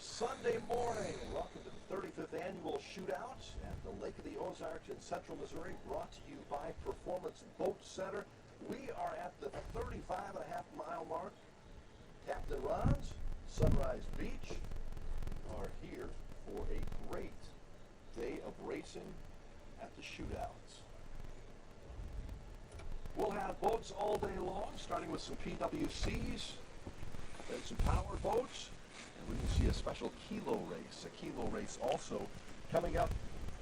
Sunday morning. Welcome to the 35th Annual Shootout at the Lake of the Ozarks in Central Missouri, brought to you by Performance Boat Center. We are at the 35.5-mile mark. Captain Ron's, Sunrise Beach, are here for a great day of racing at the shootouts. We'll have boats all day long, starting with some PWCs, then some power boats, and we will see a special kilo race also coming up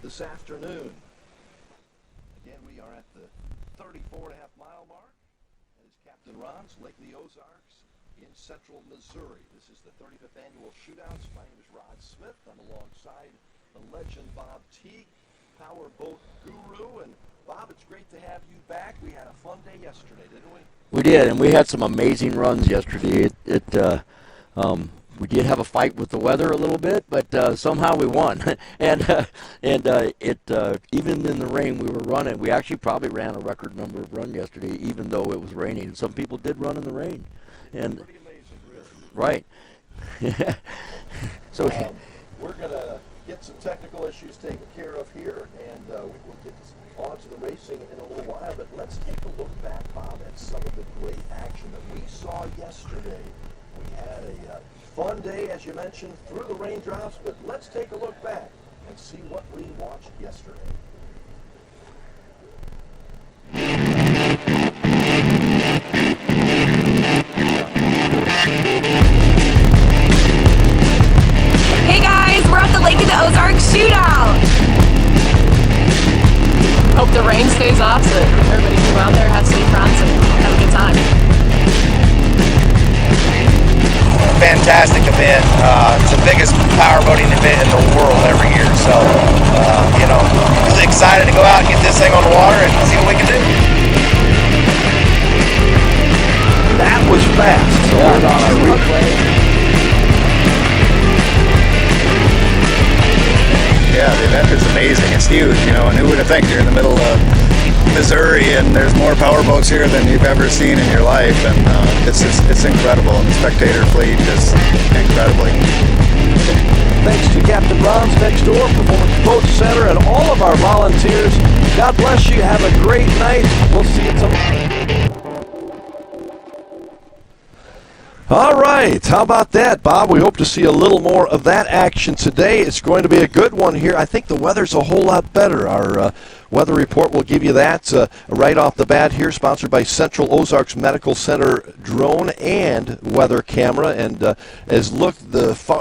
this afternoon. Again, we are at the 34.5-mile mark. That is Captain Ron's, Lake of the Ozarks in Central Missouri. This is the 35th Annual Shootouts. My name is Rod Smith. I'm alongside the legend Bob Teague, power boat guru. And Bob, it's great to have you back. We had a fun day yesterday, didn't we? We did, and we had some amazing runs yesterday. We did have a fight with the weather a little bit, but somehow we won. and even in the rain we were running. We actually probably ran a record number of runs yesterday, even though it was raining. Some people did run in the rain. And pretty amazing, really. Right. So we're going to get some technical issues taken care of here, and we will get on to the racing in a little while. But let's take a look back, Bob, at some of the great action that we saw yesterday. We had a fun day, as you mentioned, through the raindrops, but let's take a look back and see what we watched yesterday. Hey guys, we're at the Lake of the Ozarks Shootout! Hope the rain stays off so everybody can go out there, have safe runs, and have a good time. Fantastic event. It's the biggest powerboating event in the world every year. So, really excited to go out and get this thing on the water and see what we can do. That was fast. So we're on a replay. Yeah, the event is amazing. It's huge, and who would have think you're in the middle of Missouri and there's more powerboats here than you've ever seen in your life, and it's incredible. And the spectator fleet is incredibly. Thanks to Captain Ron's next door, Performance Boat Center, and all of our volunteers. God bless you. Have a great night. We'll see you tomorrow. All right, how about that, Bob? We hope to see a little more of that action today. It's going to be a good one here. I think the weather's a whole lot better. Our weather report will give you that right off the bat here, sponsored by Central Ozarks Medical Center drone and weather camera. And the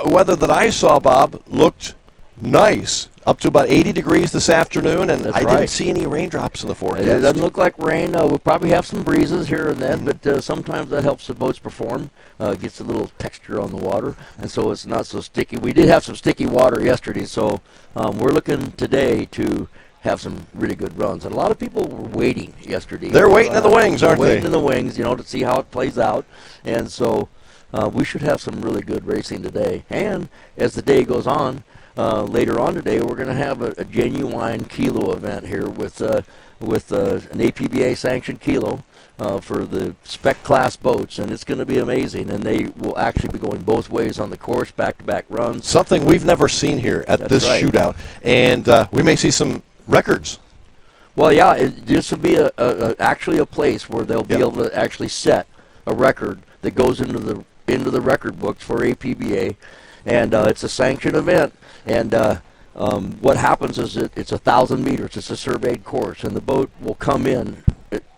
weather that I saw, Bob, looked nice. Up to about 80 degrees this afternoon, and I didn't see any raindrops in the forecast. it doesn't look like rain. We'll probably have some breezes here and then, but sometimes that helps the boats perform. Gets a little texture on the water, and so it's not so sticky. We did have some sticky water yesterday, so we're looking today to have some really good runs. And a lot of people were waiting yesterday. They're waiting in the wings, aren't they? Waiting in the wings, to see how it plays out. And so we should have some really good racing today. And as the day goes on, later on today, we're going to have a genuine kilo event here with an APBA sanctioned kilo for the spec class boats, and it's going to be amazing. And they will actually be going both ways on the course, back-to-back runs. Something we've never seen here at this shootout, and we may see some records. Well, yeah, this will be actually a place where they'll be able to actually set a record that goes into the record books for APBA, and it's a sanctioned event. And what happens is it's 1,000 meters. It's a surveyed course, and the boat will come in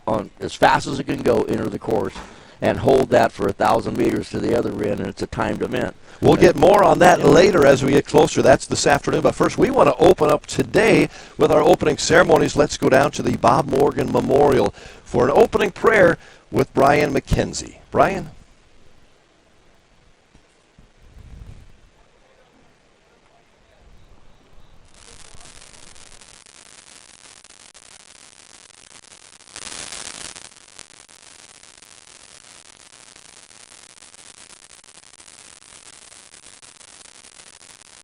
on as fast as it can go into the course and hold that for 1,000 meters to the other end, and it's a timed event. We'll get more on that later as we get closer. That's this afternoon. But first, we want to open up today with our opening ceremonies. Let's go down to the Bob Morgan Memorial for an opening prayer with Brian McKenzie. Brian?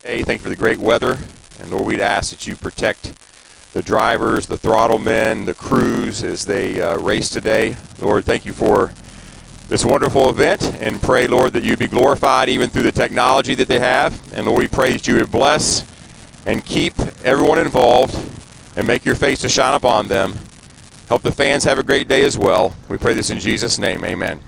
Hey, thank you for the great weather. And Lord, we'd ask that you protect the drivers, the throttle men, the crews as they race today. Lord, thank you for this wonderful event and pray, Lord, that you be glorified even through the technology that they have. And, Lord, we pray that you would bless and keep everyone involved and make your face to shine upon them. Help the fans have a great day as well. We pray this in Jesus' name. Amen.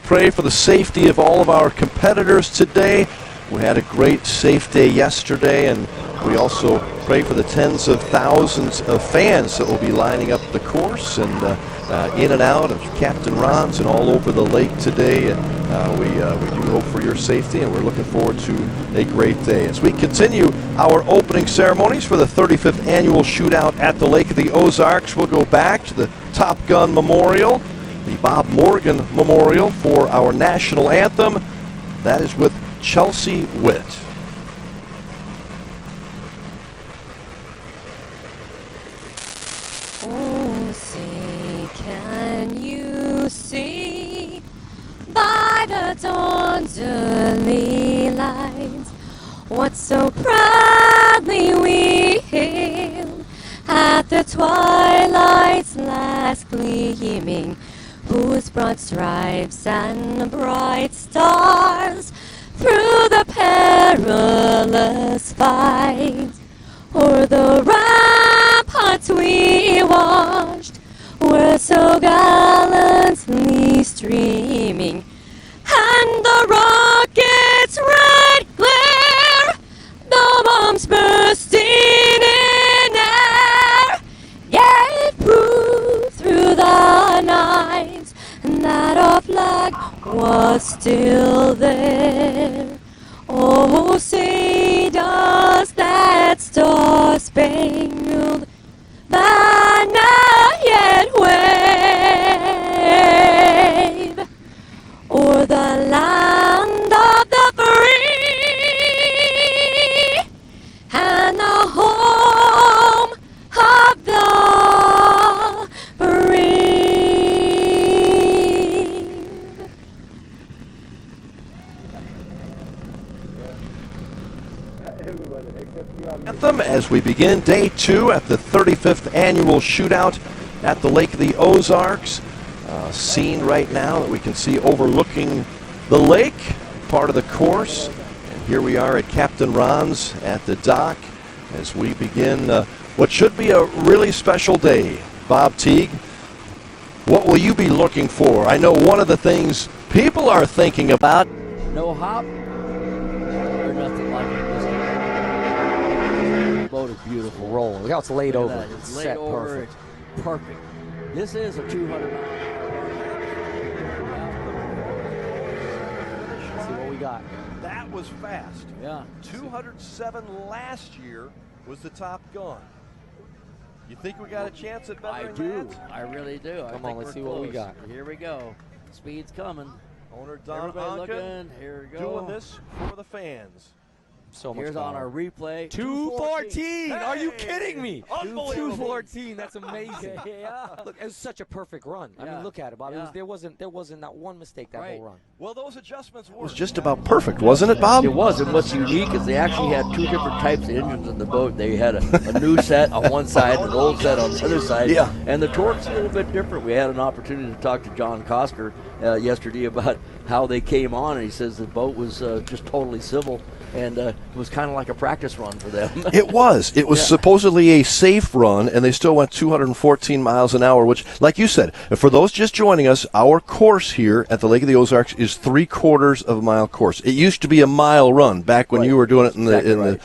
Pray for the safety of all of our competitors today. We had a great safe day yesterday, and we also pray for the tens of thousands of fans that will be lining up the course and in and out of Captain Ron's and all over the lake today. And we do hope for your safety, and we're looking forward to a great day. As we continue our opening ceremonies for the 35th annual shootout at the Lake of the Ozarks, we'll go back to the Top Gun Memorial, the Bob Morgan Memorial for our national anthem. That is with Chelsea Witt. Oh, say, can you see by the dawn's early light what so proudly we hailed at the twilight's last gleaming, whose broad stripes and bright stars through the perilous fight o'er the ramparts we watched were so gallantly streaming, and the rocket's red glare, the bombs bursting in air, yet proved through the night that our flag was still there. Oh, say does that star-spangled banner yet wave o'er the land of the free and the home of the brave? Anthem as we begin day 2 at the 35th annual shootout at the Lake of the Ozarks. Scene right now that we can see overlooking the lake, part of the course. And here we are at Captain Ron's at the dock as we begin what should be a really special day. Bob Teague, what will you be looking for? I know one of the things people are thinking about. No hop or nothing like it. This boat is beautiful. Rolling. Look how it's laid over. It's laid set over. perfect. It's perfect. This is a 200 mile. Let's see what we got. That was fast. Yeah. 207 last year was the Top Gun. You think we got a chance at I bettering do. that? I really do. Come I on, think let's we're see what we close. got. Here we go. Speed's coming. Owner Don Everybody Anken looking. Here we go. doing this for the fans. So much Here's on power. our replay. 214. Are you Hey! kidding me? Unbelievable. 214. That's amazing. Yeah. Look, it was such a perfect run. I Yeah. mean, look at it, Bob. Yeah. There wasn't not one mistake that Right. whole run. Well, those adjustments were just about perfect, wasn't it, Bob? It was, and what's unique is they actually had two different types of engines in the boat. They had a new set on one side and an old set on the other side. Yeah. And the torque's a little bit different. We had an opportunity to talk to John Kosker yesterday about how they came on, and he says the boat was just totally civil, and it was kind of like a practice run for them. It was. It was supposedly a safe run, and they still went 214 miles an hour, which, like you said, for those just joining us, our course here at the Lake of the Ozarks is 3/4 of a mile course. It used to be a mile run back when you were doing it in the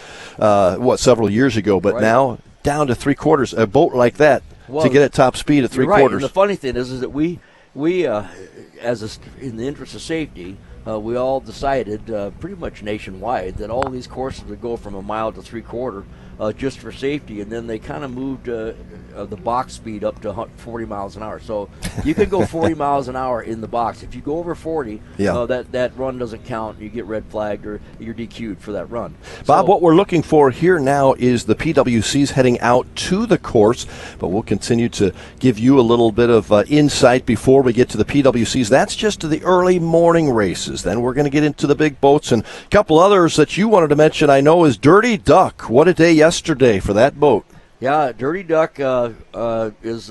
several years ago, but now down to 3/4. A boat like that to get at top speed at 3/4. Right. And the funny thing is that we in the interest of safety, we all decided pretty much nationwide that all these courses would go from a mile to 3/4 just for safety, and then they kind of moved the box speed up to 40 miles an hour. So you can go 40 miles an hour in the box. If you go over 40, that run doesn't count. You get red flagged or you're DQ'd for that run. Bob, what we're looking for here now is the PWCs heading out to the course, but we'll continue to give you a little bit of insight before we get to the PWCs. That's just the early morning races. Then we're going to get into the big boats, and a couple others that you wanted to mention, I know, is Dirty Duck. What a day yesterday for that boat. Yeah, Dirty Duck is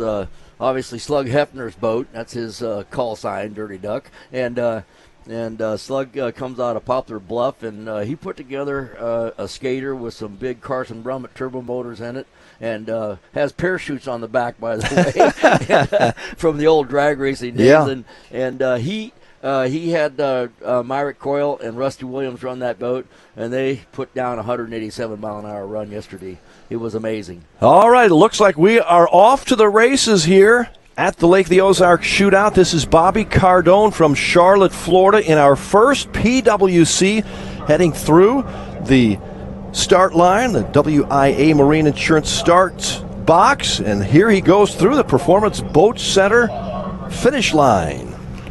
obviously Slug Hefner's boat. That's his call sign, Dirty Duck. And Slug comes out of Poplar Bluff, and he put together a skater with some big Carson Brummett turbo motors in it, and has parachutes on the back, by the way, from the old drag racing days. Yeah. And he had Myrick Coyle and Rusty Williams run that boat, and they put down a 187-mile-an-hour run yesterday. It was amazing. All right, it looks like we are off to the races here at the Lake of the Ozarks Shootout. This is Bobby Cardone from Charlotte, Florida, in our first PWC, heading through the start line, the WIA Marine Insurance start box, and here he goes through the Performance Boat Center finish line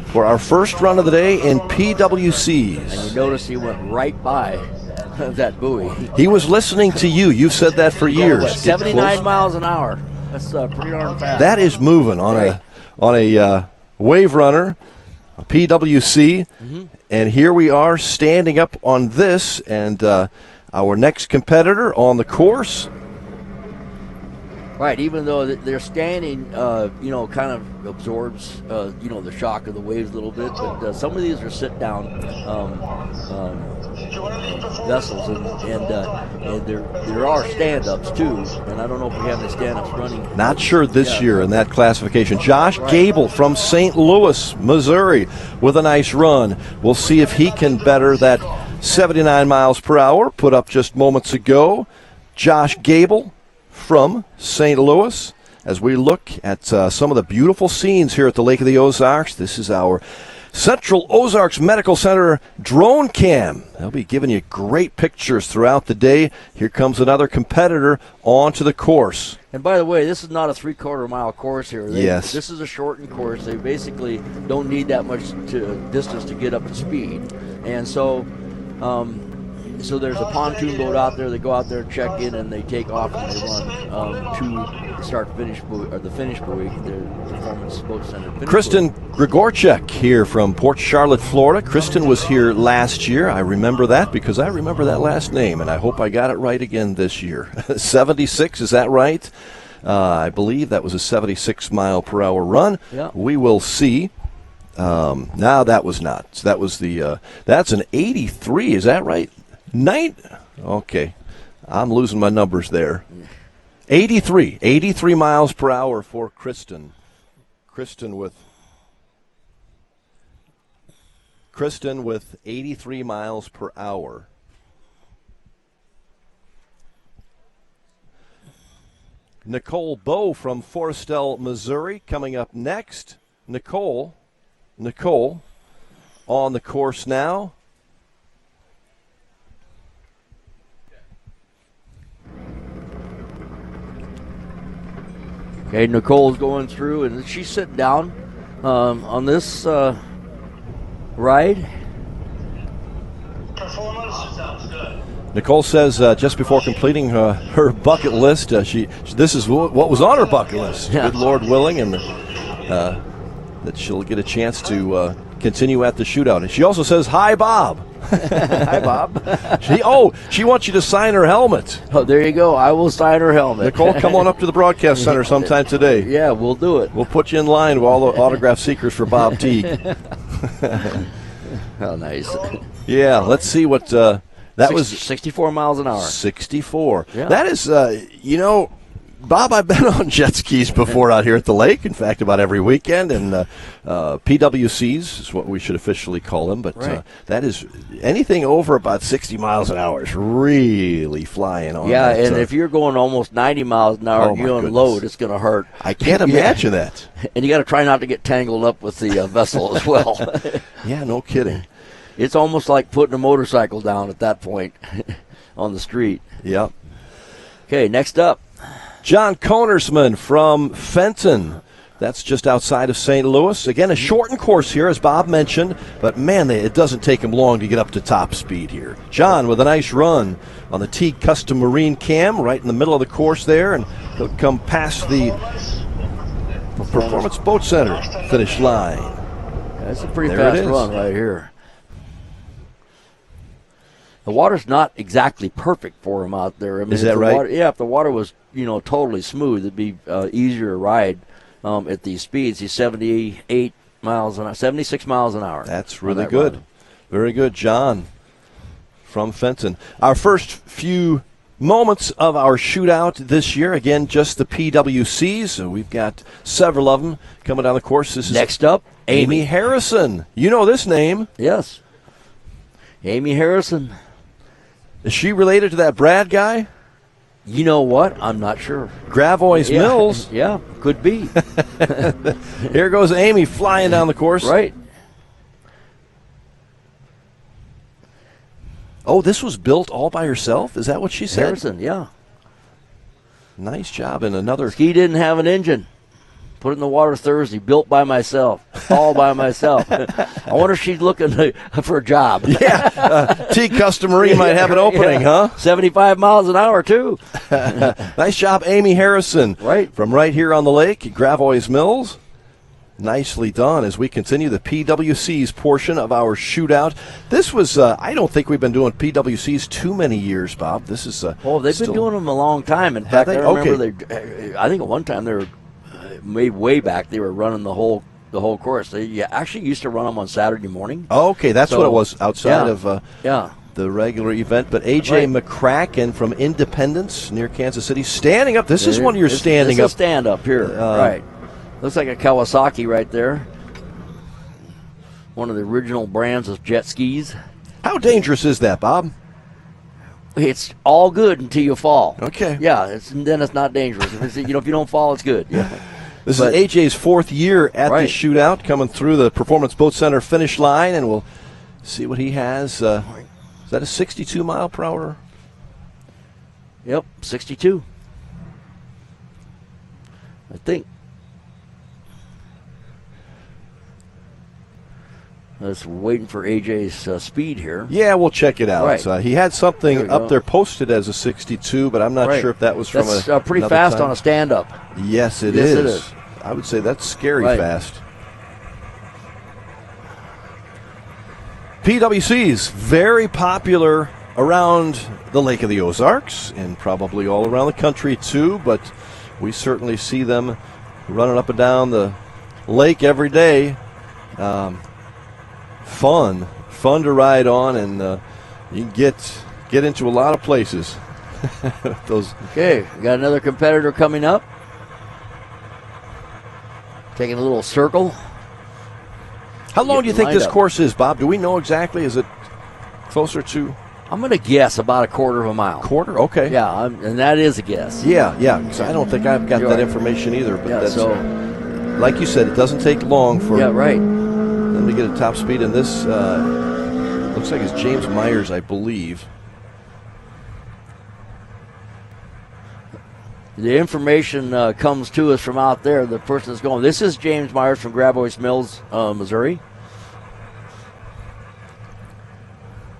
for our first run of the day in PWCs. And you notice he went right by that buoy. He was listening to you. You've said that for years. 79 miles an hour. That's pretty darn fast. That is moving on a wave runner, a PWC, and here we are standing up on this, and our next competitor on the course. Right, even though they're standing, kind of absorbs, the shock of the waves a little bit. But some of these are sit-down vessels, and there are stand-ups too. And I don't know if we have any stand-ups running. Not sure this year in that classification. Josh Gable from St. Louis, Missouri, with a nice run. We'll see if he can better that 79 miles per hour put up just moments ago. Josh Gable from St. Louis, as we look at some of the beautiful scenes here at the Lake of the Ozarks. This is our Central Ozarks Medical Center drone cam. They'll be giving you great pictures throughout the day. Here comes another competitor onto the course. And by the way, this is not a 3/4 mile course here. Yes. This is a shortened course. They basically don't need that much distance to get up to speed. And so there's a pontoon boat out there. They go out there and check in, and they take off and they run to the start-finish buoy, or the finish buoy, the Performance Boat Center. Kristen Grigorchuk here from Port Charlotte, Florida. Kristen was here last year. I remember that because I remember that last name, and I hope I got it right again this year. 76, is that right? I believe that was a 76-mile-per-hour run. Yeah. We will see. No, that was not. That was that's an 83, is that right? Okay, I'm losing my numbers there. 83 miles per hour for Kristen. Kristen with 83 miles per hour. Nicole Bowe from Forrestal, Missouri, coming up next. Nicole on the course now. Okay, Nicole's going through, and she's sitting down on this ride. Nicole says just before completing her bucket list, this is what was on her bucket list. Yeah. Good Lord willing, and that she'll get a chance to continue at the shootout. And she also says, "Hi, Bob." Hi, Bob. She wants you to sign her helmet. Oh, there you go. I will sign her helmet. Nicole, come on up to the broadcast center sometime today. Yeah, we'll do it. We'll put you in line with all the autograph seekers for Bob Teague. How nice. Yeah, let's see what that was. 64 miles an hour. 64. Yeah. That is, Bob, I've been on jet skis before out here at the lake. In fact, about every weekend. And PWCs is what we should officially call them. But right. That is anything over about 60 miles an hour is really flying on. Yeah, that, and if you're going almost 90 miles an hour and you unload, it's going to hurt. I can't imagine that. And you got to try not to get tangled up with the vessel as well. Yeah, no kidding. It's almost like putting a motorcycle down at that point on the street. Yep. Okay, next up. John Konersman from Fenton. That's just outside of St. Louis. Again, a shortened course here, as Bob mentioned, but man, it doesn't take him long to get up to top speed here. John with a nice run on the Teague Custom Marine Cam right in the middle of the course there, and he'll come past the Performance Boat Center finish line. That's a pretty There it fast is. run right here. The water's not exactly perfect for him out there. I mean, Is if that the right? Water, yeah, if the water was, totally smooth, it'd be easier to ride at these speeds. He's 78 miles an hour, 76 miles an hour. That's on really that good. run. Very good, John from Fenton. Our first few moments of our shootout this year. Again, just the PWCs. So we've got several of them coming down the course. This is Next up, Amy Harrison. You know this name. Yes. Amy Harrison. Is she related to that Brad guy? You know what? I'm not sure. Gravois Mills. Yeah, could be. Here goes Amy flying down the course. Right. Oh, this was built all by herself? Is that what she said? Harrison, yeah. Nice job. And another. Ski didn't have an engine. Put it in the water Thursday. Built by myself. All by myself. I wonder if she's looking for a job. Yeah. T Customary might have an opening, huh? 75 miles an hour, too. Nice job, Amy Harrison. Right. From right here on the lake at Gravois Mills. Nicely done as we continue the PWC's portion of our shootout. This was, I don't think we've been doing PWCs too many years, Bob. This is. Oh, they've been doing them a long time. In fact, I remember I think at one time they were, way back, they were running the whole course. They actually used to run them on Saturday morning. Okay, that's what it was outside of the regular event. But A.J. McCracken from Independence near Kansas City standing up. This is one you're standing up. This is stand up here, right. Looks like a Kawasaki right there. One of the original brands of jet skis. How dangerous is that, Bob? It's all good until you fall. Okay. Yeah, then it's not dangerous. If you don't fall, it's good. Yeah. This is AJ's fourth year at the shootout, coming through the Performance Boat Center finish line, and we'll see what he has. Is that a 62 mile per hour? Yep, 62. I think. Just waiting for AJ's speed here. Yeah, we'll check it out. Right. He had something up there posted as a 62, but I'm not sure if that was from that's pretty fast on a stand-up. Yes, it is. I would say that's scary fast. PWC's very popular around the Lake of the Ozarks and probably all around the country too, but we certainly see them running up and down the lake every day. Fun to ride on, and you can get into a lot of places. Okay, we got another competitor coming up. Taking a little circle. How long do you think this course is, Bob? Do we know exactly? Is it closer to? I'm going to guess about a quarter of a mile. Quarter? Okay. Yeah, and that is a guess. Yeah. Because I don't think I've got that information either. But that's, like you said, it doesn't take long for. Yeah, right. Them to get a top speed, and this looks like it's James Myers, I believe. The information comes to us from out there. The person that's going. This is James Myers from Gravois Mills, Missouri.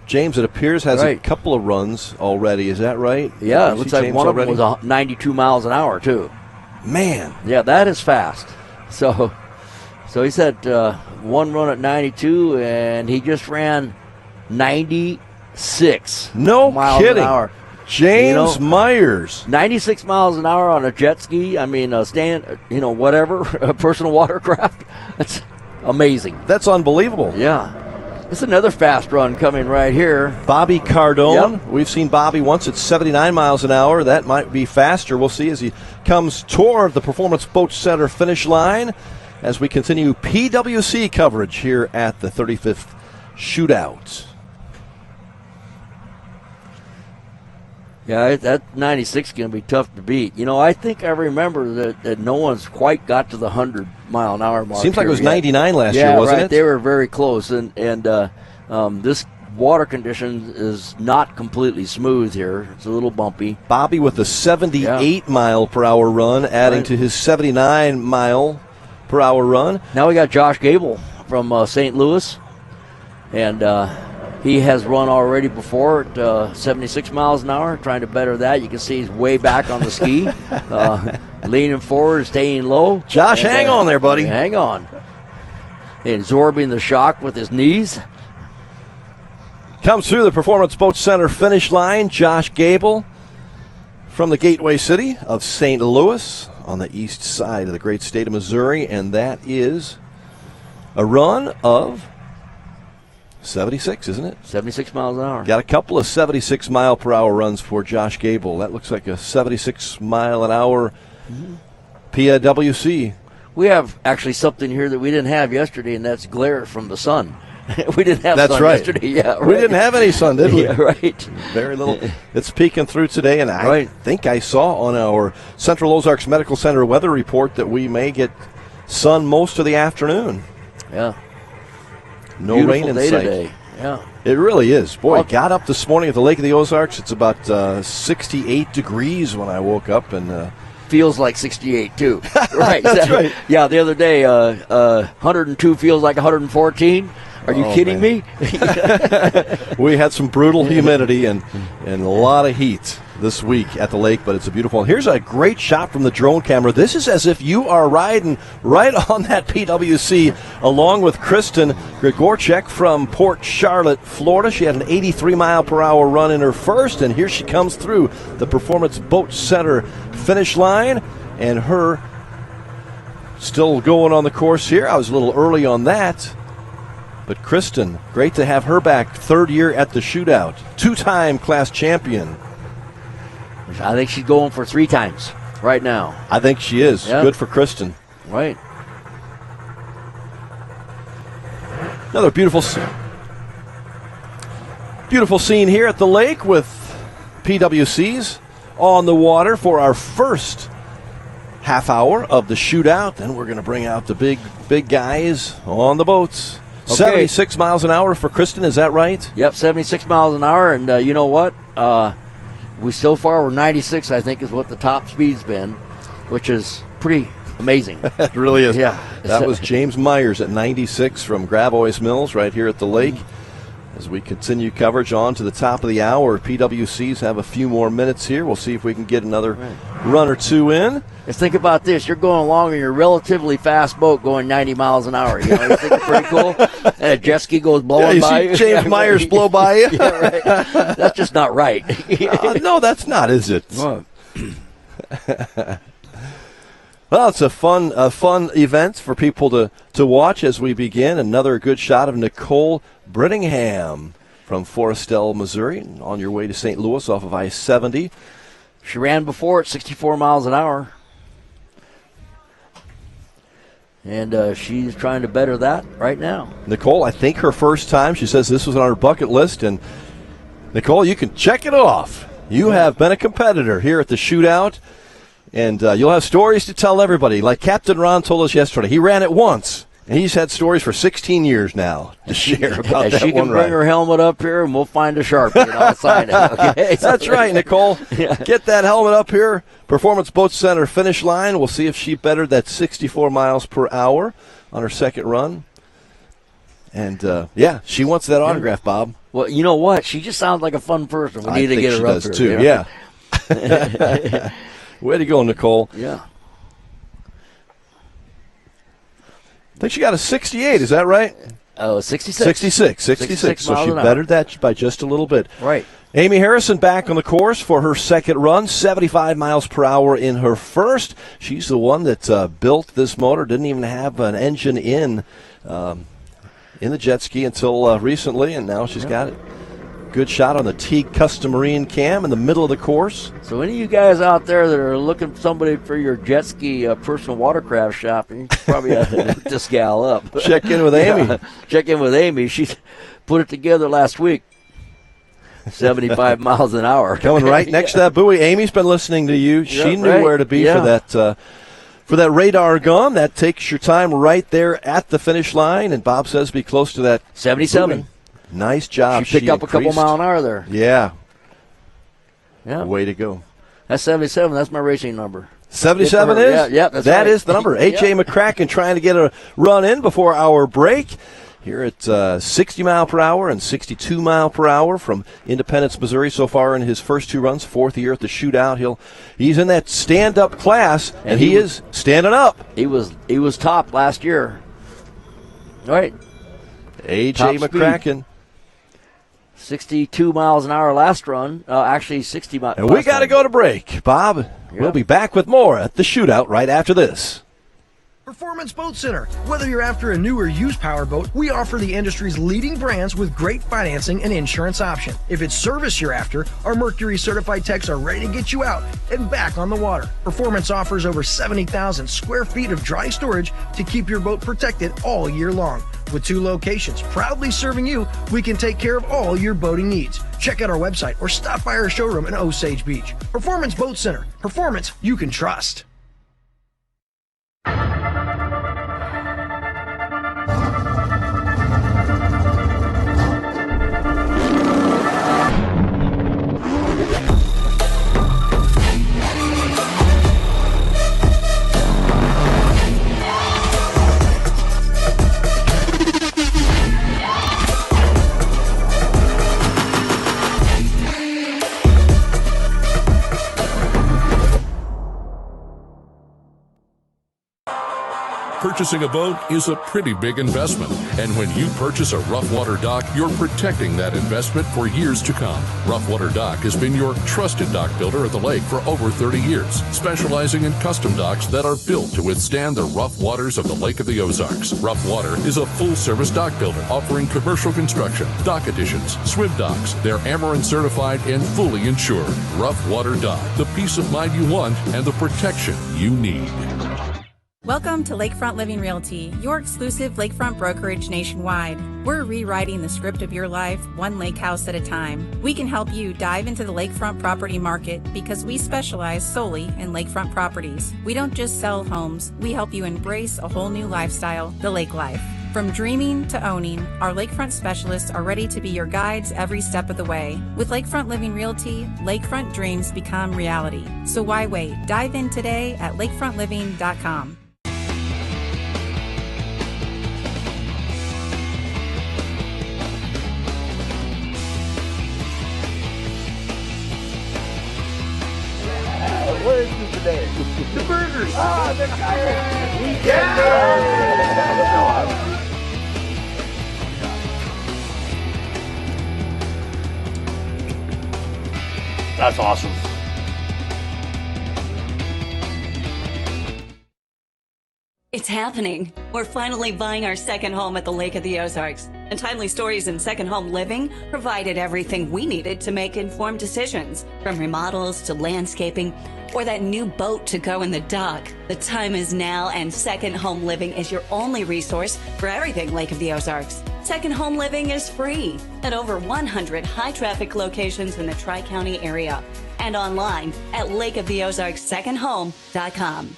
James, it appears, has a couple of runs already. Is that right? Yeah, it looks like James one of them was 92 miles an hour, too. Man. Yeah, that is fast. So he said one run at 92, and he just ran 96 miles kidding. an hour. James Myers. 96 miles an hour on a jet ski. I mean, whatever, a personal watercraft. That's amazing. That's unbelievable. Yeah. It's another fast run coming right here. Bobby Cardone. Yep. We've seen Bobby once at 79 miles an hour. That might be faster. We'll see as he comes toward the Performance Boat Center finish line as we continue PWC coverage here at the 35th Shootout. Yeah, that 96 is going to be tough to beat. I think I remember that no one's quite got to the 100-mile-an-hour mark. Seems like it was 99 last year, wasn't it? They were very close, and this water condition is not completely smooth here. It's a little bumpy. Bobby with a 78-mile-per-hour run, adding to his 79-mile-per-hour run. Now we got Josh Gable from St. Louis, and he has run already before at 76 miles an hour, trying to better that. You can see he's way back on the ski, leaning forward, staying low. Josh, hang on there, buddy. Hang on. absorbing the shock with his knees. Comes through the Performance Boat Center finish line, Josh Gable from the gateway city of St. Louis on the east side of the great state of Missouri, and that is a run of 76, isn't it? 76 miles an hour. Got a couple of 76-mile-per-hour runs for Josh Gable. That looks like a 76-mile-an-hour PWC. We have actually something here that we didn't have yesterday, and that's glare from the sun. We didn't have That's sun right. yesterday. Yeah, right. We didn't have any sun, did we? Yeah, right. Very little. It's peeking through today, and I Right. think I saw on our Central Ozarks Medical Center weather report that we may get sun most of the afternoon. Yeah. No Beautiful rain in day sight. today. Yeah. It really is. Boy, Well- got up this morning at the Lake of the Ozarks. It's about 68 degrees when I woke up, and Feels like 68 too. Right. That's right. Yeah, the other day, 102 feels like 114. Are you Oh, kidding man. me? we had some brutal humidity and a lot of heat this week at the lake, but it's a beautiful one. Here's a great shot from the drone camera. This is as if you are riding right on that PWC along with Kristen Grigorchek from Port Charlotte, Florida. She had an 83-mile-per-hour run in her first, and here she comes through the Performance Boat Center finish line, and her still going on the course here. I was a little early on that. But Kristen, great to have her back. Third year at the shootout. Two-time class champion. I think she's going for 3 times right now. I think she is. Yeah. Good for Kristen. Right. Another beautiful scene here at the lake with PWCs on the water for our first half hour of the shootout. Then we're going to bring out the big guys on the boats. Okay. 76 miles an hour for Kristen, is that right? Yep, 76 miles an hour, and you know what? We so far we're 96, I think, is what the top speed's been, which is pretty amazing. It really is. Yeah. That was James Myers at 96 from Gravois Mills right here at the lake. As we continue coverage on to the top of the hour, PWCs have a few more minutes here. We'll see if we can get another run or two in. Just think about this. You're going along in your relatively fast boat going 90 miles an hour. You know, you think it's pretty cool? And a jet ski goes blowing you by see James Myers blow by you? Yeah, right. That's just not right. No, that's not, is it? Well, Well, it's a fun event for people to watch as we begin. Another good shot of Nicole Brittingham from Forestell, Missouri, on your way to St. Louis off of I-70. she ran before at 64 miles an hour. And she's trying to better that right now. Nicole, I think her first time, she says this was on her bucket list. And Nicole, you can check it off. You have been a competitor here at the shootout. And you'll have stories to tell everybody. Like Captain Ron told us yesterday, he ran it once, and he's had stories for 16 years now to share about that she one can bring ride. her helmet up here, and we'll find a Sharpie, and I'll sign it. Okay? That's right, Nicole. Yeah. Get that helmet up here. Performance Boat Center finish line. We'll see if she bettered that 64 miles per hour on her second run. And, yeah, she wants that autograph, Bob. Well, you know what? She just sounds like a fun person. We I need to think get she her up does here. too, you know? yeah. Way to go, Nicole. Yeah. I think she got a 68, is that right? Oh, 66. 66. So miles she an hour. bettered that by just a little bit. Right. Amy Harrison back on the course for her second run, 75 miles per hour in her first. She's the one that built this motor, didn't even have an engine in the jet ski until recently, and now she's got it. Good shot on the Teague Custom Marine cam in the middle of the course. So any of you guys out there that are looking for somebody for your jet ski personal watercraft shop, you can probably look this gal up. Check in with Amy. Yeah, check in with Amy. She put it together last week. 75 miles an hour. Coming right next to that buoy. Amy's been listening to you. She knew right. where to be Yeah. for that radar gun. That takes your time right there at the finish line. And Bob says be close to that 77. buoy. Nice job. She picked up a couple increased. mile an hour there. Yeah. Yeah. Way to go. That's 77. That's my racing number. 77 Good for her. is? Yeah, that's That right. is the number. H.A. Yeah. McCracken trying to get a run in before our break. Here at 60 mile per hour and 62 mile per hour from Independence, Missouri so far in his first two runs, fourth year at the shootout. He's in that stand-up class, and he is standing up. He was top last year. Right. A.J. Top speed. McCracken. 62 miles an hour last run. Actually, 60 miles. And we got to go to break. Bob, we'll be back with more at the shootout right after this. Performance Boat Center. Whether you're after a new or used powerboat, we offer the industry's leading brands with great financing and insurance option. If it's service you're after, our Mercury certified techs are ready to get you out and back on the water. Performance offers over 70,000 square feet of dry storage to keep your boat protected all year long. With 2 locations proudly serving you, we can take care of all your boating needs. Check out our website or stop by our showroom in Osage Beach. Performance Boat Center. Performance you can trust. Purchasing a boat is a pretty big investment, and when you purchase a Rough Water dock, you're protecting that investment for years to come. Rough Water Dock has been your trusted dock builder at the lake for over 30 years, specializing in custom docks that are built to withstand the rough waters of the Lake of the Ozarks. Rough Water is a full-service dock builder offering commercial construction, dock additions, swim docks. They're Amarin certified and fully insured. Rough Water Dock, the peace of mind you want and the protection you need. Welcome to Lakefront Living Realty, your exclusive lakefront brokerage nationwide. We're rewriting the script of your life, one lake house at a time. We can help you dive into the lakefront property market because we specialize solely in lakefront properties. We don't just sell homes, we help you embrace a whole new lifestyle, the lake life. From dreaming to owning, our lakefront specialists are ready to be your guides every step of the way. With Lakefront Living Realty, lakefront dreams become reality. So why wait? Dive in today at lakefrontliving.com. Where is it today? The burgers! Ah, the weekend! That's awesome. It's happening. We're finally buying our second home at the Lake of the Ozarks. And Timely Stories and Second Home Living provided everything we needed to make informed decisions, from remodels to landscaping, or that new boat to go in the dock. The time is now, and Second Home Living is your only resource for everything Lake of the Ozarks. Second Home Living is free at over 100 high-traffic locations in the Tri-County area and online at lakeoftheozarkssecondhome.com.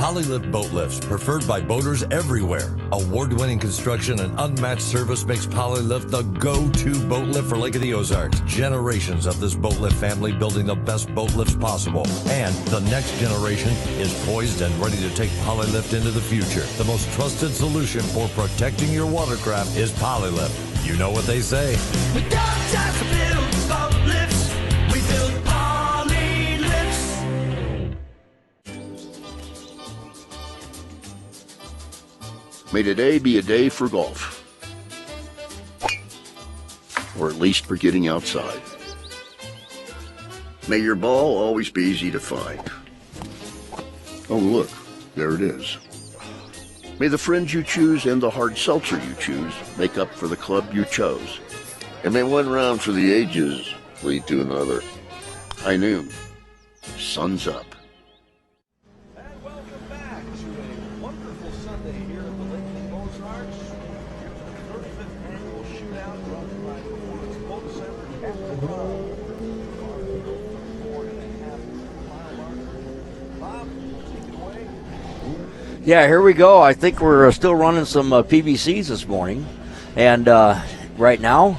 Polylift Boat Lifts, preferred by boaters everywhere. Award-winning construction and unmatched service makes Polylift the go-to boat lift for Lake of the Ozarks. Generations of this boat lift family building the best boat lifts possible. And the next generation is poised and ready to take Polylift into the future. The most trusted solution for protecting your watercraft is Polylift. You know what they say. We don't just build boat lifts, we build Polylifts. May today be a day for golf. Or at least for getting outside. May your ball always be easy to find. Oh, look, there it is. May the friends you choose and the hard seltzer you choose make up for the club you chose. And may one round for the ages lead to another. High noon. Sun's up. Yeah, here we go. I think we're still running some PVCs this morning. And right now,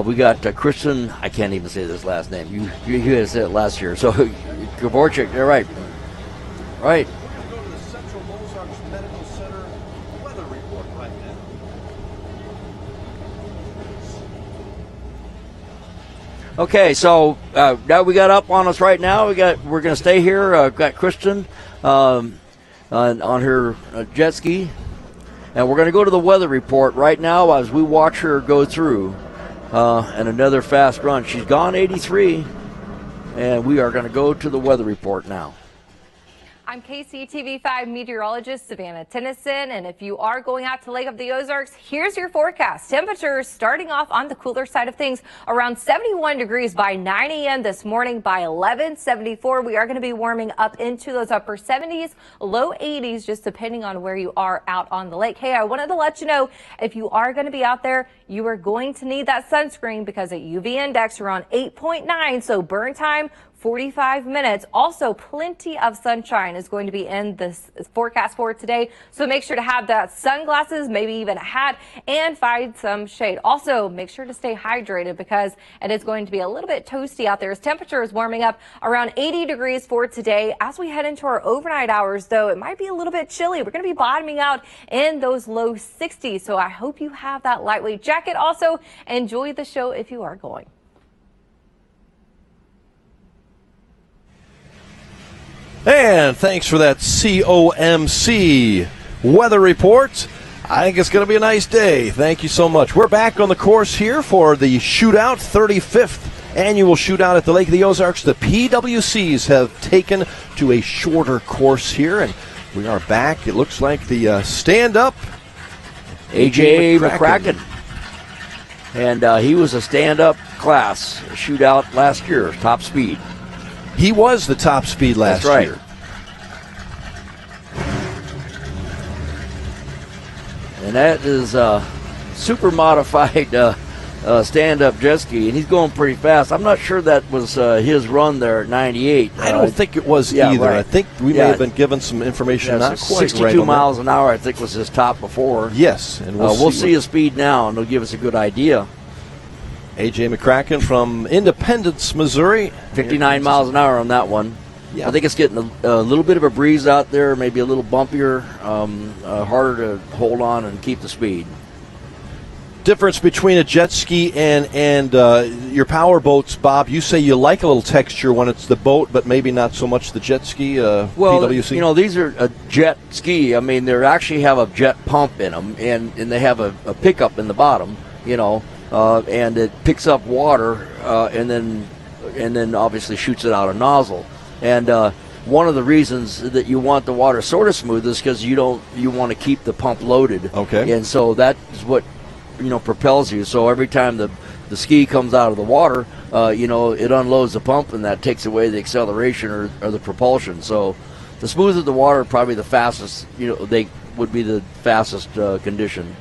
we got Kristen, I can't even say this last name. You had said it last year. So, Gavorchik, you're right. Right. Okay, so now we got up on us right now. We're going to stay here. Got Kristen. on her jet ski. And we're going to go to the weather report right now as we watch her go through. And another fast run. She's gone 83. And we are going to go to the weather report now. I'm KCTV5 meteorologist Savannah Tennyson, and if you are going out to Lake of the Ozarks, here's your forecast. Temperatures starting off on the cooler side of things, around 71 degrees by 9 a.m. this morning. By 11:74, we are going to be warming up into those upper 70s, low 80s, just depending on where you are out on the lake. Hey, I wanted to let you know, if you are going to be out there, you are going to need that sunscreen because at UV index, you're on 8.9, so burn time 45 minutes. Also, plenty of sunshine is going to be in this forecast for today. So make sure to have that sunglasses, maybe even a hat, and find some shade. Also, make sure to stay hydrated because it is going to be a little bit toasty out there. As temperature is warming up around 80 degrees for today. As we head into our overnight hours, though, it might be a little bit chilly. We're going to be bottoming out in those low 60s. So I hope you have that lightweight jacket. Also, enjoy the show if you are going. And thanks for that COMC weather report. I think it's going to be a nice day. Thank you so much. We're back on the course here for the shootout, 35th annual shootout at the Lake of the Ozarks. The PWCs have taken to a shorter course here, and we are back. It looks like the stand-up A.J. McCracken. And he was a stand-up class shootout last year, top speed. He was the top speed last year. And that is super modified stand-up jet ski, and he's going pretty fast. I'm not sure that was his run there at 98. I don't think it was either. Right. I think we may have been given some information not so quite 62 right miles an hour, I think, was his top before. Yes, and we'll see his speed now, and it'll give us a good idea. A.J. McCracken from Independence, Missouri. 59 miles an hour on that one. Yeah. I think it's getting a little bit of a breeze out there, maybe a little bumpier, harder to hold on and keep the speed. Difference between a jet ski and your power boats, Bob. You say you like a little texture when it's the boat, but maybe not so much the jet ski. Well, PWC? you know, these are a jet ski. I mean, they actually have a jet pump in them, and they have a pickup in the bottom. You know. And it picks up water and then obviously shoots it out a nozzle. And one of the reasons that you want the water sort of smooth is because you want to keep the pump loaded. Okay. And so that is what propels you. So every time the ski comes out of the water, it unloads the pump, and that takes away the acceleration or the propulsion. So the smoother the water, probably the fastest. They would be the fastest condition.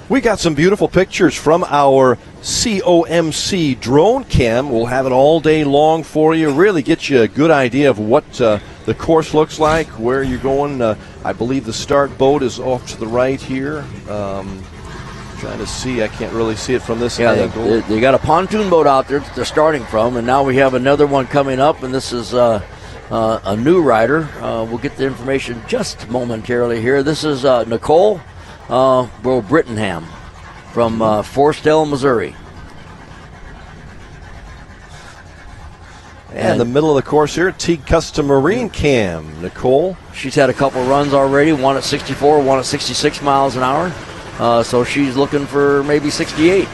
We got some beautiful pictures from our COMC drone cam. We'll have it all day long for you. Really get you a good idea of what the course looks like, where you're going. I believe the start boat is off to the right here. Trying to see. I can't really see it from this angle. They got a pontoon boat out there that they're starting from, and now we have another one coming up, and this is a new rider. We'll get the information just momentarily here. This is Nicole Brittenham from Forestdale, Missouri. And the middle of the course here, Teague Custom Marine Cam. Nicole. She's had a couple runs already, one at 64, one at 66 miles an hour. So she's looking for maybe 68.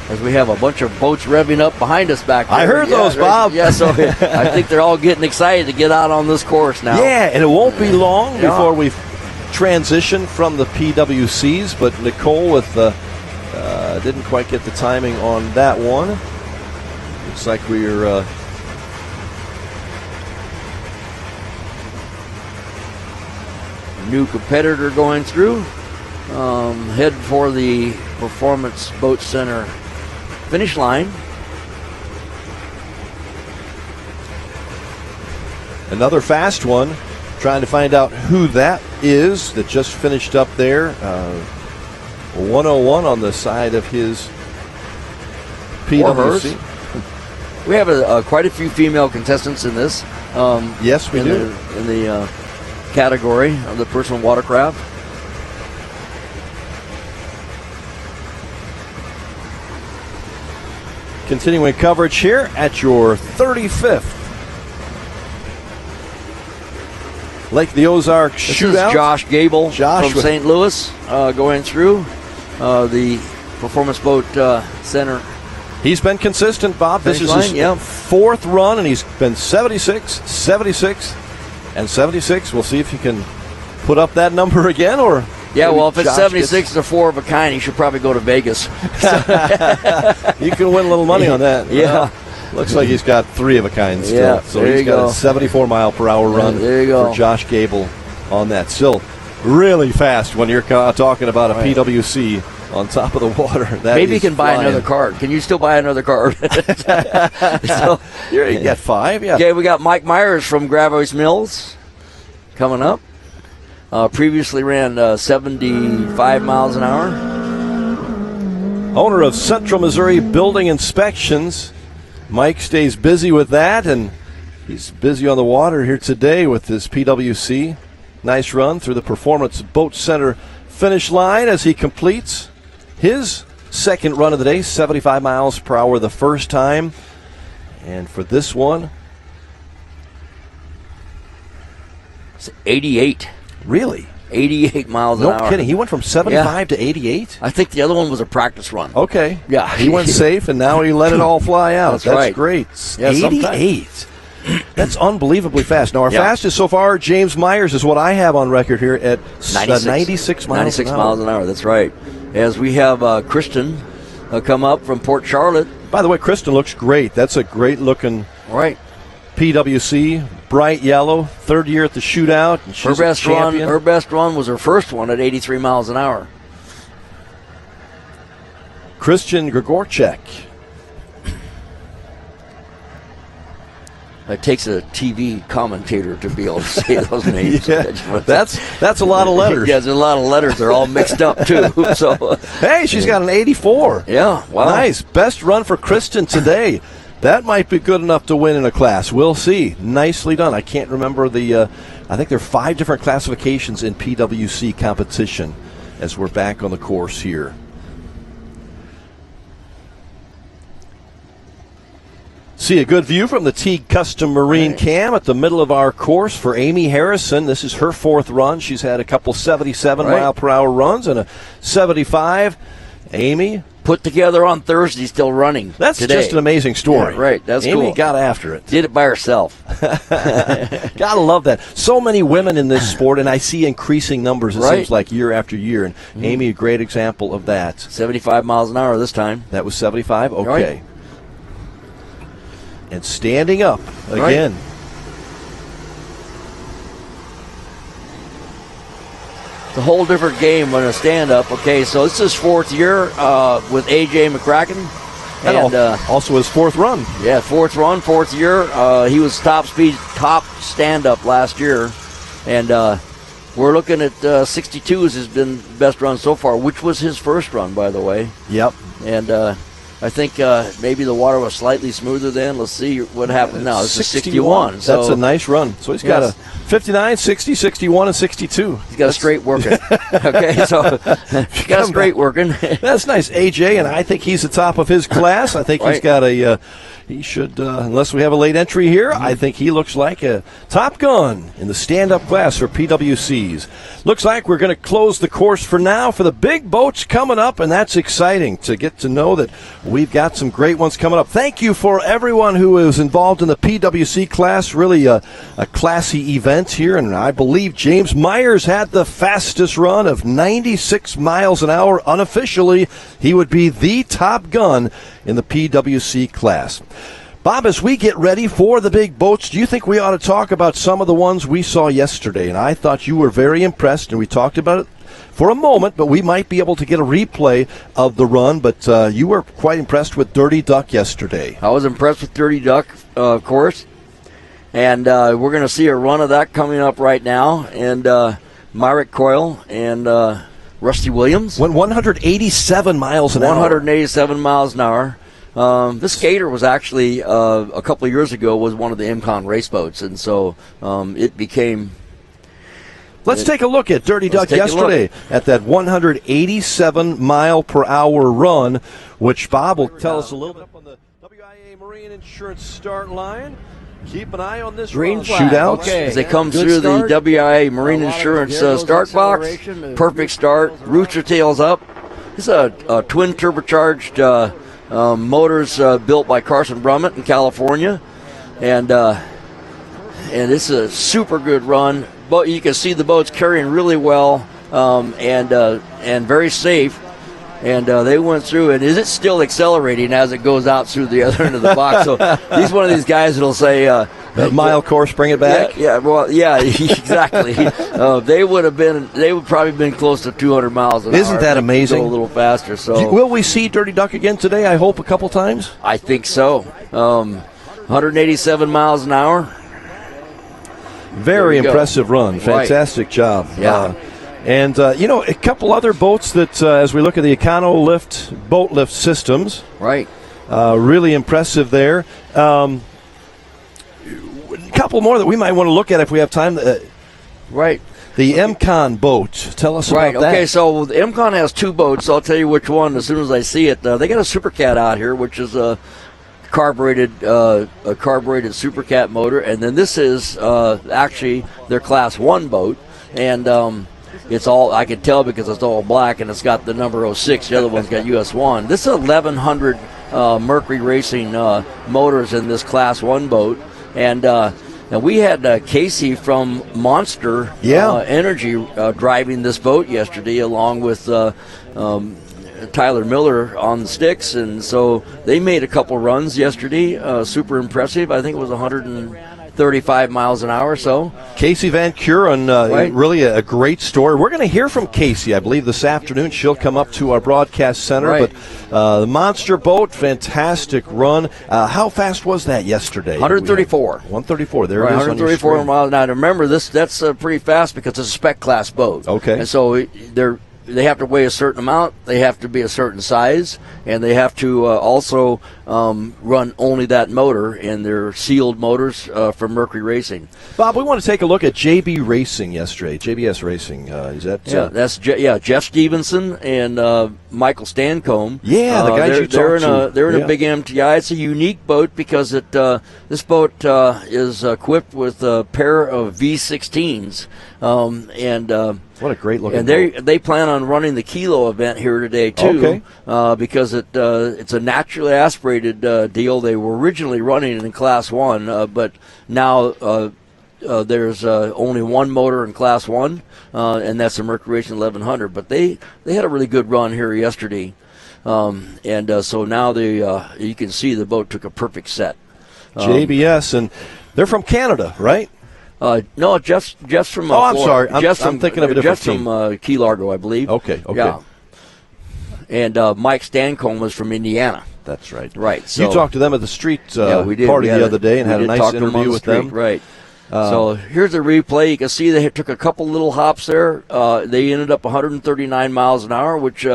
As we have a bunch of boats revving up behind us back there. I heard those, Bob. Yeah, so I think they're all getting excited to get out on this course now. Yeah, and it won't be long before we transition from the PWCs, but Nicole with didn't quite get the timing on that one. Looks like we're new competitor going through. Head for the Performance Boat Center finish line. Another fast one. Trying to find out who that is that just finished up there. 101 on the side of his PWC. We have quite a few female contestants in this. Yes, we do. In the category of the personal watercraft. Continuing coverage here at your 35th Lake of the Ozarks Shootout. This is Josh Gable from St. Louis going through the Performance Boat Center. He's been consistent, Bob. This is his fourth run, and he's been 76, 76, and 76. We'll see if he can put up that number again, or... Yeah, well, if it's 76 or 4 of a kind, he should probably go to Vegas. You can win a little money on that. Yeah. Looks like he's got 3 of a kind still. Yeah, so he's got a 74-mile-per-hour run for Josh Gable on that. Still really fast when you're talking about a PWC on top of the water. Maybe you can buy another card. Can you still buy another card? So, you got 5, yeah. Okay, we got Mike Myers from Gravis Mills coming up. Previously ran 75 miles an hour. Owner of Central Missouri Building Inspections. Mike stays busy with that, and he's busy on the water here today with his PWC. Nice run through the Performance Boat Center finish line as he completes his second run of the day, 75 miles per hour the first time. And for this one, it's 88. Really? 88 miles an hour. No kidding. He went from 75 to 88? I think the other one was a practice run. Okay. Yeah. He went safe, and now he let it all fly out. That's That's right. great. Yeah, 88. That's unbelievably fast. Now, our fastest so far, James Myers, is what I have on record here at 96 miles an hour. Miles an hour, that's right. As we have Kristen come up from Port Charlotte. By the way, Kristen looks great. That's a great-looking PWC, bright yellow, third year at the shootout. And she's her best run was her first one at 83 miles an hour. Christian Grigorchek. It takes a TV commentator to be able to say those names. That's a lot of letters. Yeah, there's a lot of letters. They're all mixed up, too. So, hey, she's got an 84. Yeah, wow. Nice. Best run for Kristen today. That might be good enough to win in a class. We'll see. Nicely done. I can't remember I think there are 5 different classifications in PWC competition as we're back on the course here. See a good view from the Teague Custom Marine Cam at the middle of our course for Amy Harrison. This is her 4th run. She's had a couple 77-mile-per-hour runs and a 75. Amy, put together on Thursday, still running. That's today. Just an amazing story. Yeah, right, that's Amy cool. Got after it. Did it by herself. Gotta love that. So many women in this sport, and I see increasing numbers, it seems like, year after year. And Amy, a great example of that. 75 miles an hour this time. That was 75? Okay. Right. And standing up again. Right. It's a whole different game when a stand-up. Okay, so this is 4th year with A.J. McCracken. And also his 4th run. Yeah, 4th run, 4th year. He was top stand-up last year. And we're looking at 62s has been the best run so far, which was his first run, by the way. Yep. And I think maybe the water was slightly smoother then. Let's see what happens now. This is 61. So that's a nice run. So he's got a 59, 60, 61, and 62. He's got a straight working. Okay, so he's got a straight working. That's nice, AJ, and I think he's the top of his class. I think he's got he should, unless we have a late entry here, I think he looks like a top gun in the stand-up class for PWCs. Looks like we're going to close the course for now for the big boats coming up, and that's exciting to get to know that we've got some great ones coming up. Thank you for everyone who is involved in the PWC class. Really a classy event here, and I believe James Myers had the fastest run of 96 miles an hour. Unofficially, he would be the top gun in the PWC class. Bob, as we get ready for the big boats, do you think we ought to talk about some of the ones we saw yesterday? And I thought you were very impressed, and we talked about it for a moment, but we might be able to get a replay of the run. But you were quite impressed with Dirty Duck yesterday. I was impressed with Dirty Duck, of course. And we're going to see a run of that coming up right now. And Myrick Coyle and Rusty Williams went 187 miles an hour. 187 miles an hour. This skater was actually, a couple of years ago, was one of the MCON race boats. And so it became... Let's take a look at Dirty Duck yesterday at that 187 mile per hour run, which Bob will tell us a little bit on the Marine Insurance start line. Keep an eye on this Green run. flag. Shootout. Okay. As they come Good through start. the WIA Marine Insurance start box, perfect start. Rooster tails up. This is a twin turbocharged motors built by Carson Brummett in California, and it's a super good run. But you can see the boat's carrying really well and very safe. And they went through, and is it still accelerating as it goes out through the other end of the box? So he's one of these guys that'll say, that mile course, bring it back. Yeah, exactly. They would probably been close to 200 miles an hour. Isn't that amazing? Go a little faster. So will we see Dirty Duck again today? I hope a couple times. I think so. 187 miles an hour. Very impressive run. Fantastic job. Yeah. And, a couple other boats that, as we look at the Econo Lift boat lift systems. Right. Really impressive there. A couple more that we might want to look at if we have time. Right. The MCON boat. Tell us about that. Okay, so the MCON has two boats. I'll tell you which one as soon as I see it. They got a Super Cat out here, which is a carbureted Super Cat motor. And then this is actually their Class 1 boat. And it's all, I can tell because it's all black and it's got the number 06. The other one's got US 1. This is 1,100 Mercury Racing motors in this Class 1 boat. And we had Casey from Monster Energy driving this boat yesterday along with Tyler Miller on the sticks. And so they made a couple runs yesterday. Super impressive. I think it was 135 miles an hour or so. Casey Van Kuren, really a great story. We're going to hear from Casey, I believe, this afternoon. She'll come up to our broadcast center. Right. But the Monster boat, fantastic run. How fast was that yesterday? 134. 134. There right, it is 134 on your miles. Now, remember, that's pretty fast because it's a spec class boat. Okay. And so they have to weigh a certain amount, they have to be a certain size, and they have to also run only that motor, and they're sealed motors from Mercury Racing. Bob, we want to take a look at JB Racing yesterday. JBS Racing, is that? That's Jeff Stevenson and Michael Stancombe. Yeah, the guys they're in a big MTI. It's a unique boat because this boat is equipped with a pair of V16s, what a great looking and boat. they plan on running the Kilo event here today too, because it's a naturally aspirated deal. They were originally running it in Class 1, but now there's only one motor in Class 1, and that's the Mercury Racing 1100. But they had a really good run here yesterday, and so now you can see the boat took a perfect set. JBS, and they're from Canada, right? No, Jeff's from. I'm sorry. I'm thinking of a different team. From Key Largo, I believe. Okay. Yeah. And Mike Stancombe was from Indiana. That's right. Right. So you talked to them at the street we did. party the other day and had a nice interview with them. Right. So here's a replay. You can see they took a couple little hops there. They ended up 139 miles an hour, which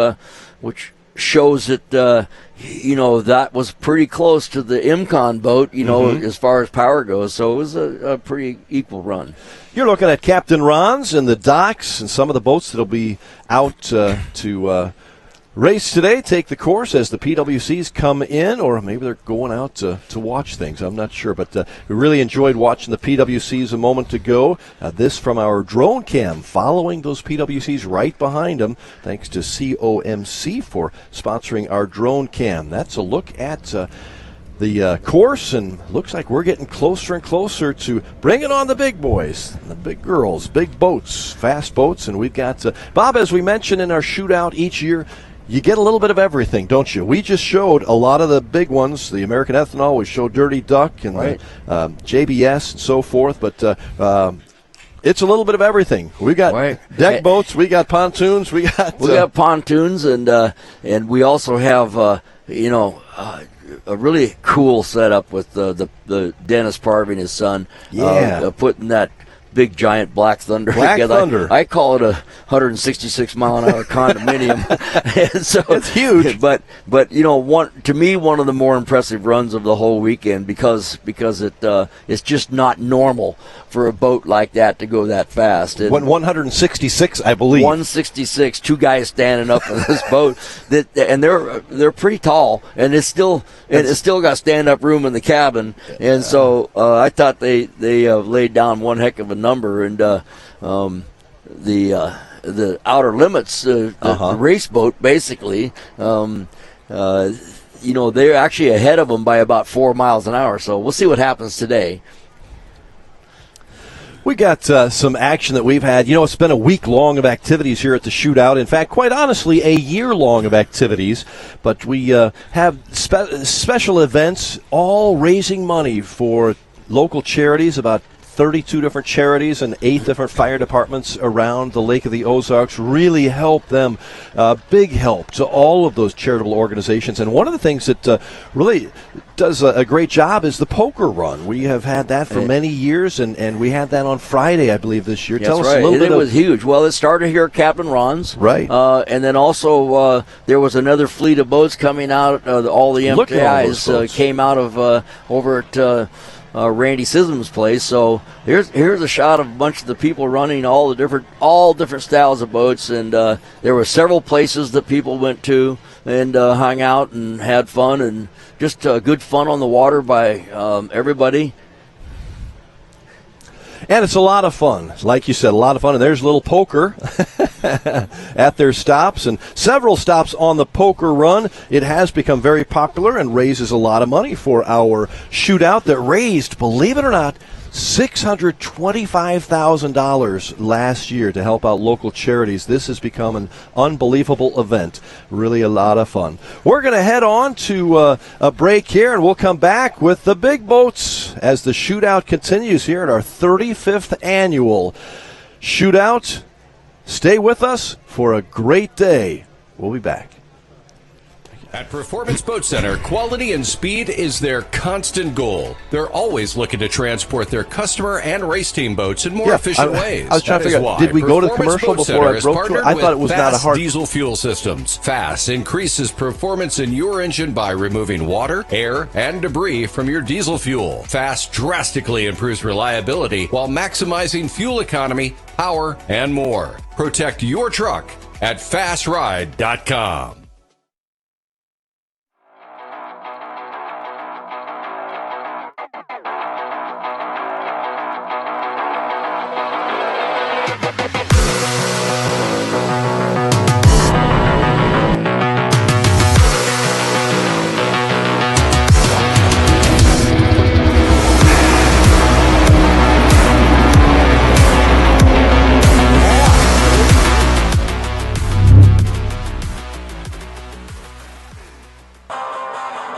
shows that that was pretty close to the MCON boat, as far as power goes. So it was a pretty equal run. You're looking at Captain Ron's and the docks and some of the boats that'll be out to race today, take the course as the PWCs come in, or maybe they're going out to watch things. I'm not sure, but we really enjoyed watching the PWCs a moment ago. This from our drone cam, following those PWCs right behind them. Thanks to COMC for sponsoring our drone cam. That's a look at the course, and looks like we're getting closer and closer to bringing on the big boys, the big girls, big boats, fast boats. And we've got, Bob, as we mentioned in our shootout each year, you get a little bit of everything, don't you? We just showed a lot of the big ones, the American Ethanol. We showed Dirty Duck and JBS and so forth. But it's a little bit of everything. We got deck boats, we got pontoons, we got pontoons, and we also have a really cool setup with the Dennis Parvey and his son. Putting that big giant Black Thunder. Black Thunder. I call it a 166 mile an hour condominium. And so it's huge. But to me, one of the more impressive runs of the whole weekend because it's just not normal for a boat like that to go that fast. And 166, I believe. 166, 2 guys standing up in this boat, and they're pretty tall, and it's still got stand up room in the cabin, and so I thought they laid down one heck of a number, and the Outer Limits, the race boat, basically. They're actually ahead of them by about 4 miles an hour. So we'll see what happens today. We got some action that we've had. It's been a week long of activities here at the Shootout. In fact, quite honestly, a year long of activities. But we have special events, all raising money for local charities, about 32 different charities and 8 different fire departments around the Lake of the Ozarks. Really help them. Big help to all of those charitable organizations. And one of the things that really does a great job is the poker run. We have had that for many years, and we had that on Friday, I believe, this year. Tell us a little bit. It was huge. Well, it started here at Captain Ron's. Right. And then also there was another fleet of boats coming out. All the MTIs came out of over at Randy Sism's place. So here's a shot of a bunch of the people running all different styles of boats, and there were several places that people went to and hung out and had fun, and just good fun on the water by everybody. And it's a lot of fun. Like you said, a lot of fun. And there's a little poker at their stops, and several stops on the poker run. It has become very popular and raises a lot of money for our shootout that raised, believe it or not, $625,000 last year to help out local charities. This has become an unbelievable event. Really a lot of fun. We're going to head on to a break here, and we'll come back with the big boats as the shootout continues here at our 35th annual shootout. Stay with us for a great day. We'll be back. At Performance Boat Center, quality and speed is their constant goal. They're always looking to transport their customer and race team boats in more efficient ways. I was trying to figure out, did we go to commercial before I broke through? I thought it was not a hard... Diesel fuel systems. FASS increases performance in your engine by removing water, air, and debris from your diesel fuel. FASS drastically improves reliability while maximizing fuel economy, power, and more. Protect your truck at FastRide.com.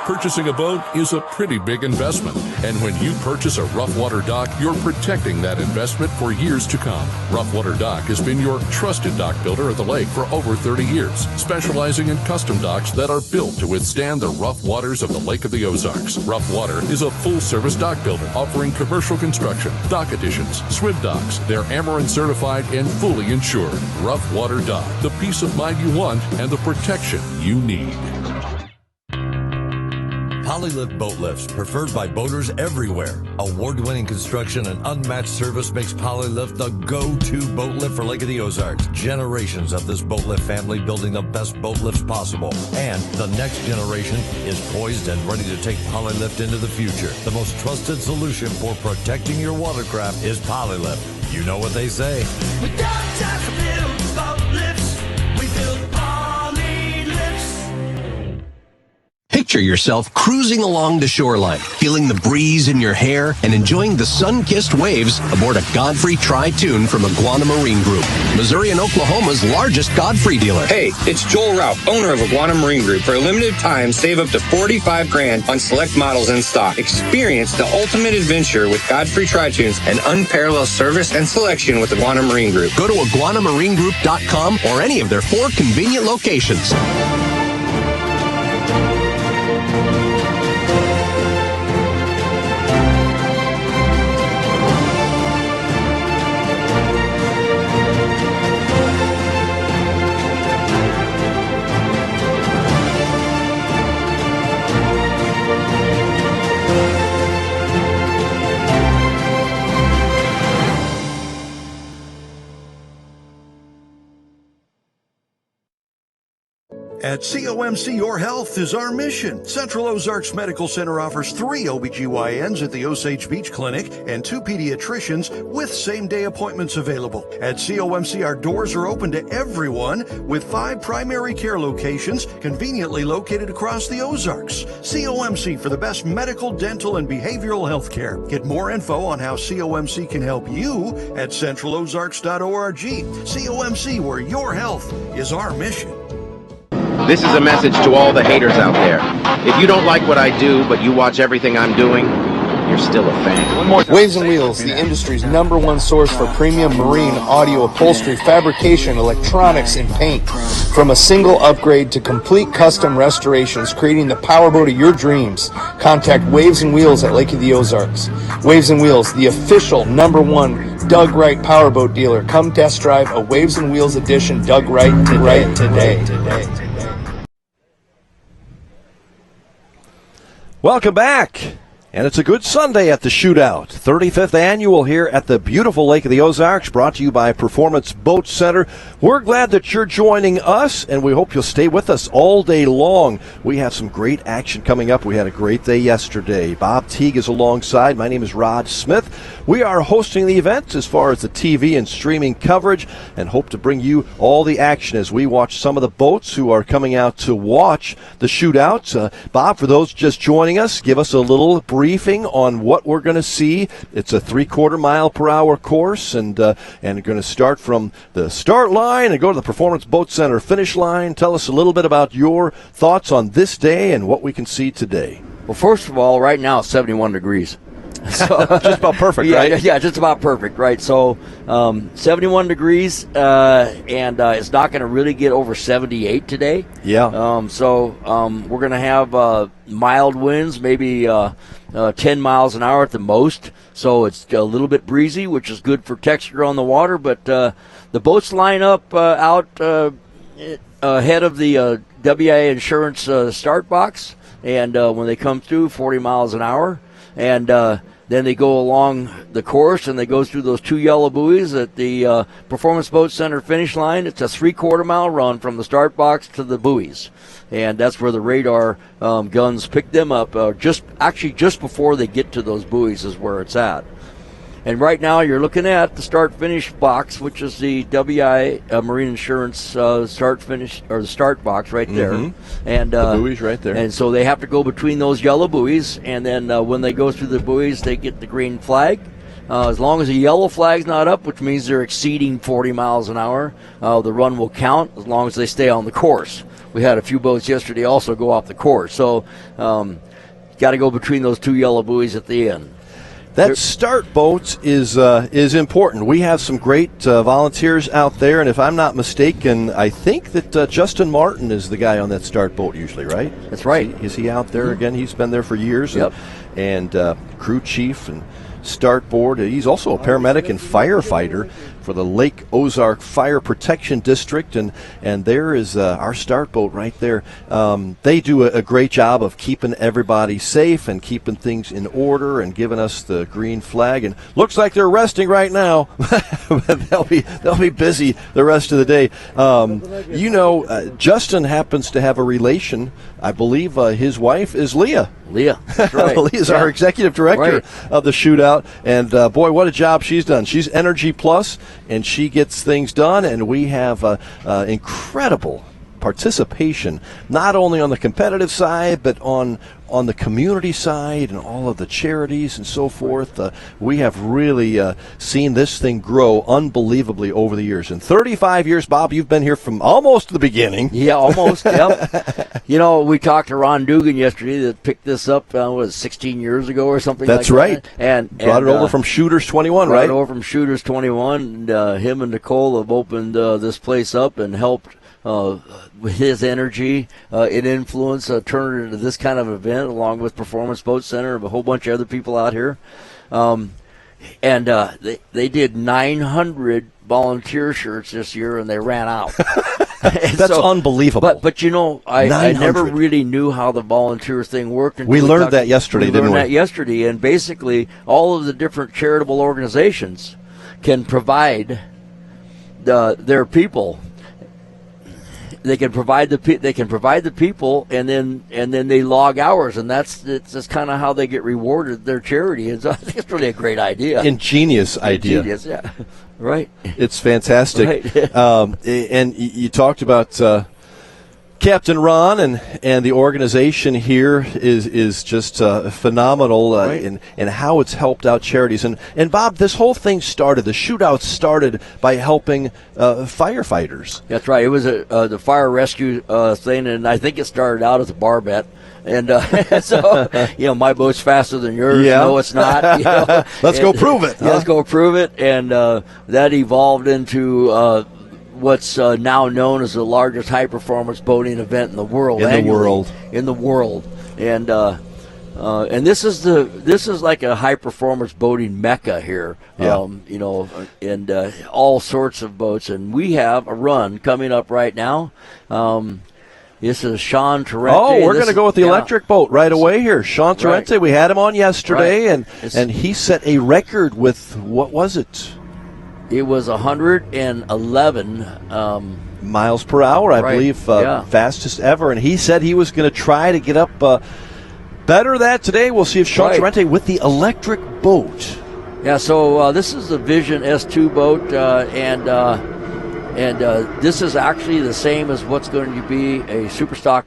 Purchasing a boat is a pretty big investment, and when you purchase a rough water dock, you're protecting that investment for years to come. Rough Water Dock has been your trusted dock builder at the lake for over 30 years, specializing in custom docks that are built to withstand the rough waters of the Lake of the Ozarks. Rough Water is a full-service dock builder offering commercial construction, dock additions, swim docks. They're Amarin certified and fully insured. Rough Water Dock, the peace of mind you want and the protection you need. Polylift boat lifts, preferred by boaters everywhere. Award-winning construction and unmatched service makes Polylift the go-to boat lift for Lake of the Ozarks. Generations of this boat lift family building the best boat lifts possible. And the next generation is poised and ready to take Polylift into the future. The most trusted solution for protecting your watercraft is Polylift. You know what they say. We don't just build boat lifts, we build Polylifts. Picture yourself cruising along the shoreline, feeling the breeze in your hair and enjoying the sun-kissed waves aboard a Godfrey Tri-Toon from Iguana Marine Group, Missouri and Oklahoma's largest Godfrey dealer. Hey, it's Joel Rauch, owner of Iguana Marine Group. For a limited time, save up to $45,000 on select models in stock. Experience the ultimate adventure with Godfrey Tri-Toons and unparalleled service and selection with Iguana Marine Group. Go to iguanamarinegroup.com or any of their 4 convenient locations. At COMC, your health is our mission. Central Ozarks Medical Center offers 3 OBGYNs at the Osage Beach Clinic and 2 pediatricians with same-day appointments available. At COMC, our doors are open to everyone with 5 primary care locations conveniently located across the Ozarks. COMC for the best medical, dental, and behavioral health care. Get more info on how COMC can help you at centralozarks.org. COMC, where your health is our mission. This is a message to all the haters out there. If you don't like what I do, but you watch everything I'm doing, you're still a fan. Waves and Wheels, the industry's #1 source for premium marine audio upholstery, fabrication, electronics, and paint. From a single upgrade to complete custom restorations, creating the powerboat of your dreams. Contact Waves and Wheels at Lake of the Ozarks. Waves and Wheels, the official #1 Doug Wright powerboat dealer. Come test drive a Waves and Wheels edition Doug Wright today. Welcome back. And it's a good Sunday at the Shootout. 35th annual here at the beautiful Lake of the Ozarks, brought to you by Performance Boat Center. We're glad that you're joining us, and we hope you'll stay with us all day long. We have some great action coming up. We had a great day yesterday. Bob Teague is alongside. My name is Rod Smith. We are hosting the event as far as the TV and streaming coverage, and hope to bring you all the action as we watch some of the boats who are coming out to watch the Shootouts. Bob, for those just joining us, give us a little briefing on what we're going to see. It's a 3/4 mile per hour course, and going to start from the start line and go to the Performance Boat Center finish line. Tell us a little bit about your thoughts on this day and what we can see today. Well, first of all, right now it's 71 degrees. So, just about perfect, right? Yeah, just about perfect, right? So 71 degrees, and it's not going to really get over 78 today. Yeah. We're going to have mild winds, maybe 10 miles an hour at the most. So it's a little bit breezy, which is good for texture on the water. But the boats line up out ahead of the WIA Insurance start box, and when they come through, 40 miles an hour. And then they go along the course, and they go through those 2 yellow buoys at the Performance Boat Center finish line. It's a 3/4 mile run from the start box to the buoys. And that's where the radar guns pick them up. Just before they get to those buoys is where it's at. And right now you're looking at the start-finish box, which is the WI Marine Insurance start-finish, or the start box right there. Mm-hmm. And the buoys right there. And so they have to go between those yellow buoys, and then when they go through the buoys, they get the green flag. As long as the yellow flag's not up, which means they're exceeding 40 miles an hour, the run will count as long as they stay on the course. We had a few boats yesterday also go off the course. So got to go between those 2 yellow buoys at the end. That start boat is important. We have some great volunteers out there, and if I'm not mistaken, I think that Justin Martin is the guy on that start boat usually, right? That's right. Is he out there again? He's been there for years. Yep. And crew chief and start board. He's also a paramedic and firefighter for the Lake Ozark Fire Protection District, and there is our start boat right there. They do a great job of keeping everybody safe and keeping things in order and giving us the green flag. And looks like they're resting right now. they'll be busy the rest of the day. Justin happens to have a relation. I believe his wife is Leah. Leah, that's right. Leah's our executive director of the Shootout, and boy, what a job she's done. She's Energy Plus, and she gets things done, and we have incredible participation, not only on the competitive side, but on the community side and all of the charities and so forth. We have really seen this thing grow unbelievably over the years. In 35 years, Bob, you've been here from almost the beginning. Yeah, almost, yep. We talked to Ron Dugan yesterday that picked this up, 16 years ago or something That's like right. that. And brought it over from Shooters 21, right? Brought it over from Shooters 21. And, him and Nicole have opened this place up and helped with his energy and influence turn it into this kind of event, along with Performance Boat Center and a whole bunch of other people out here. They did 900 volunteer shirts this year, and they ran out. That's unbelievable. But I never really knew how the volunteer thing worked. We learned that yesterday, didn't we? We learned that yesterday, and basically all of the different charitable organizations can provide their people they can provide the people, and then they log hours, and that's kind of how they get rewarded their charity. And so I think it's really a great idea. Ingenious idea. Ingenious, yeah. Right. It's fantastic. Right. And you talked about Captain Ron and the organization here is just phenomenal in how it's helped out charities. And Bob, this whole thing the shootout started by helping firefighters. That's right. It was the fire rescue thing, and I think it started out as a bar bet. And so, my boat's faster than yours. Yeah. No, it's not. Let's go prove it. Let's go prove it. And that evolved into what's now known as the largest high-performance boating event in the world. In the world. And this is like a high-performance boating mecca here. Yeah. And all sorts of boats. And we have a run coming up right now. This is Sean Torrente. Oh, we're going to go with the electric boat right away here. Sean Torrente, Right. we had him on yesterday, Right. and he set a record with, what was it? It was 111 miles per hour, I Right. believe, fastest ever. And he said he was going to try to get up better that today. We'll see if Sean Right. Torrente with the electric boat. Yeah, so this is the Vision S2 boat, and this is actually the same as what's going to be a super stock,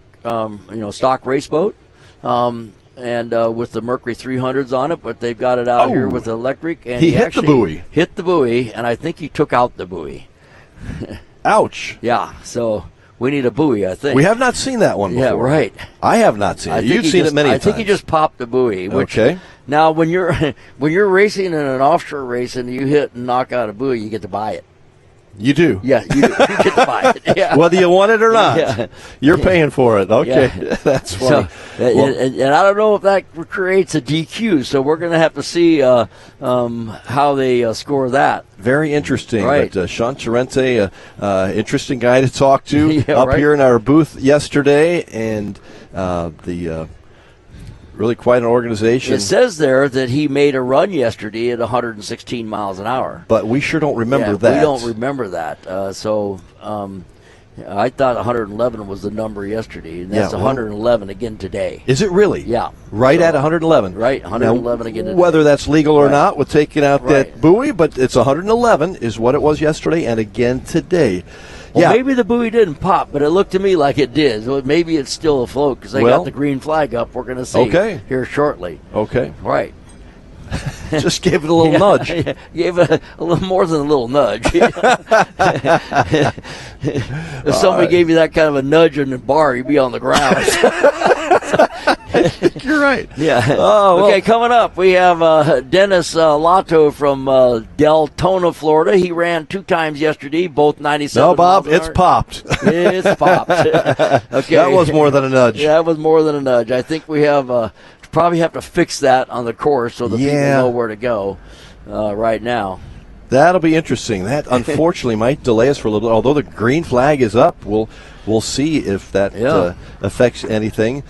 stock race boat, and with the Mercury 300s on it. But they've got it out here with electric. And he hit the buoy. Hit the buoy, and I think he took out the buoy. Ouch. Yeah, so we need a buoy, I think. We have not seen that one before. Yeah, right. I have not seen it. You've seen it many times. I think he just popped the buoy. Okay. Now, when you're racing in an offshore race and you hit and knock out a buoy, you get to buy it. You do? Yeah, you do. You get to buy it. Yeah. Whether you want it or not. Yeah. You're paying for it. Okay. Yeah. That's funny. So, and I don't know if that creates a DQ, so we're going to have to see how they score that. Very interesting. Right. But Sean Torrente, interesting guy to talk to Yeah, here in our booth yesterday, and really quite an organization. It says there that he made a run yesterday at 116 miles an hour. But we sure don't remember that. We don't remember that. So I thought 111 was the number yesterday, and that's 111 again today. Is it really? Yeah. Right at 111. Right, 111 now, again today. Whether that's legal or Right. not with taking out Right. that buoy, but it's 111 is what it was yesterday and again today. Well, maybe the buoy didn't pop, but it looked to me like it did. So maybe it's still afloat because they got the green flag up. We're going to see here shortly. Okay. Right. Just gave it a little nudge. Gave it a little more than a little nudge. If somebody gave you that kind of a nudge in the bar, you'd be on the ground. I think you're right. Yeah. Oh, okay, coming up, we have Dennis Lotto from Deltona, Florida. He ran 2 times yesterday, both 97 No, Bob, miles an it's hour. popped. It's popped. Okay. That was more than a nudge. Yeah, that was more than a nudge. I think we have probably have to fix that on the course so the people know where to go right now. That'll be interesting. That unfortunately might delay us for a little bit. Although the green flag is up, we'll see if that affects anything.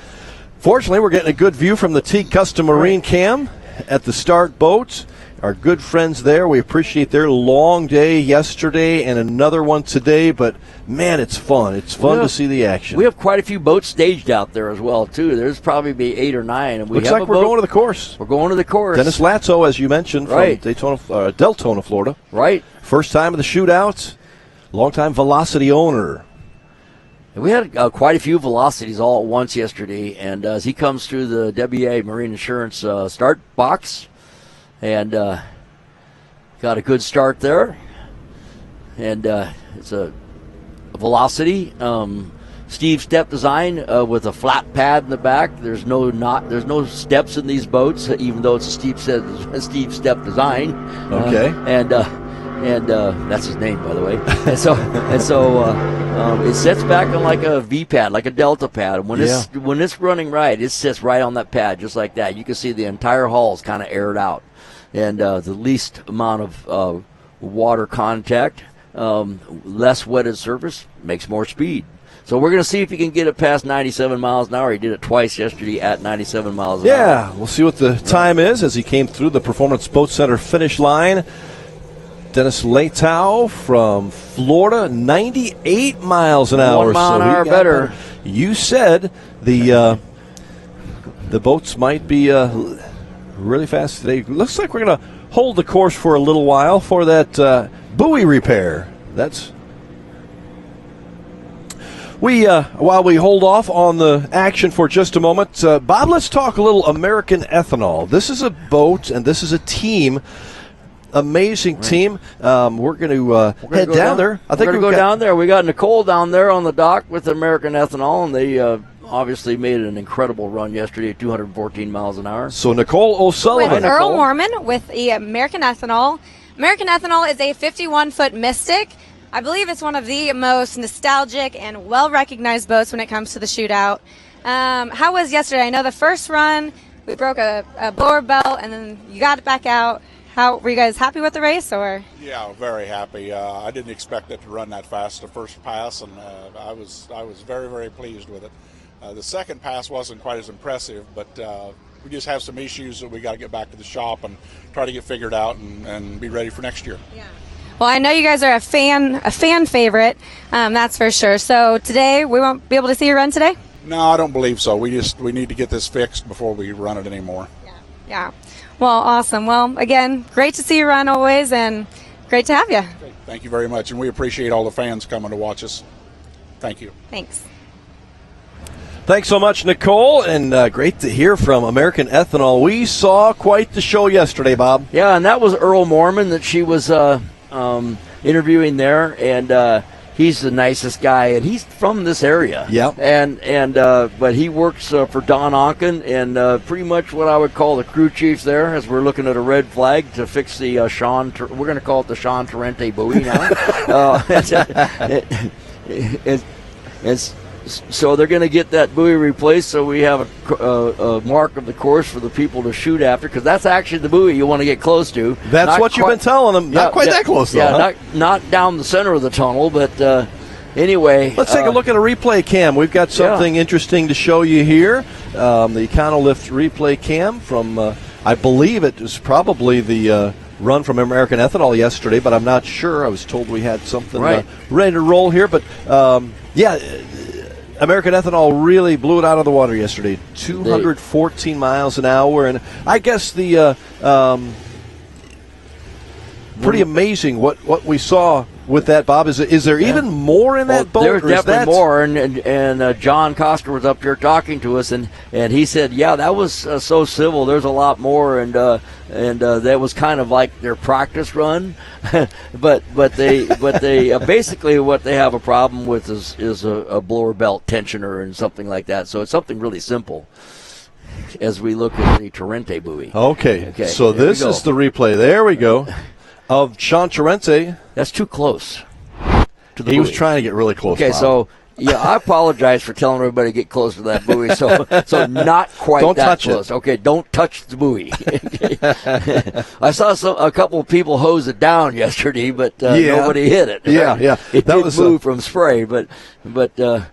Fortunately, we're getting a good view from the Teague Custom Marine Cam at the start boat. Our good friends there, we appreciate their long day yesterday and another one today, but man, it's fun. It's fun to see the action. We have quite a few boats staged out there as well, too. There's probably be 8 or 9. And we Looks have like we're going to the course. We're going to the course. Dennis Latzo, as you mentioned, from Deltona, Florida. Right. First time of the shootout, longtime Velocity owner. We had quite a few velocities all at once yesterday, and as he comes through the WA Marine Insurance start box, and got a good start there, and it's a velocity. Steve step design with a flat pad in the back. There's no steps in these boats, even though it's a Steve step design. Okay, and that's his name, by the way. and so it sits back on like a V pad, like a Delta pad. When it's running right, it sits right on that pad, just like that. You can see the entire hull is kind of aired out, and the least amount of water contact, less wetted surface makes more speed. So we're going to see if he can get it past 97 miles an hour. He did it twice yesterday at 97 miles an hour. Yeah, we'll see what the time is as he came through the Performance Boat Center finish line. Dennis Leitao from Florida, 98 miles an hour. 1 mile an so he hour got better. You said the boats might be really fast today. Looks like we're going to hold the course for a little while for that buoy repair. While we hold off on the action for just a moment, Bob, let's talk a little American Ethanol. This is a boat and this is a team. Amazing team. We're going to head down there. I think we're going to go down there. We got Nicole down there on the dock with American Ethanol, and they obviously made an incredible run yesterday at 214 miles an hour. So Nicole O'Sullivan. With Earl Mormon with the American Ethanol. American Ethanol is a 51-foot Mystic. I believe it's one of the most nostalgic and well-recognized boats when it comes to the shootout. How was yesterday? I know the first run, we broke a blower belt, and then you got it back out. Were you guys happy with the race, or? Yeah, very happy. I didn't expect it to run that fast the first pass, and I was very, very pleased with it. The second pass wasn't quite as impressive, but we just have some issues that we got to get back to the shop and try to get figured out and be ready for next year. Yeah. Well, I know you guys are a fan favorite, that's for sure. So today, we won't be able to see you run today? No, I don't believe so. We need to get this fixed before we run it anymore. Yeah. Well, awesome. Well, again, great to see you run always, and great to have you. Thank you very much, and we appreciate all the fans coming to watch us. Thank you. Thanks. Thanks so much, Nicole, and great to hear from American Ethanol. We saw quite the show yesterday, Bob. Yeah, and that was Earl Mormon that she was interviewing there, and he's the nicest guy, and he's from this area. Yep. But he works for Don Onken, and pretty much what I would call the crew chief there, as we're looking at a red flag to fix the we're going to call it the Sean Torrente buoy now. So they're going to get that buoy replaced, so we have a mark of the course for the people to shoot after, because that's actually the buoy you want to get close to. That's not what you've been telling them. Not quite that close, though. Yeah, not down the center of the tunnel, but anyway. Let's take a look at a replay cam. We've got something interesting to show you here. The EconoLift replay cam from, I believe it was probably the run from American Ethanol yesterday, but I'm not sure. I was told we had something ready to roll here, but American Ethanol really blew it out of the water yesterday. 214 miles an hour, and I guess the pretty amazing what we saw with that, Bob. Is there even more in that boat? There's definitely more, and John Coster was up here talking to us, and he said, yeah, that was so civil. There's a lot more, and that was kind of like their practice run, but they basically what they have a problem with is a blower belt tensioner and something like that. So it's something really simple. As we look at the Torrente buoy. Okay. So this is the replay. There we go. Of Sean Torrente. That's too close to the He buoy. was trying to get really close. Okay, Bob. so I apologize for telling everybody to get close to that buoy. So not quite don't that touch close. it. Okay, don't touch the buoy. I saw a couple of people hose it down yesterday, but nobody hit it. Yeah. It did move from spray, but there's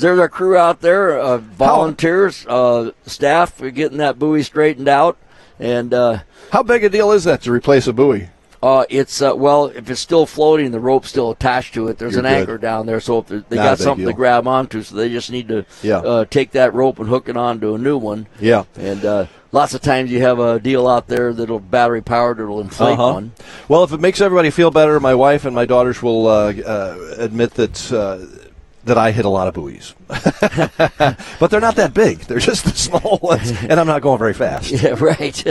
our crew out there, volunteers, staff, getting that buoy straightened out. And how big a deal is that to replace a buoy? It's if it's still floating, the rope's still attached to it. There's an anchor down there, so if they got something to grab onto, so they just need to take that rope and hook it onto a new one. Yeah. And lots of times you have a deal out there that'll battery powered, it'll inflate one. Well, if it makes everybody feel better, my wife and my daughters will admit that I hit a lot of buoys. But they're not that big. They're just the small ones, and I'm not going very fast. Yeah, right.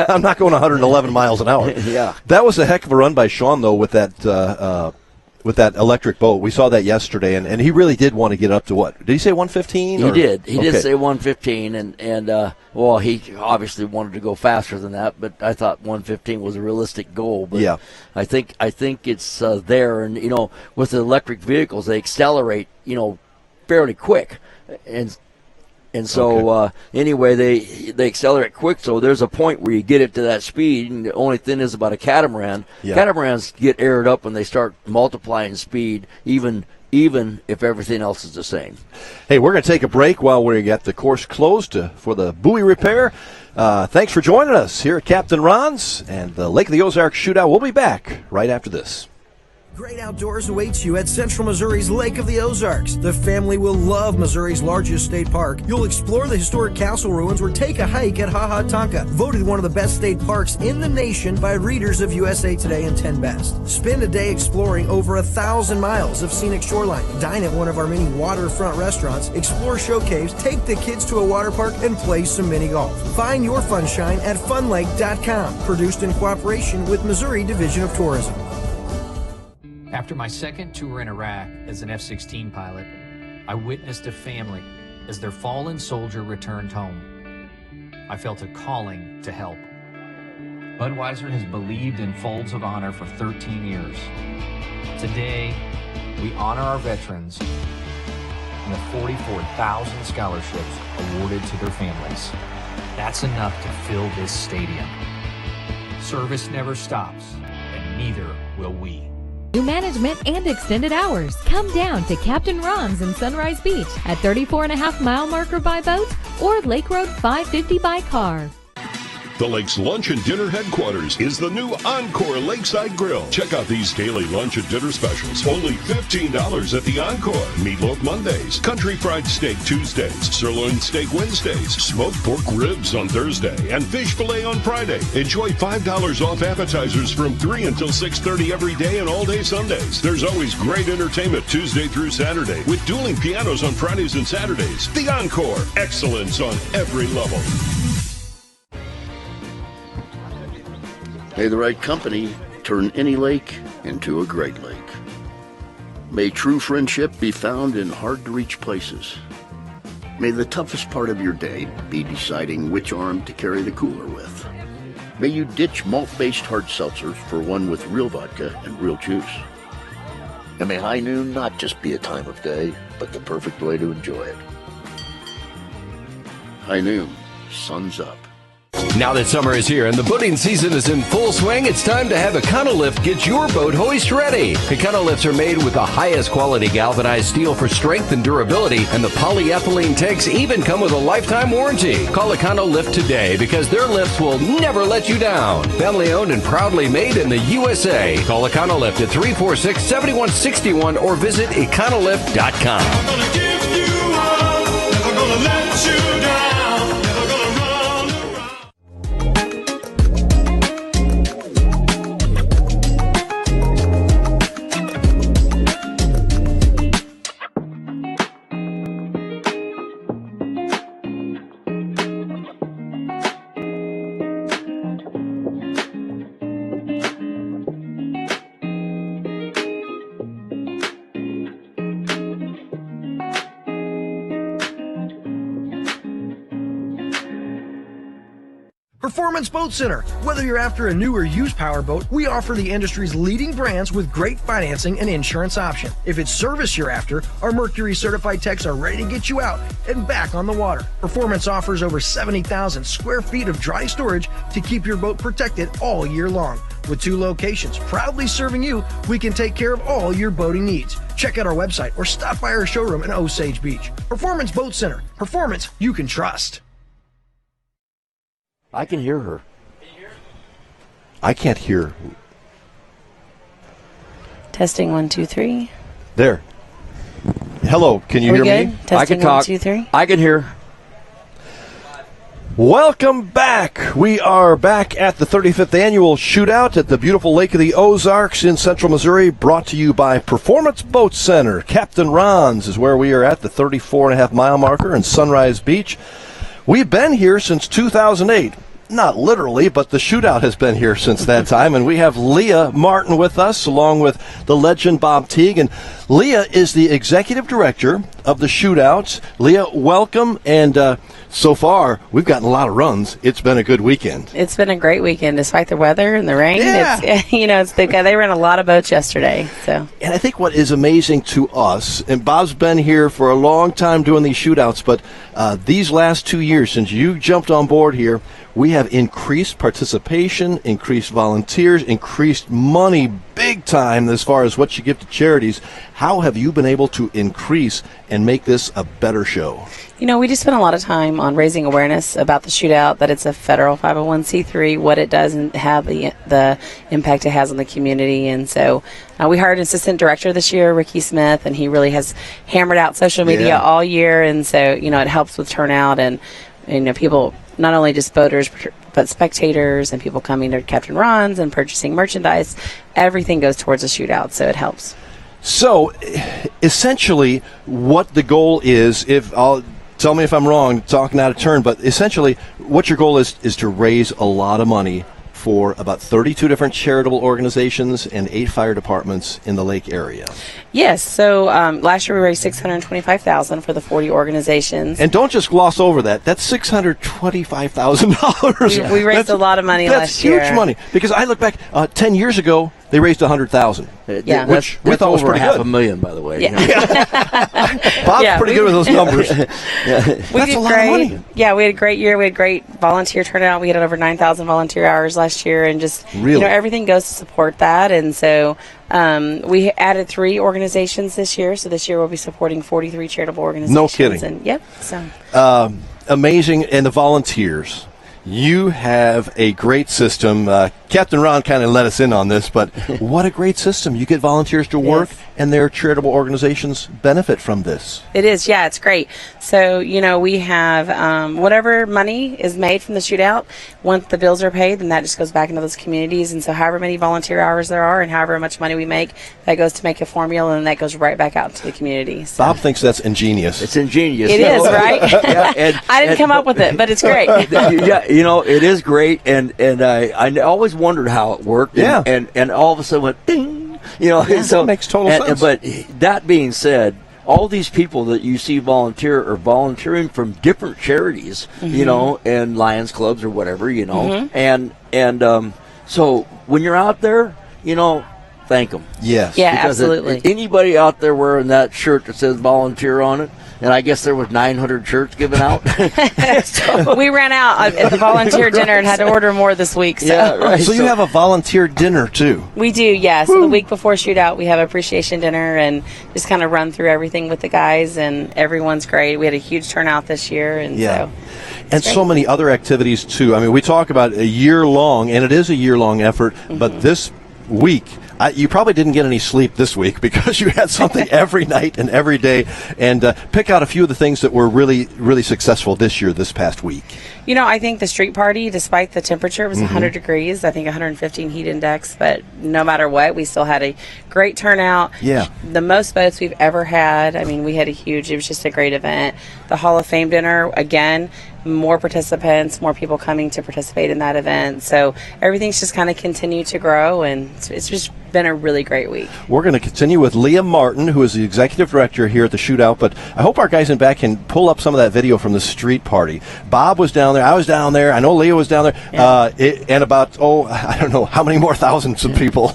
I'm not going 111 miles an hour. Yeah. That was a heck of a run by Sean, though, with that electric boat. We saw that yesterday, and he really did want to get up to what? Did he say 115? He did. He did say 115, and he obviously wanted to go faster than that, but I thought 115 was a realistic goal. But yeah. I think it's there, and with the electric vehicles, they accelerate fairly quick, and so anyway, they accelerate quick. So there's a point where you get it to that speed, and the only thing is about a catamaran. Yeah. Catamarans get aired up when they start multiplying speed even even if everything else is the same. Hey, we're going to take a break while we get the course closed for the buoy repair. Thanks for joining us here at Captain Ron's and the Lake of the Ozarks Shootout. We'll be back right after this. Great outdoors awaits you at Central Missouri's Lake of the Ozarks. The family will love Missouri's largest state park. You'll explore the historic castle ruins or take a hike at Ha Ha Tonka, voted one of the best state parks in the nation by readers of USA Today and 10 Best. Spend a day exploring over 1,000 miles of scenic shoreline. Dine at one of our many waterfront restaurants, explore show caves, take the kids to a water park, and play some mini golf. Find your funshine at funlake.com. Produced in cooperation with Missouri Division of Tourism. After my second tour in Iraq as an F-16 pilot, I witnessed a family as their fallen soldier returned home. I felt a calling to help. Budweiser has believed in Folds of Honor for 13 years. Today, we honor our veterans and the 44,000 scholarships awarded to their families. That's enough to fill this stadium. Service never stops, and neither will we. New management and extended hours. Come down to Captain Ron's in Sunrise Beach at 34.5 mile marker by boat or Lake Road 550 by car. The lake's lunch and dinner headquarters is the new Encore Lakeside Grill. Check out these daily lunch and dinner specials. Only $15 at the Encore. Meatloaf Mondays, country fried steak Tuesdays, sirloin steak Wednesdays, smoked pork ribs on Thursday, and fish fillet on Friday. Enjoy $5 off appetizers from 3 until 6:30 every day and all day Sundays. There's always great entertainment Tuesday through Saturday with dueling pianos on Fridays and Saturdays. The Encore. Excellence on every level. May the right company turn any lake into a great lake. May true friendship be found in hard-to-reach places. May the toughest part of your day be deciding which arm to carry the cooler with. May you ditch malt-based hard seltzers for one with real vodka and real juice. And may high noon not just be a time of day, but the perfect way to enjoy it. High noon, sun's up. Now that summer is here and the boating season is in full swing, it's time to have Econolift get your boat hoist ready. Econolifts are made with the highest quality galvanized steel for strength and durability, and the polyethylene tanks even come with a lifetime warranty. Call Econolift today because their lifts will never let you down. Family owned and proudly made in the USA. Call Econolift at 346-7161 or visit econolift.com. I'm gonna give you up, never gonna let you down, never gonna run around. Performance Boat Center. Whether you're after a new or used powerboat, we offer the industry's leading brands with great financing and insurance option. If it's service you're after, our Mercury certified techs are ready to get you out and back on the water. Performance offers over 70,000 square feet of dry storage to keep your boat protected all year long. With 2 locations proudly serving you, we can take care of all your boating needs. Check out our website or stop by our showroom in Osage Beach. Performance Boat Center. Performance you can trust. I can hear her. I can't hear. Testing 1, 2, 3. There. Hello, can you hear good? me? Testing I can 1, talk. 2, 3. I can hear. Welcome back. We are back at the 35th Annual Shootout at the beautiful Lake of the Ozarks in Central Missouri, brought to you by Performance Boat Center. Captain Ron's is where we are at, the 34.5 mile marker in Sunrise Beach. We've been here since 2008. Not literally, but the shootout has been here since that time, and we have Leah Martin with us, along with the legend Bob Teague. And Leah is the executive director of the shootouts. Leah, welcome, and so far, we've gotten a lot of runs. It's been a good weekend. It's been a great weekend, despite the weather and the rain. Yeah. They ran a lot of boats yesterday. So, and I think what is amazing to us, and Bob's been here for a long time doing these shootouts, but these last 2 years, since you jumped on board here, we have increased participation, increased volunteers, increased money big time as far as what you give to charities. How have you been able to increase and make this a better show? You know, we just spent a lot of time on raising awareness about the shootout, that it's a federal 501c3, what it does and how the impact it has on the community. And so we hired an assistant director this year, Ricky Smith, and he really has hammered out social media all year. And so, you know, it helps with turnout and people, not only just boaters, but spectators and people coming to Captain Ron's and purchasing merchandise. Everything goes towards the shootout, so it helps. So, essentially, what the goal is, tell me if I'm wrong, talking out of turn, but essentially what your goal is to raise a lot of money for about 32 different charitable organizations and 8 fire departments in the lake area. Yes, so last year we raised $625,000 for the 40 organizations. And don't just gloss over that. That's $625,000. We raised a lot of money last year. That's huge money. Because I look back, 10 years ago, they raised $100,000. Yeah, which we thought was over pretty good. $500,000, by the way. Yeah. Bob's pretty good with those numbers. We That's did a lot great. of money. Yeah, we had a great year. We had great volunteer turnout. We had over 9,000 volunteer hours last year, and just everything goes to support that. And so we added 3 organizations this year. So this year we'll be supporting 43 charitable organizations. No kidding. And, yep. So amazing, and the volunteers. You have a great system. Captain Ron kind of let us in on this, but what a great system. You get volunteers to work, and their charitable organizations benefit from this. It is, yeah, it's great. So, we have whatever money is made from the shootout, once the bills are paid, then that just goes back into those communities. And so however many volunteer hours there are and however much money we make, that goes to make a formula, and that goes right back out to the community. So. Bob thinks that's ingenious. It's ingenious. It is, right? Yeah, I didn't come up with it, but it's great. Yeah, it is great, and I always wondered how it worked. And all of a sudden went ding. So it makes total sense. But that being said, all these people that you see volunteer are volunteering from different charities, and Lions clubs or whatever, and so when you're out there, thank them. Yes. Yeah, because absolutely. Anybody out there wearing that shirt that says volunteer on it, and I guess there was 900 shirts given out. We ran out at the volunteer dinner and had to order more this week. So, yeah, right. So you have a volunteer dinner, too. We do, yeah. So the week before shootout, we have appreciation dinner and just kind of run through everything with the guys, and everyone's great. We had a huge turnout this year. And so and so many other activities, too. I mean, we talk about a year-long, and it is a year-long effort, but this week, you probably didn't get any sleep this week because you had something every night and every day. And pick out a few of the things that were really, really successful this past week. I think the street party, despite the temperature, it was 100 degrees. I think 115 heat index. But no matter what, we still had a great turnout. Yeah. The most boats we've ever had. I mean, we had it was just a great event. The Hall of Fame dinner, again, more participants, more people coming to participate in that event. So everything's just kind of continued to grow, and it's just been a really great week. We're going to continue with Leah Martin, who is the executive director here at the shootout, but I hope our guys in back can pull up some of that video from the street party. Bob was down there. I was down there. I know Leah was down there. Yeah. And about, I don't know, how many more thousands of people.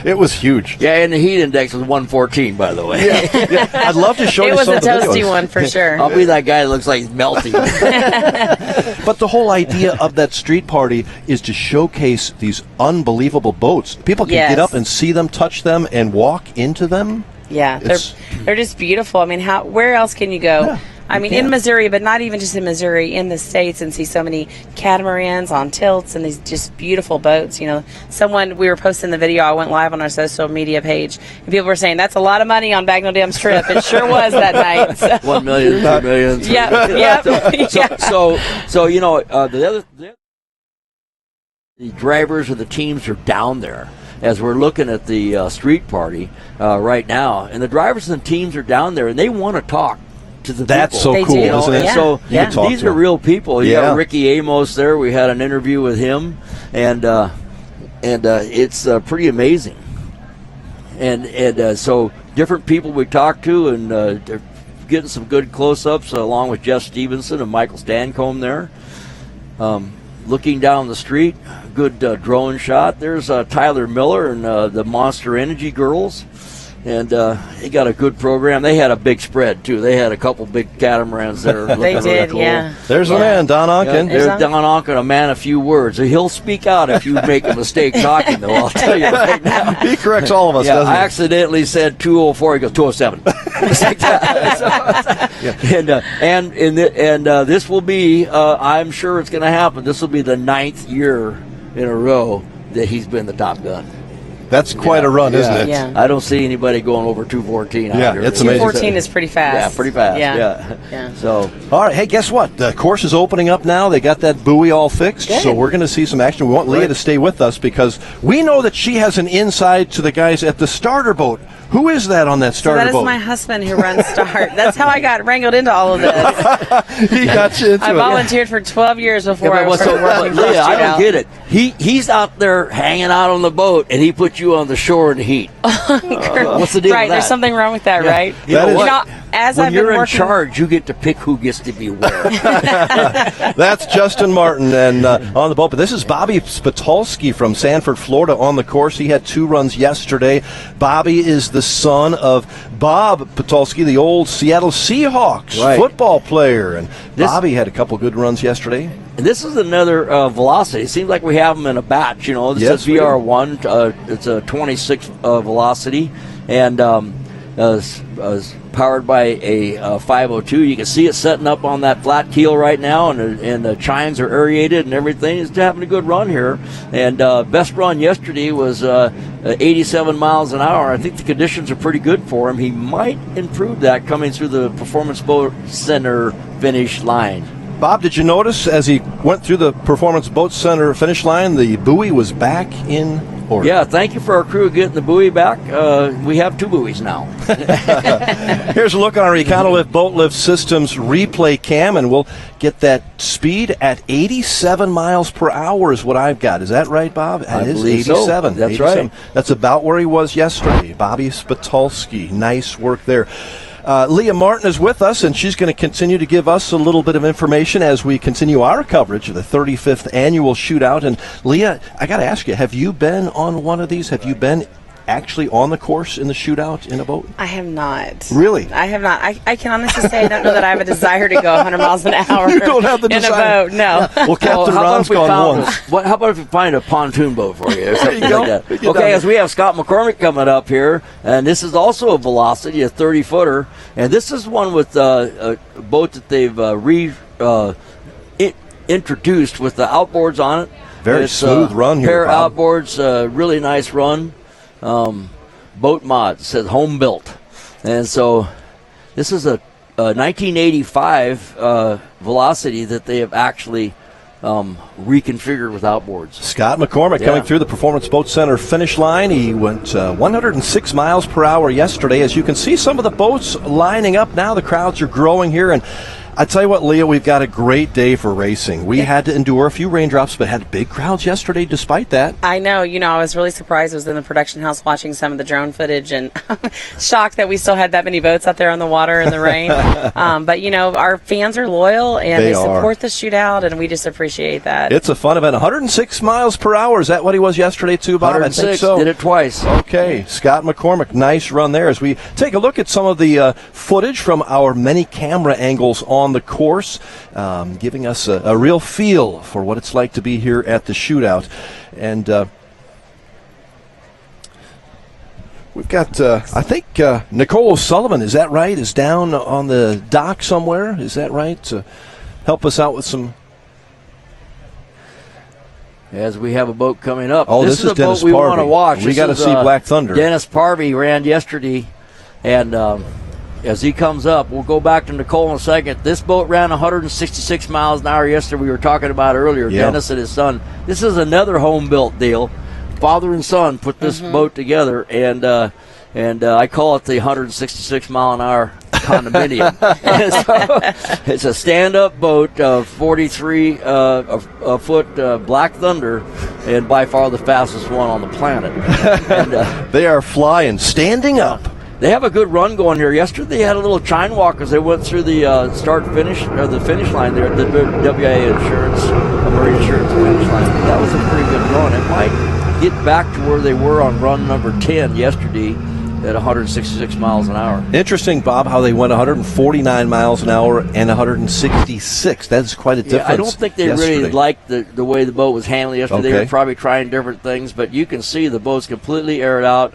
It was huge. Yeah, and the heat index was 114, by the way. Yeah. I'd love to show you some of the videos. It was a toasty one for sure. I'll be that guy that looks like he's melting. But the whole idea of that street party is to showcase these unbelievable boats. People can get up and see them, touch them, and walk into them. Yeah, they're just beautiful. I mean, where else can you go? Yeah, I mean, in Missouri, but not even just in Missouri, in the States, and see so many catamarans on tilts and these just beautiful boats. We were posting the video. I went live on our social media page, and people were saying, that's a lot of money on Bagnell Dam's trip. It sure was that night. So. 1 million, 2 million. Yeah. The drivers of the teams are down there as we're looking at the street party right now, and the drivers and the teams are down there, and they want to talk to the That's people. so cool, isn't it? So these are real people. You got Ricky Amos there. We had an interview with him, and it's pretty amazing. And so different people we talked to, and they're getting some good close-ups along with Jeff Stevenson and Michael Stancombe there. Looking down the street, good drone shot. There's Tyler Miller and the Monster Energy girls. And he got a good program. They had a big spread, too. They had a couple big catamarans there. They did, really cool. yeah. There's the man, Don Onken. There's Don Onken, a man of few words. He'll speak out if you make a mistake talking, though, I'll tell you right now. He corrects all of us, doesn't he? I accidentally said 204. He goes, 207. And this will be, I'm sure it's going to happen, this will be the 9th year in a row that he's been the top gun. That's quite a run, isn't it? Yeah. I don't see anybody going over 214 out here. It's amazing. 214 is pretty fast. Yeah, pretty fast. Yeah. So, all right. Hey, guess what? The course is opening up now. They got that buoy all fixed, so we're going to see some action. We want Leah to stay with us because we know that she has an inside to the guys at the starter boat. Who is that on that starter boat? That is my husband who runs Start. That's how I got wrangled into all of this. He got you into I it. volunteered for 12 years before I was working for Leah, I don't get it. He's out there hanging out on the boat, and he put you on the shore in the heat. What's the deal right, with that? there's something wrong with that, right? You know what? As when I've you're been in working, charge, you get to pick who gets to be where. That's Justin Martin and on the boat. But this is Bobby Spitulski from Sanford, Florida on the course. He had 2 runs yesterday. Bobby is the son of Bob Spitulski, the old Seattle Seahawks football player. And Bobby had a couple good runs yesterday. And this is another velocity. It seems like we have them in a batch. You know, this is VR1. It's a 26 velocity, and powered by a 502. You can see it setting up on that flat keel right now, and the chines are aerated and everything. It's having a good run here. And best run yesterday was 87 miles an hour. I think the conditions are pretty good for him. He might improve that coming through the Performance Boat Center finish line. Bob, did you notice as he went through the Performance Boat Center finish line, the buoy was back in order? Yeah, thank you for our crew getting the buoy back. We have 2 buoys now. Here's a look on our Econolift Boat Lift Systems replay cam, and we'll get that speed at 87 miles per hour is what I've got. Is that right, Bob? I It is believe 87. So. That's 87. right. That's about where he was yesterday. Bobby Spitulski. Nice work there. Leah Martin is with us, and she's going to continue to give us a little bit of information as we continue our coverage of the 35th Annual Shootout. And, Leah, I got to ask you, have you been on one of these? Have you been actually on the course in the shootout in a boat? I have not. Really? I have not. I can honestly say I don't know that I have a desire to go 100 miles an hour You don't have the in desire. a boat. No. Well, Captain Ron's gone once. How about if we find a pontoon boat for you or something There you like go. that? Okay, as we have Scott McCormick coming up here, and this is also a velocity, a 30-footer, and this is one with a boat that they've introduced with the outboards on it. Very smooth run here, Pair of Bob. outboards, really nice run. Boat mod says home built, and so this is a 1985 velocity that they have actually reconfigured with outboards. Scott McCormick coming through the Performance Boat Center finish line. He went 106 miles per hour yesterday. As you can see, some of the boats lining up now. The crowds are growing here, and I tell you what, Leah, we've got a great day for racing. We had to endure a few raindrops, but had big crowds yesterday despite that. I know. You know, I was really surprised. I was in the production house watching some of the drone footage and shocked that we still had that many boats out there on the water in the rain. But, you know, our fans are loyal, and they support the shootout, and we just appreciate that. It's a fun event. 106 miles per hour. Is that what he was yesterday, too, Bob? 106, I think so. did it twice. Okay. Scott McCormick, nice run there. As we take a look at some of the footage from our many camera angles on the course, giving us a real feel for what it's like to be here at the shootout. And we've got, I think, Nicole O'Sullivan, is that right, is down on the dock somewhere? Is that right? To help us out with some... As we have a boat coming up. Oh, this is a Dennis boat we want to Parvey. watch. We got to see Black Thunder. Dennis Parvey ran yesterday, and as he comes up, we'll go back to Nicole in a second. This boat ran 166 miles an hour yesterday. We were talking about earlier, Dennis and his son. This is another home-built deal. Father and son put this boat together, and I call it the 166-mile-an-hour condominium. It's a stand-up boat, 43-foot Black Thunder, and by far the fastest one on the planet. And, they are flying, standing up. They have a good run going here. Yesterday they had a little chine walk as they went through the the finish line there at the WIA Marine Insurance finish line. That was a pretty good run. It might get back to where they were on run number 10 yesterday, at 166 miles an hour. Interesting, Bob, how they went 149 miles an hour and 166. That's quite a difference. I don't think they really liked the way the boat was handled yesterday. Okay. They were probably trying different things, but you can see the boat's completely aired out.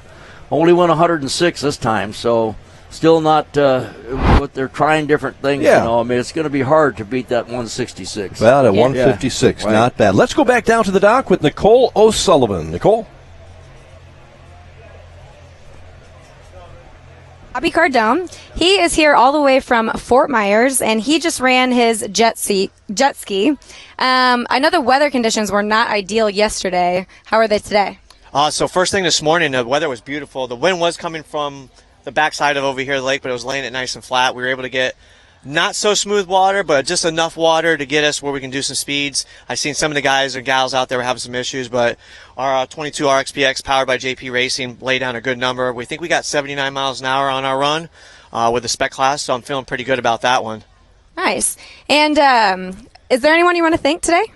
Only went 106 this time, so still not what they're trying different things. Yeah. You know, I mean, it's going to be hard to beat that 166. Well, at 156, Right. not bad. Let's go back down to the dock with Nicole O'Sullivan. Nicole? Bobby Cardone, he is here all the way from Fort Myers, and he just ran his jet ski. I know the weather conditions were not ideal yesterday. How are they today? So first thing this morning, the weather was beautiful. The wind was coming from the backside of over here the lake, but it was laying it nice and flat. We were able to get not so smooth water, but just enough water to get us where we can do some speeds. I've seen some of the guys and gals out there were having some issues, but our 22 RXPX powered by JP Racing laid down a good number. We think we got 79 miles an hour on our run with the spec class, so I'm feeling pretty good about that one. Nice. And is there anyone you want to thank today?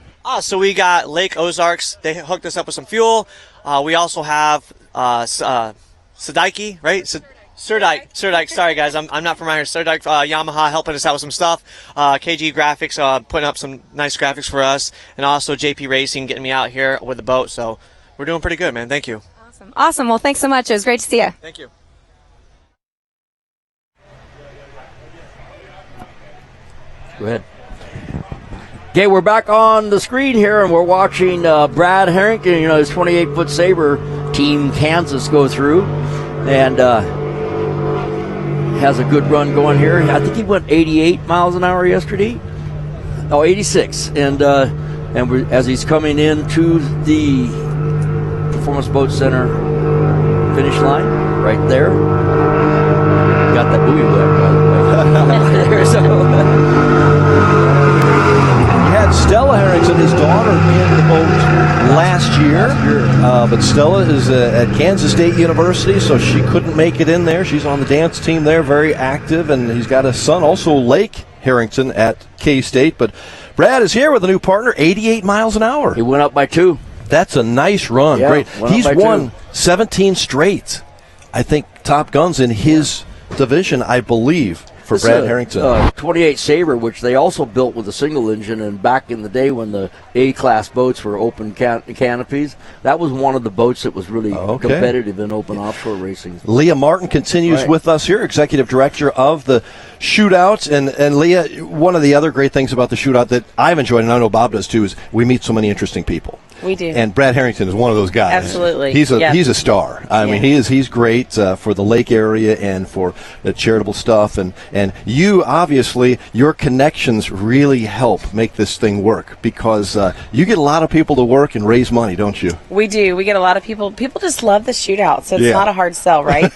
So we got Lake Ozarks. They hooked us up with some fuel. We also have Sadike, right? Surdike, sorry guys, I'm not from around here. Surdike, Yamaha helping us out with some stuff. KG Graphics putting up some nice graphics for us. And also JP Racing getting me out here with the boat. So we're doing pretty good, man. Thank you. Awesome. Well, thanks so much. It was great to see you. Thank you. Go ahead. Okay, we're back on the screen here, and we're watching Brad Harrington, his 28-foot Sabre Team Kansas go through. And has a good run going here. I think he went 88 miles an hour yesterday. 86. And as he's coming into the Performance Boat Center finish line, right there. Got that buoy wet, by the way. Stella Harrington, his daughter, in the boat last year. But Stella is at Kansas State University, so she couldn't make it in there. She's on the dance team there, very active, and he's got a son, also Lake Harrington, at K-State. But Brad is here with a new partner, 88 miles an hour. He went up by 2. That's a nice run. Yeah, great. He's won 2. 17 straight. I think top guns in his division, I believe, for Brad Harrington. 28 Sabre, which they also built with a single engine, and back in the day when the A-class boats were open canopies, that was one of the boats that was really competitive in open offshore racing. Leah Martin continues with us here, Executive Director of the Shootout. And Leah, one of the other great things about the Shootout that I've enjoyed, and I know Bob does too, is we meet so many interesting people. We do. And Brad Harrington is one of those guys. Absolutely. He's a star. I mean, he's great for the lake area and for the charitable stuff. And you, obviously, your connections really help make this thing work because you get a lot of people to work and raise money, don't you? We do. We get a lot of people. People just love the Shootout, so it's not a hard sell, right?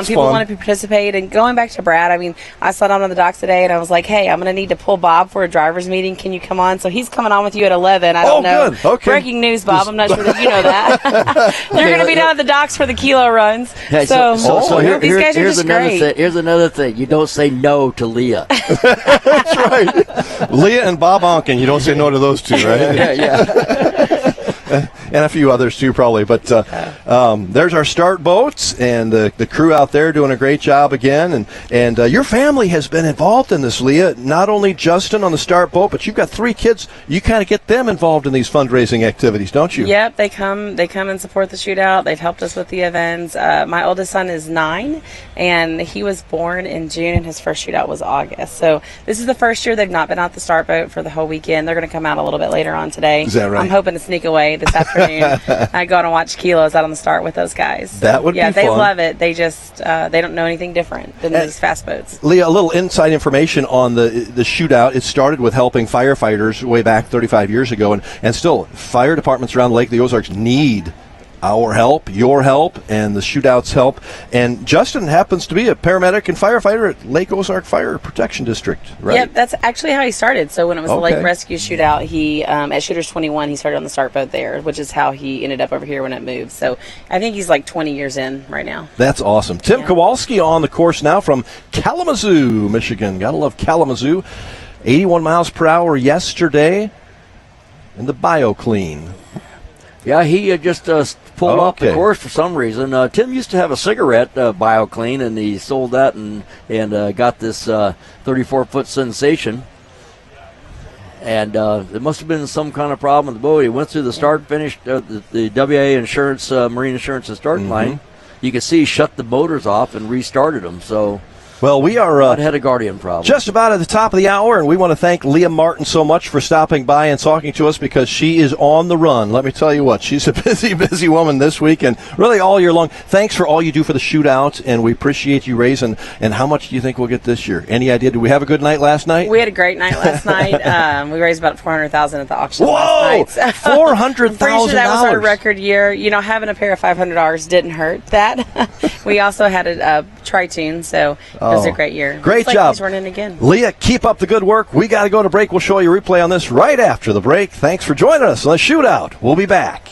People want to participate. And going back to Brad, I mean, I sat down on the docks today and I was like, hey, I'm going to need to pull Bob for a driver's meeting. Can you come on? So he's coming on with you at 11. I don't know. Good. Okay. Breaking news, Bob. I'm not sure that you know that. You're going to be down at the docks for the kilo runs. Hey, these guys are just great. Here's another thing. You don't say no to Leah. That's right. Leah and Bob Onken, you don't say no to those two, right? Yeah. And a few others too, probably. But there's our start boats, and the crew out there doing a great job again. And your family has been involved in this, Leah. Not only Justin on the start boat, but you've got 3 kids. You kind of get them involved in these fundraising activities, don't you? Yep, they come and support the Shootout. They've helped us with the events. My oldest son is 9, and he was born in June, and his first Shootout was August. So this is the first year they've not been out the start boat for the whole weekend. They're going to come out a little bit later on today. Is that right? I'm hoping to sneak away this afternoon. I go out and watch kilos out on the start with those guys. That would be fun. Yeah, they love it. They just they don't know anything different than these fast boats. Leah, a little inside information on the Shootout. It started with helping firefighters way back 35 years ago, and still fire departments around the Lake of the Ozarks need our help, your help, and the Shootout's help. And Justin happens to be a paramedic and firefighter at Lake Ozark Fire Protection District, right? Yep, that's actually how he started. So when it was the Lake Rescue Shootout, he at Shooters 21, he started on the start boat there, which is how he ended up over here when it moved. So I think he's like 20 years in right now. That's awesome. Tim Kowalski on the course now from Kalamazoo, Michigan. Gotta love Kalamazoo. 81 miles per hour yesterday in the BioClean. Yeah, he just pulled off the course for some reason. Tim used to have a cigarette, BioClean, and he sold that and got this 34-foot sensation. And there must have been some kind of problem with the boat. He went through the start, finished the WA Insurance, Marine Insurance starting line. You could see he shut the motors off and restarted them. So, well, we are had a Guardian problem. Just about at the top of the hour, and we want to thank Leah Martin so much for stopping by and talking to us because she is on the run. Let me tell you what, she's a busy, busy woman this week and really all year long. Thanks for all you do for the shootout, and we appreciate you raising. And how much do you think we'll get this year? Any idea? Did we have a good night last night? We had a great night last night. We raised about $400,000 at the auction Whoa! last night. $400,000. I'm pretty sure that was our record year. You know, having a pair of $500 didn't hurt that. We also had a tri-tune, so it was a great year. Great Looks like job. he's running again. Leah, keep up the good work. We got to go to break. We'll show you a replay on this right after the break. Thanks for joining us on the Shootout. We'll be back.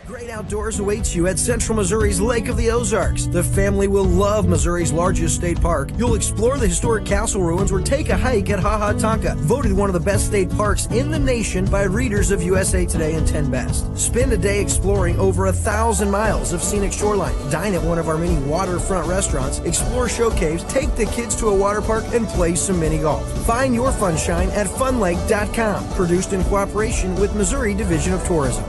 Great outdoors awaits you at Central Missouri's Lake of the Ozarks. The family will love Missouri's largest state park. You'll explore the historic castle ruins or take a hike at Ha Ha Tonka, voted one of the best state parks in the nation by readers of USA Today and 10 Best. Spend a day exploring over 1,000 miles of scenic shoreline. Dine at one of our many waterfront restaurants, explore show caves, take the kids to a water park, and play some mini golf. Find your funshine at funlake.com. Produced in cooperation with Missouri Division of Tourism.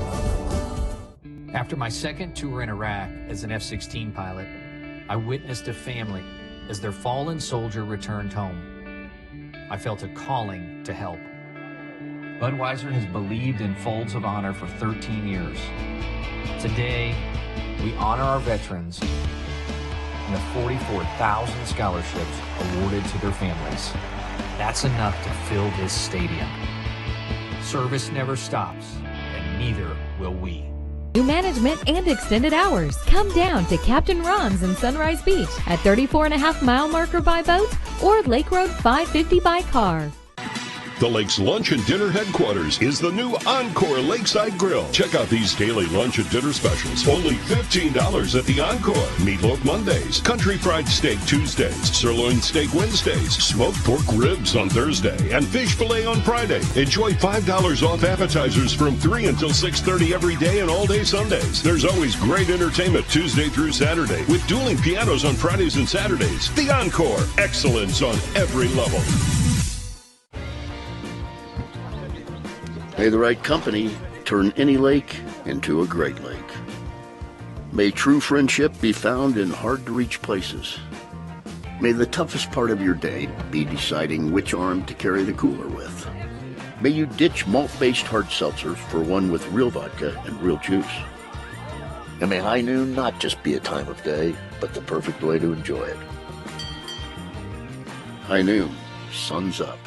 After my second tour in Iraq as an F-16 pilot, I witnessed a family as their fallen soldier returned home. I felt a calling to help. Budweiser has believed in Folds of Honor for 13 years. Today, we honor our veterans and the 44,000 scholarships awarded to their families. That's enough to fill this stadium. Service never stops, and neither will we. New management and extended hours. Come down to Captain Ron's in Sunrise Beach at 34.5 mile marker by boat or Lake Road 550 by car. The Lake's lunch and dinner headquarters is the new Encore Lakeside Grill. Check out these daily lunch and dinner specials. Only $15 at the Encore. Meatloaf Mondays, country fried steak Tuesdays, sirloin steak Wednesdays, smoked pork ribs on Thursday, and fish fillet on Friday. Enjoy $5 off appetizers from 3 until 6:30 every day and all day Sundays. There's always great entertainment Tuesday through Saturday with dueling pianos on Fridays and Saturdays. The Encore. Excellence on every level. May the right company turn any lake into a great lake. May true friendship be found in hard-to-reach places. May the toughest part of your day be deciding which arm to carry the cooler with. May you ditch malt-based hard seltzers for one with real vodka and real juice. And may high noon not just be a time of day, but the perfect way to enjoy it. High noon, sun's up.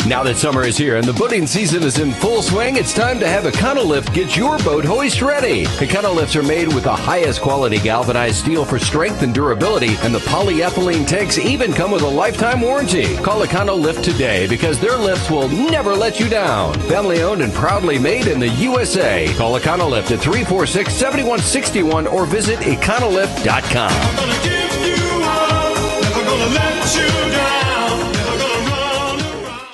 Now that summer is here and the boating season is in full swing, it's time to have Econolift get your boat hoist ready. Econolifts are made with the highest quality galvanized steel for strength and durability, and the polyethylene tanks even come with a lifetime warranty. Call Econolift today because their lifts will never let you down. Family owned and proudly made in the USA. Call Econolift at 346-7161 or visit econolift.com. I'm gonna give you up, never gonna let you down, never gonna run around.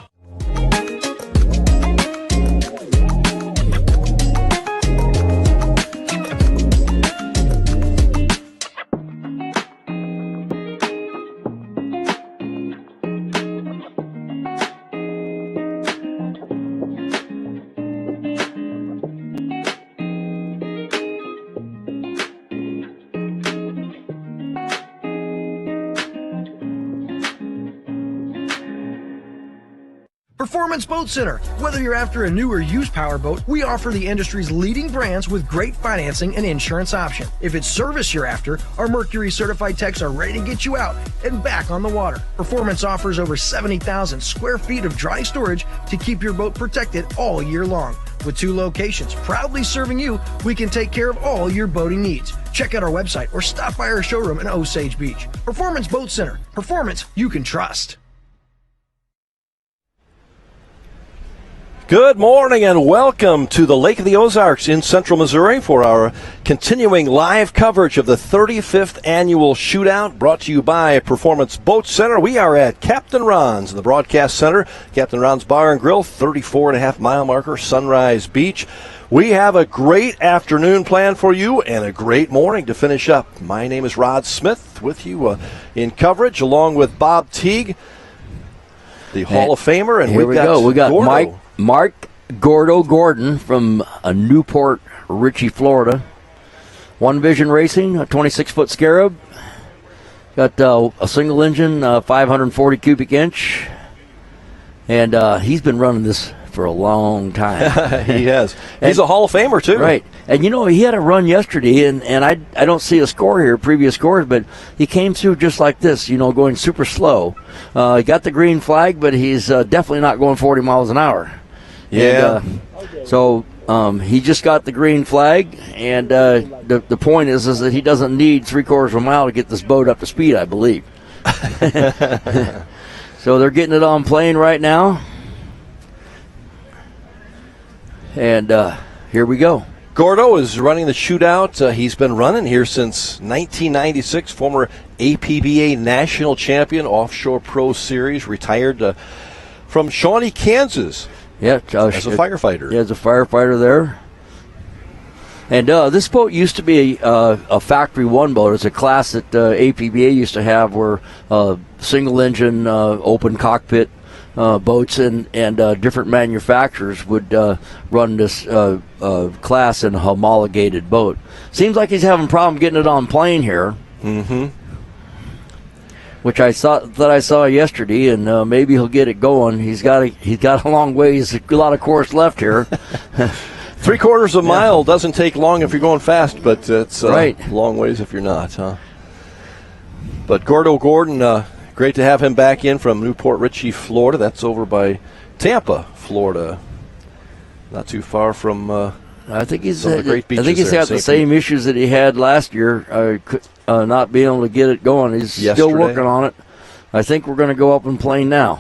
Performance Boat Center. Whether you're after a new or used powerboat, we offer the industry's leading brands with great financing and insurance option. If it's service you're after, our Mercury certified techs are ready to get you out and back on the water. Performance offers over 70,000 square feet of dry storage to keep your boat protected all year long. With 2 locations proudly serving you, we can take care of all your boating needs. Check out our website or stop by our showroom in Osage Beach. Performance Boat Center. Performance you can trust. Good morning and welcome to the Lake of the Ozarks in Central Missouri for our continuing live coverage of the 35th Annual Shootout, brought to you by Performance Boat Center. We are at Captain Ron's in the Broadcast Center, Captain Ron's Bar and Grill, 34.5 mile marker, Sunrise Beach. We have a great afternoon planned for you and a great morning to finish up. My name is Rod Smith with you in coverage, along with Bob Teague, the Hall of Famer. And here we go. We got Gordo. Mark Gordo Gordon from Newport Richey, Florida. One Vision Racing, a 26-foot Scarab. Got a single engine, 540 cubic inch. And he's been running this for a long time. He has. He's a Hall of Famer, too. Right. And, he had a run yesterday, and I don't see a score here, previous scores, but he came through just like this, going super slow. He got the green flag, but he's definitely not going 40 miles an hour. Yeah. And, so he just got the green flag, and the point is that he doesn't need 3/4 of a mile to get this boat up to speed, I believe. So they're getting it on plane right now. And here we go. Gordo is running the shootout. He's been running here since 1996. Former APBA national champion, Offshore Pro Series, retired from Shawnee, Kansas. Yeah, as a firefighter. Yeah, as a firefighter there. And this boat used to be a Factory 1 boat. It's a class that APBA used to have, where single engine, open cockpit boats and different manufacturers would run this class in a homologated boat. Seems like he's having a problem getting it on plane here. Mm-hmm. Which I saw yesterday, and maybe he'll get it going. He's got a long ways, a lot of course left here. 3/4 of a mile doesn't take long if you're going fast, but it's right. Long ways if you're not, huh? But Gordo Gordon, great to have him back in from Newport Richey, Florida. That's over by Tampa, Florida. Not too far from I think he's some of the great beaches. I think he's got the same issues that he had last year, not being able to get it going. He's still working on it. I think we're going to go up and plane now.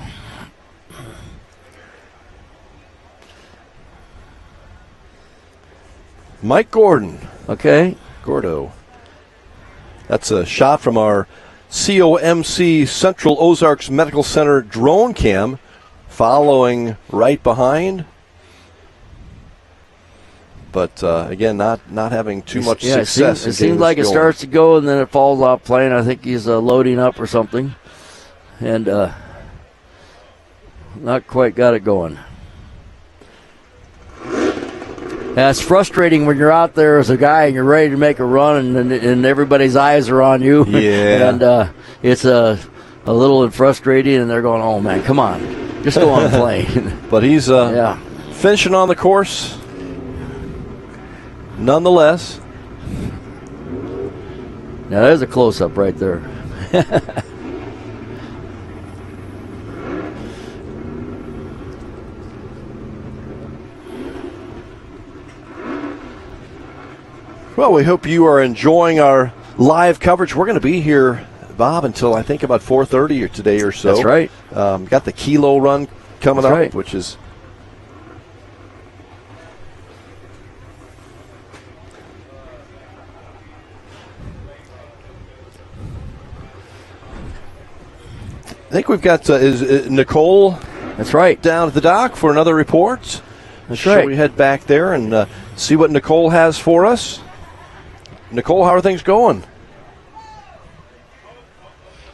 Mike Gordon. Okay. Gordo. That's a shot from our COMC Central Ozarks Medical Center drone cam, following right behind. But again, not having too much success. It seems like it starts to go and then it falls off plane. I think he's loading up or something, and not quite got it going. Yeah, it's frustrating when you're out there as a guy and you're ready to make a run and everybody's eyes are on you. Yeah. And it's a little frustrating, and they're going, "Oh man, come on, just go on plane." But he's finishing on the course. Nonetheless. Now there's a close-up right there. Well, we hope you are enjoying our live coverage. We're going to be here, Bob, until I think about 4:30 today or so. That's right. Got the Kilo run coming up, which is I think we've got is Nicole. That's right. Down at the dock for another report. That's Shall right. we head back there and see what Nicole has for us? Nicole, how are things going?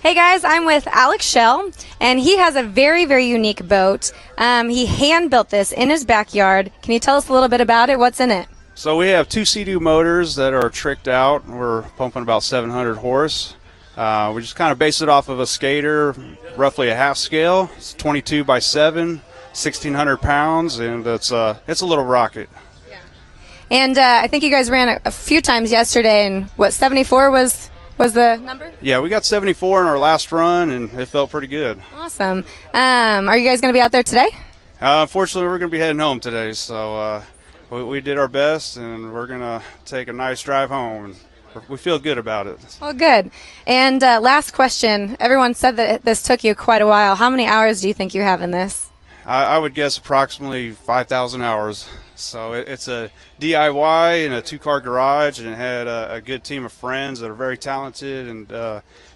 Hey guys, I'm with Alex Shell, and he has a very, very unique boat. He hand-built this in his backyard. Can you tell us a little bit about it? What's in it? So we have two Sea-Doo motors that are tricked out. We're pumping about 700 horse. We just kind of base it off of a skater, roughly a half scale. It's 22 by 7, 1,600 pounds, and it's a little rocket. And I think you guys ran a few times yesterday, and 74 was the number? Yeah, we got 74 in our last run, and it felt pretty good. Awesome. Are you guys going to be out there today? Unfortunately, we're going to be heading home today, so we did our best, and we're going to take a nice drive home. And we feel good about it. Well, good. And last question. Everyone said that this took you quite a while. How many hours do you think you have in this? I would guess approximately 5,000 hours. So it's a DIY in a two-car garage, and it had a good team of friends that are very talented, and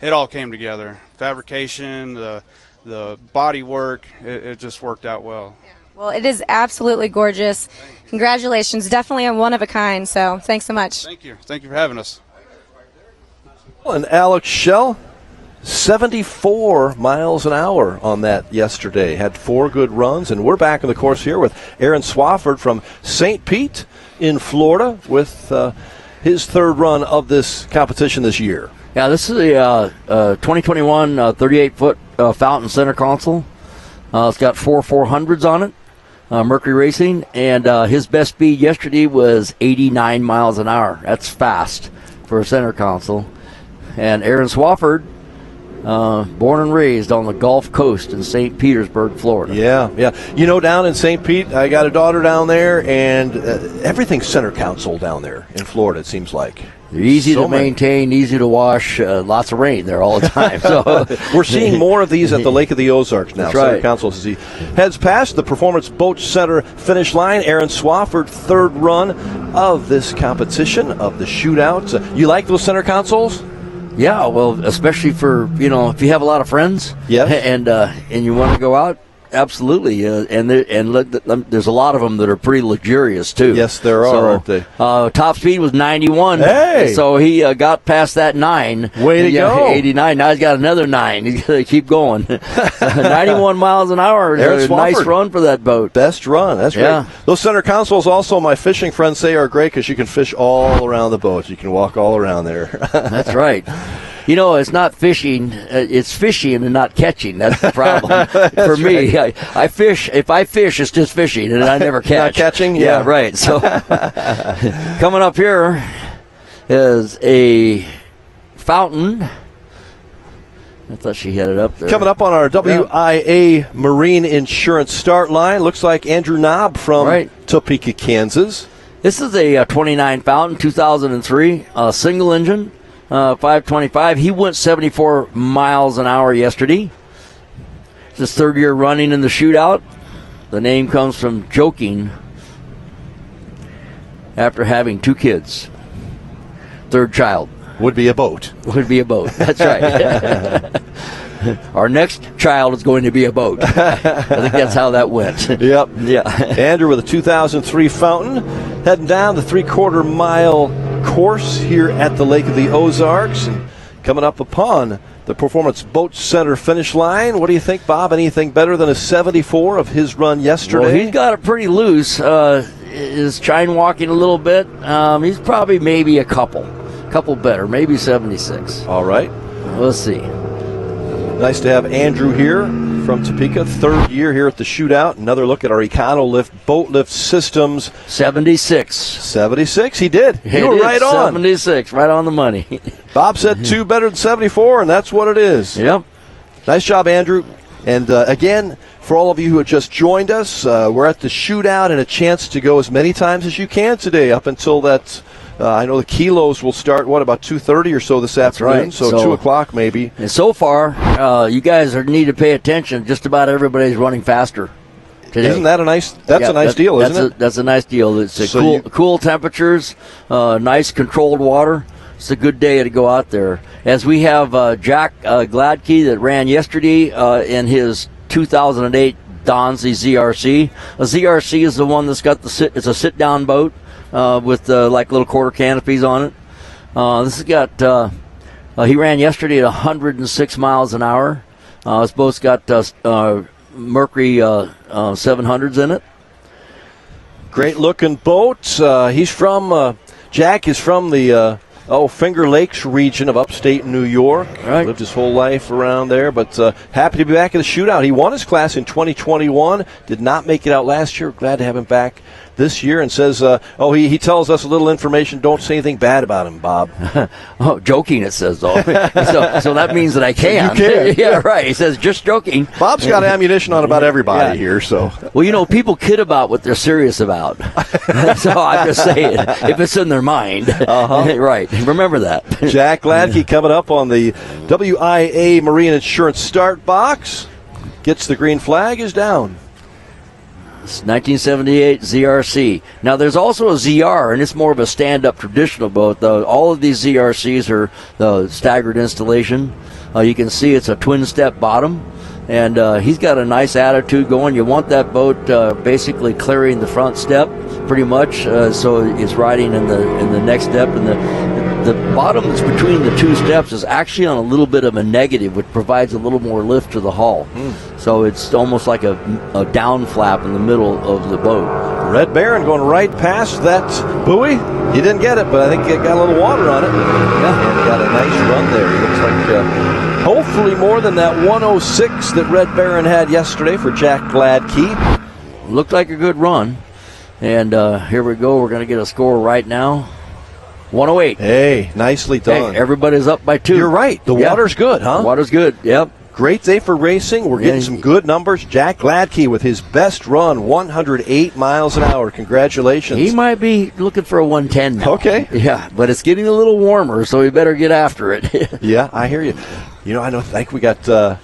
it all came together. Fabrication, the body work, it just worked out well. Well, it is absolutely gorgeous. Congratulations. Definitely a one of a kind. So thanks so much. Thank you. Thank you for having us. And Alex Schell, 74 miles an hour on that yesterday. Had 4 good runs, and we're back on the course here with Aaron Swafford from St. Pete in Florida with his third run of this competition this year. Yeah, this is a 2021 38-foot fountain center console. It's got 4 400s on it, Mercury Racing, and his best speed yesterday was 89 miles an hour. That's fast for a center console. And Aaron Swafford, born and raised on the Gulf Coast in St. Petersburg, Florida. Yeah. You know, down in St. Pete, I got a daughter down there, and everything's center console down there in Florida, it seems like. They're easy to maintain, easy to wash, lots of rain there all the time. So we're seeing more of these at the Lake of the Ozarks now. That's Center right. consoles as he heads past the Performance Boat Center finish line. Aaron Swafford, third run of this competition, of the shootout. You like those center consoles? Yeah, well, especially for, if you have a lot of friends, and you want to go out, absolutely. There's a lot of them that are pretty luxurious too. Yes, there are, aren't they? Top speed was 91. Hey! So he got past that 9. Way to go! 89. Now he's got another 9. He's going to keep going. 91 miles an hour. Aaron Nice Swafford. run for that boat. Best run. That's Yeah. great. Those center consoles also, my fishing friends say, are great because you can fish all around the boat. You can walk all around there. That's right. It's not fishing. It's fishing and not catching. That's the problem for me. Right. I fish. If I fish, it's just fishing, and I never catch. Not catching? Yeah, right. So coming up here is a fountain. I thought she had it up there. Coming up on our WIA Marine Insurance start line, looks like Andrew Knobb from Topeka, Kansas. This is a 29 fountain, 2003, single engine. 525. He went 74 miles an hour yesterday. It's his third year running in the shootout. The name comes from joking after having 2 kids. Third child. Would be a boat. Would be a boat. That's right. Our next child is going to be a boat. I think that's how that went. Yep. Yeah. Andrew with a 2003 fountain, heading down the 3/4 mile course here at the Lake of the Ozarks, and coming up upon the Performance Boat Center finish line. What do you think, Bob? Anything better than a 74 of his run yesterday? Well, he's got it pretty loose. Is chine walking a little bit. He's probably maybe a couple better, maybe 76. All right. We'll see. Nice to have Andrew here from Topeka, third year here at the shootout. Another look at our EconoLift boat lift systems. 76. 76, he did. You were right on. 76, right on the money. Bob said 2 better than 74, and that's what it is. Yep. Nice job, Andrew. And again, for all of you who have just joined us, we're at the shootout and a chance to go as many times as you can today up until that. I know the kilos will start, about 2:30 or so this afternoon, right. so 2 o'clock maybe. And so far, you guys need to pay attention. Just about everybody's running faster today. Isn't that a nice deal, isn't it? That's a nice deal. It's cool temperatures, nice controlled water. It's a good day to go out there. As we have Jack Gladkey that ran yesterday in his 2008 Donzi ZRC. A ZRC is the one that's got it's a sit-down boat. With like little quarter canopies on it. This has got, he ran yesterday at 106 miles an hour. This boat's got Mercury 700s in it. Great looking boat. He's from, Jack is from the Finger Lakes region of upstate New York. Right. Lived his whole life around there, but happy to be back in the shootout. He won his class in 2021, did not make it out last year. Glad to have him back this year, and says, he tells us a little information. Don't say anything bad about him, Bob. Joking, it says, though. so that means that I can. You can. Yeah, right. He says, just joking. Bob's got ammunition on about everybody here, so. Well, people kid about what they're serious about. So I'm just saying, if it's in their mind. Right. Remember that. Jack Gladkey coming up on the WIA Marine Insurance start box. Gets the green flag, is down. 1978 ZRC. Now, there's also a ZR, and it's more of a stand-up traditional boat, though. All of these ZRCs are the staggered installation. You can see it's a twin-step bottom. And he's got a nice attitude going. You want that boat basically clearing the front step pretty much, so it's riding in the next step. And the bottom that's between the two steps is actually on a little bit of a negative, which provides a little more lift to the hull. So it's almost like a down flap in the middle of the boat. Red Baron going right past that buoy. He didn't get it, but I think it got a little water on it. Yeah, and got a nice run there. He looks like hopefully more than that 106 that Red Baron had yesterday for Jack Gladkey. Looked like a good run. And here we go. We're going to get a score right now. 108. Hey, nicely done. Hey, everybody's up by 2. You're right. The water's good, huh? The water's good, yep. Great day for racing. We're getting some good numbers. Jack Gladkey with his best run, 108 miles an hour. Congratulations. He might be looking for a 110 now. Okay. Yeah, but it's getting a little warmer, so we better get after it. Yeah, I hear you. You know, I think we got the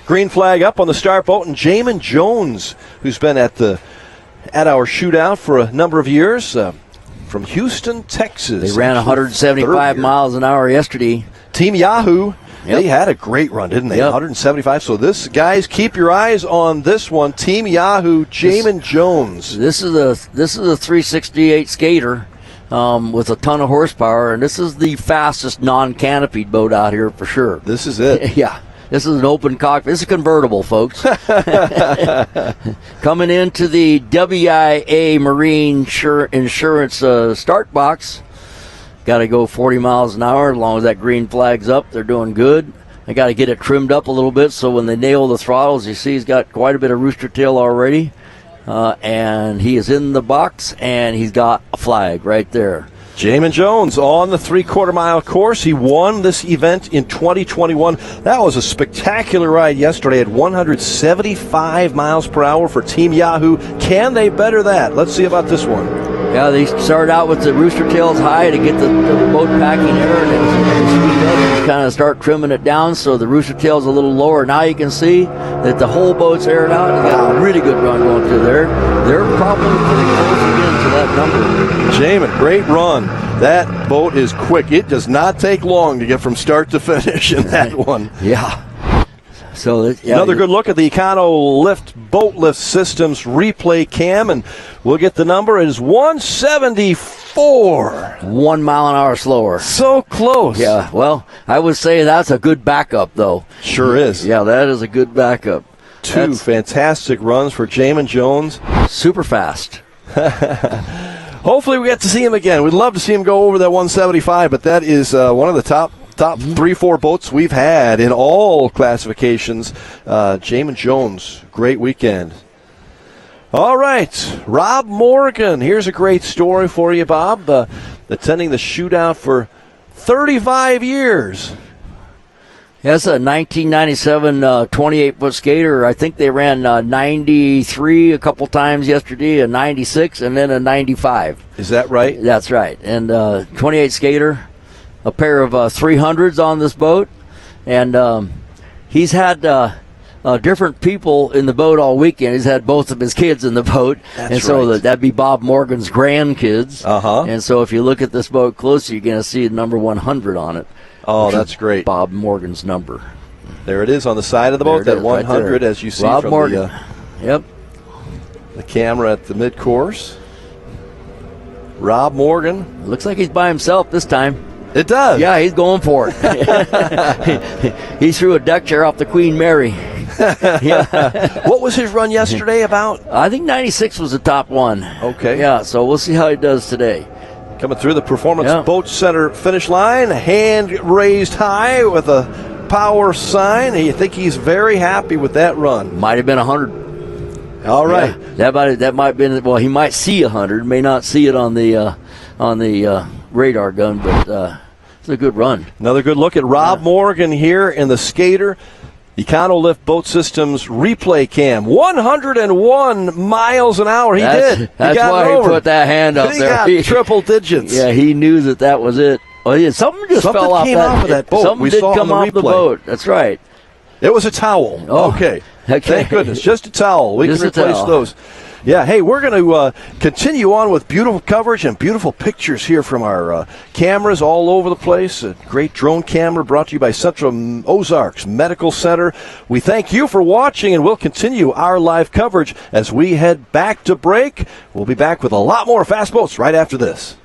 green flag up on the start boat, and Jamin Jones, who's been at our shootout for a number of years, from Houston, Texas. They ran 175 miles an hour yesterday. Team Yahoo. Yep. They had a great run, didn't they? Yep. 175. So this, guys, keep your eyes on this one. Team Yahoo, Jamin Jones. This is a 368 skater with a ton of horsepower, and this is the fastest non-canopied boat out here for sure. This is it. Yeah. This is an open cockpit. This is a convertible, folks. Coming into the WIA Marine Insurance start box. Got to go 40 miles an hour. As long as that green flag's up, they're doing good. They got to get it trimmed up a little bit so when they nail the throttles, you see he's got quite a bit of rooster tail already. And he is in the box, and he's got a flag right there. Jamin Jones on the 3/4 mile course. He won this event in 2021. That was a spectacular ride yesterday at 175 miles per hour for Team Yahoo. Can they better that? Let's see about this one. Yeah, they started out with the rooster tails high to get the boat packing air, and then kind of start trimming it down so the rooster tail's a little lower. Now you can see that the whole boat's aired out. They got a really good run going through there. They're probably pretty close again to that number. Jamin, great run. That boat is quick. It does not take long to get from start to finish in that one. Yeah. So another good look at the Econo Lift Boat Lift Systems replay cam, and we'll get the number. It is 174. 1 mile an hour slower. So close. Yeah, well, I would say that's a good backup, though. Sure is. Yeah, that is a good backup. That's fantastic runs for Jamin Jones. Super fast. Hopefully we get to see him again. We'd love to see him go over that 175, but that is one of the top 3-4 boats we've had in all classifications. Jamin Jones, great weekend. All right, Rob Morgan. Here's a great story for you, Bob. Attending the shootout for 35 years. That's a 1997 28-foot skater. I think they ran 93 a couple times yesterday, a 96, and then a 95. Is that right? That's right. And 28 skater. A pair of 300s on this boat, and he's had different people in the boat all weekend. He's had both of his kids in the boat, so that'd be Bob Morgan's grandkids. And so if you look at this boat closely, you're going to see the number 100 on it. Oh, that's great. Bob Morgan's number. There it is on the side of the boat, that 100, right, as you see Rob from Morgan. the camera at the mid-course. Rob Morgan. Looks like he's by himself this time. It does. Yeah, he's going for it. He threw a deck chair off the Queen Mary. Yeah. What was his run yesterday about? I think 96 was the top one. Okay. Yeah, so we'll see how he does today. Coming through the Performance Boat Center finish line, hand raised high with a power sign. I think he's very happy with that run. Might have been 100. All right. Yeah, that might have been, well, he might see 100, may not see it on the radar gun, but it's a good run. Another good look at Rob Morgan here in the skater. Econo Lift Boat Systems replay cam. 101 miles an hour. That's why he put that hand up there. He got triple digits. Yeah, he knew that was it. Oh, yeah, something fell off that boat. Something did come off the boat. That's right. It was a towel. Oh, okay. Thank goodness. Just a towel. We can replace those. Yeah, hey, we're going to continue on with beautiful coverage and beautiful pictures here from our cameras all over the place. A great drone camera brought to you by Central Ozarks Medical Center. We thank you for watching, and we'll continue our live coverage as we head back to break. We'll be back with a lot more Fast Boats right after this.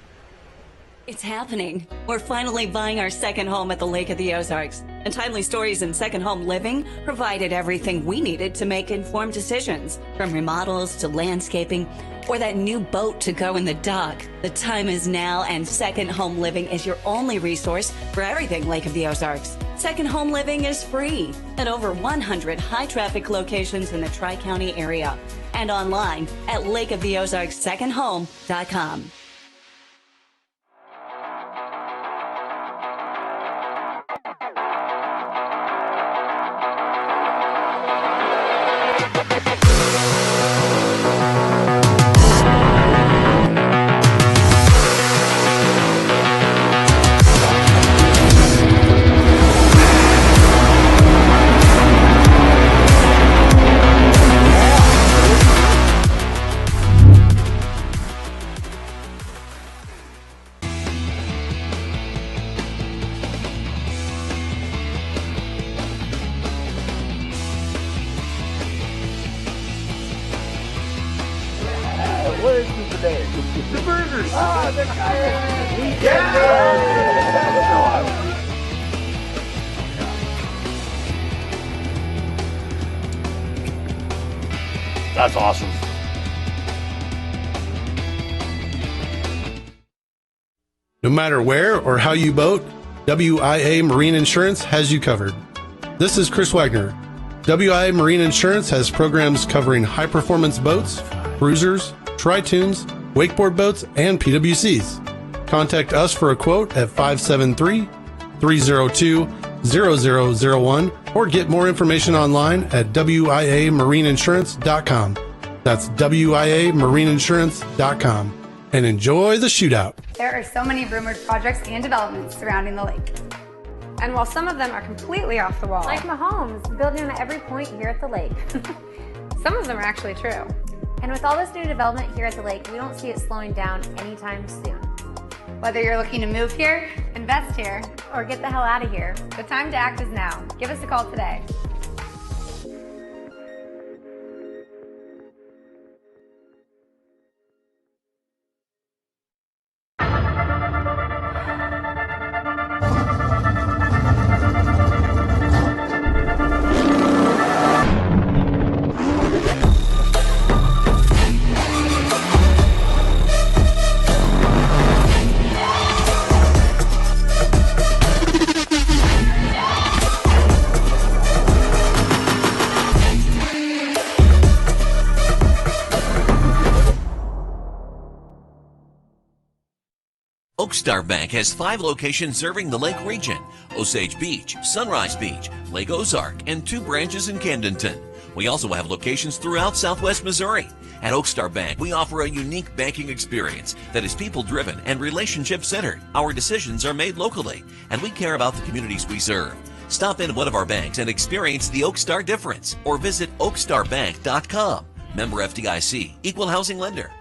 It's happening. We're finally buying our second home at the Lake of the Ozarks. And Timely Stories and Second Home Living provided everything we needed to make informed decisions, from remodels to landscaping, or that new boat to go in the dock. The time is now, and Second Home Living is your only resource for everything Lake of the Ozarks. Second Home Living is free at over 100 high-traffic locations in the Tri-County area and online at lakeoftheozarkssecondhome.com. That's awesome. No matter where or how you boat, WIA Marine Insurance has you covered. This is Chris Wagner. WIA Marine Insurance has programs covering high-performance boats, cruisers, tri-toons, wakeboard boats, and PWCs. Contact us for a quote at 573-302-0001 or get more information online at WIAMarineInsurance.com. That's WIAMarineInsurance.com. And enjoy the shootout. There are so many rumored projects and developments surrounding the lake. And while some of them are completely off the wall, Like Mahomes, building on every point here at the lake. some of them are actually true. And with all this new development here at the lake, we don't see it slowing down anytime soon. Whether you're looking to move here, invest here, or get the hell out of here, the time to act is now. Give us a call today. Oakstar Bank has 5 locations serving the lake region: Osage Beach, Sunrise Beach, Lake Ozark, and 2 branches in Camdenton. We also have locations throughout Southwest Missouri. At Oakstar Bank, we offer a unique banking experience that is people-driven and relationship-centered. Our decisions are made locally, and we care about the communities we serve. Stop in one of our banks and experience the Oakstar difference, or visit oakstarbank.com. Member FDIC, Equal Housing Lender.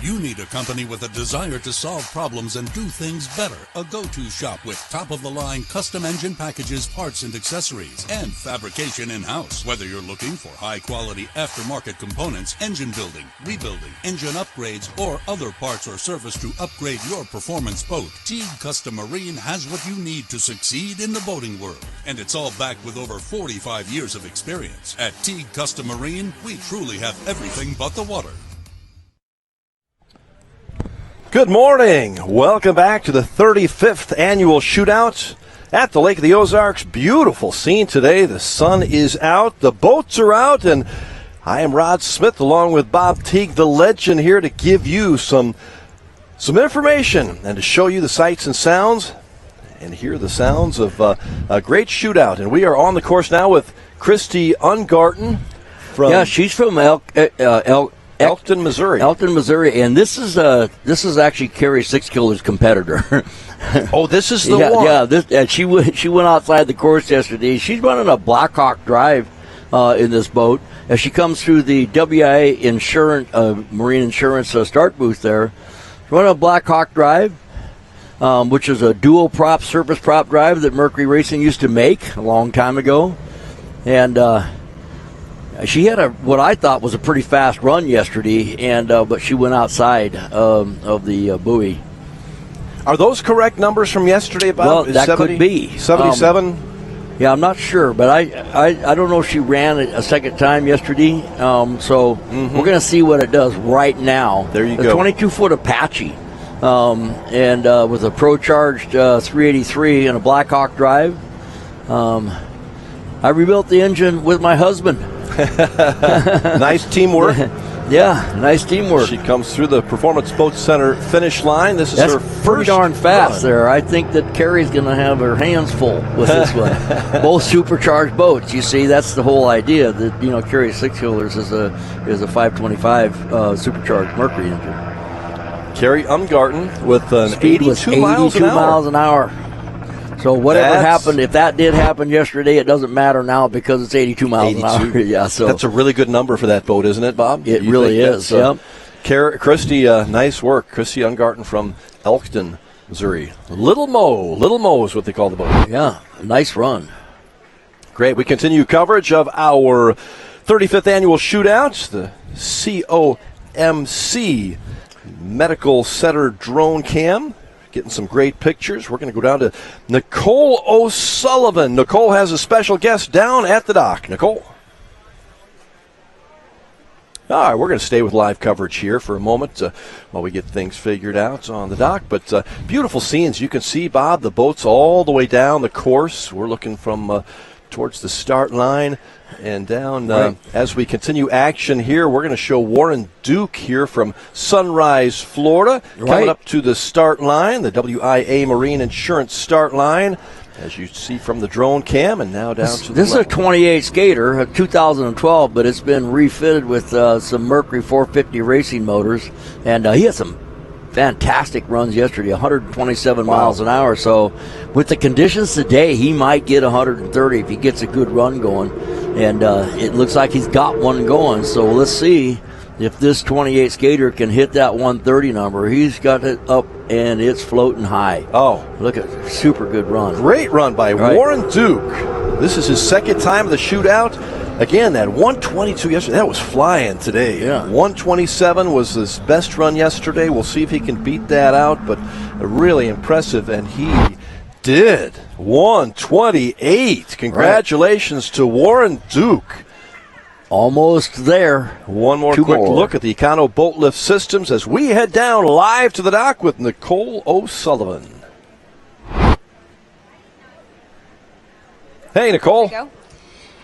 You need a company with a desire to solve problems and do things better. A go-to shop with top-of-the-line custom engine packages, parts and accessories, and fabrication in-house. Whether you're looking for high-quality aftermarket components, engine building, rebuilding, engine upgrades, or other parts or service to upgrade your performance boat, Teague Custom Marine has what you need to succeed in the boating world. And it's all backed with over 45 years of experience. At Teague Custom Marine, we truly have everything but the water. Good morning. Welcome back to the 35th annual shootout at the Lake of the Ozarks. Beautiful scene today. The sun is out, the boats are out, and I am Rod Smith along with Bob Teague, the legend, here to give you some information and to show you the sights and sounds and hear the sounds of a great shootout. And we are on the course now with Christy Ungarten from... Yeah, she's from Elkton, Missouri. Elkton, Missouri, and this is actually Carrie Sixkiller's competitor. Oh, this is the one. Yeah, she went outside the course yesterday. She's running a Blackhawk drive in this boat. As she comes through the WIA Marine Insurance start booth there, running a Black Hawk drive, which is a dual prop surface prop drive that Mercury Racing used to make a long time ago. And she had what I thought was a pretty fast run yesterday, and but she went outside of the buoy. Are those correct numbers from yesterday, Bob? Well, that could be 77. Yeah, I'm not sure, but I don't know if she ran it a second time yesterday. So we're going to see what it does right now. There you go. go. 22-foot Apache, and with a Pro-Charged 383 and a Black Hawk drive. I rebuilt the engine with my husband. Nice teamwork. Yeah, nice teamwork. She comes through the Performance Boat Center finish line. This is That's her pretty first darn fast run. there. I think that Carrie's going to have her hands full with this one. Both supercharged boats. You see, that's the whole idea. That Carrie Six-Wheelers is a 525 supercharged Mercury engine. Carrie Umgarten with an Speed 82 miles an hour. So whatever happened, if that did happen yesterday, it doesn't matter now because it's 82 miles an hour. Yeah, so that's a really good number for that boat, isn't it, Bob? It really is. Yep. Christy, nice work. Christy Umgarten from Elkton, Missouri. Little Mo is what they call the boat. Yeah, nice run. Great. We continue coverage of our 35th annual shootout, the COMC Medical Center Drone Cam. Getting some great pictures. We're going to go down to Nicole O'Sullivan. Nicole has a special guest down at the dock. Nicole. All right, we're going to stay with live coverage here for a moment while we get things figured out on the dock. But beautiful scenes. You can see, Bob, the boat's all the way down the course. We're looking from towards the start line and down. As we continue action here, we're going to show Warren Duke here from Sunrise, Florida, coming up to the start line, the WIA Marine Insurance start line, as you see from the drone cam, and now down to the This is a 28 skater, a 2012, but it's been refitted with some Mercury 450 racing motors, and he had some fantastic runs yesterday, 127 miles an hour. So with the conditions today, he might get 130 if he gets a good run going. And it looks like he's got one going. So let's see if this 28 skater can hit that 130 number. He's got it up, and it's floating high. Oh, look at super good run. Great run by Warren Duke. This is his second time of the shootout. Again, that 122 yesterday, that was flying today. Yeah. 127 was his best run yesterday. We'll see if he can beat that out, but really impressive, and he did. 128. Congratulations to Warren Duke. Almost there. One more quick look at the Econo Boat Lift Systems as we head down live to the dock with Nicole O'Sullivan. Hey, Nicole. There you go.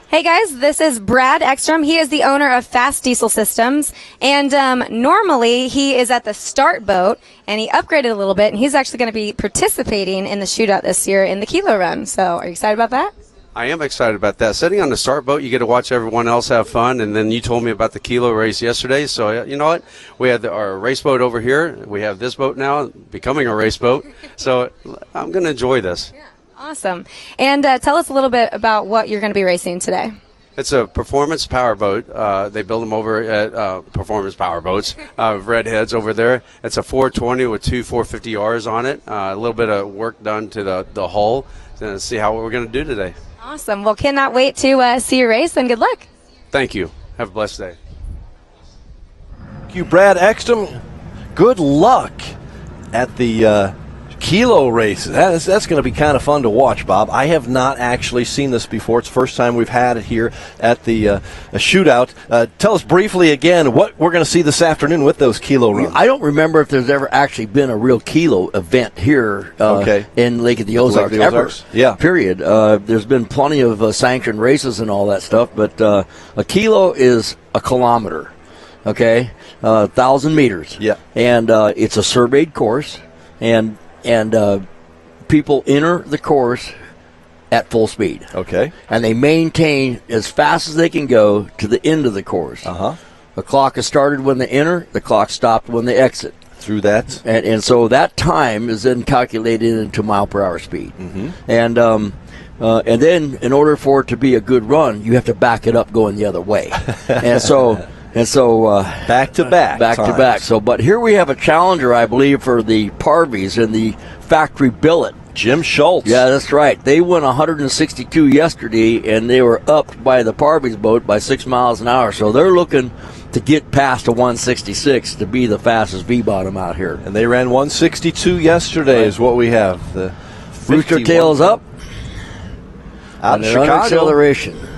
Hey guys, this is Brad Ekstrom. He is the owner of Fast Diesel Systems, and normally he is at the start boat, and he upgraded a little bit, and he's actually going to be participating in the shootout this year in the Kilo Run. So are you excited about that? I am excited about that. Sitting on the start boat, you get to watch everyone else have fun, and then you told me about the Kilo race yesterday, so you know what? We had our race boat over here. We have this boat now becoming a race boat, so I'm going to enjoy this. Yeah. Awesome. And tell us a little bit about what you're going to be racing today. It's a performance power boat. They build them over at Performance Power Boats, Redheads over there. It's a 420 with two 450Rs on it. A little bit of work done to the hull to see how we're going to do today. Awesome. Well, cannot wait to see your race, and good luck. Thank you. Have a blessed day. Thank you, Brad Ekstrom. Good luck at the Kilo race. That's going to be kind of fun to watch, Bob. I have not actually seen this before. It's the first time we've had it here at the shootout. Tell us briefly again what we're going to see this afternoon with those Kilo runs. I don't remember if there's ever actually been a real Kilo event here in Lake of the Ozarks. Ever. Yeah. Period. There's been plenty of sanctioned races and all that stuff, but a Kilo is a kilometer, 1,000 meters. Yeah. And it's a surveyed course, and people enter the course at full speed. Okay. And they maintain as fast as they can go to the end of the course. Uh-huh. The clock is started when they enter. The clock stopped when they exit. through that. And so that time is then calculated into mile per hour speed. And then in order for it to be a good run, you have to back it up going the other way. and so back to back. So, but here we have a challenger, I believe, for the Parvies in the factory billet. Jim Schultz. Yeah, that's right. They went 162 yesterday, and they were upped by the Parvies boat by 6 miles an hour. So they're looking to get past a 166 to be the fastest V-bottom out here. And they ran 162 yesterday is what we have. The Rooster tails up. Out of Chicago. Acceleration.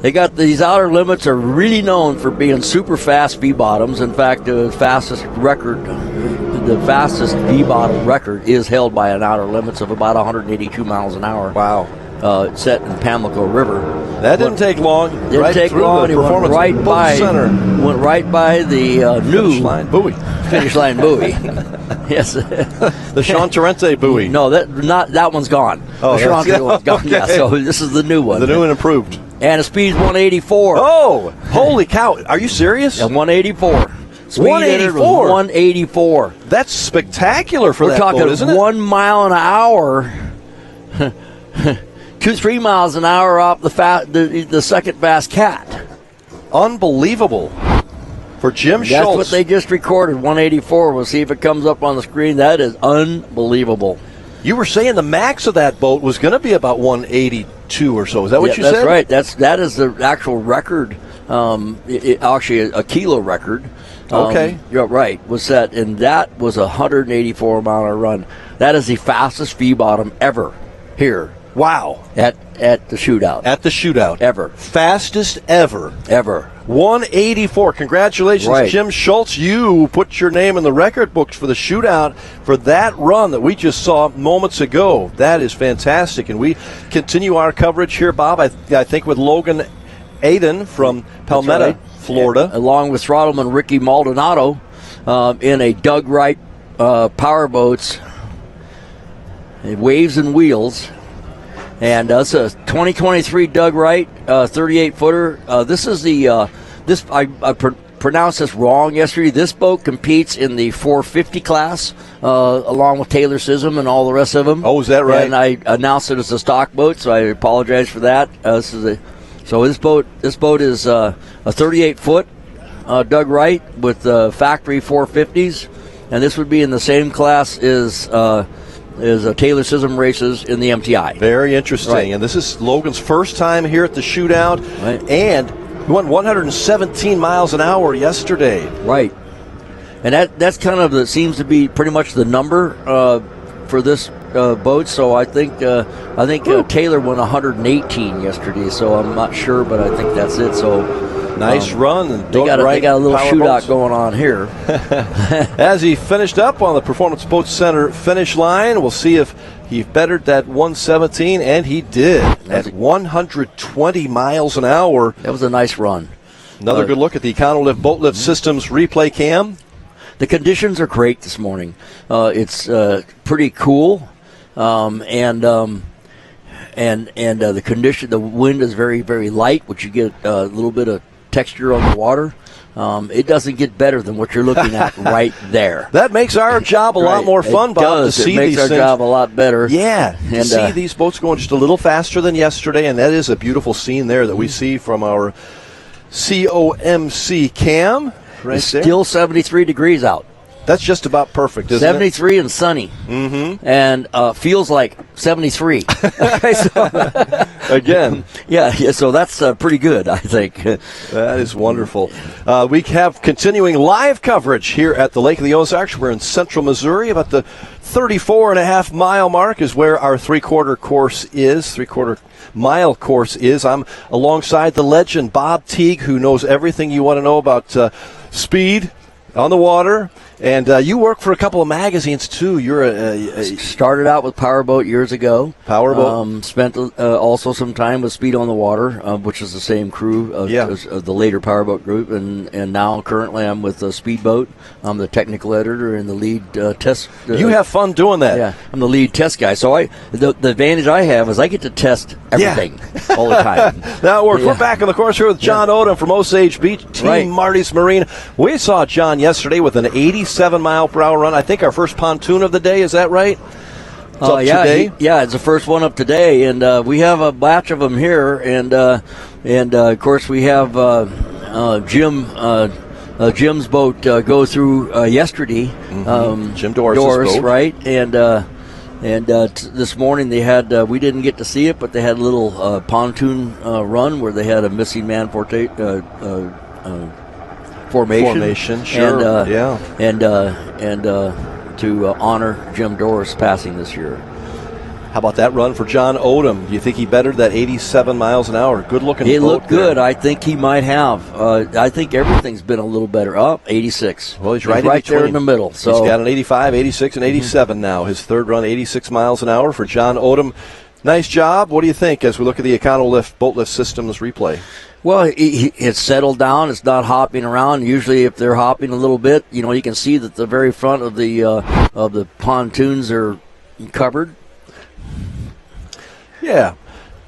They got these outer limits are really known for being super fast V-bottoms. In fact, the fastest V-bottom record is held by an outer limits of about 182 miles an hour. Wow. Set in Pamlico River. That didn't take long. Didn't take long. It went right by the new finish line buoy. Yes, the Sean Torrente buoy. No, that one's gone. Oh, the Sean Torrente one's gone. Okay. Yeah, so this is the new one. The new and improved. And the speed's 184. Oh, holy cow! Are you serious? Yeah, 184. Speed 184. 184. That's spectacular for that boat, isn't it? We're talking 1 mile an hour. 2-3 miles an hour off the second fast cat. Unbelievable for Jim Schultz. That's what they just recorded, 184. We'll see if it comes up on the screen. That is unbelievable. You were saying the max of that boat was going to be about 182 or so. Is that what you said? That's right. That is the actual record. Actually, a kilo record. Okay. You're right. Was set, and that was a 184 mile an hour run. That is the fastest V-bottom ever here. Wow. At the shootout. At the shootout. Ever. Fastest ever. 184. Congratulations, Jim Schultz. You put your name in the record books for the shootout for that run that we just saw moments ago. That is fantastic. And we continue our coverage here, Bob, I think with Logan Aiden from Palmetto, Florida. Along with throttleman Ricky Maldonado in a Doug Wright powerboats, Waves and Wheels. And it's a 2023 Doug Wright 38-footer. This is the I pronounced this wrong yesterday. This boat competes in the 450 class along with Taylor Sism and all the rest of them. Oh, is that right? And I announced it as a stock boat, so I apologize for that. This boat is a 38-foot Doug Wright with factory 450s, and this would be in the same class as Taylor Sism races in the MTI. Very interesting. Right. And this is Logan's first time here at the shootout. Right. And he went 117 miles an hour yesterday. Right. And that's kind of seems to be pretty much the number for this boat. So I think Taylor went 118 yesterday. So I'm not sure, but I think that's it. So nice run. And they got a little shootout going on here. As he finished up on the Performance Boat Center finish line, we'll see if he bettered that 117, and he did at 120 miles an hour. That was a nice run. Another good look at the Econolift Boat Lift Systems replay cam. The conditions are great this morning. It's pretty cool, and the condition, the wind is very, very light, which you get a little bit of texture on the water. It doesn't get better than what you're looking at right there. That makes our job a lot more fun, Bob, to see it makes these our things. job a lot better. Yeah, and to see these boats going just a little faster than yesterday, and that is a beautiful scene there that we see from our COMC cam right there. Still 73 degrees out. That's just about perfect, isn't 73 and sunny. Mm-hmm. And feels like 73. Okay, so again. Yeah, so that's pretty good, I think. That is wonderful. We have continuing live coverage here at the Lake of the Ozarks. We're in central Missouri. About the 34.5 mile mark is where our three-quarter mile course is. I'm alongside the legend, Bob Teague, who knows everything you want to know about speed on the water. And you work for a couple of magazines, too. You're started out with Powerboat years ago. Powerboat. Spent also some time with Speed on the Water, which is the same crew as the later Powerboat group. And now currently I'm with Speedboat. I'm the technical editor and the lead test. You have fun doing that. Yeah, I'm the lead test guy. So the advantage I have is I get to test everything all the time. That works. Yeah. We're back on the course here with John Odom from Osage Beach, Team Marty's Marine. We saw John yesterday with an 86 87-mile-per-hour run. I think our first pontoon of the day. Is that right? It's up today? It's the first one up today, and we have a batch of them here, and of course we have Jim's boat go through yesterday. Jim Doris' boat, right? And this morning they had we didn't get to see it, but they had a little pontoon run where they had a missing man formation. Sure. And to honor Jim Doris passing this year. How about that run for John Odom? Do you think he bettered that 87 miles an hour? Good looking. He looked good. I think he might have. I think everything's been a little better. 86. Well, he's right there in the middle. So he's got an 85, 86, and 87 now. His third run, 86 miles an hour for John Odom. Nice job. What do you think as we look at the Econolift boat lift systems replay? Well, it's settled down. It's not hopping around. Usually, if they're hopping a little bit, you can see that the very front of the pontoons are covered. Yeah.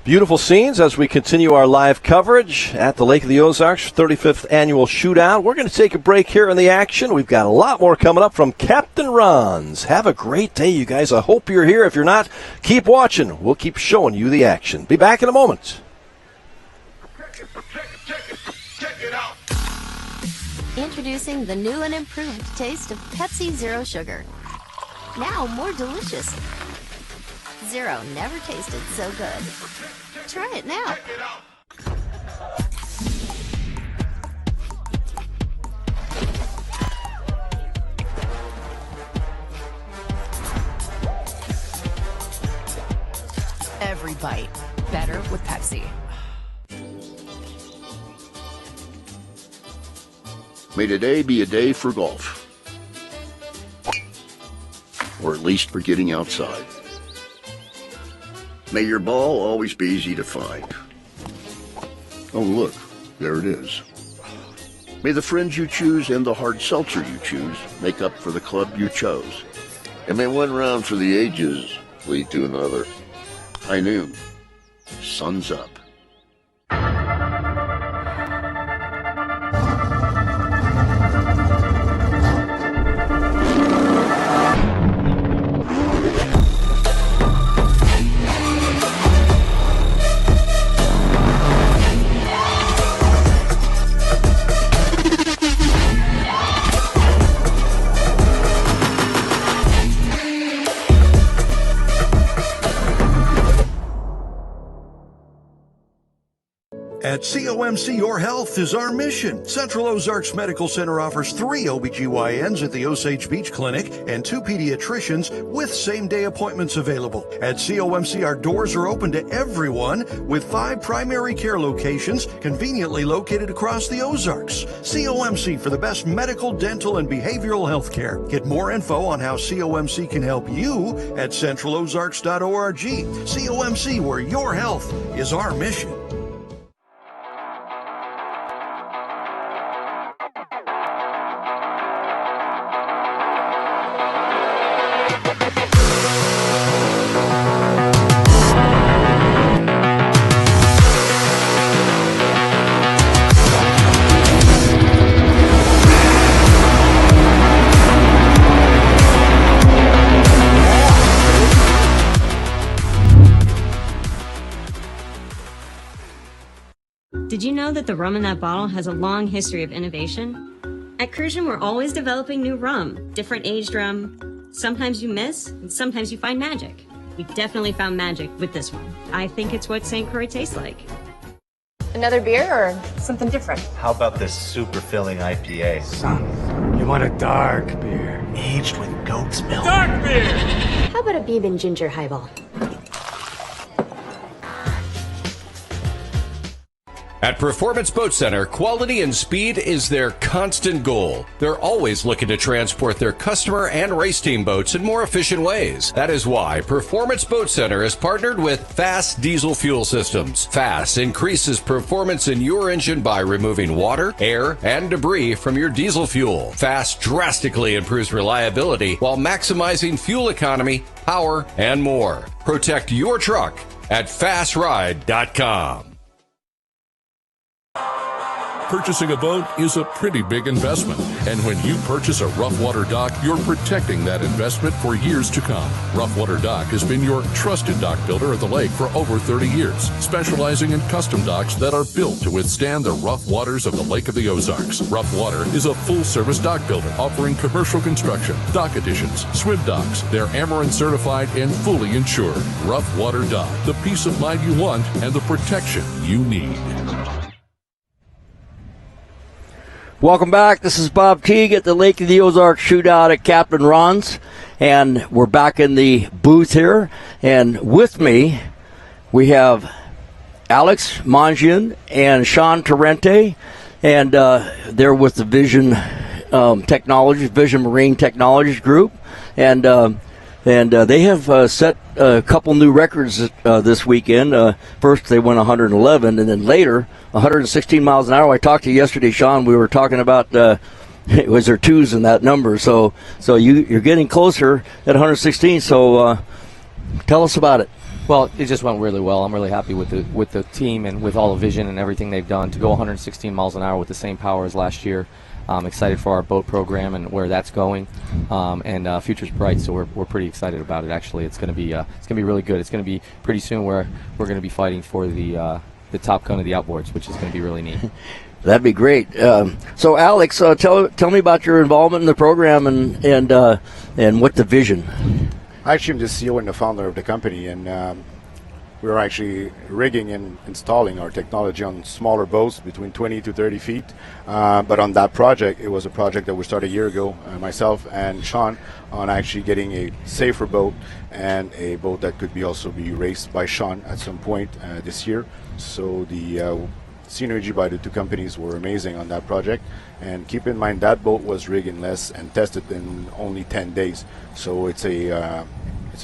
Beautiful scenes as we continue our live coverage at the Lake of the Ozarks 35th Annual Shootout. We're going to take a break here in the action. We've got a lot more coming up from Captain Ron's. Have a great day, you guys. I hope you're here. If you're not, keep watching. We'll keep showing you the action. Be back in a moment. Introducing the new and improved taste of Pepsi Zero Sugar. Now more delicious. Zero never tasted so good. Try it now. Every bite better with Pepsi. May today be a day for golf. Or at least for getting outside. May your ball always be easy to find. Oh, look, there it is. May the friends you choose and the hard seltzer you choose make up for the club you chose. And may one round for the ages lead to another. High noon. Sun's up. At COMC, your health is our mission. Central Ozarks Medical Center offers 3 OBGYNs at the Osage Beach Clinic and 2 pediatricians with same-day appointments available. At COMC, our doors are open to everyone with 5 primary care locations conveniently located across the Ozarks. COMC for the best medical, dental, and behavioral health care. Get more info on how COMC can help you at centralozarks.org. COMC, where your health is our mission. Did you know that the rum in that bottle has a long history of innovation? At Crucian, we're always developing new rum, different aged rum. Sometimes you miss, and sometimes you find magic. We definitely found magic with this one. I think it's what St. Croix tastes like. Another beer or something different? How about this super filling IPA? Son, you want a dark beer. Aged with goat's milk. Dark beer! How about a Beeb and ginger highball? At Performance Boat Center, quality and speed is their constant goal. They're always looking to transport their customer and race team boats in more efficient ways. That is why Performance Boat Center has partnered with Fast Diesel Fuel Systems. Fast increases performance in your engine by removing water, air, and debris from your diesel fuel. Fast drastically improves reliability while maximizing fuel economy, power, and more. Protect your truck at fastride.com. Purchasing a boat is a pretty big investment, and when you purchase a Rough Water dock, you're protecting that investment for years to come. Rough Water Dock has been your trusted dock builder at the lake for over 30 years, specializing in custom docks that are built to withstand the rough waters of the Lake of the Ozarks. Rough Water is a full-service dock builder offering commercial construction, dock additions, swim docks. They're Amarin certified and fully insured. Rough Water Dock, the peace of mind you want and the protection you need. Welcome back. This is Bob Teague at the Lake of the Ozarks Shootout at Captain Ron's, and we're back in the booth here. And with me, we have Alex Mangian and Sean Torrente, and they're with the Vision Marine Technologies Group, and they have set a couple new records this weekend. First, they went 111, and then later, 116 miles an hour. I talked to you yesterday, Sean. We were talking about was there twos in that number. So you're getting closer at 116. So tell us about it. Well, it just went really well. I'm really happy with the team and with all the vision and everything they've done to go 116 miles an hour with the same power as last year. I'm excited for our boat program and where that's going, and future's bright. So we're pretty excited about it. Actually, it's going to be really good. It's going to be pretty soon where we're going to be fighting for the Top Gun of the outboards, which is going to be really neat. That'd be great. So, Alex, tell me about your involvement in the program and what the vision. Actually, I'm the CEO and the founder of the company, and we're actually rigging and installing our technology on smaller boats between 20 to 30 feet. But on that project, it was a project that we started a year ago, myself and Sean, on actually getting a safer boat and a boat that could also be raced by Sean at some point this year. So the synergy by the two companies were amazing on that project. And keep in mind that boat was rigged in less and tested in only 10 days. So it's a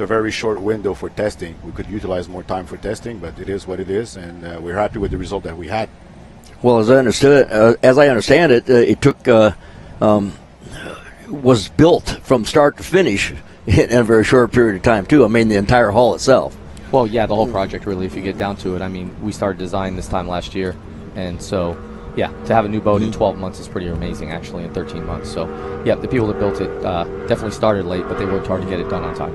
very short window for testing. We could utilize more time for testing, but it is what it is, and we're happy with the result that we had. Well, as I understand it, it took was built from start to finish in a very short period of time too. I mean, the entire hull itself. Well, yeah, the whole project really, if you get down to it. I mean, we started design this time last year, and so, yeah, to have a new boat in 12 months is pretty amazing, actually, in 13 months. So, yeah, the people that built it definitely started late, but they worked hard to get it done on time.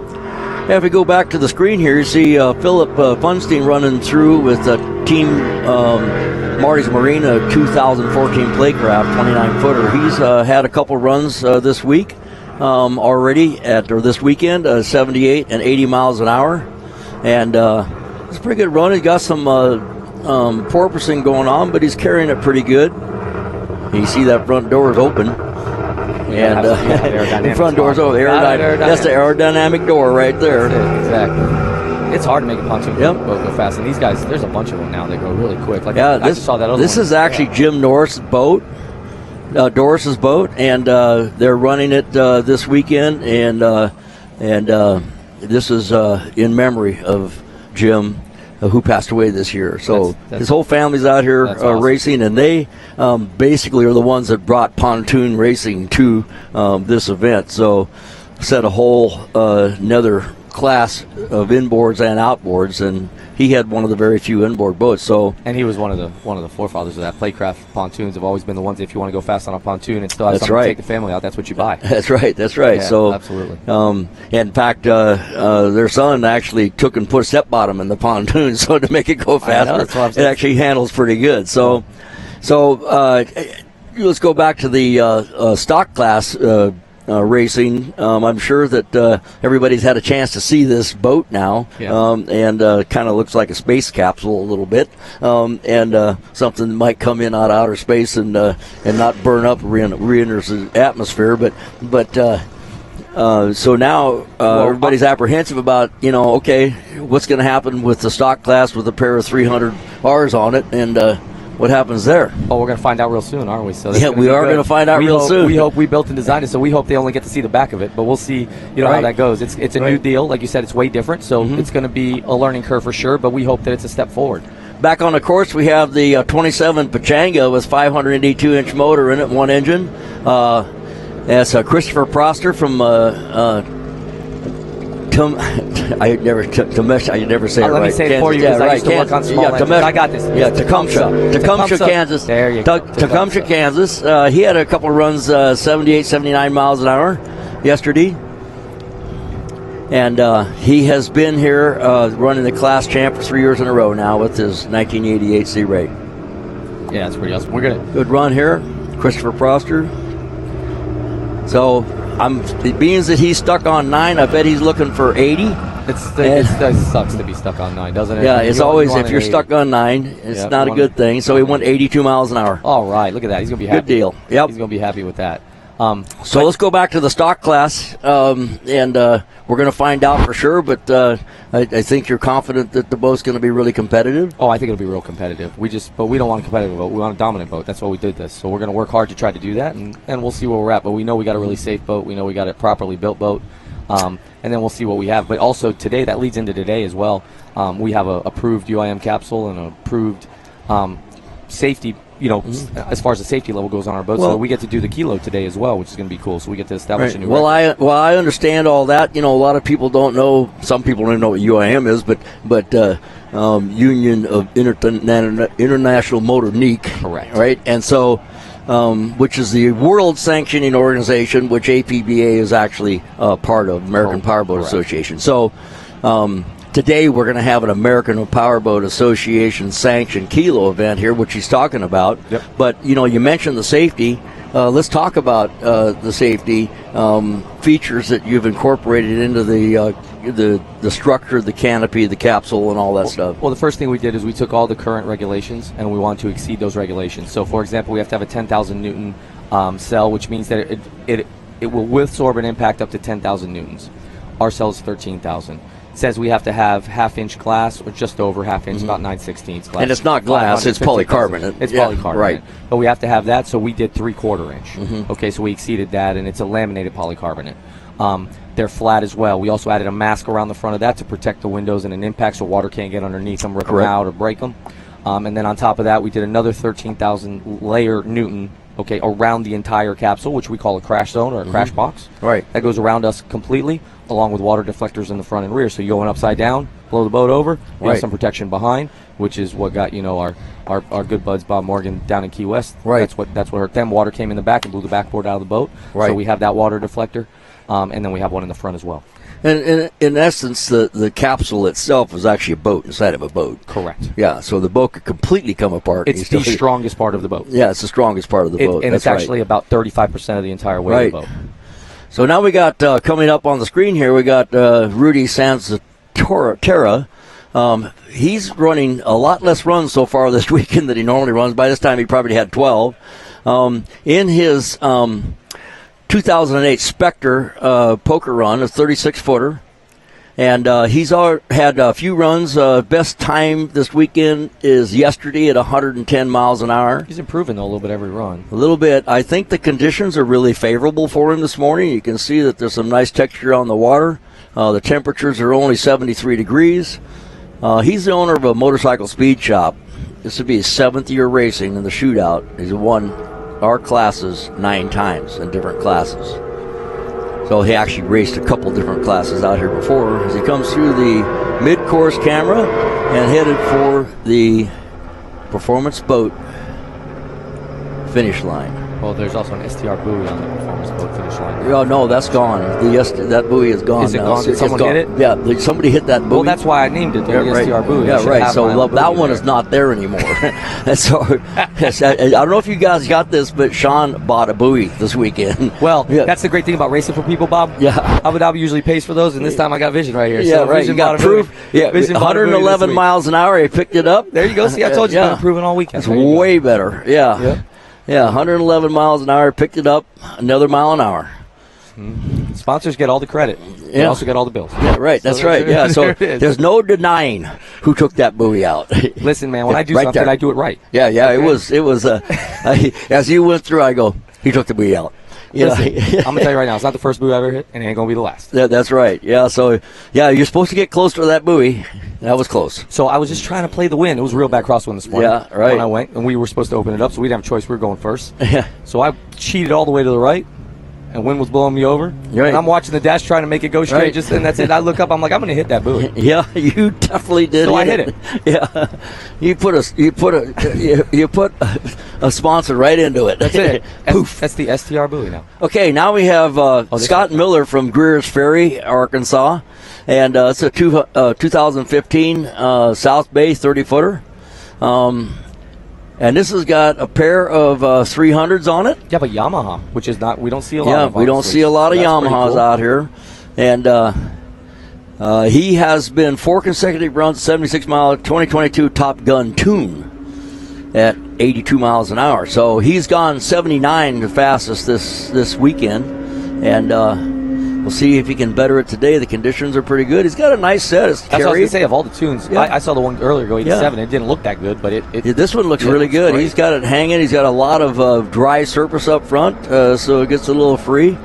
Yeah, if we go back to the screen here, you see Philip Funstein running through with Team Marty's Marina 2014 Playcraft 29-footer. He's had a couple runs this week already, this weekend, 78 and 80 miles an hour. And it's a pretty good run. He's got some porpoising going on, but he's carrying it pretty good. You see that front door is open. And the front door's open. That's the aerodynamic door right there. Exactly. It's hard to make a pontoon boat go fast. And these guys, there's a bunch of them now that go really quick. Like I just saw that other This one. is actually Jim Doris' boat. Doris's boat, and they're running it this weekend, and this is in memory of Jim, who passed away this year. So his whole family's out here awesome. Racing, and they basically are the ones that brought pontoon racing to this event. So set a whole another class of inboards and outboards, and he had one of the very few inboard boats. So, and he was one of the forefathers of that. Playcraft pontoons have always been the ones, if you want to go fast on a pontoon and still have something to take the family out, that's what you buy. That's right. Yeah, so absolutely. In fact, their son actually took and put a step bottom in the pontoon, so to make it go faster, it actually handles pretty good. So let's go back to the stock class racing. I'm sure that everybody's had a chance to see this boat now, and kind of looks like a space capsule a little bit, and something that might come in out of outer space and not burn up, re-enter the atmosphere. But so now everybody's apprehensive about, okay, what's going to happen with the stock class with a pair of 300 Rs on it, and what happens there? Oh, we're going to find out real soon, aren't we? So we are going to find out real soon. We hope we built and designed it, so we hope they only get to see the back of it. But we'll see, how that goes. It's a new deal, like you said. It's way different, so it's going to be a learning curve for sure. But we hope that it's a step forward. Back on the course, we have the 27 Pachanga with 582-inch motor in it, one engine. That's Christopher Proster from I never say it right. Let me say it for you because I used to work on small engines. I got this. Yeah, Tecumseh, Kansas. There you go. Tecumseh, Kansas. He had a couple of runs, 78, 79 miles an hour yesterday. And he has been here running the class champ for 3 years in a row now with his 1988 C rate. Yeah, that's pretty awesome. Good run here, Christopher Proster. So being that he's stuck on 9, I bet he's looking for 80. It sucks to be stuck on 9, doesn't it? Yeah, it's always if you're stuck on 9, it's not a good thing. So he went 82 miles an hour. All right, look at that. He's going to be happy. Good deal. Yep. He's going to be happy with that. So let's go back to the stock class, and we're going to find out for sure. But I think you're confident that the boat's going to be really competitive. Oh, I think it'll be real competitive. But we don't want a competitive boat. We want a dominant boat. That's why we did this. So we're going to work hard to try to do that, and we'll see where we're at. But we know we got a really safe boat. We know we got a properly built boat, and then we'll see what we have. But also today, that leads into today as well. We have a approved UIM capsule and an approved safety. As far as the safety level goes on our boat, so we get to do the kilo today as well, which is going to be cool. So we get to establish a new record. I understand all that. A lot of people don't know. Some people don't know what UIM is, but Union of International Motor Nique. Correct. Right, and so which is the world sanctioning organization, which APBA is actually part of, American Powerboat Association. So. Today we're going to have an American Powerboat Association sanctioned kilo event here, which he's talking about. Yep. But you mentioned the safety. Let's talk about the safety features that you've incorporated into the structure, the canopy, the capsule, and all that stuff. Well, the first thing we did is we took all the current regulations and we want to exceed those regulations. So, for example, we have to have a 10,000 Newton cell, which means that it will withstand an impact up to 10,000 newtons. Our cell is 13,000. Says we have to have half-inch glass or just over half-inch, about 9/16 glass. And it's not glass; it's polycarbonate. It's polycarbonate, right? But we have to have that, so we did 3/4 inch. Okay, so we exceeded that, and it's a laminated polycarbonate. They're flat as well. We also added a mask around the front of that to protect the windows in an impact, so water can't get underneath them, rip them out, or break them. And then on top of that, we did another 13,000 layer Newton. Okay, around the entire capsule, which we call a crash zone or a crash box. Right. That goes around us completely, along with water deflectors in the front and rear. So you're going upside down, blow the boat over, you have some protection behind, which is what got our good buds Bob Morgan down in Key West. Right. That's what hurt them. Water came in the back and blew the backboard out of the boat. Right. So we have that water deflector, and then we have one in the front as well. And in essence, the capsule itself is actually a boat inside of a boat. Correct. Yeah, so the boat could completely come apart. It's the strongest part of the boat. Yeah, it's the strongest part of the boat. And it's actually about 35% of the entire weight of the boat. So now we got, coming up on the screen here, we got Rudy Sanzaterra. He's running a lot less runs so far this weekend than he normally runs. By this time, he probably had 12. In his 2008 Spectre poker run, a 36-footer. And he's had a few runs. Best time this weekend is yesterday at 110 miles an hour. He's improving a little bit every run. A little bit. I think the conditions are really favorable for him this morning. You can see that there's some nice texture on the water. The temperatures are only 73 degrees. He's the owner of a motorcycle speed shop. This would be his 7th year racing in the shootout. He's won our classes 9 times in different classes. So he actually raced a couple different classes out here before as he comes through the mid-course camera and headed for the performance boat finish line. Well, there's also an STR buoy on the performance boat finish line. Oh, no, that's gone. That buoy is gone. Is it now. gone? Did someone hit it? Yeah, somebody hit that buoy. Well, that's why I named it the STR buoy. Yeah, right. So that one is not there anymore. So I don't know if you guys got this, but Sean bought a buoy this weekend. Well, that's the great thing about racing for people, Bob. Yeah. Abu Dhabi usually pays for those, and this time I got Vision right here. Yeah, so right. You got proof. Yeah, 111 miles an hour. He picked it up. There you go. See, I told you, it's been improving all weekend. It's way better. Yeah. Yeah, 111 miles an hour, picked it up, another mile an hour. Sponsors get all the credit. They also get all the bills. Yeah, right. That's right. Yeah, so there's no denying who took that buiy out. Listen, man, when I do something, I do it right. Yeah, okay. It was. As you went through, I go, he took the buoy out. Listen, I'm going to tell you right now, it's not the first buoy I ever hit, and it ain't going to be the last. Yeah, that's right. Yeah, so, you're supposed to get close to that buoy. That was close. So I was just trying to play the wind. It was a real bad crosswind this morning. Yeah, right. When I went, and we were supposed to open it up, so we didn't have a choice. We were going first. Yeah. So I cheated all the way to the right, and wind was blowing me over. Right. And I'm watching the dash trying to make it go straight. Right. And that's it. I look up. I'm like, I'm going to hit that buoy. Yeah, you definitely did. So I hit it. Yeah, you put a sponsor right into it. That's it. Poof. That's the STR buoy now. Okay, now we have Scott Miller from Greer's Ferry, Arkansas, and it's a 2015 South Bay 30-footer. And this has got a pair of 300s on it. Yeah, but Yamaha, which is not, we don't see a lot of. Yeah, we don't see a lot of Yamahas out here. And he has been 4 consecutive runs, 76-mile 2022 Top Gun tune at 82 miles an hour. So he's gone 79 the fastest this weekend. And we'll see if he can better it today. The conditions are pretty good. He's got a nice set. That's what I was going to say. Of all the tunes, Yeah. I saw the one earlier go 87. It didn't look that good, but this one looks really good. He's got it hanging. He's got a lot of dry surface up front, so it gets a little free.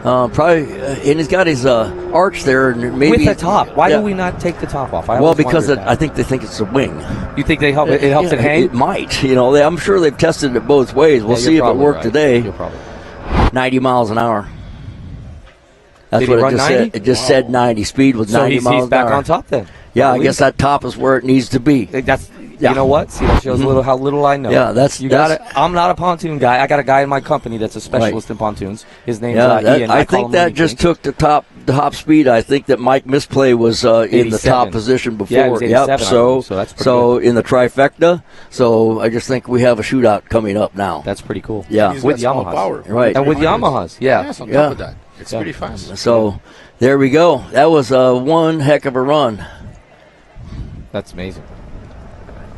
And he's got his arch there, and maybe with the top. Why do we not take the top off? Because I think they think it's a wing. You think they help? It helps it hang. It might. I'm sure they've tested it both ways. We'll see if it worked today. You're probably 90 miles an hour. That's Did he what run it just 90? said. It just said 90. Speed was 90 miles an hour. So he's back on top then. Yeah, I guess that top is where it needs to be. You know what? See, that shows how little I know. Yeah, I'm not a pontoon guy. I got a guy in my company that's a specialist in pontoons. His name's Ian. I think that just took the top speed. I think that Mike Misplay was in the top position before. Yeah, he was 87, so that's pretty good. in the trifecta. So I just think we have a shootout coming up now. That's pretty cool. Yeah, He's with got small Yamahas, power. Right, and with Yamahas, Yes, on top of that, it's pretty fast. So there we go. That was one heck of a run. That's amazing.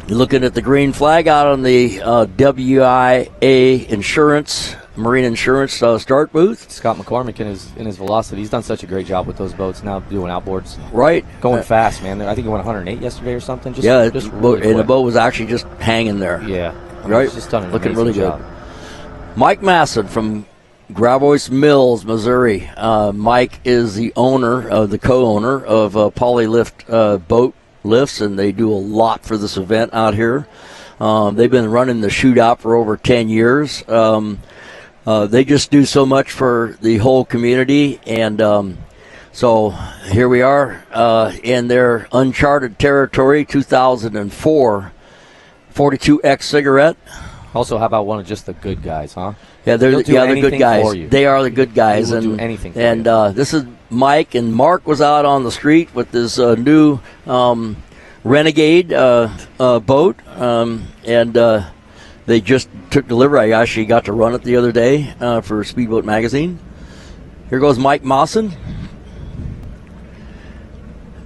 You're looking at the green flag out on the WIA Insurance, Marine Insurance start booth. Scott McCormick in his velocity. He's done such a great job with those boats now doing outboards. Right. Going fast, man. I think he went 108 yesterday or something. Just really and the boat was actually just hanging there. Yeah. Right. He's just done an looking amazing really job. good. Mike Masson from Gravois Mills, Missouri. Mike is the co-owner of Polylift Boat Lifts, and they do a lot for this event out here. They've been running the shootout for over 10 years. They just do so much for the whole community, and so here we are in their uncharted territory, 2004 42X cigarette. Also, how about one of just the good guys, huh? Yeah, they're good guys. For you. They are the good guys. They will do anything for and you. This is Mike, and Mark was out on the street with this new Renegade boat, and they just took delivery. I actually got to run it the other day for Speedboat Magazine. Here goes Mike Mawson.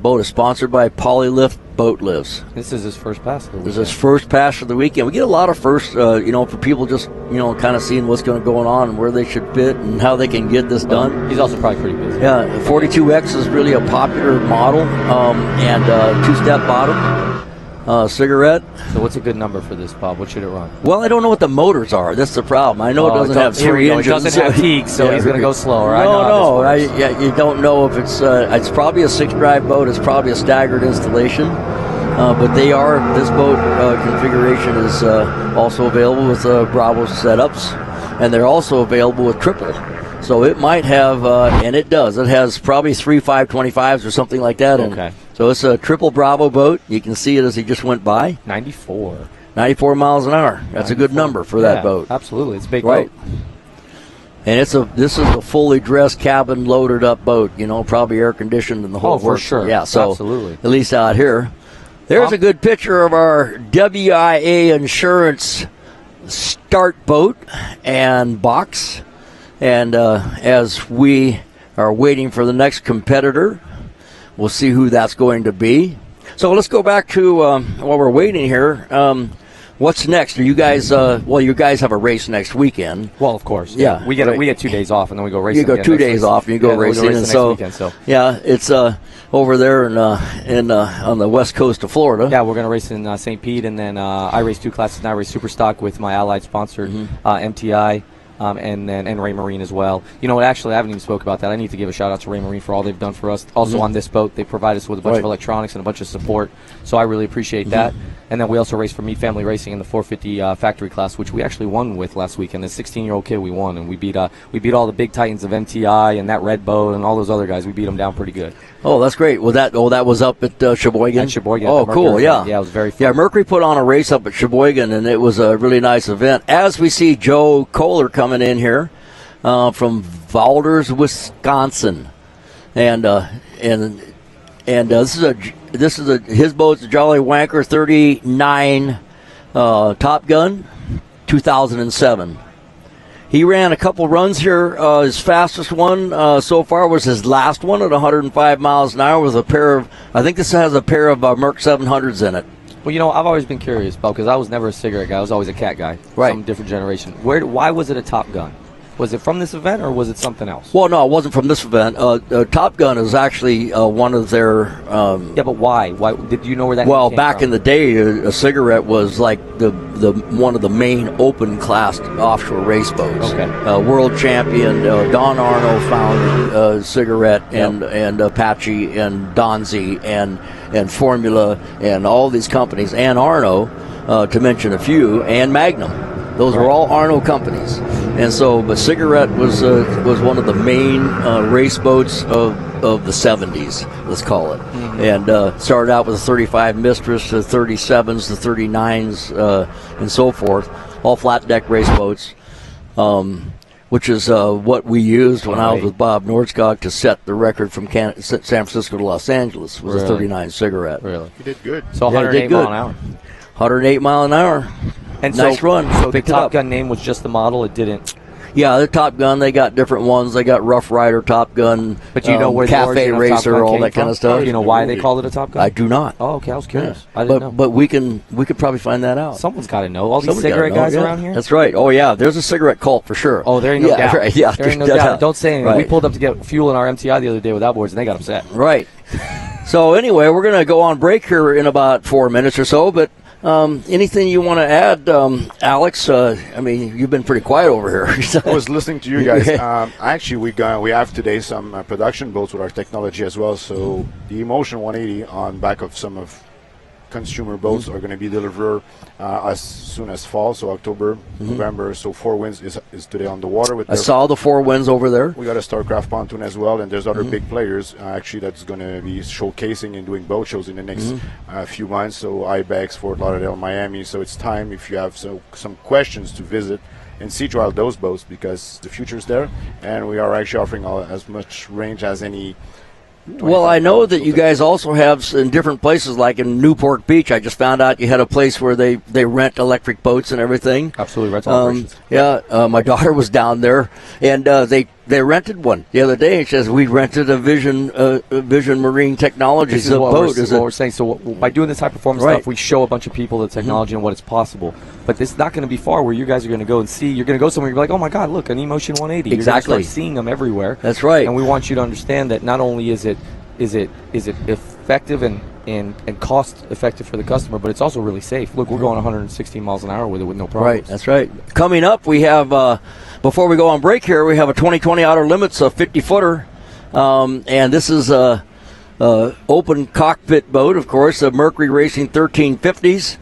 Boat is sponsored by Polylift Boat Lifts. This is his first pass of the weekend. This is his first pass of the weekend. We get a lot of firsts, for people just, kind of seeing what's going on and where they should fit and how they can get this done. He's also probably pretty busy. Yeah, 42X is really a popular model, and two-step bottom cigarette. So what's a good number for this, Bob? What should it run? Well, I don't know what the motors are. That's the problem. I know it doesn't have three engines. It doesn't have teaks, so he's going to go slower. No. You don't know if it's probably a 6-drive boat. It's probably a staggered installation. But this boat configuration is also available with Bravo setups, and they're also available with triple. So it might have, and it does. It has probably 3 525s or something like that in it. So it's a triple Bravo boat. You can see it as he just went by. 94 miles an hour. That's a good number for that boat. Absolutely, it's a big boat. And this is a fully dressed, cabin loaded up boat. Probably air conditioned and the whole for sure. Yeah, so absolutely. At least out here. There's a good picture of our WIA Insurance start boat and box. And as we are waiting for the next competitor, we'll see who that's going to be. So let's go back to while we're waiting here. What's next? Are you guys? You guys have a race next weekend. Well, of course. Yeah, we get 2 days off, and then we go racing. You go 2 days off, and you go racing, and so yeah, it's over there in on the west coast of Florida. Yeah, we're going to race in St. Pete, and then I race 2 classes, and I race Super Stock with my allied sponsor, MTI. and Ray Marine as well. You know what? Actually, I haven't even spoke about that. I need to give a shout out to Ray Marine for all they've done for us. Also on this boat, they provide us with a bunch of electronics and a bunch of support. So I really appreciate that. And then we also race for Meat Family Racing in the 450 factory class, which we actually won with last weekend. The 16-year-old kid we won, and we beat all the big titans of MTI and that Red Boat and all those other guys. We beat them down pretty good. Oh, that's great. Well, that was up at Sheboygan. At Sheboygan. Oh, cool. Yeah, it was very fun. Yeah, Mercury put on a race up at Sheboygan, and it was a really nice event. As we see Joe Kohler coming in here from Valders, Wisconsin, and this is his boat's a Jolly Wanker 39 Top Gun, 2007. He ran a couple runs here. His fastest one so far was his last one at 105 miles an hour with a pair of, I think this has a pair of Merc 700s in it. Well, you know, I've always been curious, Bo, because I was never a cigarette guy. I was always a cat guy. Right. Some different generation. Why was it a Top Gun? Was it from this event or was it something else? Well, no, it wasn't from this event. Top Gun is actually one of their... yeah, but why? Why did you know where that Well, came back from? in the day, a cigarette was like the one of the main open class offshore race boats. Okay. World champion Don Arno founded Cigarette and Apache and Donzi and Formula and all these companies, and Arno, to mention a few, and Magnum. Those were all Arno companies, and so but Cigarette was one of the main race boats of the 70s, let's call it, and started out with a 35 Mistress, to 37s, to 39s, and so forth, all flat deck race boats, which is what we used when I was with Bob Nordskog to set the record from San Francisco to Los Angeles. Was a 39 Cigarette. Really, you did good. So 108 mile an hour. 108 mile an hour. And nice run. So the Picked it Top up. Gun name was just the model. It didn't. Yeah, the Top Gun. They got different ones. They got Rough Rider, Top Gun. But you know where the Cafe origin of Top Racer, Gun all came that kind from? of stuff. You know why they called it a Top Gun? I do not. Oh, okay. I was curious. Yeah. I didn't know. But we could probably find that out. Someone's got to know. All these Somebody cigarette gotta know, guys yeah. around here. That's right. Oh yeah, there's a cigarette cult for sure. Oh, there ain't no doubt. Right, yeah, there ain't no there's doubt. Don't say anything. Right. We pulled up to get fuel in our MTI the other day with outboards, and they got upset. Right. So anyway, we're going to go on break here in about 4 minutes or so, but anything you want to add, Alex? I mean, you've been pretty quiet over here. I was listening to you guys. Actually, we have today some production boats with our technology as well. So the Emotion 180 on back of some of consumer boats are going to be delivered as soon as fall, so October, November. So Four Winds is today on the water. With I saw the Four Winds over there. We got a StarCraft pontoon as well, and there's other big players actually that's going to be showcasing and doing boat shows in the next few months. So Ibex, Fort Lauderdale, Miami. So it's time, if you have some questions, to visit and see trial those boats, because the future's there, and we are actually offering as much range as any. Well, I know that you guys also have in different places, like in Newport Beach. I just found out you had a place where they rent electric boats and everything. Absolutely, rental operations. Yeah, my daughter was down there, and they rented one the other day. It says we rented a Vision Marine Technologies boat. This is what we're saying. So by doing this high performance stuff, we show a bunch of people the technology and what is possible. But this is not going to be far where you guys are going to go and see. You're going to go somewhere. You're like, oh my God, look, an Emotion 180. Exactly. You're going to start seeing them everywhere. That's right. And we want you to understand that not only is it effective and cost effective for the customer, but it's also really safe. Look, we're going 116 miles an hour with it with no problems. Right, that's right. Coming up, we have, before we go on break here, we have a 2020 Outer Limits, a 50-footer. And this is a open cockpit boat, of course, a Mercury Racing 1350s,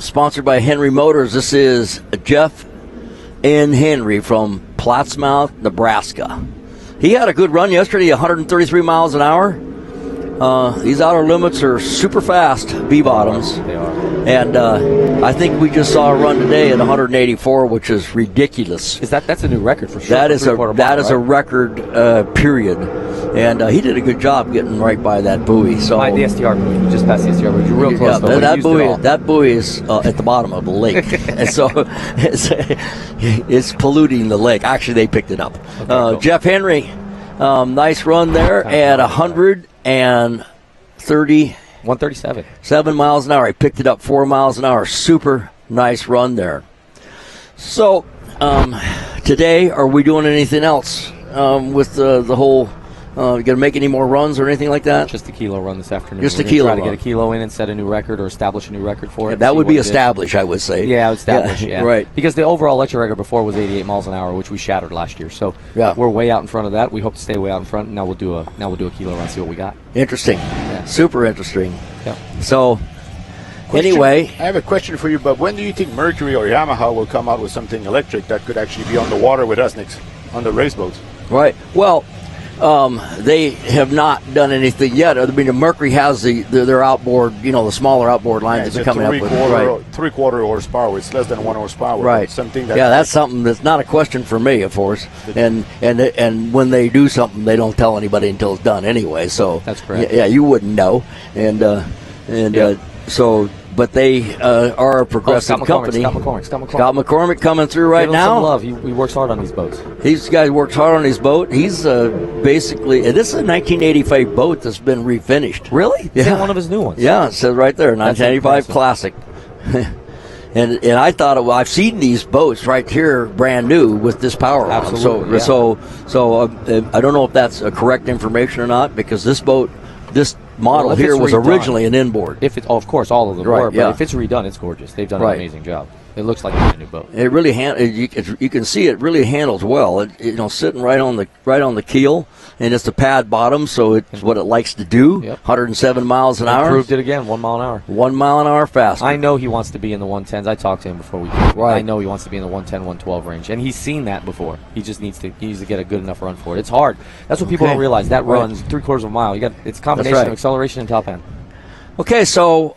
sponsored by Henry Motors. This is Jeff N. Henry from Plattsmouth, Nebraska. He had a good run yesterday, 133 miles an hour. These outer limits are super fast, B-bottoms. They are. And I think we just saw a run today at 184, which is ridiculous. That's a new record for sure. That is a record, period. And he did a good job getting right by that buoy. So by the STR buoy, we just passed the STR buoy. You're real close. Yeah, that buoy is at the bottom of the lake, and so it's polluting the lake. Actually, they picked it up. Okay, cool. Jeff Henry, nice run there at 137 miles an hour. He picked it up 4 miles an hour. Super nice run there. So today, are we doing anything else with the whole You going to make any more runs or anything like that? Just a kilo run this afternoon. Just a We're kilo try to run. get a kilo in and set a new record or establish a new record for it. That would be established, I would say. Yeah, established. Yeah, right. Because the overall electric record before was 88 miles an hour, which we shattered last year. So we're way out in front of that. We hope to stay way out in front. And now we'll do a kilo run, see what we got. Interesting. Super interesting. Yeah. So. Anyway, I have a question for you, but when do you think Mercury or Yamaha will come out with something electric that could actually be on the water with us next on the race boats? Right. Well, they have not done anything yet. I mean, Mercury has their outboard, the smaller outboard lines that they're coming up with. Right. 3/4 horsepower. It's less than 1 horsepower. Right. Something that that's something that's not a question for me, of course. And when they do something, they don't tell anybody until it's done anyway. So that's correct. Yeah, you wouldn't know. So. But they are a progressive company. Scott McCormick coming through right now. Some love. He works hard on these boats. These guys works hard on his boat. He's basically, and this is a 1985 boat that's been refinished. Really? Yeah. One of his new ones. Yeah, it says right there, 1985 Classic. And I thought, I've seen these boats right here, brand new, with this power on them. So I don't know if that's correct information or not, because this boat, this model here was originally an inboard. If it's, of course, all of them were, but if it's redone, it's gorgeous. They've done an amazing job. It looks like a new boat. It really you can see it really handles well. Sitting right on the keel, and it's a pad bottom, so it's what it likes to do. 107 miles an hour. Proved it again, 1 mile an hour. 1 mile an hour faster. I know he wants to be in the 110s. I talked to him before we came. Right. I know he wants to be in the 110, 112 range, and he's seen that before. He just needs to get a good enough run for it. It's hard. That's what people don't realize. That runs 3/4 of a mile. It's a combination of acceleration and top end. Okay, so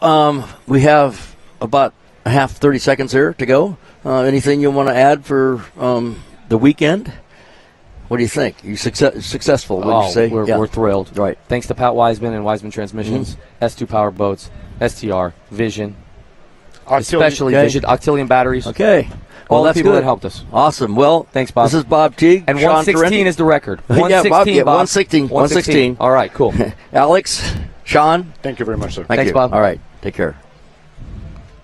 we have about 30 seconds here to go. Anything you want to add for the weekend? What do you think? You successful? What do you say? We're thrilled. Right. Thanks to Pat Wiseman and Wiseman Transmissions, S2 Power Boats, STR, Vision, especially Vision, Octillion batteries. Okay. All the people that helped us. Awesome. Well, thanks, Bob. This is Bob Teague. And 116 is the record. 116, Bob. 116. All right, cool. Alex, Sean. Thank you very much, sir. Thanks, Bob. All right. Take care.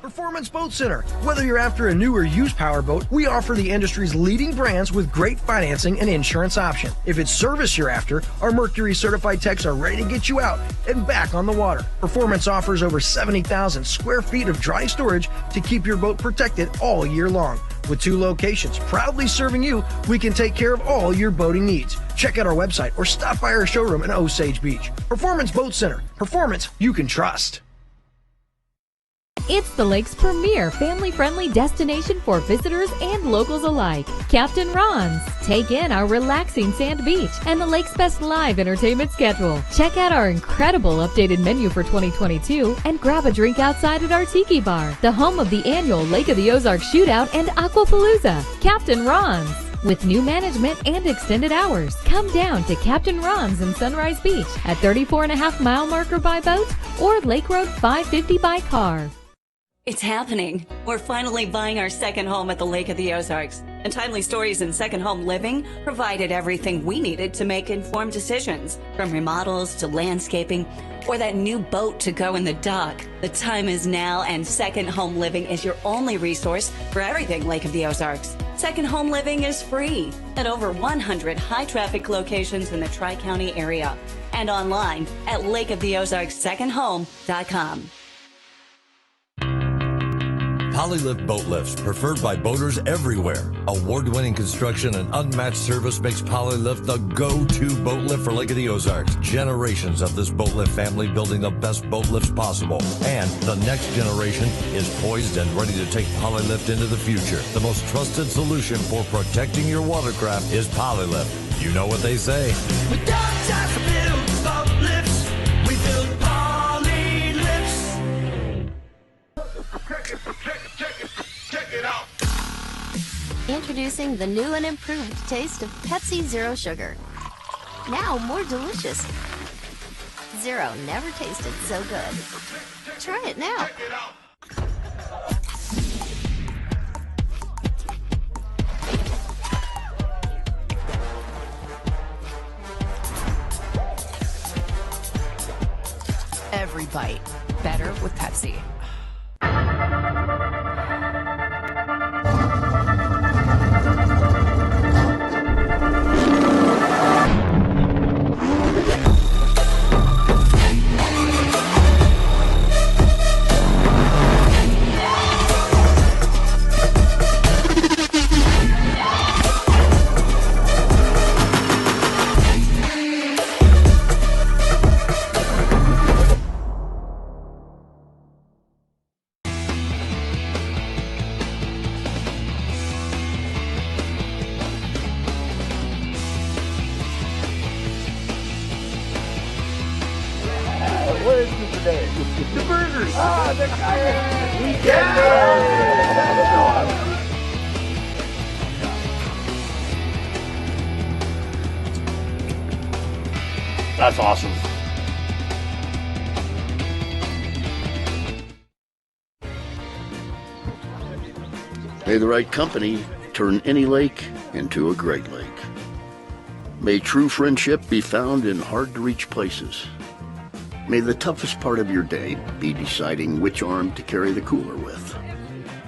Performance Boat Center. Whether you're after a new or used powerboat, we offer the industry's leading brands with great financing and insurance option. If it's service you're after, our Mercury certified techs are ready to get you out and back on the water. Performance offers over 70,000 square feet of dry storage to keep your boat protected all year long. With 2 locations proudly serving you, we can take care of all your boating needs. Check out our website or stop by our showroom in Osage Beach. Performance Boat Center. Performance you can trust. It's the lake's premier family-friendly destination for visitors and locals alike. Captain Ron's. Take in our relaxing sand beach and the lake's best live entertainment schedule. Check out our incredible updated menu for 2022 and grab a drink outside at our Tiki Bar, the home of the annual Lake of the Ozarks Shootout and Aquapalooza. Captain Ron's. With new management and extended hours, come down to Captain Ron's in Sunrise Beach at 34.5 mile marker by boat or Lake Road 550 by car. It's happening. We're finally buying our second home at the Lake of the Ozarks. And Timely Stories in Second Home Living provided everything we needed to make informed decisions, from remodels to landscaping or that new boat to go in the dock. The time is now, and Second Home Living is your only resource for everything Lake of the Ozarks. Second Home Living is free at over 100 high-traffic locations in the Tri-County area and online at lakeoftheozarkssecondhome.com. Polylift Boat Lifts, preferred by boaters everywhere. Award-winning construction and unmatched service makes Polylift the go-to boat lift for Lake of the Ozarks. Generations of this boat lift family building the best boat lifts possible. And the next generation is poised and ready to take Polylift into the future. The most trusted solution for protecting your watercraft is Polylift. You know what they say. We don't just build boat lifts, we build Polylifts. Check it out. Introducing the new and improved taste of Pepsi Zero Sugar. Now more delicious. Zero never tasted so good. Try it now. Every bite better with Pepsi. The burgers. Ah, the That's awesome. May the right company turn any lake into a great lake. May true friendship be found in hard-to-reach places. May the toughest part of your day be deciding which arm to carry the cooler with.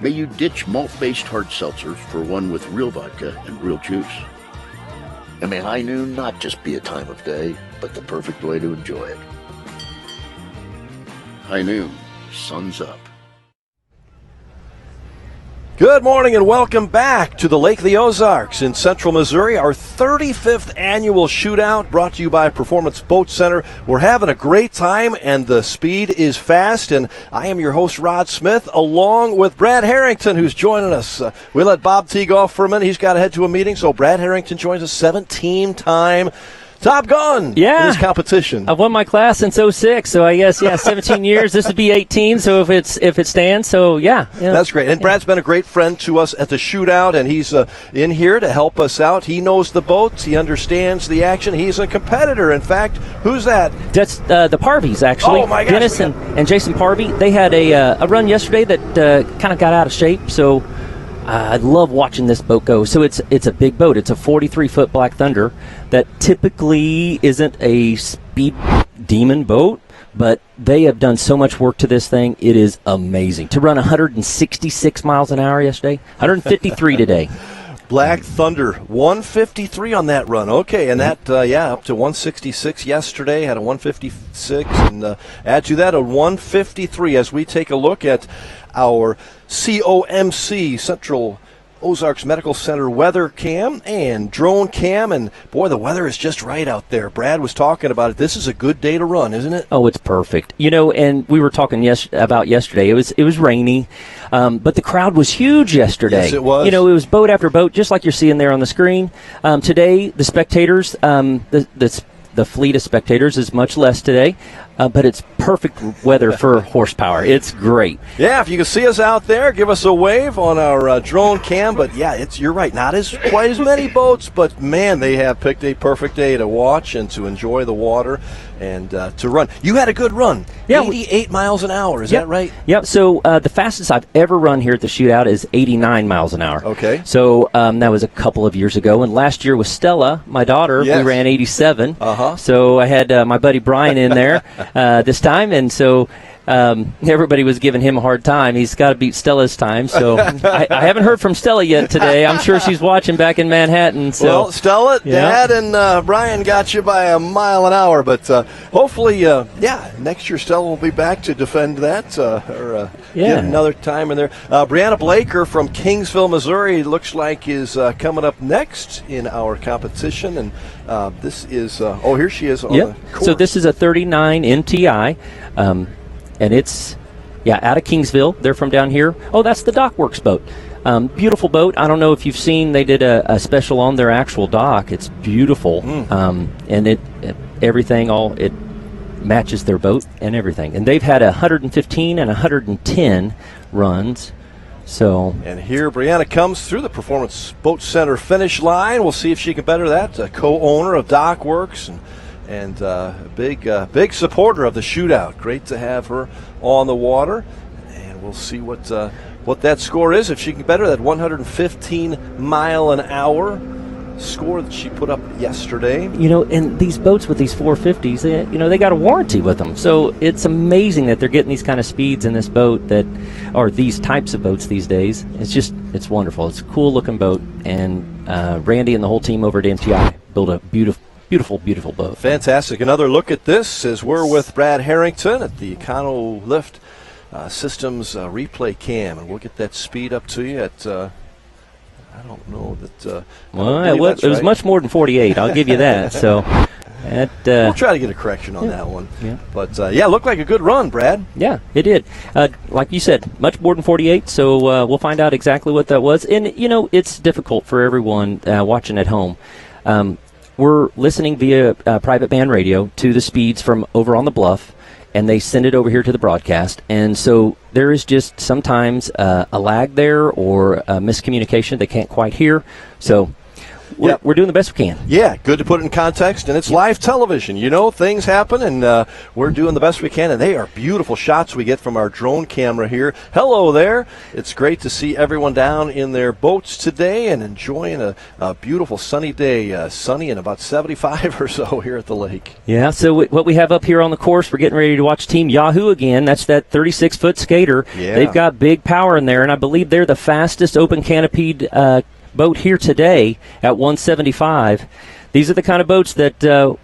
May you ditch malt-based hard seltzers for one with real vodka and real juice. And may high noon not just be a time of day, but the perfect way to enjoy it. High noon, sun's up. Good morning and welcome back to the Lake of the Ozarks in Central Missouri, our 35th annual shootout brought to you by Performance Boat Center. We're having a great time and the speed is fast, and I am your host, Rod Smith, along with Brad Harrington, who's joining us. We let Bob Teague off for a minute. He's got to head to a meeting, so Brad Harrington joins us, 17-time Top Gun in this competition. I've won my class since 06, so I guess, 17 years. This would be 18, so if it stands, so yeah. That's great. And Brad's been a great friend to us at the shootout, and he's in here to help us out. He knows the boats. He understands the action. He's a competitor. In fact, who's that? That's the Parvies, actually. Oh, my gosh. Dennis and Jason Parvey. They had a run yesterday that kind of got out of shape, so I love watching this boat go. So it's a big boat. It's a 43-foot Black Thunder that typically isn't a speed demon boat, but they have done so much work to this thing. It is amazing. To run 166 miles an hour yesterday, 153 today. Black Thunder, 153 on that run. Okay, and that, up to 166 yesterday, had a 156, and add to that a 153 as we take a look at our COMC, Central Ozarks Medical Center weather cam and drone cam, and boy, the weather is just right out there. Brad was talking about it. This is a good day to run, isn't it? Oh, it's perfect. And we were talking about yesterday. It was rainy, but the crowd was huge yesterday. Yes, it was. It was boat after boat, just like you're seeing there on the screen. Today, the spectators, the fleet of spectators is much less today, but it's perfect weather for horsepower. It's great. Yeah, if you can see us out there, give us a wave on our drone cam. But you're right, not quite as many boats, but man, they have picked a perfect day to watch and to enjoy the water and to run. You had a good run, 88 miles an hour. Is that right? Yep. So the fastest I've ever run here at the shootout is 89 miles an hour. Okay. So that was a couple of years ago, and last year with Stella, my daughter, we ran 87. So I had my buddy Brian in there this time, and so everybody was giving him a hard time. He's got to beat Stella's time. So I haven't heard from Stella yet today. I'm sure she's watching back in Manhattan. So. Well, Stella, Dad, and Brian got you by a mile an hour, but hopefully, next year Stella will be back to defend that get another time in there. Brianna Blaker from Kingsville, Missouri, looks like is coming up next in our competition, and this is here she is on the course. So this is a 39 MTI. And it's, out of Kingsville. They're from down here. Oh, that's the Dockworks boat. Beautiful boat. I don't know if you've seen, they did a special on their actual dock. It's beautiful. And everything it matches their boat and everything. And they've had 115 and 110 runs. So. And here Brianna comes through the Performance Boat Center finish line. We'll see if she can better that. A co-owner of Dockworks and big supporter of the shootout. Great to have her on the water, and we'll see what that score is, if she can better that 115 mile an hour score that she put up yesterday. And ththese boats with these 450s, they got a warranty with them, so it's amazing that they're getting these kind of speeds in this boat or these types of boats these days. It's wonderful. It's a cool looking boat, and Randy and the whole team over at MTI built a beautiful boat. Fantastic. Another look at this as we're with Brad Harrington at the Econo Lift Systems replay cam, and we'll get that speed up to you at I don't know that it was much more than 48, I'll give you that. So we'll try to get a correction on that one. But looked like a good run, Brad. Yeah, it did. Like you said, much more than 48, so we'll find out exactly what that was. And it's difficult for everyone watching at home. We're listening via private band radio to the speeds from over on the bluff, and they send it over here to the broadcast. And so there is just sometimes a lag there or a miscommunication. They can't quite hear. So we're doing the best we can. Yeah, good to put it in context, and it's live television. You know, things happen, and we're doing the best we can, and they are beautiful shots we get from our drone camera here. Hello there. It's great to see everyone down in their boats today and enjoying a beautiful sunny day, sunny and about 75 or so here at the lake. Yeah, so what we have up here on the course, we're getting ready to watch Team Yahoo again. That's that 36-foot skater. Yeah. They've got big power in there, and I believe they're the fastest open canopied boat here today at 175. These are the kind of boats that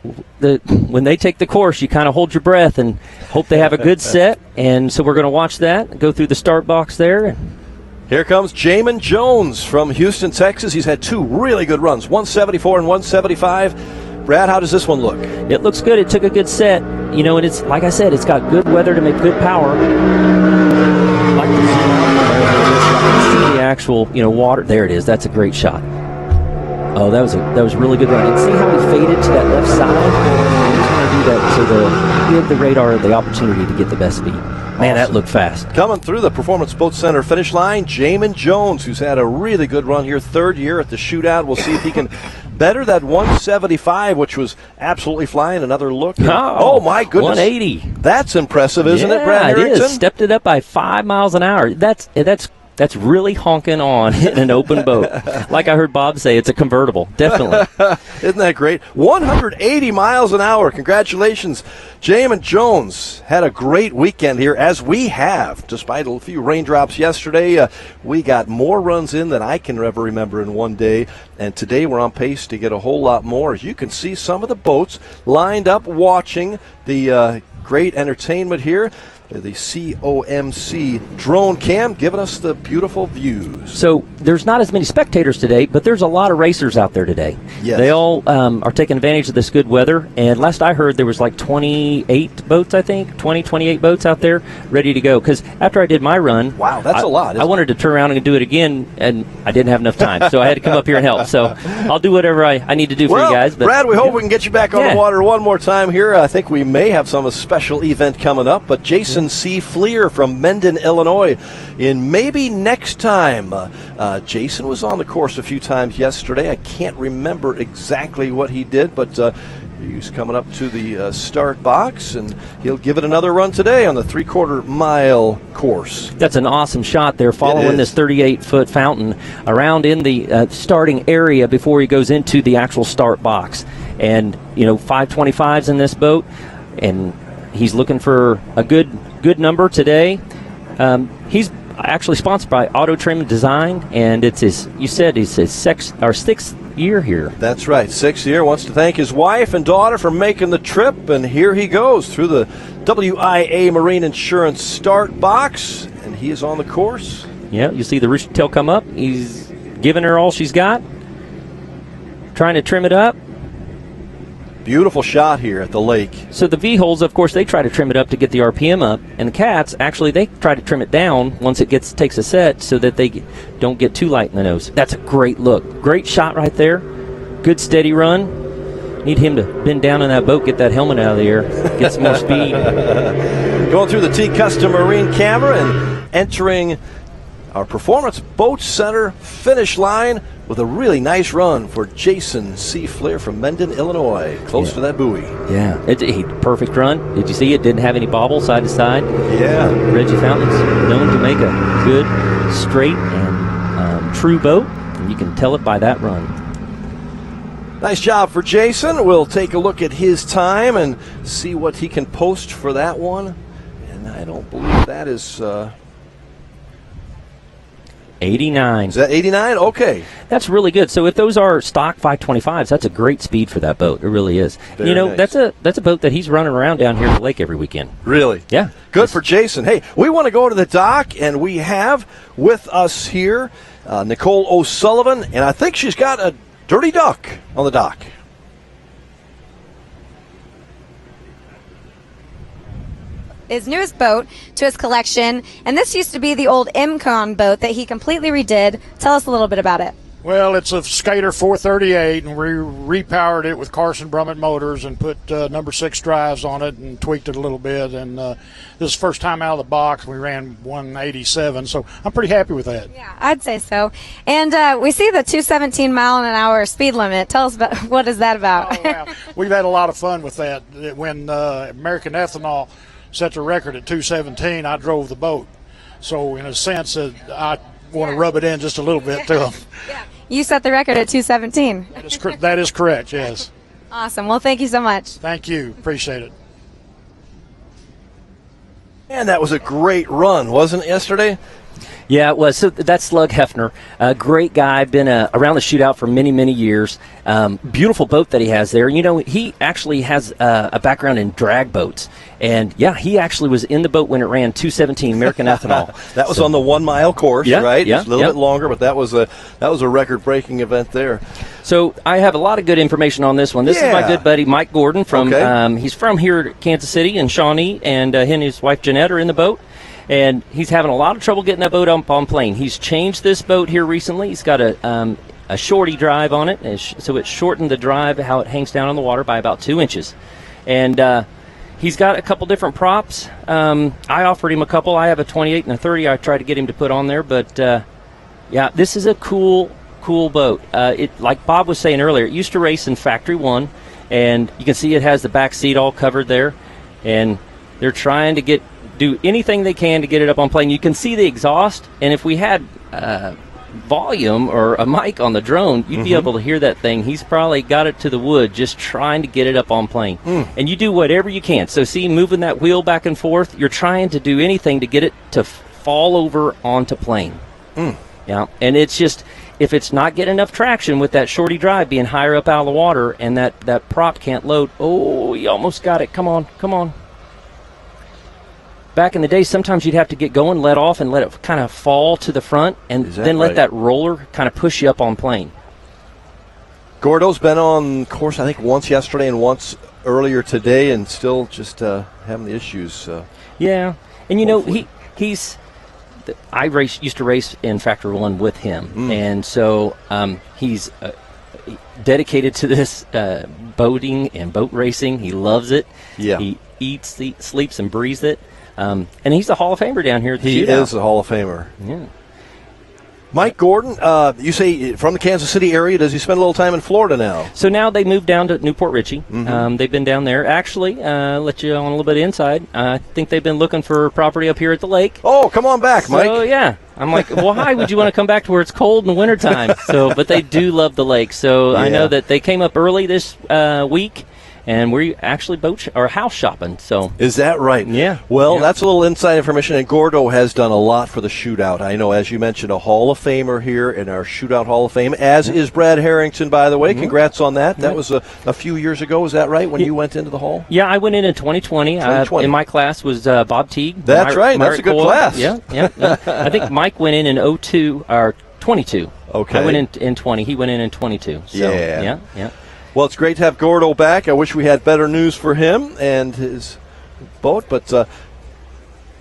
when they take the course, you kind of hold your breath and hope they have a good set. And so we're going to watch that, go through the start box there. Here comes Jamin Jones from Houston, Texas. He's had 2 really good runs, 174 and 175. Brad, how does this one look? It looks good. It took a good set, you know, and it's like I said, it's got good weather to make good power. Like to zoom out see the actual, you know, water. There it is. That's a great shot. Oh, that was a really good run. And see how he faded to that left side? I'm just going to do that so give the radar the opportunity to get the best speed. Man, that looked fast. Coming through the Performance Boat Center finish line, Jamin Jones, who's had a really good run here, 3rd year at the shootout. We'll see if he can better that 175, which was absolutely flying. Another look. Oh my goodness. 180. That's impressive, isn't it, Brad Harrington? Harrington? It is. Stepped it up by 5 miles an hour. That's really honking on in an open boat. Like I heard Bob say, it's a convertible. Definitely. Isn't that great? 180 miles an hour. Congratulations. Jamin Jones had a great weekend here, as we have. Despite a few raindrops yesterday, we got more runs in than I can ever remember in one day. And today we're on pace to get a whole lot more. As you can see, some of the boats lined up watching the great entertainment here. The COMC drone cam giving us the beautiful views. So there's not as many spectators today, but there's a lot of racers out there today. Yes. They all are taking advantage of this good weather. And last I heard, there was like 28 boats, I think, 28 boats out there ready to go. Because after I did my run, wow, that's a lot. I wanted to turn around and do it again, and I didn't have enough time. So I had to come up here and help. So I'll do whatever I need to do for you guys. But, Brad, we hope we can get you back on the water one more time here. I think we may have some special event coming up. But Jason C. Fleer from Mendon, Illinois, in maybe next time. Jason was on the course a few times yesterday. I can't remember exactly what he did, but he's coming up to the start box, and he'll give it another run today on the 3/4 mile course. That's an awesome shot there, following this 38-foot fountain around in the starting area before he goes into the actual start box. And, you know, 525s in this boat, and he's looking for a good number today. He's actually sponsored by Auto Trim Design, and it's his 6th year here. That's right, 6th year. Wants to thank his wife and daughter for making the trip, and here he goes through the WIA Marine Insurance start box, and he is on the course. Yeah, you see the rooster tail come up. He's giving her all she's got, trying to trim it up. Beautiful shot here at the lake. So the V-holes, of course, they try to trim it up to get the RPM up, and the cats, actually, they try to trim it down once it takes a set so that they don't get too light in the nose. That's a great look. Great shot right there. Good steady run. Need him to bend down in that boat, get that helmet out of the air, get some more speed. Going through the T-Custom Marine camera and entering our Performance Boat Center finish line with a really nice run for Jason C. Fleer from Mendon, Illinois, close to that buoy. Yeah, it's a perfect run. Did you see it? Didn't have any bobble side to side. Yeah. Reggie Fountain's known to make a good, straight, and true boat, and you can tell it by that run. Nice job for Jason. We'll take a look at his time and see what he can post for that one. And I don't believe that is... 89. Is that 89? Okay. That's really good. So if those are stock 525s, that's a great speed for that boat. It really is. Very nice. That's a boat that he's running around down here at the lake every weekend. Really? Yeah. Good for Jason. Hey, we want to go to the dock, and we have with us here Nicole O'Sullivan, and I think she's got a dirty duck on the dock. His newest boat to his collection, and this used to be the old MCon boat that he completely redid. Tell us a little bit about it. Well, it's a Skater 438, and we repowered it with Carson Brummett motors and put number 6 drives on it and tweaked it a little bit. And this is the first time out of the box. We ran 187, so I'm pretty happy with that. Yeah, I'd say so. And we see the 217 mile an hour speed limit. Tell us about what is that about? Oh, wow. We've had a lot of fun with that. When American Ethanol set the record at 217, I drove the boat. So in a sense, I want to rub it in just a little bit to them. Yeah. You set the record at 217. That is correct, yes. Awesome. Well, thank you so much. Thank you. Appreciate it. And that was a great run, wasn't it, yesterday? Yeah, it was. So that's Slug Hefner, a great guy, been around the shootout for many, many years. Beautiful boat that he has there. You know, he actually has a background in drag boats. And, yeah, he actually was in the boat when it ran 217 American Ethanol. That was on the 1 mile course, yeah, right? Yeah, It's a little bit longer, but that was a record-breaking event there. So I have a lot of good information on this one. This is my good buddy Mike Gordon from he's from here at Kansas City in Shawnee, and he and his wife Jeanette are in the boat. And he's having a lot of trouble getting that boat up on plane. He's changed this boat here recently. He's got a shorty drive on it, so it shortened the drive, how it hangs down on the water, by about 2 inches. And he's got a couple different props. I offered him a couple. I have a 28 and a 30 I tried to get him to put on there. But, yeah, this is a cool boat. Like Bob was saying earlier, it used to race in Factory 1. And you can see it has the back seat all covered there. And they're trying to do anything they can to get it up on plane. You can see the exhaust, and if we had volume or a mic on the drone, you'd be able to hear that thing. He's probably got it to the wood just trying to get it up on plane. And you do whatever you can. So see, moving that wheel back and forth, you're trying to do anything to get it to fall over onto plane. Yeah, and it's just, if it's not getting enough traction with that shorty drive being higher up out of the water and that prop can't load, oh, you almost got it. Come on. Back in the day, sometimes you'd have to get going, let off, and let it kind of fall to the front, and then let that roller kind of push you up on plane. Gordo's been on course, I think, once yesterday and once earlier today, and still just having the issues. Yeah, and you know, I used to race in Factor 1 with him, and so he's dedicated to this boating and boat racing. He loves it. Yeah. He eats, sleeps, and breathes it. And he's a Hall of Famer down here at the He shootout. is a Hall of Famer. Yeah. Mike Gordon, you say from the Kansas City area. Does he spend a little time in Florida now? So now they moved down to Newport Richey. They've been down there. Actually, let you on a little bit of inside. I think they've been looking for property up here at the lake. Oh, come on back, Mike. So, yeah. I'm like, why would you want to come back to where it's cold in the wintertime? But they do love the lake. So I know that they came up early this week. And we're actually house shopping. So is that right? Yeah. Well, that's a little inside information. And Gordo has done a lot for the shootout. I know, as you mentioned, a Hall of Famer here in our Shootout Hall of Fame, as is Brad Harrington, by the way. Congrats on that. That was a few years ago. Is that right, when you went into the Hall? Yeah, I went in 2020. In my class was Bob Teague. That's right. That's a good class. Yeah. I think Mike went in 02 or 22. Okay. I went in 20. He went in 22. So, yeah. Well, it's great to have Gordo back. I wish we had better news for him and his boat, but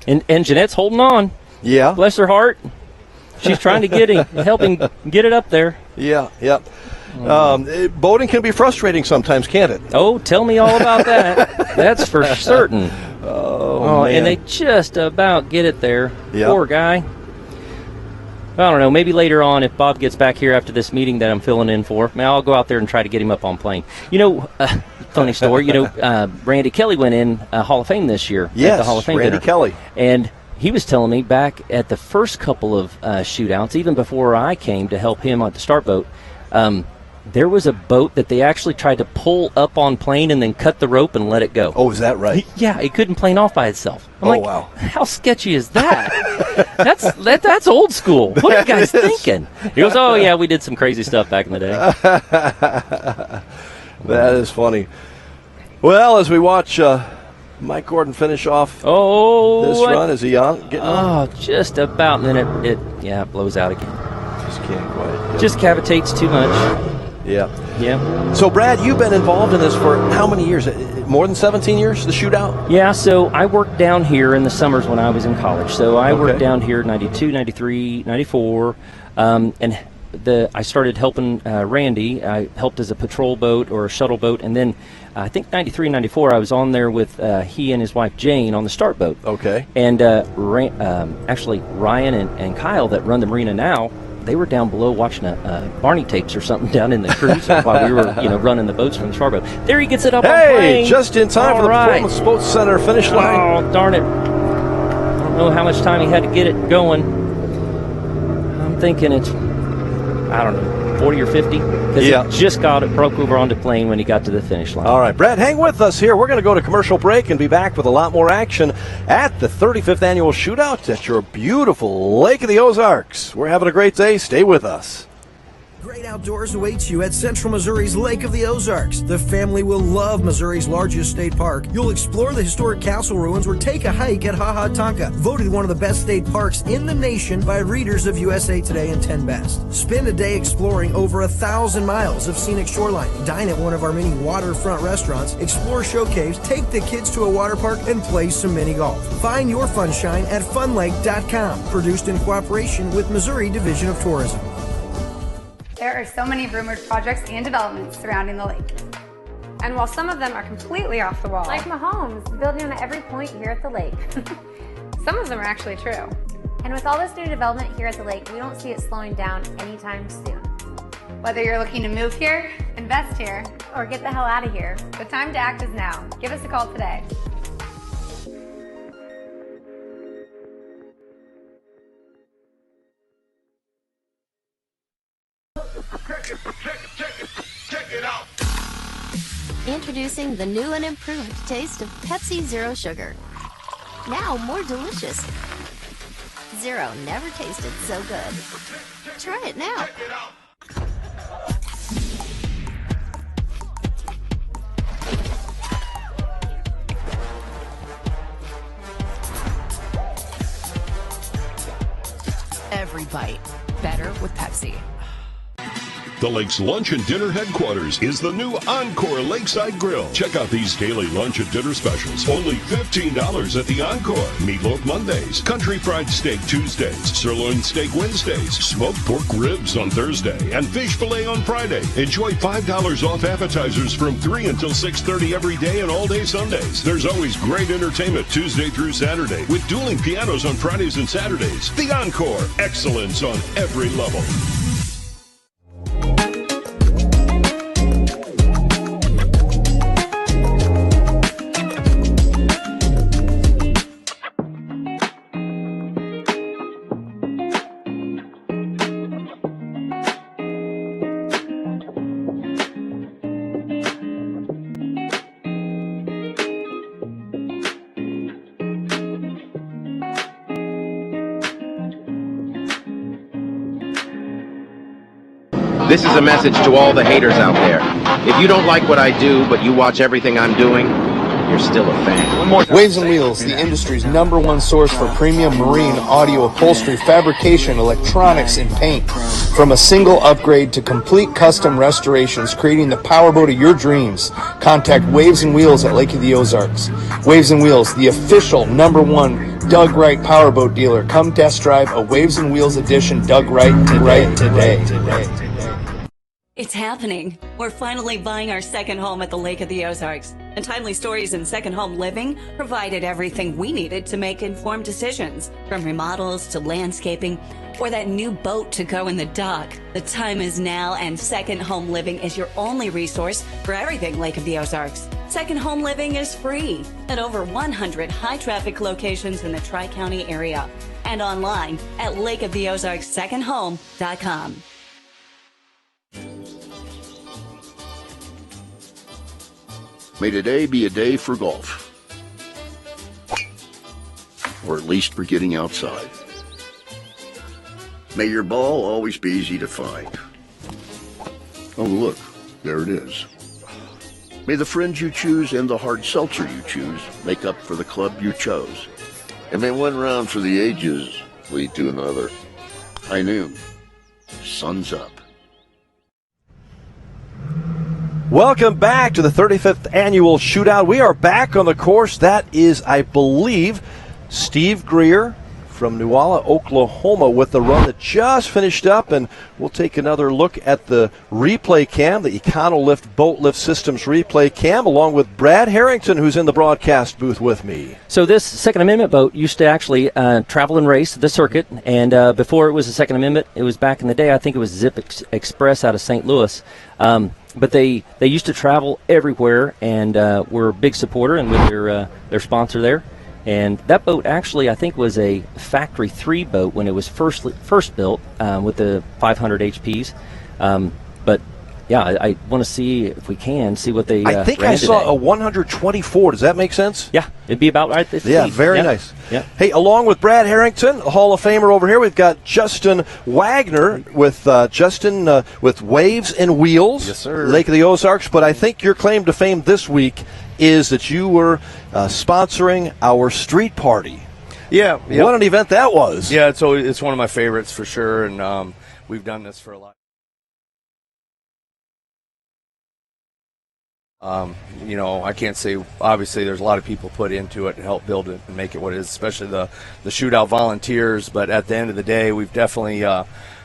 and Jeanette's holding on. Yeah, bless her heart. She's trying to help him get it up there. Yeah. Boating can be frustrating sometimes, can't it? Oh, tell me all about that. That's for certain. Oh man. And they just about get it there. Yep. Poor guy. I don't know, maybe later on if Bob gets back here after this meeting that I'm filling in for, I'll go out there and try to get him up on plane. You know, funny story, Randy Kelly went in Hall of Fame this year. Yes, at the Hall of Fame Randy dinner. Kelly. And he was telling me back at the first couple of shootouts, even before I came to help him on the start boat, there was a boat that they actually tried to pull up on plane and then cut the rope and let it go. Oh, is that right? It couldn't plane off by itself. I'm like, wow. How sketchy is that? That's old school. What are you guys thinking? He goes, oh, yeah, we did some crazy stuff back in the day. That is funny. Well, as we watch Mike Gordon finish off this run, is he on? Just about. And then it blows out again. Just can't quite. Just cavitates too much. Yeah. So, Brad, you've been involved in this for how many years? More than 17 years, the shootout? Yeah, so I worked down here in the summers when I was in college. So I worked down here 92, 93, 94. And I started helping Randy. I helped as a patrol boat or a shuttle boat, and then I think 93, 94, I was on there with he and his wife Jane on the start boat. Okay. And actually Ryan and Kyle that run the marina now, they were down below watching a Barney tapes or something down in the cruise while we were running the boats from the start boat. There he gets it up on plane. Just in time for the Performance Boats Center finish line. Oh, darn it. I don't know how much time he had to get it going. I'm thinking it's, I don't know, 40 or 50? Because he just broke over onto plane when he got to the finish line. All right, Brad, hang with us here. We're going to go to commercial break and be back with a lot more action at the 35th Annual Shootout at your beautiful Lake of the Ozarks. We're having a great day. Stay with us. Great outdoors awaits you at Central Missouri's Lake of the Ozarks. The family will love Missouri's largest state park. You'll explore the historic castle ruins or take a hike at Ha Ha Tonka, voted one of the best state parks in the nation by readers of USA Today and 10 Best. Spend a day exploring over 1,000 miles of scenic shoreline. Dine at one of our many waterfront restaurants, explore show caves, take the kids to a water park, and play some mini golf. Find your funshine at funlake.com. Produced in cooperation with Missouri Division of Tourism. There are so many rumored projects and developments surrounding the lake. And while some of them are completely off the wall, Like Mahomes, building on every point here at the lake. some of them are actually true. And with all this new development here at the lake, we don't see it slowing down anytime soon. Whether you're looking to move here, invest here, Or get the hell out of here. the time to act is now. Give us a call today. Introducing the new and improved taste of Pepsi Zero Sugar. Now more delicious. Zero never tasted so good. Try it now. Every bite better with Pepsi. The lake's lunch and dinner headquarters is the new Encore Lakeside Grill. Check out these daily lunch and dinner specials. Only $15 at the Encore. Meatloaf Mondays, country fried steak Tuesdays, sirloin steak Wednesdays, smoked pork ribs on Thursday, and fish fillet on Friday. Enjoy $5 off appetizers from 3 until 6:30 every day and all day Sundays. There's always great entertainment Tuesday through Saturday with dueling pianos on Fridays and Saturdays. The Encore. Excellence on every level. This is a message to all the haters out there. If you don't like what I do, but you watch everything I'm doing, you're still a fan. Waves and Wheels, the industry's #1 source for premium marine audio upholstery, fabrication, electronics, and paint. From a single upgrade to complete custom restorations, creating the powerboat of your dreams. Contact Waves and Wheels at Lake of the Ozarks. Waves and Wheels, the official #1 Doug Wright powerboat dealer. Come test drive a Waves and Wheels edition Doug Wright today. It's happening. We're finally buying our second home at the Lake of the Ozarks. And Timely Stories in Second Home Living provided everything we needed to make informed decisions, from remodels to landscaping or that new boat to go in the dock. The time is now, and Second Home Living is your only resource for everything Lake of the Ozarks. Second Home Living is free at over 100 high-traffic locations in the Tri-County area and online at lakeoftheozarkssecondhome.com. May today be a day for golf. Or at least for getting outside. May your ball always be easy to find. Oh, look, there it is. May the friends you choose and the hard seltzer you choose make up for the club you chose. And may one round for the ages lead to another. High noon. Sun's up. Welcome back to the 35th Annual Shootout. We are back on the course. That is, I believe, Steve Greer from Newalla, Oklahoma, with the run that just finished up, and we'll take another look at the replay cam, the Econolift Boat Lift Systems replay cam, along with Brad Harrington, who's in the broadcast booth with me. So this Second Amendment boat used to actually travel and race the circuit, and before it was the Second Amendment, it was back in the day, I think it was Zip Express out of St. Louis. But they used to travel everywhere, and were a big supporter, and with their sponsor there. And that boat actually, I think, was a Factory 3 boat when it was first built with the 500 HPs. But yeah, I want to see if we can see what they. I think I saw a 124. Does that make sense? Yeah, it'd be about right. Yeah, very nice. Yeah. Hey, along with Brad Harrington, a Hall of Famer over here, we've got Justin Wagner with with Waves and Wheels. Yes, sir. Lake of the Ozarks. But I think your claim to fame this week is that you were sponsoring our street party. Yeah. What an event that was. Yeah, it's one of my favorites for sure, and we've done this for a lot. I can't say, obviously there's a lot of people put into it to help build it and make it what it is, especially the shootout volunteers, but at the end of the day, we've definitely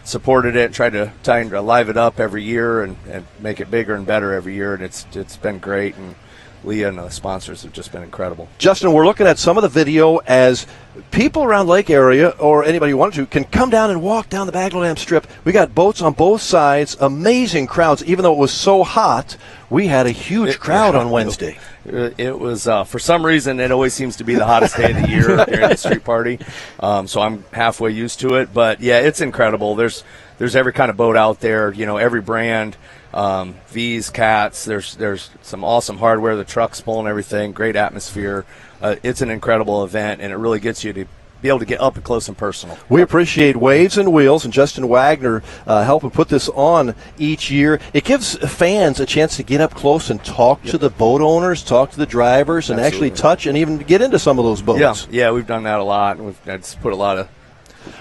supported it, tried to live it up every year and make it bigger and better every year, and it's been great, and Leah and the sponsors have just been incredible. Justin, we're looking at some of the video as people around Lake area, or anybody who wanted to, can come down and walk down the Bagley Dam Strip. We got boats on both sides, amazing crowds. Even though it was so hot, we had a huge crowd on Wednesday. It was, for some reason, it always seems to be the hottest day of the year during the street party, so I'm halfway used to it. But, yeah, it's incredible. There's every kind of boat out there, every brand. V's, Cats, there's some awesome hardware, the trucks pulling everything, great atmosphere. It's an incredible event, and it really gets you to be able to get up and close and personal. We appreciate Waves and Wheels and Justin Wagner helping put this on each year. It gives fans a chance to get up close and talk to the boat owners, talk to the drivers, and actually touch and even get into some of those boats. Yeah, we've done that a lot, and we've just put a lot of...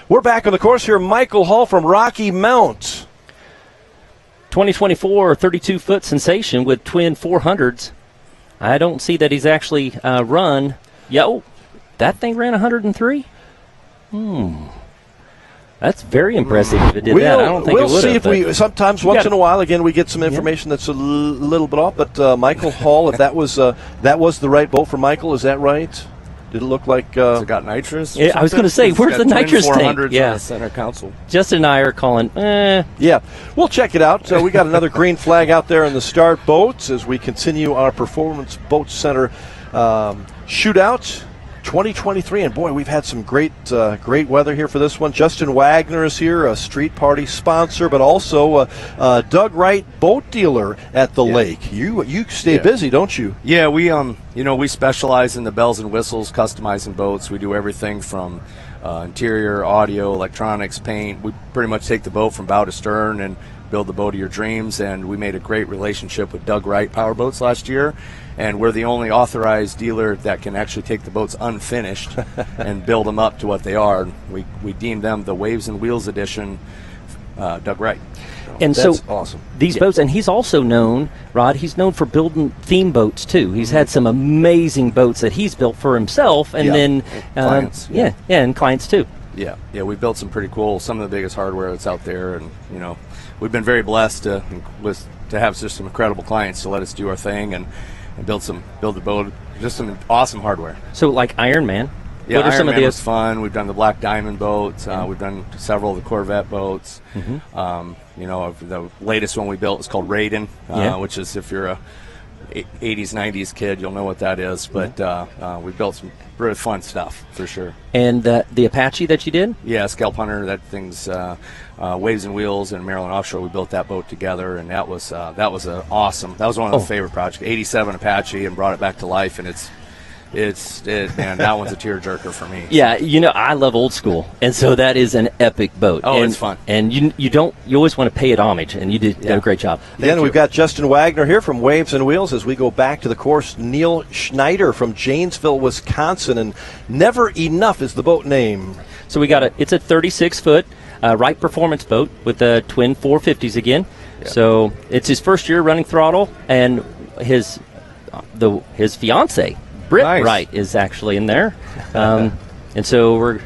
We're back on the course here. Michael Hall from Rocky Mount. 2024 32-foot sensation with twin 400s. I don't see that he's actually run. That thing ran 103? That's very impressive if it did that. I don't think it would have. We'll see if we, sometimes once in a while, again, we get some information that's a little bit off, but Michael Hall, if that was the right boat for Michael, is that right? Did it look like... Has it got nitrous? Yeah, I was going to say, where's the nitrous tank? Yeah, center console. Justin and I are calling, Yeah, we'll check it out. We got another green flag out there in the start boats as we continue our Performance Boat Center shootout 2023. And, boy, we've had some great weather here for this one. Justin Wagner is here, a street party sponsor, but also Doug Wright, boat dealer at the lake. You stay busy, don't you? Yeah, we specialize in the bells and whistles, customizing boats. We do everything from interior, audio, electronics, paint. We pretty much take the boat from bow to stern and build the boat of your dreams, and we made a great relationship with Doug Wright Powerboats last year, and we're the only authorized dealer that can actually take the boats unfinished and build them up to what they are. We deemed them the Waves and Wheels edition, Doug Wright. And that's so awesome. These boats, and he's also known, Rod, he's known for building theme boats too. He's had some amazing boats that he's built for himself, and then clients. And clients too. Yeah, we built some pretty cool, some of the biggest hardware that's out there, and we've been very blessed to have just some incredible clients to let us do our thing and build the boat, just some awesome hardware. So like Iron Man. Yeah, what are some Iron of Man the was fun. We've done the Black Diamond boats. We've done several of the Corvette boats. The latest one we built is called Raiden, which is, if you're a 80s, 90s kid, you'll know what that is. But we built some really fun stuff, for sure. And the Apache that you did? Yeah, Scalp Hunter. That thing's Waves and Wheels and Maryland Offshore. We built that boat together, and that was awesome. That was one of the favorite projects. 87 Apache, and brought it back to life, and man, that one's a tearjerker for me. Yeah, I love old school, and so that is an epic boat. Oh, and it's fun. And you always want to pay it homage, and you did a great job. Again, we've got Justin Wagner here from Waves and Wheels as we go back to the course. Neil Schneider from Janesville, Wisconsin, and Never Enough is the boat name. So we got it's a 36-foot Wright performance boat with the twin 450s again. Yeah. So it's his first year running throttle, and his fiance Britt Wright is actually in there, and so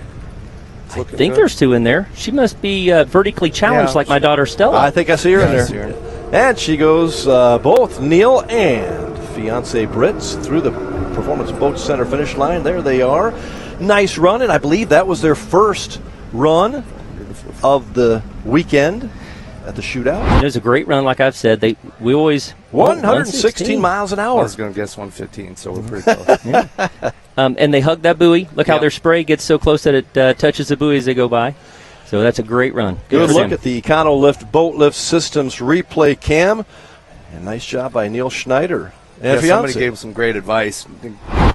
It's looking I think good. there's 2 in there. She must be vertically challenged like my daughter Stella. I think I see her in there. And she goes, both Neil and fiance Brits through the Performance Boat Center finish line. There they are. Nice run, and I believe that was their first run of the weekend at the shootout. It was a great run, like I've said. We always 116 miles an hour. I was going to guess 115, so we're pretty close. Yeah. And they hug that buoy. Look how their spray gets so close that it touches the buoy as they go by. So that's a great run. Good look at the Econo-Lift Boat Lift Systems replay cam. And nice job by Neil Schneider. And somebody gave him some great advice.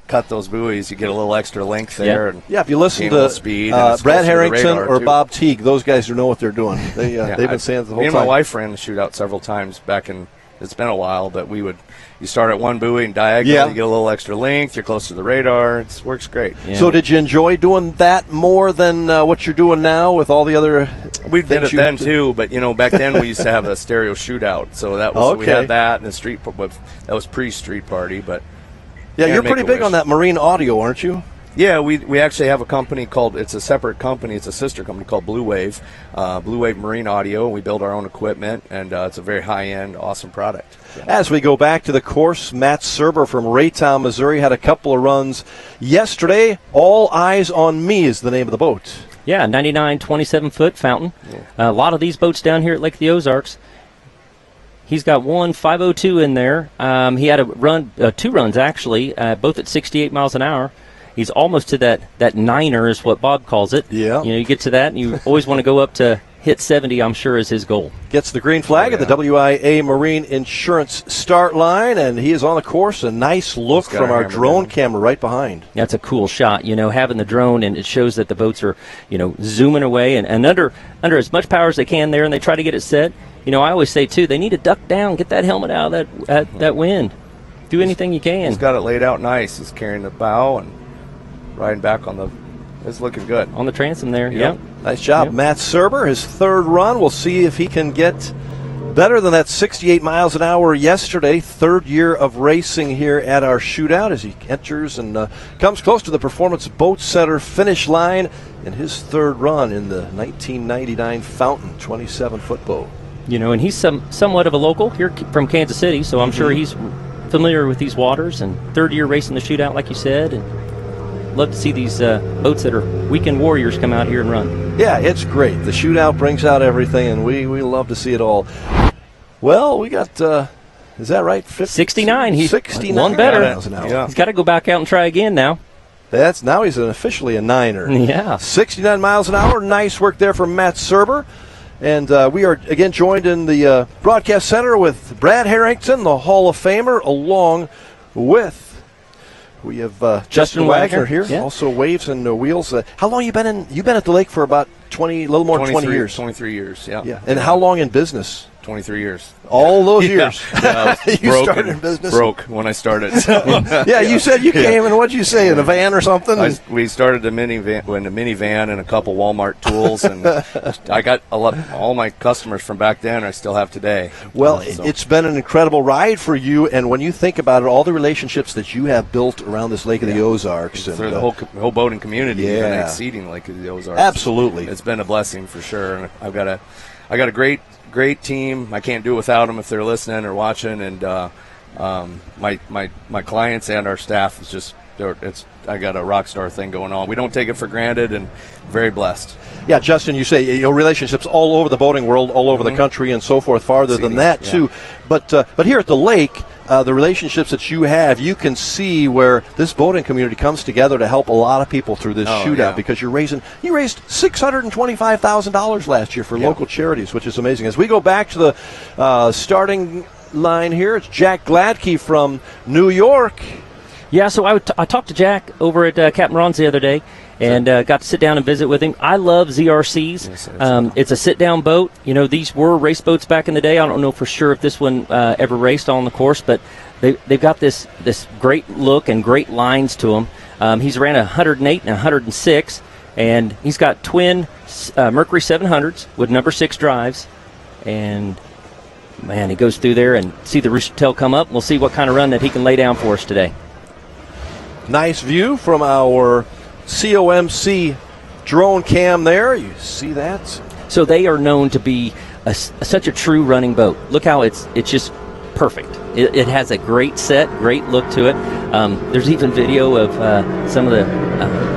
Cut those buoys, you get a little extra length there. And if you listen gain a to little speed, Brad Harrington or too. Bob Teague, those guys who know what they're doing. They've been saying it the whole me time. and my wife ran the shootout several times back in, it's been a while, but you start at one buoy and diagonal, you get a little extra length, you're close to the radar, it works great. Yeah. So did you enjoy doing that more than what you're doing now with all the other We did it then too, but back then we used to have a stereo shootout, so that was we had that and the street, but that was pre-street party, but yeah, you're pretty big on that marine audio, aren't you? Yeah, we actually have a company it's a separate company, it's a sister company called Blue Wave Marine Audio. We build our own equipment, and it's a very high-end, awesome product. As we go back to the course, Matt Serber from Raytown, Missouri, had a couple of runs yesterday. All Eyes on Me is the name of the boat. Yeah, 99 27-foot fountain. Yeah. A lot of these boats down here at Lake of the Ozarks. He's got 502 in there. He had a run, 2 runs actually, both at 68 miles an hour. He's almost to that niner is what Bob calls it. Yeah. You get to that, and you always want to go up to hit 70, I'm sure, is his goal. Gets the green flag at the WIA Marine Insurance start line, and he is on the course. A nice look from our drone camera right behind. That's a cool shot, having the drone, and it shows that the boats are, zooming away and under as much power as they can there, and they try to get it set. I always say, too, they need to duck down, get that helmet out of that wind. Do anything you can. He's got it laid out nice. He's carrying the bow and riding back it's looking good. On the transom there, yep. Nice job. Yep. Matt Serber, his 3rd run. We'll see if he can get better than that 68 miles an hour yesterday. 3rd year of racing here at our shootout as he enters and comes close to the Performance Boat Center finish line in his 3rd run in the 1999 Fountain 27-foot boat. And he's somewhat of a local here from Kansas City, so I'm sure he's familiar with these waters, and 3rd year racing the shootout, like you said, and love to see these boats that are weekend warriors come out here and run. Yeah, it's great. The shootout brings out everything, and we love to see it all. Well, we got, is that right? 69. He's 69 one better. miles an hour. Yeah. He's got to go back out and try again now. Now he's officially a niner. Yeah. 69 miles an hour. Nice work there from Matt Serber. And we are, again, joined in the broadcast center with Brad Harrington, the Hall of Famer, along with, we have Justin Wagner here, also Waves and Wheels. How long you been at the lake for about 20 years? 23 years, yeah. And how long in business? 23 years. All those years. You started in business? Broke when I started. You said you came in, what'd you say, in a van or something? We started a minivan and a couple Walmart tools, and I got all my customers from back then I still have today. Well, it's been an incredible ride for you, and when you think about it, all the relationships that you have built around this Lake of the Ozarks. And the whole boating community, and exceeding Lake of the Ozarks. Absolutely. It's been a blessing for sure, and I got a great team. I can't do it without them if they're listening or watching, and my clients and our staff is just I got a rock star thing going on. We don't take it for granted, and very blessed. Yeah, Justin, you say relationships all over the boating world, all over the country, and so forth. Farther than that too, but here at the lake, the relationships that you have, you can see where this boating community comes together to help a lot of people through this shootout, because you raised $625,000 last year for local charities, which is amazing. As we go back to the starting line here, it's Jack Gladkey from New York. Yeah, so I talked to Jack over at Captain Ron's the other day, and got to sit down and visit with him. I love ZRCs. It's a sit-down boat. These were race boats back in the day. I don't know for sure if this one ever raced on the course, but they've got this great look and great lines to them. He's ran 108 and 106, and he's got twin Mercury 700s with number 6 drives, and man, he goes through there and see the rooster tail come up. We'll see what kind of run that he can lay down for us today. Nice view from our COMC drone cam there. You see that? So they are known to be such a true running boat. Look how it's just perfect. It has a great set, great look to it. There's even video of some of the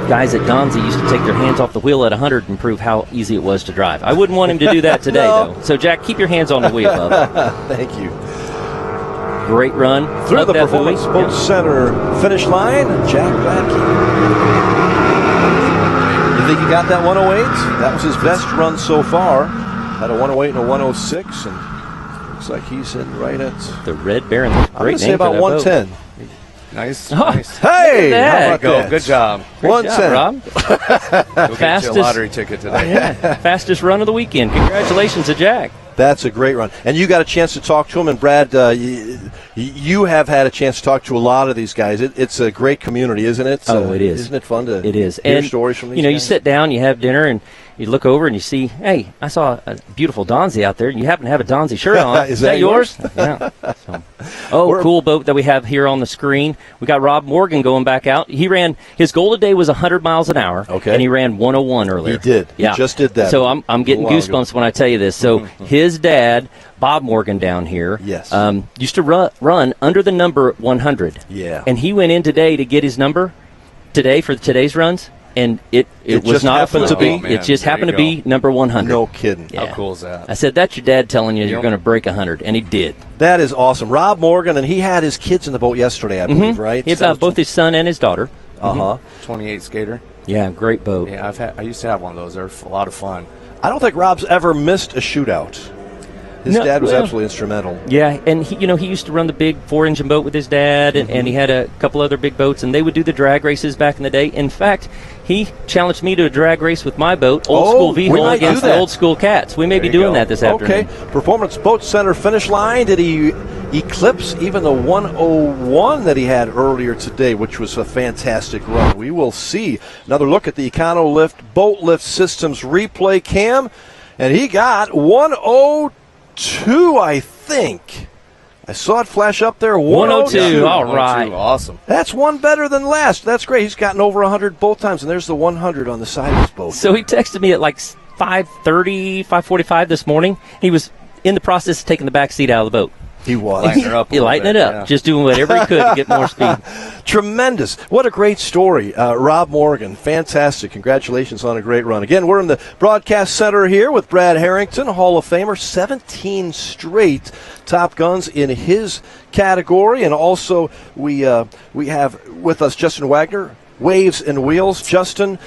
guys at Gonzi used to take their hands off the wheel at 100 and prove how easy it was to drive. I wouldn't want him to do that today, No. though. So, Jack, keep your hands on the wheel, bub. Thank you. Great run. Through Love the that Performance buoy. Boat Center finish line, Jack Bradkey. You think he got that 108? That was his best run so far. Had a 108 and a 106, and looks like he's in right at the Red Baron. I'm going to say about 110. Nice. Nice. Hey, Hey, how how about about go? that? Good job. Great 110. job, Rob. Go get you a lottery ticket today. Yeah, fastest run of the weekend. Congratulations to Jack. That's a great run. And you got a chance to talk to him. And, Brad, you have had a chance to talk to a lot of these guys. It's a great community, isn't it? It is. Isn't it fun to It is. hear And, stories from these you guys? sit down, you have dinner, and you look over and you see, hey, I saw a beautiful Donzi out there. You happen to have a Donzi shirt on. Is that yours? Yeah. So. Cool boat that we have here on the screen. We got Rob Morgan going back out. He ran, his goal today was 100 miles an hour. Okay. And he ran 101 earlier. He did. Yeah. He just did that. So I'm getting a while goosebumps when I tell you this. So his dad, Bob Morgan down here, Yes. used to run under the number 100. Yeah. And he went in today to get his number today for today's runs. And it It was just not a happened fluke. to be? Oh, man, It just there happened you to be number 100. No kidding. Yeah. How cool is that? I said, that's your dad telling you you're Yep. going to break 100. And he did. That is awesome. Rob Morgan, and he had his kids in the boat yesterday, I believe, right? He had both his son and his daughter. Uh-huh. 28 skater. Yeah, great boat. Yeah, I used to have one of those. They're a lot of fun. I don't think Rob's ever missed a shootout. His No, dad was well, absolutely instrumental. Yeah, and he used to run the big 4-engine boat with his dad, and he had a couple other big boats, and they would do the drag races back in the day. In fact, he challenged me to a drag race with my boat, Old School we V-Hull might do against the that. Old School Cats. We may There be you doing go. that this Okay. afternoon. Performance Boat Center finish line. Did he eclipse even the 101 that he had earlier today, which was a fantastic run? We will see. Another look at the EconoLift Boat Lift Systems replay cam, and he got 102, I think. I saw it flash up there. 102. All right. Awesome. That's one better than last. That's great. He's gotten over 100 both times, and there's the 100 on the side of his boat. So he texted me at like 5:30, 5:45 this morning. He was in the process of taking the back seat out of the boat. He was. Lighten her up a He little lightened bit, it up, yeah. just doing whatever he could to get more speed. Tremendous. What a great story. Rob Morgan, fantastic. Congratulations on a great run. Again, we're in the broadcast center here with Brad Harrington, Hall of Famer, 17 straight Top Guns in his category. And also we have with us Justin Wagner, Waves and Wheels. Justin,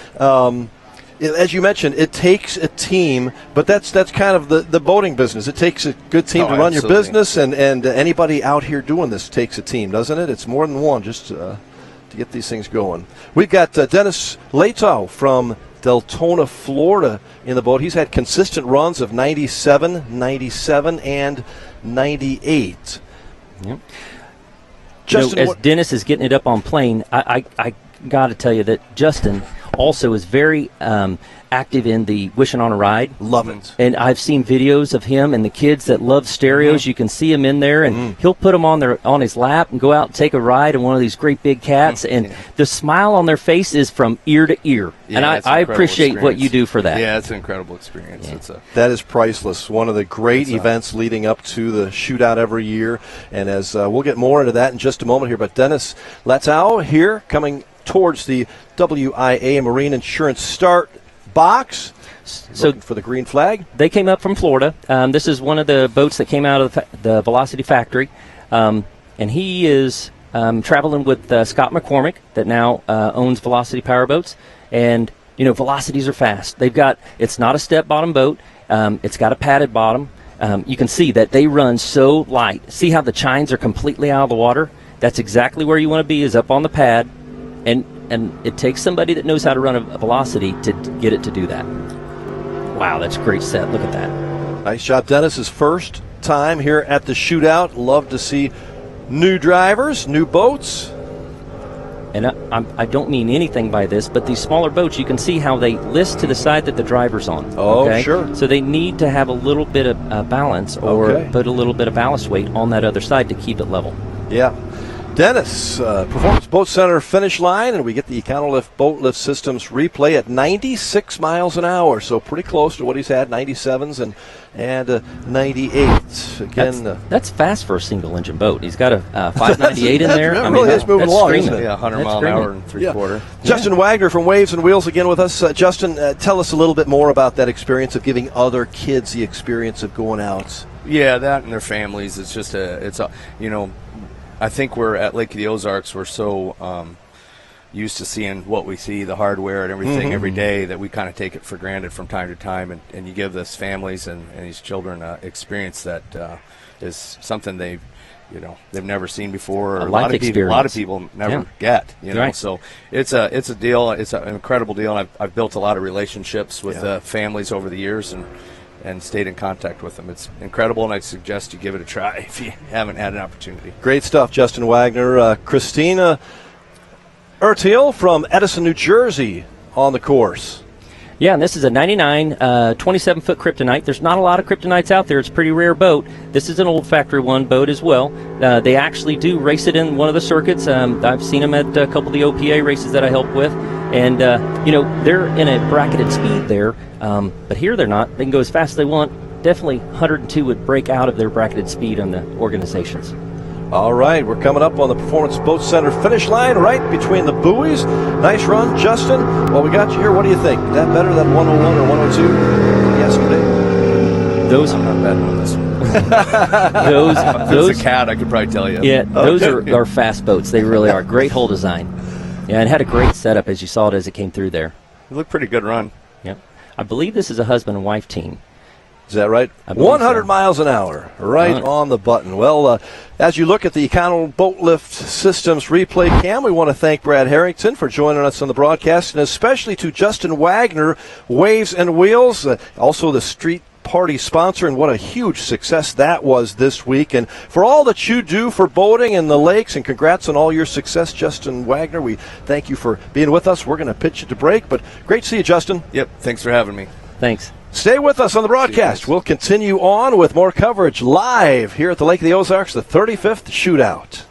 as you mentioned, it takes a team, but that's kind of the boating business. It takes a good team to run your business, and anybody out here doing this takes a team, doesn't it? It's more than one just to get these things going. We've got Dennis Leitao from Deltona, Florida in the boat. He's had consistent runs of 97, 97, and 98. Yep. Justin, as Dennis is getting it up on plane, I got to tell you that Justin also is very active in the Wishing on a Ride. Love it. And I've seen videos of him and the kids that love stereos. You can see him in there, and he'll put them on his lap and go out and take a ride in one of these great big cats. And the smile on their face is from ear to ear. Yeah, and it's an I incredible appreciate what experience. you do for that. Yeah, it's an incredible experience. Yeah. That is priceless. One of the great events leading up to the shootout every year. And as we'll get more into that in just a moment here. But Dennis Leitao here coming towards the WIA Marine Insurance start box. So looking for the green flag. They came up from Florida. This is one of the boats that came out of the Velocity factory. And he is traveling with Scott McCormick that now owns Velocity Powerboats. And, Velocities are fast. It's not a step bottom boat. It's got a padded bottom. You can see that they run so light. See how the chines are completely out of the water? That's exactly where you want to be, is up on the pad. And it takes somebody that knows how to run a Velocity to get it to do that. Wow, that's a great set. Look at that. Nice job, Dennis. His first time here at the shootout. Love to see new drivers, new boats. And I don't mean anything by this, but these smaller boats, you can see how they list to the side that the driver's on. Oh, okay? sure. So they need to have a little bit of balance or put a little bit of ballast weight on that other side to keep it level. Yeah. Dennis, Performance Boat Center finish line, and we get the Econolift Boat Lift Systems replay at 96 miles an hour, so pretty close to what he's had, 97s and 98. Again, that's fast for a single-engine boat. He's got a 598 in there. That really is moving along, isn't it? Yeah, 100 mile an hour and three-quarter. Justin Wagner from Waves and Wheels again with us. Justin, tell us a little bit more about that experience of giving other kids the experience of going out. Yeah, that and their families. It's just I think we're at Lake of the Ozarks. We're so used to seeing what we see, the hardware and everything every day, that we kind of take it for granted from time to time. And you give this families and these children experience that is something they've never seen before, or a lot of people never get. Right. So it's a deal. It's an incredible deal. And I've built a lot of relationships with families over the years and stayed in contact with them. It's incredible, and I suggest you give it a try if you haven't had an opportunity. Great stuff, Justin Wagner. Christina Ertil from Edison, New Jersey on the course. Yeah, and this is a 99 27-foot kryptonite. There's not a lot of kryptonites out there. It's a pretty rare boat. This is an old Factory One boat as well. They actually do race it in one of the circuits. I've seen them at a couple of the OPA races that I help with. And, they're in a bracketed speed there. But here they're not. They can go as fast as they want. Definitely 102 would break out of their bracketed speed on the organizations. All right, we're coming up on the Performance Boat Center finish line, right between the buoys. Nice run, Justin. Well, we got you here. What do you think? That better than 101 or 102 yesterday? Those I'm not betting on this one. Those a cat, I could probably tell you. Yeah, those are fast boats. They really are. Great hull design. Yeah, and had a great setup as you saw it as it came through there. It looked pretty good run. Yep. I believe this is a husband and wife team. Is that right? 100 miles an hour, right on the button. Well, as you look at the Econolift Boat Lift Systems replay cam, we want to thank Brad Harrington for joining us on the broadcast, and especially to Justin Wagner, Waves and Wheels, also the Street Party sponsor, and what a huge success that was this week. And for all that you do for boating in the lakes, and congrats on all your success, Justin Wagner. We thank you for being with us. We're going to pitch it to break, but great to see you, Justin. Yep, thanks for having me. Thanks. Stay with us on the broadcast. We'll continue on with more coverage live here at the Lake of the Ozarks, the 35th Shootout.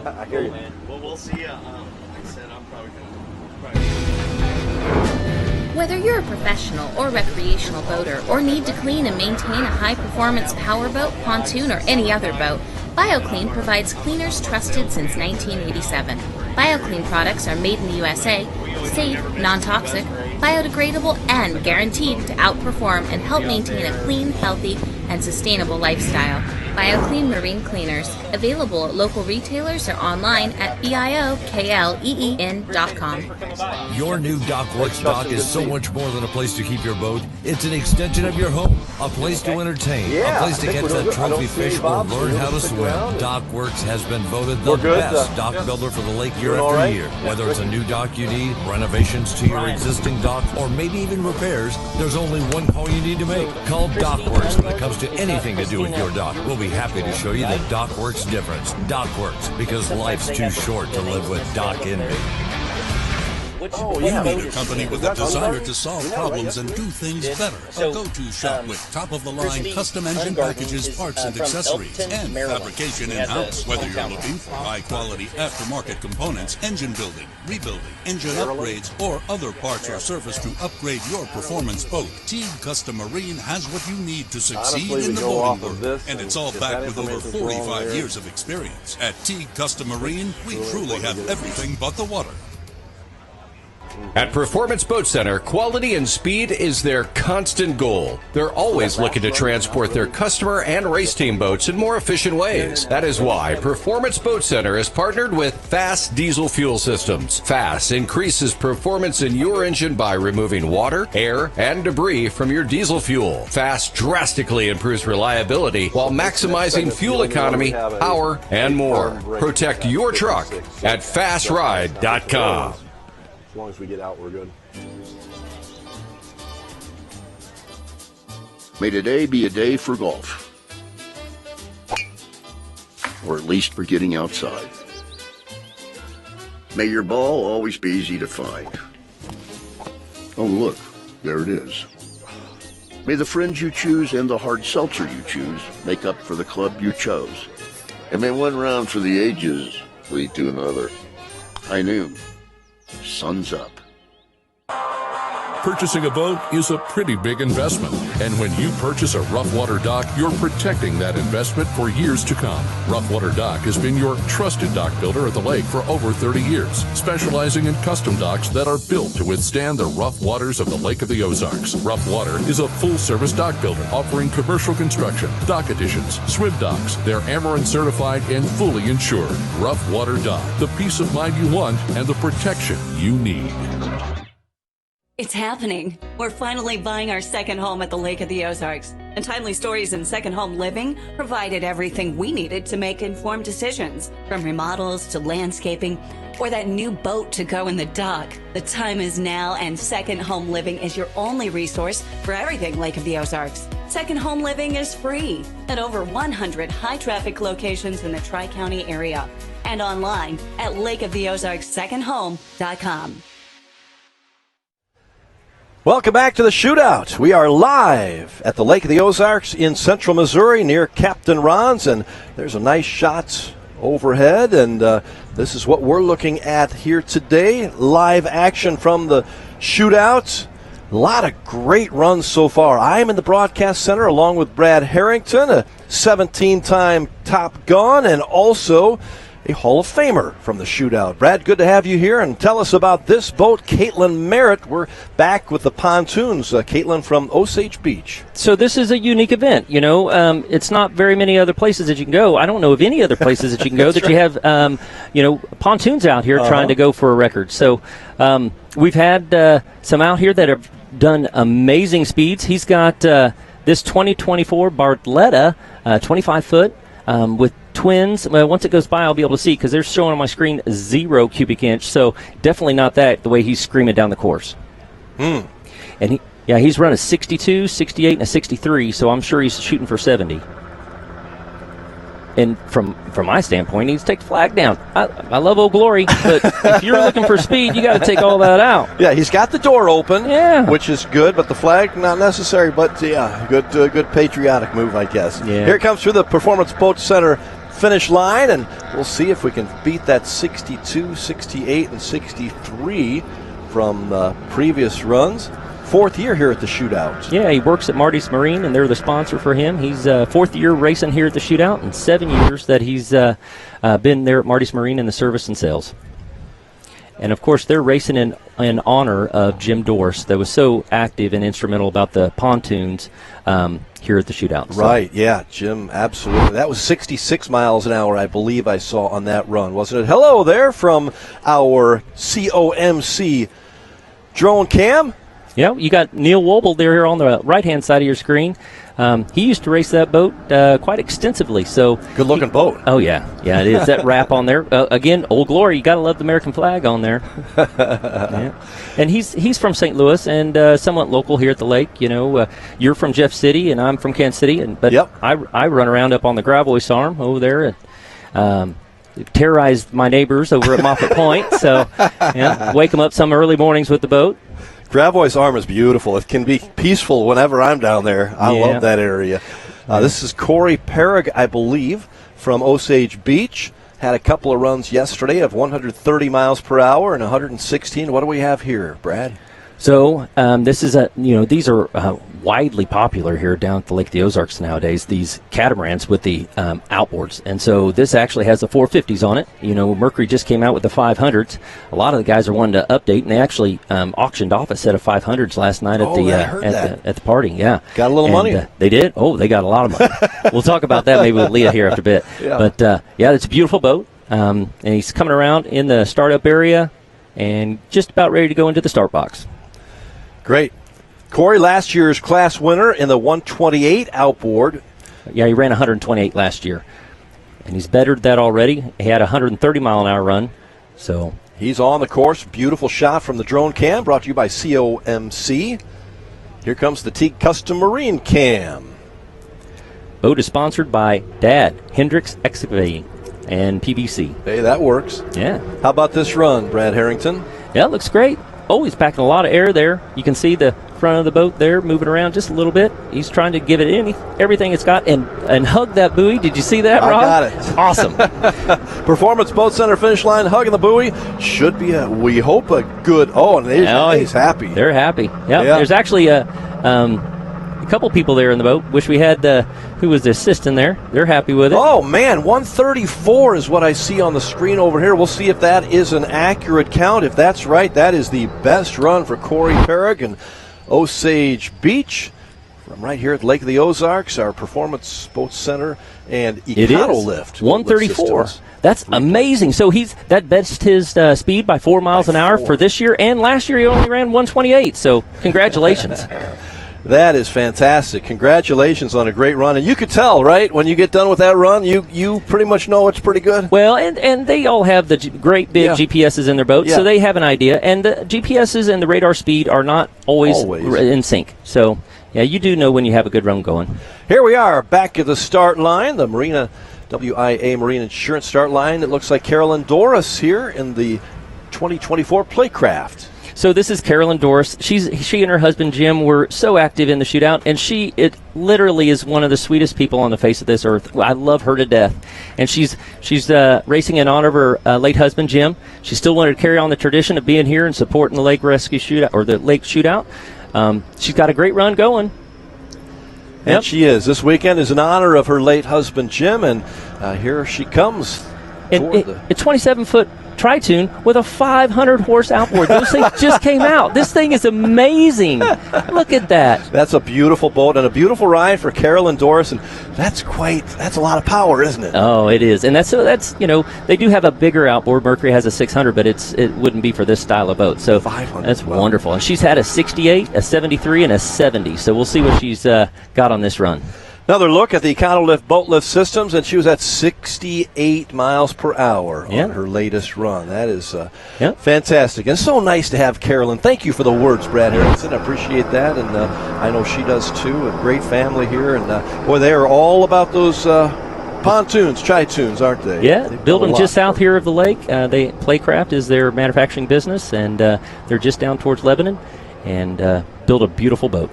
I hear you. Well, we'll see you. Whether you're a professional or recreational boater, or need to clean and maintain a high-performance powerboat, pontoon, or any other boat, BioClean provides cleaners trusted since 1987. BioClean products are made in the USA, safe, non-toxic, biodegradable, and guaranteed to outperform and help maintain a clean, healthy, and sustainable lifestyle. BioClean Marine Cleaners, available at local retailers or online at biokleen.com. Your new DockWorks dock is so much more than a place to keep your boat. It's an extension of your home, a place to entertain, a place to catch that trophy fish or learn how to swim. DockWorks has been voted the best dock builder for the lake year after year. Whether it's a new dock you need, renovations to your existing dock, or maybe even repairs, there's only one call you need to make. Call DockWorks when it comes to anything to do with your dock. We'll be happy to show you the DockWorks difference. DockWorks, because life's too short to live with dock envy. You need a company with a desire to solve problems and do things better. A go-to shop with top-of-the-line custom engine packages, parts and accessories, and fabrication in-house. Whether you're looking for high-quality aftermarket components, engine building, rebuilding, engine upgrades, or other parts or service to upgrade your performance boat, Teague Custom Marine has what you need to succeed in the boating world. And it's all backed with over 45 years of experience. At Teague Custom Marine, we truly have everything but the water. At Performance Boat Center, quality and speed is their constant goal. They're always looking to transport their customer and race team boats in more efficient ways. That is why Performance Boat Center is partnered with Fast Diesel Fuel Systems. Fast increases performance in your engine by removing water, air, and debris from your diesel fuel. Fast drastically improves reliability while maximizing fuel economy, power, and more. Protect your truck at fastride.com. As long as we get out, we're good. May today be a day for golf. Or at least for getting outside. May your ball always be easy to find. Oh, look, there it is. May the friends you choose and the hard seltzer you choose make up for the club you chose. And may one round for the ages lead to another. High noon. Sun's up. Purchasing a boat is a pretty big investment, and when you purchase a rough water dock, you're protecting that investment for years to come. Rough Water Dock has been your trusted dock builder at the lake for over 30 years, specializing in custom docks that are built to withstand the rough waters of the Lake of the Ozarks. Rough Water is a full-service dock builder offering commercial construction, dock additions, swim docks. They're Amarin certified and fully insured. Rough Water Dock, the peace of mind you want and the protection you need. It's happening. We're finally buying our second home at the Lake of the Ozarks. And Timely Stories in Second Home Living provided everything we needed to make informed decisions, from remodels to landscaping or that new boat to go in the dock. The time is now, and Second Home Living is your only resource for everything Lake of the Ozarks. Second Home Living is free at over 100 high-traffic locations in the Tri-County area and online at lakeoftheozarkssecondhome.com. Welcome back to the Shootout. We are live at the Lake of the Ozarks in central Missouri near Captain Ron's, and there's a nice shot overhead, and this is what we're looking at here today. Live action from the Shootout. A lot of great runs so far. I am in the broadcast center along with Brad Harrington, a 17-time Top Gun, and also a Hall of Famer from the Shootout. Brad, good to have you here, and tell us about this boat, Caitlin Merritt. We're back with the pontoons. Caitlin from Osage Beach. So this is a unique event. You know, it's not very many other places that you can go. I don't know of any other places that you can go that you have, pontoons out here trying to go for a record. So we've had some out here that have done amazing speeds. He's got this 2024 Bartletta 25-foot with twins. Well, once it goes by, I'll be able to see because they're showing on my screen 0 cubic inch. So definitely not that, the way he's screaming down the course. And he's run a 62, 68, and a 63, so I'm sure he's shooting for 70. And from my standpoint, he needs to take the flag down. I love Old Glory, but if you're looking for speed, you got to take all that out. Yeah, he's got the door open, which is good, but the flag not necessary. But yeah, good patriotic move, I guess. Yeah. Here it comes through the Performance Boat Center finish line, and we'll see if we can beat that 62, 68, and 63 from previous runs. 4th year here at the Shootout. Yeah, he works at Marty's Marine, and they're the sponsor for him. He's 4th year racing here at the Shootout, and 7 years that he's been there at Marty's Marine in the service and sales. And, of course, they're racing in honor of Jim Doris, that was so active and instrumental about the pontoons here at the Shootout. Right, yeah, Jim, absolutely. That was 66 miles an hour, I believe I saw on that run, wasn't it? Hello there from our COMC drone cam. Yeah, you got Neil Wobel there here on the right-hand side of your screen. He used to race that boat quite extensively. So good-looking boat. Oh, yeah. Yeah, it is. That wrap on there. Again, Old Glory. You got to love the American flag on there. Yeah. And he's from St. Louis and somewhat local here at the lake. You know, you're from Jeff City and I'm from Kansas City. But I run around up on the Gravois Arm over there and terrorized my neighbors over at Moffett Point. So wake them up some early mornings with the boat. Gravois Arm is beautiful. It can be peaceful whenever I'm down there. I love that area. This is Corey Perrig, I believe, from Osage Beach. Had a couple of runs yesterday of 130 miles per hour and 116. What do we have here, Brad? So this is these are widely popular here down at the Lake of the Ozarks nowadays, these catamarans with the outboards. And so this actually has the 450s on it. You know, Mercury just came out with the 500s. A lot of the guys are wanting to update, and they actually auctioned off a set of 500s last night at the party. Yeah. Got a little money. They did? Oh, they got a lot of money. We'll talk about that maybe with Leah here after a bit. Yeah. But, it's a beautiful boat. And he's coming around in the startup area and just about ready to go into the start box. Great. Corey, last year's class winner in the 128 outboard. Yeah, he ran 128 last year. And he's bettered that already. He had a 130-mile-an-hour run. So He's on the course. Beautiful shot from the drone cam, brought to you by COMC. Here comes the Teague Custom Marine Cam. Boat is sponsored by Dad, Hendricks Excavating, and PBC. Hey, that works. Yeah. How about this run, Brad Harrington? Yeah, it looks great. Oh, he's packing a lot of air there. You can see the front of the boat there moving around just a little bit. He's trying to give it everything it's got and hug that buoy. Did you see that, Rob? I got it. Awesome. Performance Boat Center finish line, hugging the buoy. Should be, we hope, a good. He's happy. They're happy. Yep. Yeah. There's actually a couple people there in the boat. Wish we had who was the assistant there. They're happy with it. Oh, man, 134 is what I see on the screen over here. We'll see if that is an accurate count. If that's right, that is the best run for Corey Perrig and Osage Beach. From right here at Lake of the Ozarks, our Performance Boat Center and Econo Lift. 134. That's amazing. So that best his speed by 4 miles an hour for this year, and last year he only ran 128. So congratulations. That is fantastic. Congratulations on a great run. And you could tell, right, when you get done with that run, you pretty much know it's pretty good. Well, and they all have the great big GPSs in their boat, so they have an idea. And the GPSs and the radar speed are not always in sync. So, yeah, you do know when you have a good run going. Here we are back at the start line, the WIA Marine Insurance start line. It looks like Carolyn Doris here in the 2024 Playcraft. So this is Carolyn Doris. She and her husband Jim were so active in the shootout, and it literally is one of the sweetest people on the face of this earth. I love her to death, and she's racing in honor of her late husband Jim. She still wanted to carry on the tradition of being here and supporting the Lake Rescue Shootout or the Lake Shootout. She's got a great run going. And she is. This weekend is in honor of her late husband Jim, and here she comes. A 27-foot Tri-Tune with a 500-horse outboard. Those things just came out. This thing is amazing. Look at that. That's a beautiful boat and a beautiful ride for Carolyn Doris, and that's a lot of power, isn't it? Oh, it is. And that's they do have a bigger outboard. Mercury has a 600, but it wouldn't be for this style of boat. So 500. That's wonderful. And she's had a 68, a 73, and a 70. So we'll see what she's got on this run. Another look at the Econo Lift boat lift systems, and she was at 68 miles per hour on her latest run. That is fantastic. And so nice to have Carolyn. Thank you for the words, Brad Harrison. I appreciate that, and I know she does too. A great family here, and boy, they are all about those pontoons, Tri-Tunes, aren't they? Yeah, build them just south here of the lake. Playcraft is their manufacturing business, and they're just down towards Lebanon, and build a beautiful boat.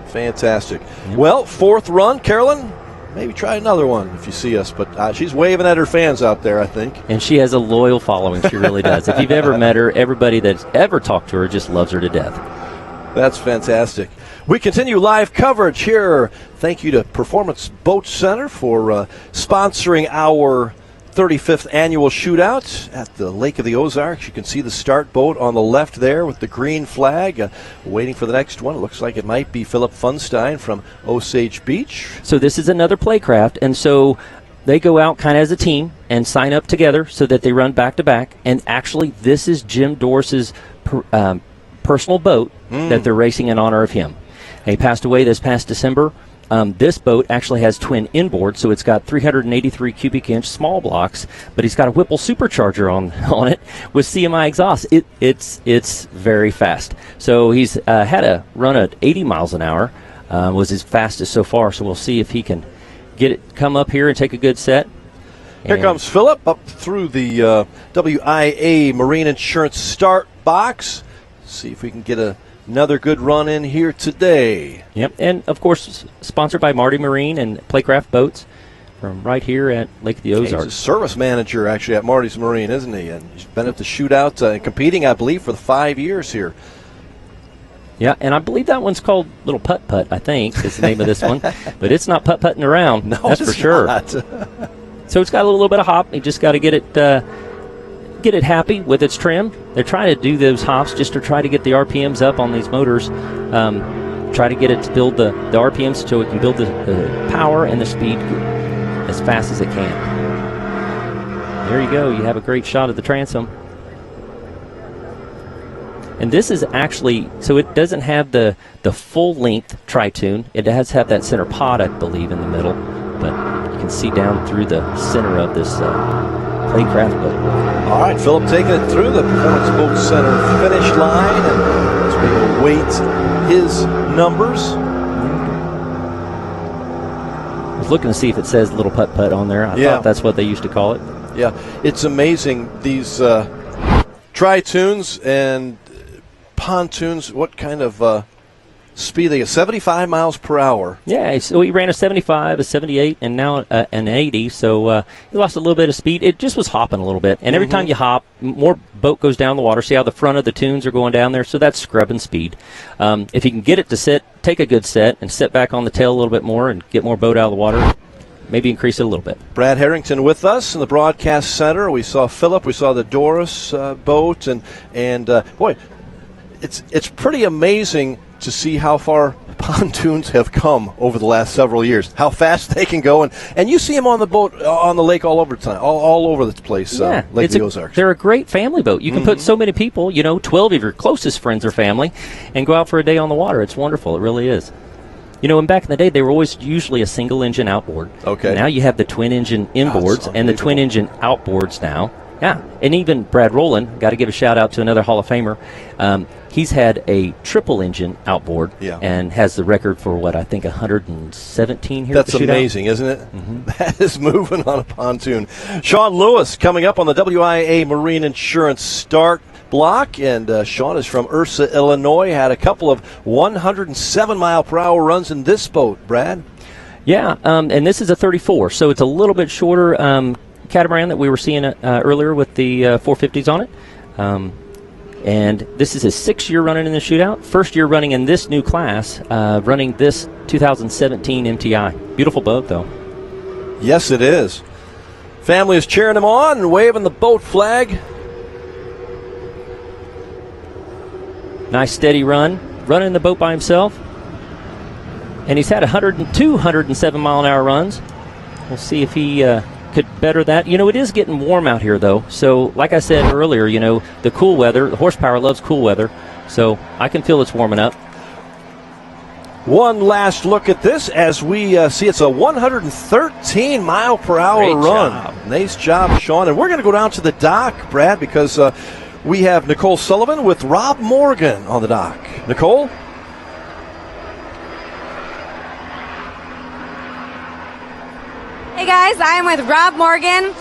Fantastic. Well, fourth run, Carolyn. Maybe try another one if you see us. But she's waving at her fans out there, I think. And she has a loyal following. She really does. If you've ever met her, everybody that's ever talked to her just loves her to death. That's fantastic. We continue live coverage here. Thank you to Performance Boat Center for sponsoring our 35th annual shootout at the Lake of the Ozarks. You can see the start boat on the left there with the green flag. Waiting for the next one. It looks like it might be Philip Funstein from Osage Beach. So this is another Playcraft, and so they go out kind of as a team and sign up together so that they run back-to-back. And actually, this is Jim Doris's personal boat that they're racing in honor of him. He passed away this past December. This boat actually has twin inboard, so it's got 383 cubic inch small blocks, but he's got a Whipple supercharger on it with CMI exhaust. It's very fast. So he's had a run at 80 miles an hour, was his fastest so far. So we'll see if he can come up here and take a good set. Here comes Philip up through the WIA Marine Insurance start box. See if we can get another good run in here today. Yep, and of course, sponsored by Marty Marine and Playcraft Boats from right here at Lake of the Ozarks. He's a service manager actually at Marty's Marine, isn't he? And he's been at the shootout competing, I believe, for the 5 years here. Yeah, and I believe that one's called Little Putt Putt, I think, is the name of this one. But it's not putt-putting around, that's for sure. So it's got a little bit of hop. You just got to get it happy with its trim. They're trying to do those hops just to try to get the RPMs up on these motors. Try to get it to build the RPMs so it can build the power and the speed as fast as it can. There you go. You have a great shot of the transom. And this is actually, so it doesn't have the full-length Tri-Tune. It does have that center pod, I believe, in the middle. But you can see down through the center of this play craft boat. All right, Philip taking it through the Performance Boat Center finish line, and as we await his numbers. I was looking to see if it says little putt-putt on there. I thought that's what they used to call it. Yeah, it's amazing, these tri-tunes and pontoons, what kind of speed they get. 75 miles per hour. Yeah, so he ran a 75, a 78, and now an 80, so he lost a little bit of speed. It just was hopping a little bit, and every time you hop, more boat goes down the water. See how the front of the tunes are going down there? So that's scrubbing speed. If you can get it to sit, take a good set, and sit back on the tail a little bit more and get more boat out of the water, maybe increase it a little bit. Brad Harrington with us in the broadcast center. We saw Philip, we saw the Doris boat, and boy, it's pretty amazing to see how far pontoons have come over the last several years, how fast they can go, and you see them on the boat, on the lake all over the time, all over the place, Lake of the Ozarks. They're a great family boat. You can put so many people, 12 of your closest friends or family, and go out for a day on the water. It's wonderful. It really is. And back in the day, they were always usually a single-engine outboard. Okay. Now you have the twin-engine inboards and the twin-engine outboards now. Yeah, and even Brad Rowland, got to give a shout-out to another Hall of Famer. He's had a triple-engine outboard and has the record for, I think 117 here at the shootout. That's amazing, isn't it? That is moving on a pontoon. Sean Lewis coming up on the WIA Marine Insurance Start block, and Sean is from Ursa, Illinois. Had a couple of 107-mile-per-hour runs in this boat, Brad. Yeah, and this is a 34, so it's a little bit shorter catamaran that we were seeing earlier with the 450s on it. And this is his 6th year running in the shootout, first year running in this new class, running this 2017 MTI. Beautiful boat, though. Yes, it is. Family is cheering him on and waving the boat flag. Nice steady run, running the boat by himself. And he's had 107 mile an hour runs. We'll see if he could better that. It is getting warm out here, though. So, like I said earlier, the cool weather, the horsepower loves cool weather. So, I can feel it's warming up. One last look at this as we see it's a 113 mile per hour run. Nice job, Sean. And we're going to go down to the dock, Brad, because we have Nicole Sullivan with Rob Morgan on the dock. Nicole? Hey guys, I am with Rob Morgan.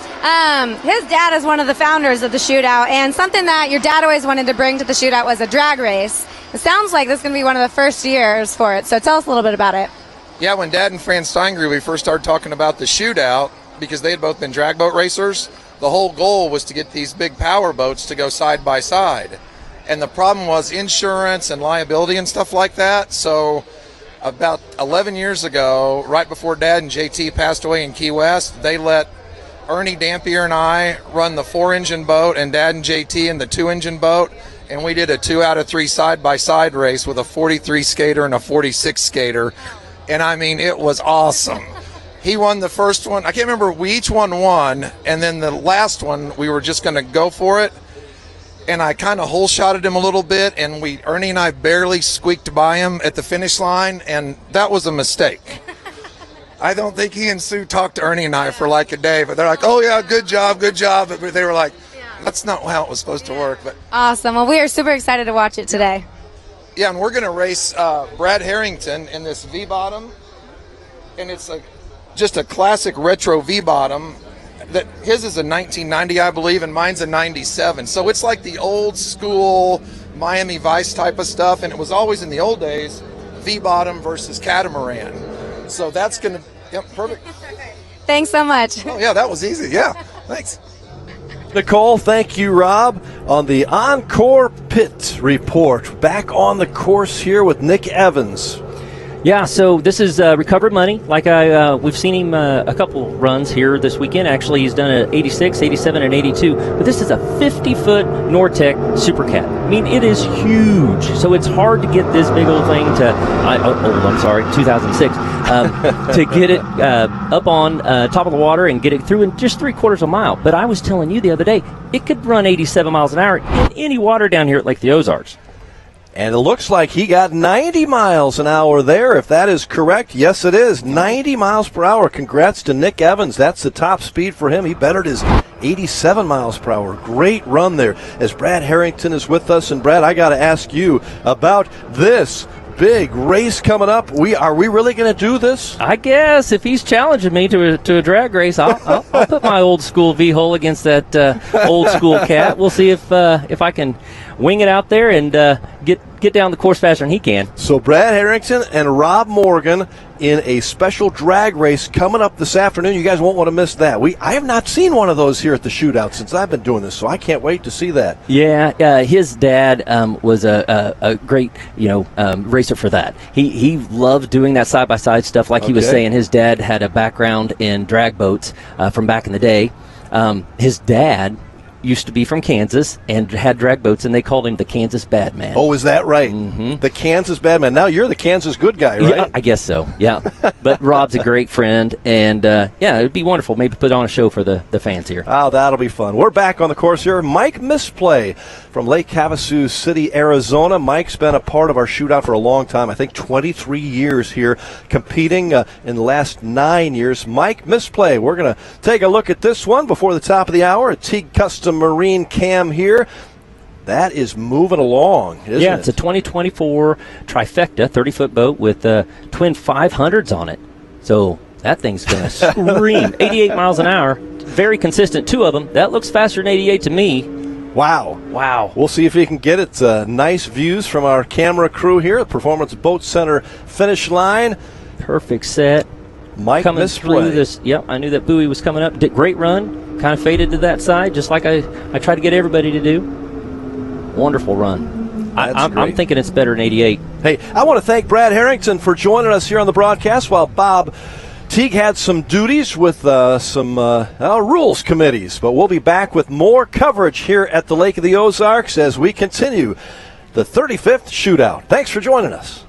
His dad is one of the founders of the shootout, and something that your dad always wanted to bring to the shootout was a drag race. It sounds like this is going to be one of the first years for it, so tell us a little bit about it. Yeah, when Dad and Fran Steingrew, we first started talking about the shootout, because they had both been drag boat racers, the whole goal was to get these big power boats to go side by side. And the problem was insurance and liability and stuff like that, so about 11 years ago, right before Dad and JT passed away in Key West, they let Ernie Dampier and I run the 4-engine boat and Dad and JT in the 2-engine boat, and we did a 2 out of 3 side-by-side race with a 43 skater and a 46 skater, and I mean, it was awesome. He won the first one. I can't remember, we each won one, and then the last one, we were just going to go for it, and I kind of hole-shotted him a little bit, and Ernie and I barely squeaked by him at the finish line, and that was a mistake. I don't think he and Sue talked to Ernie and I for like a day, but they're like, oh yeah, good job, but they were like, that's not how it was supposed to work. But awesome. Well, we are super excited to watch it today. Yeah, and we're going to race Brad Harrington in this V-bottom, and it's just a classic retro V-bottom. That his is a 1990, I believe, and mine's a 97. So it's like the old school Miami Vice type of stuff, and it was always in the old days V-bottom versus catamaran. So that's going to, yep, perfect. Thanks so much. Oh, yeah, that was easy. Yeah, thanks. Nicole, thank you, Rob. On the Encore Pit Report, back on the course here with Nick Evans. Yeah, so this is recovered money. Like we've seen him a couple runs here this weekend. Actually, he's done an 86, 87, and 82. But this is a 50-foot Nortec Supercat. I mean, it is huge. So it's hard to get this big old thing to, 2006, to get it up on top of the water and get it through in just 3/4 of a mile. But I was telling you the other day, it could run 87 miles an hour in any water down here at Lake of the Ozarks. And it looks like he got 90 miles an hour there. If that is correct, yes, it is. 90 miles per hour. Congrats to Nick Evans. That's the top speed for him. He bettered his 87 miles per hour. Great run there. As Brad Harrington is with us. And, Brad, I got to ask you about this big race coming up. Are we really going to do this? I guess if he's challenging me to a drag race, I'll put my old school V-hole against that old school cat. We'll see if I can wing it out there and get down the course faster than he can. So Brad Harrington and Rob Morgan in a special drag race coming up this afternoon. You guys won't want to miss that. I have not seen one of those here at the shootout since I've been doing this, so I can't wait to see that. Yeah, his dad was a great racer for that. He loved doing that side-by-side stuff. Like he was saying, his dad had a background in drag boats from back in the day. His dad used to be from Kansas and had drag boats, and they called him the Kansas Bad Man. Oh, is that right? Mm-hmm. The Kansas Bad Man. Now you're the Kansas Good Guy, right? Yeah, I guess so, yeah. But Rob's a great friend, and yeah, it would be wonderful. Maybe put on a show for the fans here. Oh, that'll be fun. We're back on the course here. Mike Misplay from Lake Havasu City, Arizona. Mike's been a part of our shootout for a long time, I think 23 years here, competing in the last 9 years. Mike Misplay, we're going to take a look at this one before the top of the hour. A Teague Custom Marine cam here. That is moving along, isn't it? Yeah, it's a 2024 trifecta, 30-foot boat with twin 500s on it. So that thing's going to scream. 88 miles an hour. Very consistent, two of them. That looks faster than 88 to me. Wow. We'll see if we can get it. Nice views from our camera crew here at Performance Boat Center finish line. Perfect set. Mike coming Misplay. Through this. Yep, I knew that buoy was coming up. Did great run. Kind of faded to that side, just like I try to get everybody to do. Wonderful run. I'm thinking it's better than 88. Hey, I want to thank Brad Harrington for joining us here on the broadcast while Bob Teague had some duties with some rules committees. But we'll be back with more coverage here at the Lake of the Ozarks as we continue the 35th shootout. Thanks for joining us.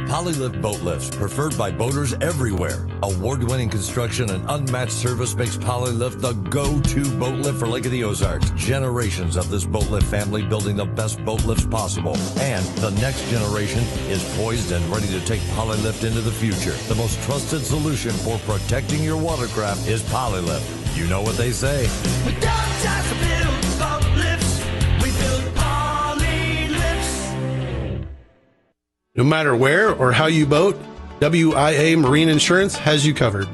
Polylift boat lifts, preferred by boaters everywhere. Award-winning construction and unmatched service makes Polylift the go-to boat lift for Lake of the Ozarks. Generations of this boat lift family building the best boat lifts possible. And the next generation is poised and ready to take Polylift into the future. The most trusted solution for protecting your watercraft is Polylift. You know what they say. We don't just build boat lifts, we build Polylifts. No matter where or how you boat, WIA Marine Insurance has you covered.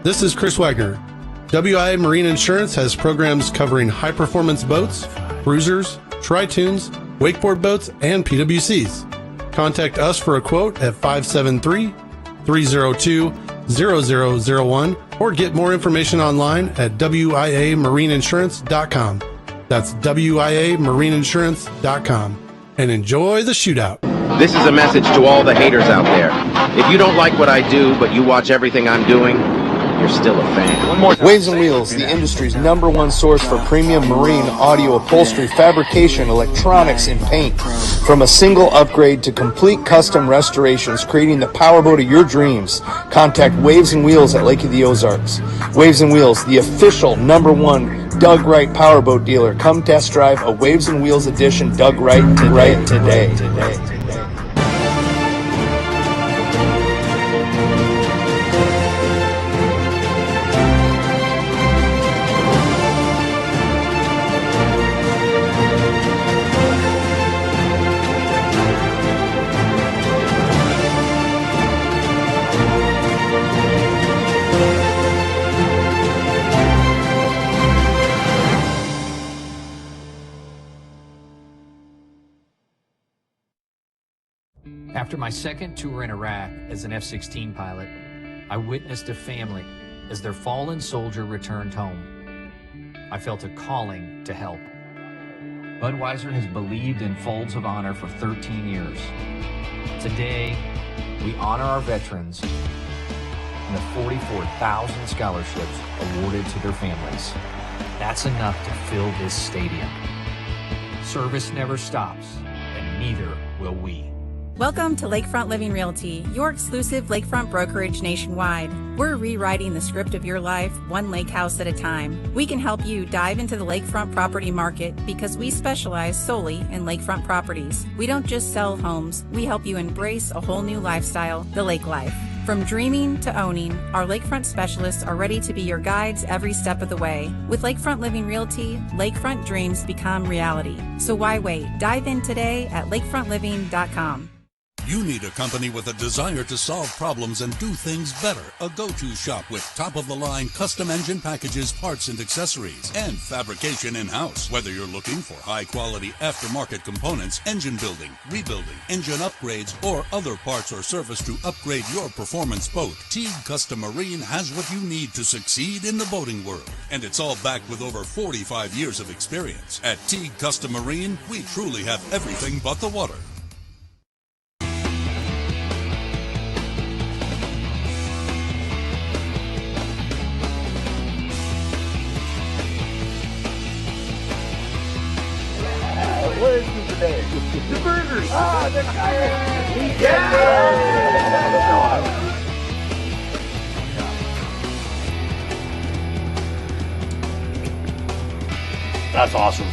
This is Chris Wagner. WIA Marine Insurance has programs covering high-performance boats, cruisers, tri-toons, wakeboard boats, and PWCs. Contact us for a quote at 573-302-0001 or get more information online at WIAMarineInsurance.com. That's WIAMarineInsurance.com. And enjoy the shootout. This is a message to all the haters out there. If you don't like what I do, but you watch everything I'm doing, you're still a fan. One more time. Waves and Wheels, the industry's #1 source for premium marine audio upholstery, fabrication, electronics, and paint. From a single upgrade to complete custom restorations, creating the powerboat of your dreams. Contact Waves and Wheels at Lake of the Ozarks. Waves and Wheels, the official #1 Doug Wright powerboat dealer. Come test drive a Waves and Wheels edition Doug Wright today. After my second tour in Iraq as an F-16 pilot, I witnessed a family as their fallen soldier returned home. I felt a calling to help. Budweiser has believed in Folds of Honor for 13 years. Today, we honor our veterans and the 44,000 scholarships awarded to their families. That's enough to fill this stadium. Service never stops, and neither will we. Welcome to Lakefront Living Realty, your exclusive lakefront brokerage nationwide. We're rewriting the script of your life, one lake house at a time. We can help you dive into the lakefront property market because we specialize solely in lakefront properties. We don't just sell homes, we help you embrace a whole new lifestyle, the lake life. From dreaming to owning, our lakefront specialists are ready to be your guides every step of the way. With Lakefront Living Realty, lakefront dreams become reality. So why wait? Dive in today at lakefrontliving.com. You need a company with a desire to solve problems and do things better. A go-to shop with top-of-the-line custom engine packages, parts and accessories, and fabrication in-house. Whether you're looking for high-quality aftermarket components, engine building, rebuilding, engine upgrades, or other parts or service to upgrade your performance boat, Teague Custom Marine has what you need to succeed in the boating world. And it's all backed with over 45 years of experience. At Teague Custom Marine, we truly have everything but the water. What is this today? The burgers! Ah, the kayak! Yeah! That's awesome.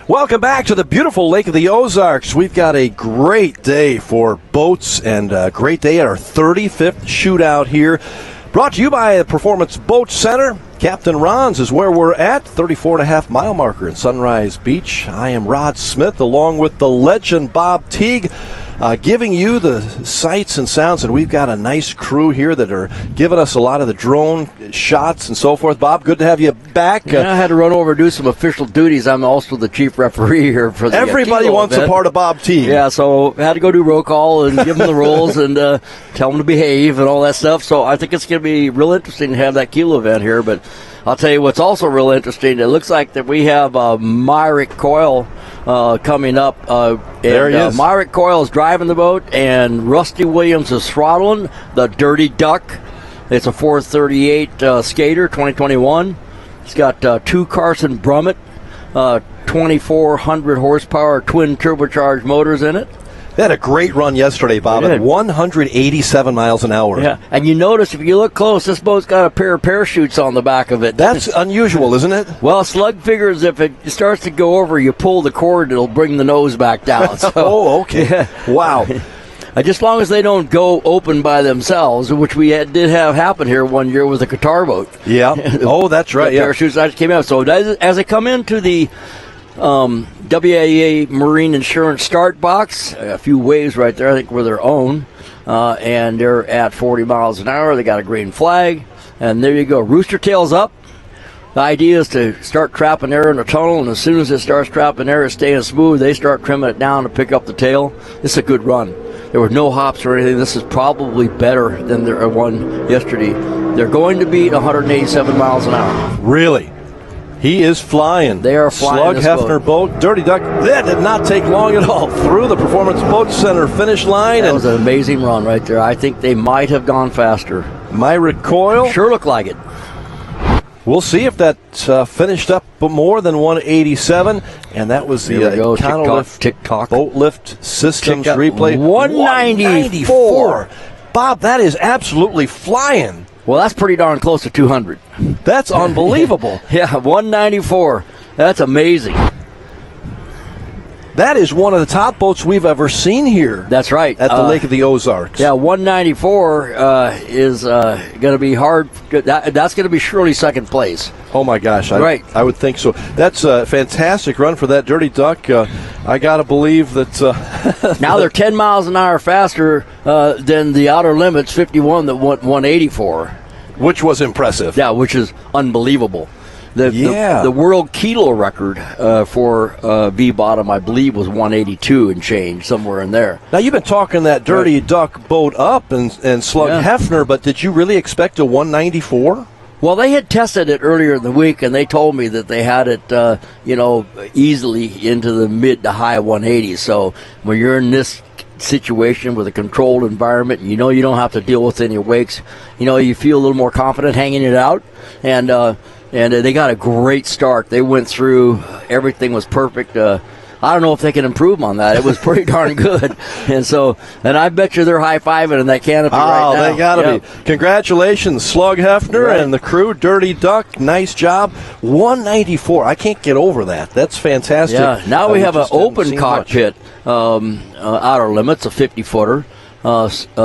Welcome back to the beautiful Lake of the Ozarks. We've got a great day for boats and a great day at our 35th shootout here. Brought to you by the Performance Boat Center. Captain Ron's is where we're at, 34.5 mile marker in Sunrise Beach. I am Rod Smith along with the legend Bob Teague, giving you the sights and sounds, and we've got a nice crew here that are giving us a lot of the drone shots and so forth. Bob, good to have you back. I had to run over and do some official duties. I'm also the chief referee here for the everybody wants event. A part of Bob Teague. Yeah, so I had to go do roll call and give them the rules and tell them to behave and all that stuff. So I think it's going to be real interesting to have that kilo event here, but I'll tell you what's also real interesting. It looks like that we have Myrick Coyle coming up. There he is. Myrick Coyle is driving the boat, and Rusty Williams is throttling the Dirty Duck. It's a 438 skater, 2021. It's got two Carson Brummett 2,400 horsepower twin turbocharged motors in it. They had a great run yesterday, Bob, at 187 miles an hour. Yeah, and you notice if you look close, this boat's got a pair of parachutes on the back of it. That's unusual, isn't it? Well, Slug figures if it starts to go over, you pull the cord, it'll bring the nose back down. So, oh, okay. Yeah. Wow. Just as long as they don't go open by themselves, which we did have happen here one year with a Qatar boat. Yeah. Oh, that's right. The parachutes actually came out. So as they come into the WAA Marine Insurance start box, a few waves right there, I think were their own, and they're at 40 miles an hour. They got a green flag, and there you go. Rooster tails up. The idea is to start trapping air in the tunnel, and as soon as it starts trapping air, it's staying smooth, they start trimming it down to pick up the tail. It's a good run. There were no hops or anything. This is probably better than their one yesterday. They're going to beat 187 miles an hour. Really? He is flying. They are flying. Slug Hefner boat, Dirty Duck. That did not take long at all. Through the Performance Boat Center finish line. That was an amazing run right there. I think they might have gone faster. Myrick Coyle. Sure looked like it. We'll see if that finished up more than 187. And that was the TikTok Boat Lift Systems replay. 194. Bob, that is absolutely flying. Well, that's pretty darn close to 200. That's unbelievable. Yeah, 194. That's amazing. That is one of the top boats we've ever seen here. That's right. At the Lake of the Ozarks. Yeah, 194 is going to be hard. That's going to be surely second place. Oh, my gosh. Right. I would think so. That's a fantastic run for that Dirty Duck. I got to believe that... now they're 10 miles an hour faster than the outer limits, 51, that went 184. Which was impressive. Yeah, which is unbelievable. The world kilo record for V-bottom, I believe, was 182 and change, somewhere in there. Now, you've been talking that Dirty Duck boat up and Slug Hefner, but did you really expect a 194? Well, they had tested it earlier in the week, and they told me that they had it, easily into the mid to high 180s. So when you're in this situation with a controlled environment, and you don't have to deal with any wakes, you feel a little more confident hanging it out. And and they got a great start. They went through, everything was perfect. I don't know if they can improve on that. It was pretty darn good. And I bet you they're high-fiving in that canopy right now. They got to be. Congratulations, Slug Hefner and the crew. Dirty Duck, nice job. 194. I can't get over that. That's fantastic. Yeah, now we have an open cockpit outer limits, a 50-footer,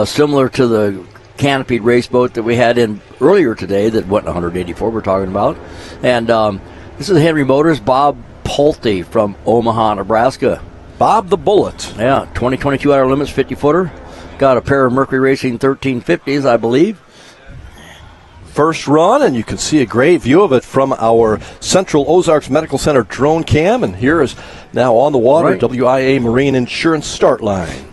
similar to the canopied race boat that we had in earlier today that went 184 we're talking about. And this is Henry Motors, Bob Pulte from Omaha, Nebraska. Bob the Bullet. Yeah, 2022 outer limits 50-footer. Got a pair of Mercury Racing 1350s, I believe. First run, and you can see a great view of it from our Central Ozarks Medical Center drone cam. And here is now on the water, WIA Marine Insurance start line.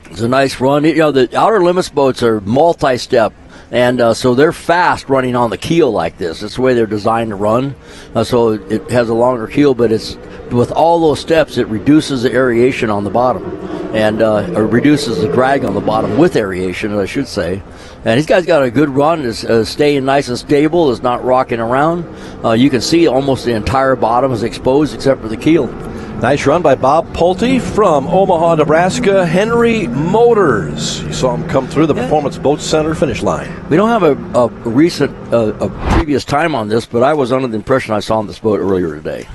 It's a nice run. The outer limits boats are multi-step. And so they're fast running on the keel like this. That's the way they're designed to run. So it has a longer keel, but it's with all those steps, it reduces the aeration on the bottom, and or reduces the drag on the bottom with aeration, I should say. And these guys got a good run. Is staying nice and stable. Is not rocking around. You can see almost the entire bottom is exposed except for the keel. Nice run by Bob Pulte from Omaha, Nebraska. Henry Motors. You saw him come through the Performance Boat Center finish line. We don't have a previous time on this, but I was under the impression I saw on this boat earlier today.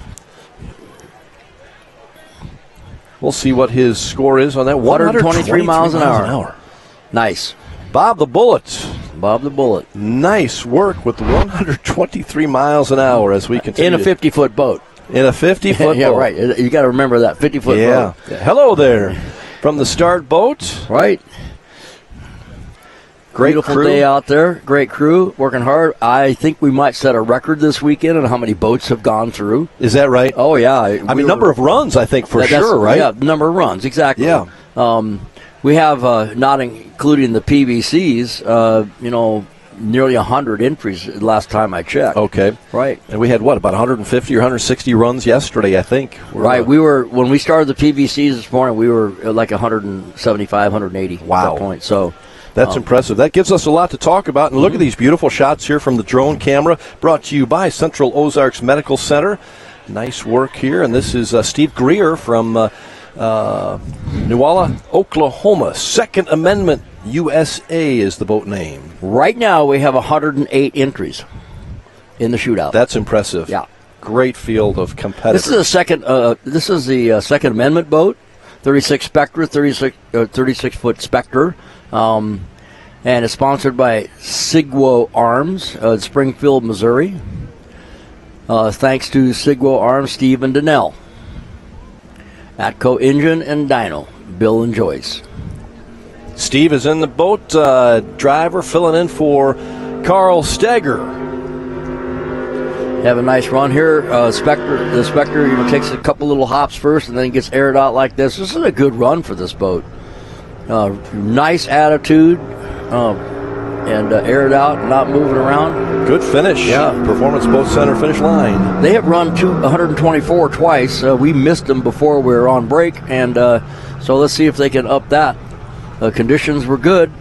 We'll see what his score is on that. 123 miles an hour. Nice. Bob the Bullet. Bob the Bullet. Nice work with 123 miles an hour as we continue. In a 50-foot boat. In a 50-foot yeah, boat. Right. You got to remember that 50-foot boat. Yeah. Hello there from the start boat. Right. Great Beautiful crew. day out there. Great crew. Working hard. I think we might set a record this weekend on how many boats have gone through. Is that right? Oh, yeah. I mean, number of runs, I think, for sure, right? Yeah, number of runs, exactly. Yeah. We have, not including the PVCs, nearly 100 entries last time I checked. Okay. Right. And we had, about 150 or 160 runs yesterday, I think. Right. When we started the PVCs this morning, we were like 175, 180 at that point. So that's impressive. That gives us a lot to talk about. And look at these beautiful shots here from the drone camera, brought to you by Central Ozarks Medical Center. Nice work here. And this is Steve Greer from Newalla, Oklahoma. Second Amendment USA is the boat name. Right now we have 108 entries in the shootout. That's impressive. Yeah. Great field of competitors. This is the Second Amendment boat, 36 Spectre, 36-foot Spectre. And it's sponsored by Sigwo Arms, Springfield, Missouri. Thanks to Sigwo Arms, Steve and Donnell. Atco Engine and Dyno, Bill and Joyce. Steve is in the boat. Driver filling in for Carl Steger. Have a nice run here. The Spectre takes a couple little hops first and then gets aired out like this. This is a good run for this boat. Nice attitude and aired out, not moving around. Good finish. Yeah. Performance Boat Center finish line. They have run 124 twice. We missed them before we were on break, and so let's see if they can up that. Conditions were good,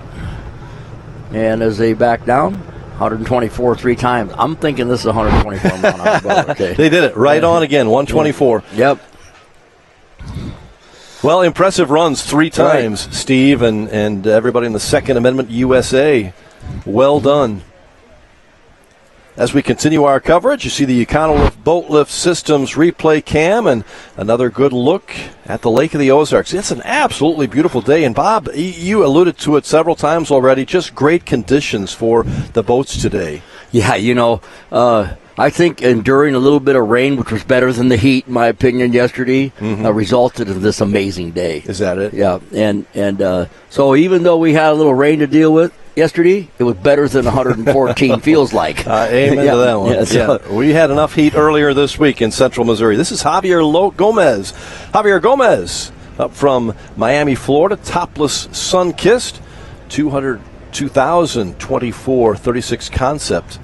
and as they back down, 124 three times. I'm thinking this is a 124 mile an hour boat. Okay. They did it right on again, 124. Yep. Well, impressive runs three times, right. Steve, and everybody in the Second Amendment USA. Well done. As we continue our coverage, you see the Econolift Boat Lift Systems replay cam and another good look at the Lake of the Ozarks. It's an absolutely beautiful day. And, Bob, you alluded to it several times already, just great conditions for the boats today. Yeah, I think enduring a little bit of rain, which was better than the heat, in my opinion, yesterday, resulted in this amazing day. Is that it? Yeah, and so even though we had a little rain to deal with yesterday, it was better than 114 feels like. Amen to that one. Yeah, we had enough heat earlier this week in Central Missouri. This is Javier Gomez. Javier Gomez up from Miami, Florida, topless, sun-kissed, 2024 36 concept.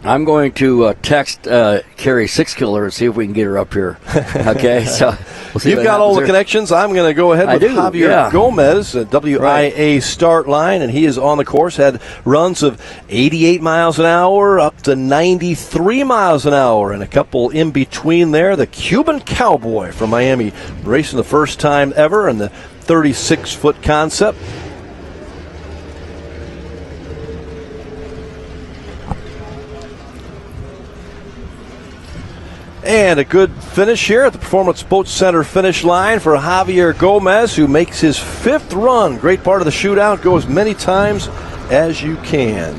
I'm going to text Carrie Sixkiller and see if we can get her up here. Okay, so You've got all the connections. I'm going to go ahead with Javier Gomez, WIA start line, and he is on the course. Had runs of 88 miles an hour up to 93 miles an hour, and a couple in between there. The Cuban Cowboy from Miami, racing the first time ever in the 36-foot concept. And a good finish here at the Performance Boat Center finish line for Javier Gomez, who makes his 5th run. Great part of the shootout. Go as many times as you can.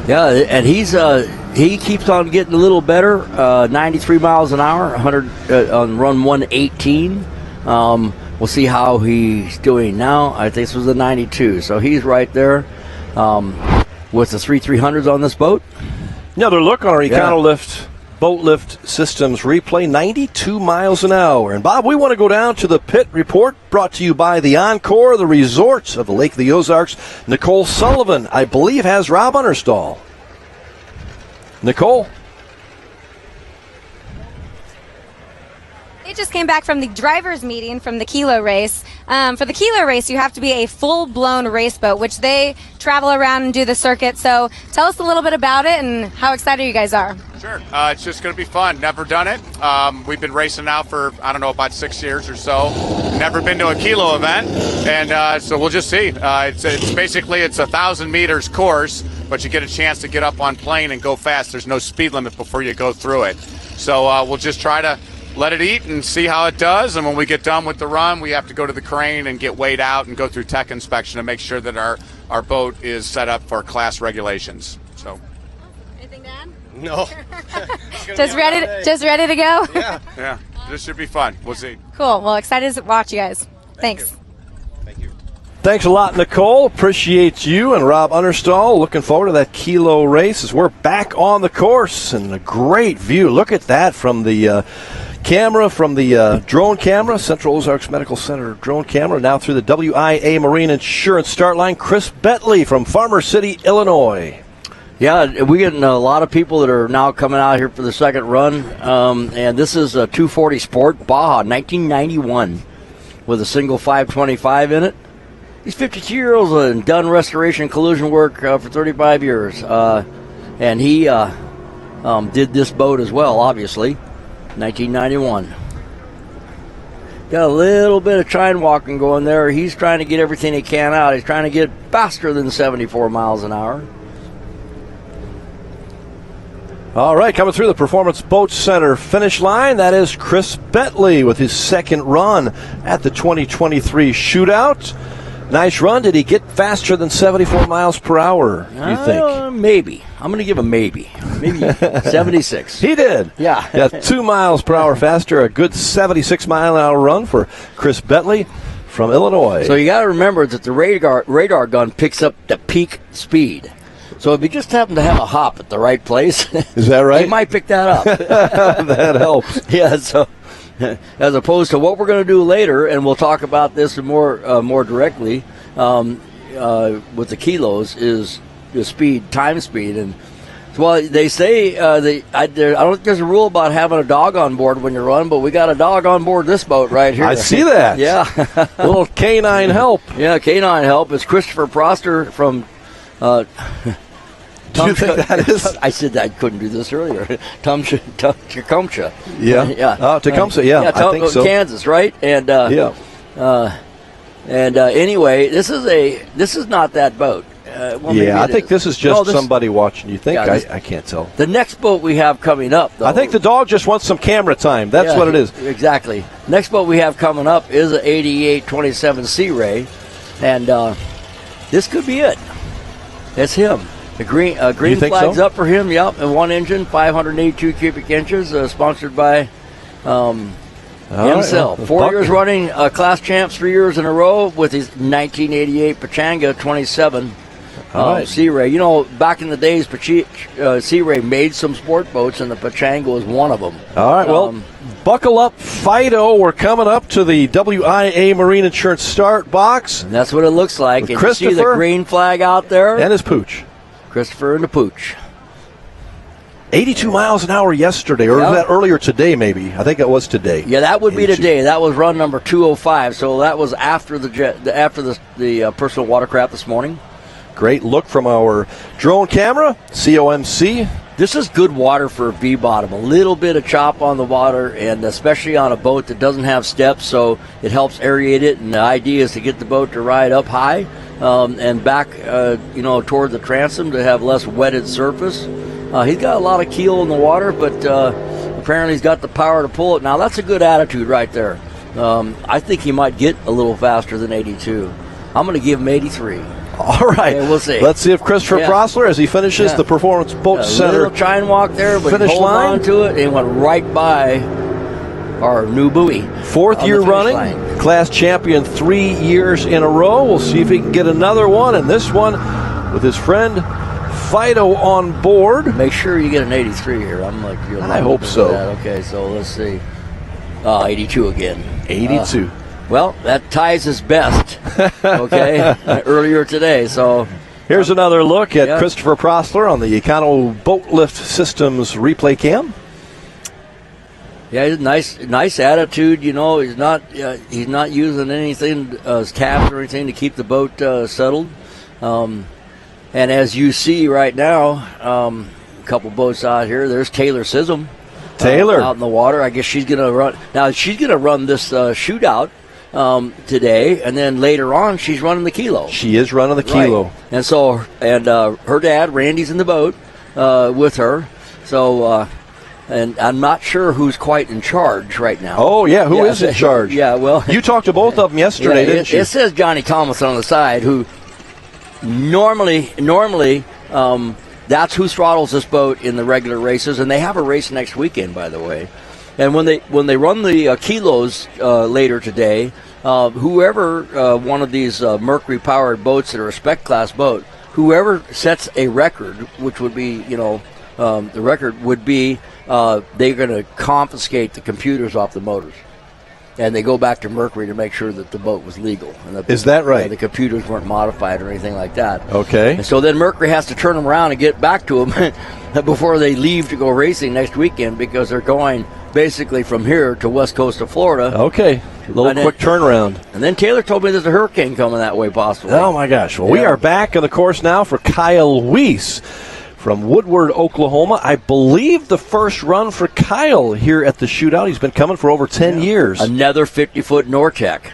Yeah, and he keeps on getting a little better. 93 miles an hour, 100 on run 118. We'll see how he's doing now. I think this was the 92, so he's right there with the 300s on this boat. Another look on our Econolift Boat Lift Systems replay, 92 miles an hour. And Bob, we want to go down to the pit report, brought to you by the Encore, the resorts of the Lake of the Ozarks. Nicole Sullivan, I believe, has Rob Understall. Nicole? They just came back from the driver's meeting from the Kilo race. For the Kilo race, you have to be a full-blown race boat, which they travel around and do the circuit. So tell us a little bit about it and how excited you guys are. Sure. It's just going to be fun. Never done it. We've been racing now for, I don't know, about 6 years or so. Never been to a Kilo event. And so we'll just see. It's basically, it's 1,000 meters course, but you get a chance to get up on plane and go fast. There's no speed limit before you go through it. So we'll just try to let it eat and see how it does. And when we get done with the run, we have to go to the crane and get weighed out and go through tech inspection to make sure that our boat is set up for class regulations. So. Anything to add? No. Just ready to go? Yeah. This should be fun. We'll see. Cool. Well, excited to watch you guys. Thanks. Thanks a lot, Nicole. Appreciate you and Rob Understall. Looking forward to that Kilo race as we're back on the course, and a great view. Look at that from the camera, from the drone camera, Central Ozarks Medical Center drone camera, now through the WIA Marine Insurance start line. Chris Bentley from Farmer City, Illinois. Yeah, we're getting a lot of people that are now coming out here for the second run, and this is a 240 Sport Baja 1991 with a single 525 in it. He's 52 years old and done restoration collision work for 35 years. And he did this boat as well, obviously, 1991. Got a little bit of chine walking going there. He's trying to get everything he can out. He's trying to get faster than 74 miles an hour. All right, coming through the Performance Boat Center finish line, that is Chris Bentley with his second run at the 2023 Shootout. Nice run. Did he get faster than 74 miles per hour, do you think? Maybe. I'm going to give a maybe. Maybe 76. He did. Yeah. 2 miles per hour faster. A good 76-mile-an-hour run for Chris Bentley from Illinois. So you got to remember that the radar gun picks up the peak speed. So if you just happen to have a hop at the right place, is that right? You might pick that up. That helps. Yeah, so as opposed to what we're going to do later, and we'll talk about this more directly with the kilos, is the time speed. And well, they say I don't think there's a rule about having a dog on board when you run, but we got a dog on board this boat right here. I see that. Yeah. A little canine help. Yeah, canine help. It's Christopher Proster from Do you think that is? I said that I couldn't do this earlier. Tecumseh. Yeah. Tecumseh, yeah. I think so. Kansas, right? And anyway, this is not that boat. I think this is just somebody watching. You think? Yeah, I can't tell. The next boat we have coming up, though, I think the dog just wants some camera time. That's what it is. Exactly. Next boat we have coming up is an 8827 Sea Ray, and this could be it. That's him. The green flag's up for him, yep, and one engine, 582 cubic inches, sponsored by himself. Right. 4 years running, class champs 3 years in a row with his 1988 Pachanga 27 Sea Ray. You know, back in the days, Sea Ray made some sport boats, and the Pachanga was one of them. All right, well, buckle up, Fido. We're coming up to the WIA Marine Insurance start box. And that's what it looks like. And Christopher, you see the green flag out there? And his pooch. Christopher and the pooch. 82 miles an hour yesterday, or was that earlier today maybe? I think it was today. Yeah, that would be today. That was run number 205, so that was after the personal watercraft this morning. Great look from our drone camera, COMC. This is good water for a V-bottom. A little bit of chop on the water, and especially on a boat that doesn't have steps, so it helps aerate it. And the idea is to get the boat to ride up high and back, toward the transom to have less wetted surface. He's got a lot of keel in the water, but apparently he's got the power to pull it. Now, that's a good attitude right there. I think he might get a little faster than 82. I'm going to give him 83. All right. Okay, we'll see. Let's see if Christopher Prosler, as he finishes the Performance Boat Center. A little chine walk there, but finish he held line. on to it and went right by our new buoy. Fourth year running, class champion 3 years in a row. We'll see if he can get another one, and this one with his friend Fido on board. Make sure you get an 83 here. I hope so. Okay, so let's see. 82 again. 82. Well, that ties his best, okay, earlier today. So here's another look at Christopher Prosler on the Econo Boat Lift Systems replay cam. Yeah, nice attitude. He's not using anything as caps or anything to keep the boat settled. And as you see right now, a couple boats out here. There's Taylor Sissom. Taylor out in the water. I guess she's gonna run. Now she's gonna run this shootout today, and then later on she's running the kilo. She is running the kilo. Right. And so, her dad Randy's in the boat with her. So, and I'm not sure who's quite in charge right now. Oh yeah, who is in charge? Yeah, well, you talked to both of them yesterday, didn't you? It says Johnny Thomas on the side, who normally. That's who throttles this boat in the regular races, and they have a race next weekend, by the way. And when they run the kilos later today, whoever one of these Mercury-powered boats that are a spec class boat, whoever sets a record, which would be, the record would be they're going to confiscate the computers off the motors. And they go back to Mercury to make sure that the boat was legal. And is that right? The computers weren't modified or anything like that. Okay. And so then Mercury has to turn them around and get back to them before they leave to go racing next weekend, because they're going basically from here to west coast of Florida. Okay. A little quick turnaround. And then Taylor told me there's a hurricane coming that way possibly. Oh, my gosh. Well, we are back on the course now for Kyle Weiss from Woodward, Oklahoma. I believe the first run for Kyle here at the shootout. He's been coming for over 10 years. Another 50-foot Nortec.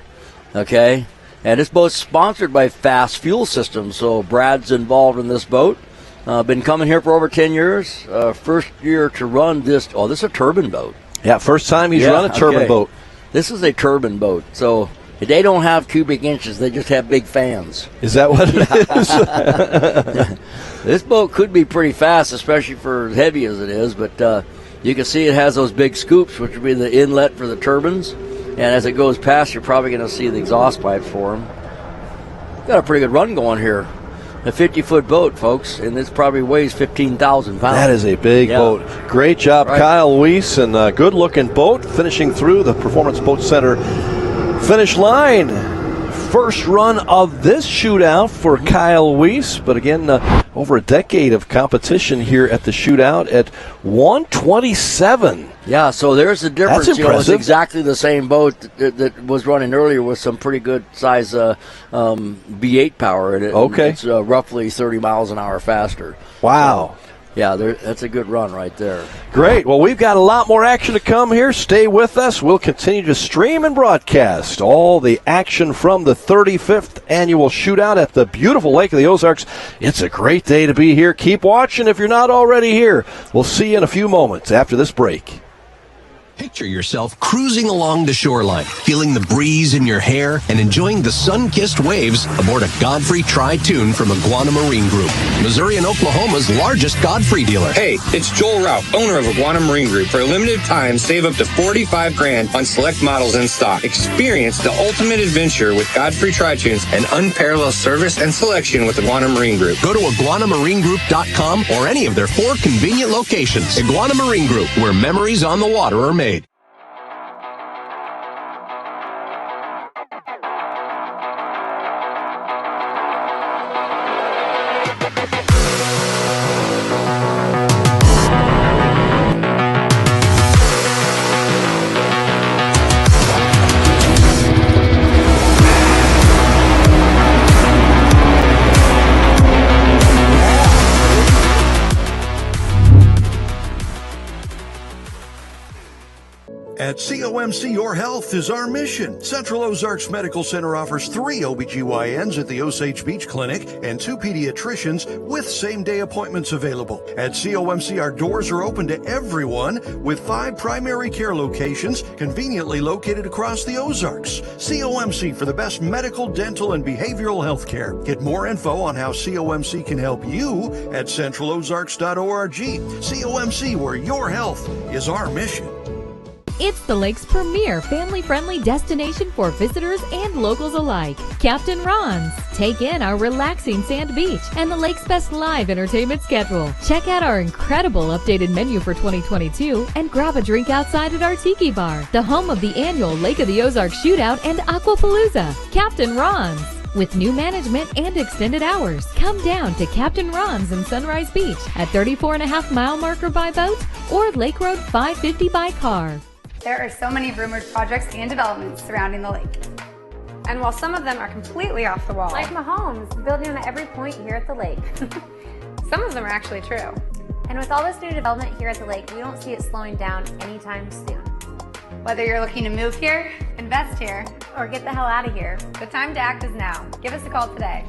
Okay? And this boat's sponsored by Fast Fuel Systems, so Brad's involved in this boat. Been coming here for over 10 years. First year to run this. Oh, this is a turbine boat. Yeah, first time he's run a turbine boat. This is a turbine boat, so they don't have cubic inches. They just have big fans. Is that what it is? This boat could be pretty fast, especially for as heavy as it is, but you can see it has those big scoops, which would be the inlet for the turbines. And as it goes past, you're probably going to see the exhaust pipes for them. Got a pretty good run going here. A 50-foot boat, folks, and this probably weighs 15,000 pounds. That is a big boat. Great job, Kyle Weiss, and a good-looking boat finishing through the Performance Boat Center finish line. First run of this shootout for Kyle Weiss, but again, over a decade of competition here at the shootout at 127. Yeah, so there's a difference. That's impressive. It's exactly the same boat that was running earlier with some pretty good size V8 power in it. Okay. It's roughly 30 miles an hour faster. Wow. Yeah, that's a good run right there. Great. Well, we've got a lot more action to come here. Stay with us. We'll continue to stream and broadcast all the action from the 35th annual shootout at the beautiful Lake of the Ozarks. It's a great day to be here. Keep watching if you're not already here. We'll see you in a few moments after this break. Picture yourself cruising along the shoreline, feeling the breeze in your hair and enjoying the sun-kissed waves aboard a Godfrey Tri-Toon from Iguana Marine Group, Missouri and Oklahoma's largest Godfrey dealer. Hey, it's Joel Rauch, owner of Iguana Marine Group. For a limited time, save up to $45,000 on select models in stock. Experience the ultimate adventure with Godfrey Tri-Toons and unparalleled service and selection with Iguana Marine Group. Go to iguanamarinegroup.com or any of their 4 convenient locations. Iguana Marine Group, where memories on the water are made. At COMC, your health is our mission. Central Ozarks Medical Center offers 3 OBGYNs at the Osage Beach Clinic and 2 pediatricians with same-day appointments available. At COMC, our doors are open to everyone with 5 primary care locations conveniently located across the Ozarks. COMC for the best medical, dental, and behavioral health care. Get more info on how COMC can help you at centralozarks.org. COMC, where your health is our mission. It's the lake's premier family-friendly destination for visitors and locals alike. Captain Ron's. Take in our relaxing sand beach and the lake's best live entertainment schedule. Check out our incredible updated menu for 2022 and grab a drink outside at our Tiki Bar, the home of the annual Lake of the Ozarks Shootout and Aquapalooza. Captain Ron's. With new management and extended hours, come down to Captain Ron's in Sunrise Beach at 34.5-mile marker by boat or Lake Road 550 by car. There are so many rumored projects and developments surrounding the lake. And while some of them are completely off the wall, Like Mahomes, building on every point here at the lake. some of them are actually true. And with all this new development here at the lake, we don't see it slowing down anytime soon. Whether you're looking to move here, invest here, or get the hell out of here, the time to act is now. Give us a call today.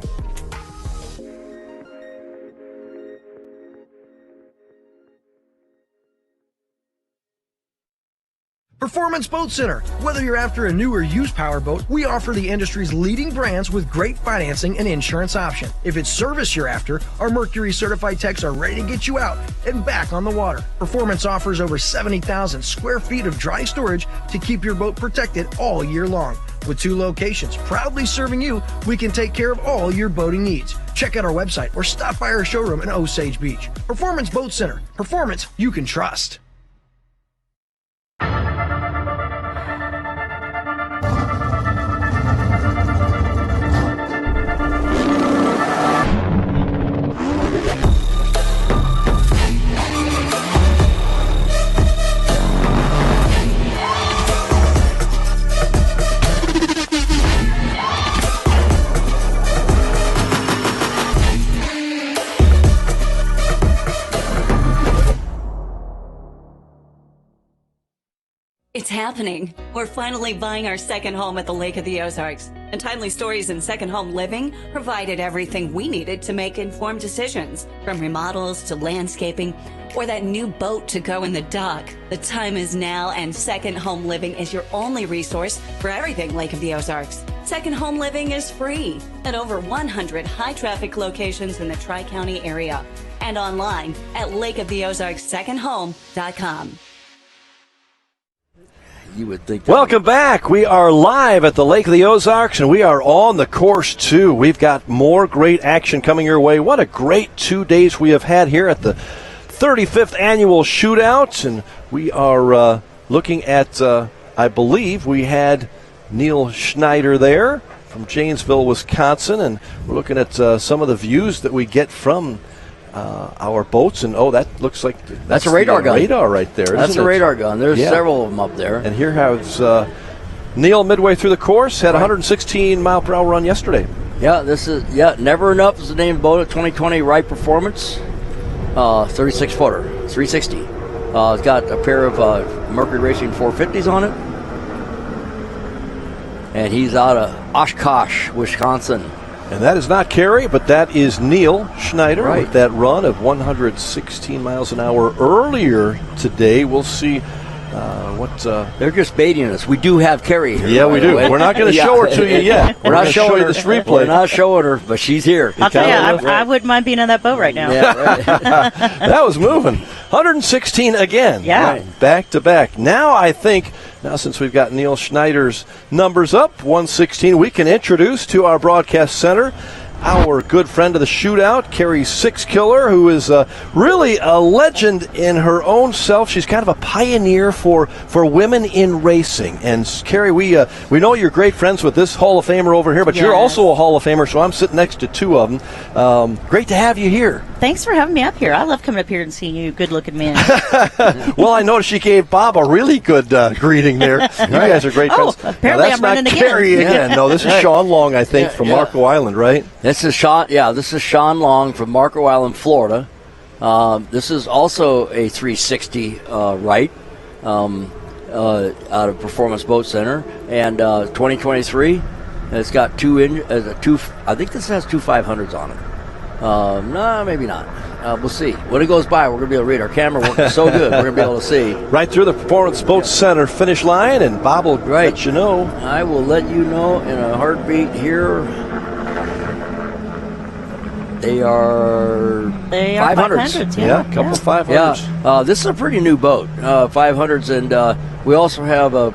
Performance Boat Center. Whether you're after a new or used powerboat, we offer the industry's leading brands with great financing and insurance option. If it's service you're after, our Mercury certified techs are ready to get you out and back on the water. Performance offers over 70,000 square feet of dry storage to keep your boat protected all year long. With 2 locations proudly serving you, we can take care of all your boating needs. Check out our website or stop by our showroom in Osage Beach. Performance Boat Center. Performance you can trust. It's happening. We're finally buying our second home at the Lake of the Ozarks. And Timely Stories in Second Home Living provided everything we needed to make informed decisions, from remodels to landscaping or that new boat to go in the dock. The time is now, and Second Home Living is your only resource for everything Lake of the Ozarks. Second Home Living is free at over 100 high-traffic locations in the Tri-County area and online at lakeoftheozarkssecondhome.com. You would think. Welcome back. We are live at the Lake of the Ozarks, and we are on the course, too. We've got more great action coming your way. What a great 2 days we have had here at the 35th Annual Shootout, and we are looking at, I believe, we had Neil Schneider there from Janesville, Wisconsin, and we're looking at some of the views that we get from our boats, and that looks like that's a radar gun. Radar right there. That's a radar gun. There's Yeah. several of them up there. And here has Neil midway through the course, had a 116 mile per hour run yesterday. Yeah, this is Never Enough is the name of the boat at 2020 Right Performance, 36 footer, 360. It's got a pair of Mercury Racing 450s on it, and he's out of Oshkosh, Wisconsin. And that is not Kerry, but that is Neil Schneider Right. with that run of 116 miles an hour earlier today. We'll see what... They're just baiting us. We do have Kerry here. Yeah, we do. We're not going to show her to you yet. We're not showing her this replay. We're not showing her, but she's here. I'll tell you, I wouldn't mind being on that boat right now. Yeah, right. That was moving. 116 again. Yeah. Right. Back to back. Now I think, since we've got Neil Schneider's numbers up, 116, we can introduce to our broadcast center our good friend of the shootout, Carrie Sixkiller, who is really a legend in her own self. She's kind of a pioneer for women in racing. And Carrie, we know you're great friends with this Hall of Famer over here, but you're also a Hall of Famer, so I'm sitting next to 2 of them. Great to have you here. Thanks for having me up here. I love coming up here and seeing you good-looking men. Well, I noticed she gave Bob a really good greeting there. You guys are great friends. Apparently that's I'm running not again. Carrie again. No, this is Sean Long, I think, from Marco Island, right? This is Sean. Yeah, this is Sean Long from Marco Island, Florida. This is also a 360 right. out of Performance Boat Center. And 2023, it's got I think this has two 500s on it. No, maybe not. We'll see. When it goes by, we're going to be able to read. Our camera working so good, we're going to be able to see. Right through the Performance Boat Center finish line, and Bob will let you know. I will let you know in a heartbeat here. They are 500s. Yeah, a couple 500s. Yeah, this is a pretty new boat, 500s, and we also have a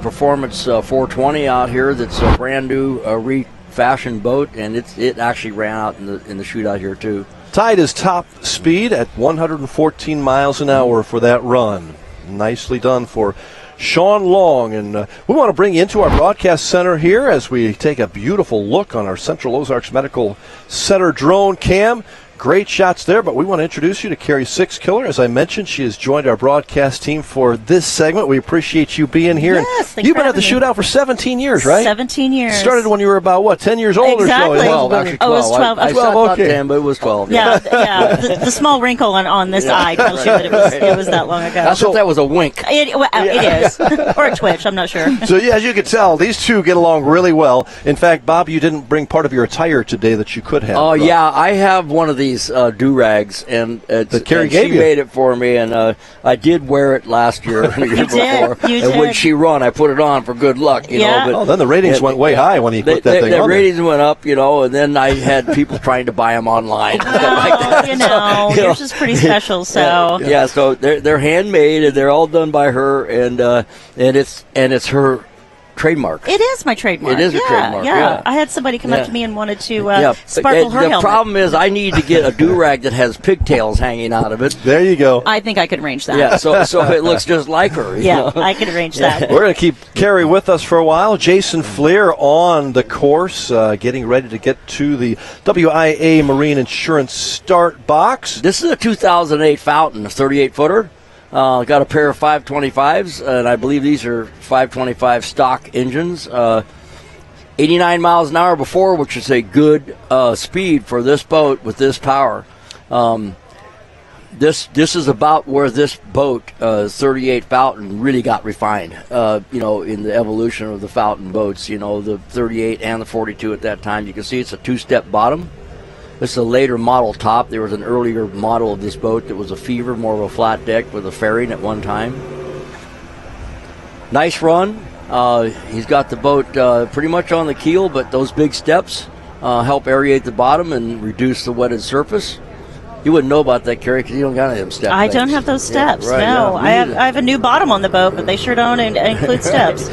Performance 420 out here that's a brand new refashioned boat, and it actually ran out in the shootout here too. Tied his top speed at 114 miles an hour for that run. Nicely done for Sean Long. And we want to bring you into our broadcast center here as we take a beautiful look on our Central Ozarks Medical Center drone cam. Great shots there, but we want to introduce you to Carrie Sixkiller. As I mentioned, she has joined our broadcast team for this segment. We appreciate you being here. Yes, You've been at the shootout for 17 years, right? 17 years. Started when you were about, 10 years old exactly. or so? 12, actually 12. Oh, it was 12. I shot about 10, but it was 12. Yeah. The small wrinkle on this eye tells you that it was that long ago. I thought that was a wink. It is. Or a twitch, I'm not sure. So, yeah, as you can tell, these two get along really well. In fact, Bob, you didn't bring part of your attire today that you could have. Oh, yeah, I have one of these do-rags, and Carrie gave she you. made it for me, and I did wear it last year and the year before. You and did. when she run, I put it on for good luck, you know. But then the ratings went way high when he put that thing the on. The ratings went up, you know, and then I had people trying to buy them online. Yours is pretty special, so. Yeah, so they're handmade, and they're all done by her, and it's her trademark. It is my trademark. It is a trademark. Yeah. I had somebody come up to me and wanted to sparkle her The helmet. problem is I need to get a do-rag that has pigtails hanging out of it. There you go. I think I could arrange that. Yeah, so it looks just like her. you know? I could arrange that. We're going to keep Carrie with us for a while. Jason Fleer on the course, getting ready to get to the WIA Marine Insurance start box. This is a 2008 Fountain, a 38-footer. Got a pair of 525s, and I believe these are 525 stock engines. 89 miles an hour before, which is a good speed for this boat with this power. This is about where this boat, 38 Fountain, really got refined. In the evolution of the Fountain boats. The 38 and the 42 at that time. You can see it's a two-step bottom. This is a later model top. There was an earlier model of this boat that was a fever, more of a flat deck with a fairing at one time. Nice run. He's got the boat pretty much on the keel, but those big steps help aerate the bottom and reduce the wetted surface. You wouldn't know about that, Carrie, because you don't got any of them steps. I don't have those steps. Yeah, right, no, I have a new bottom on the boat, but they sure don't include steps.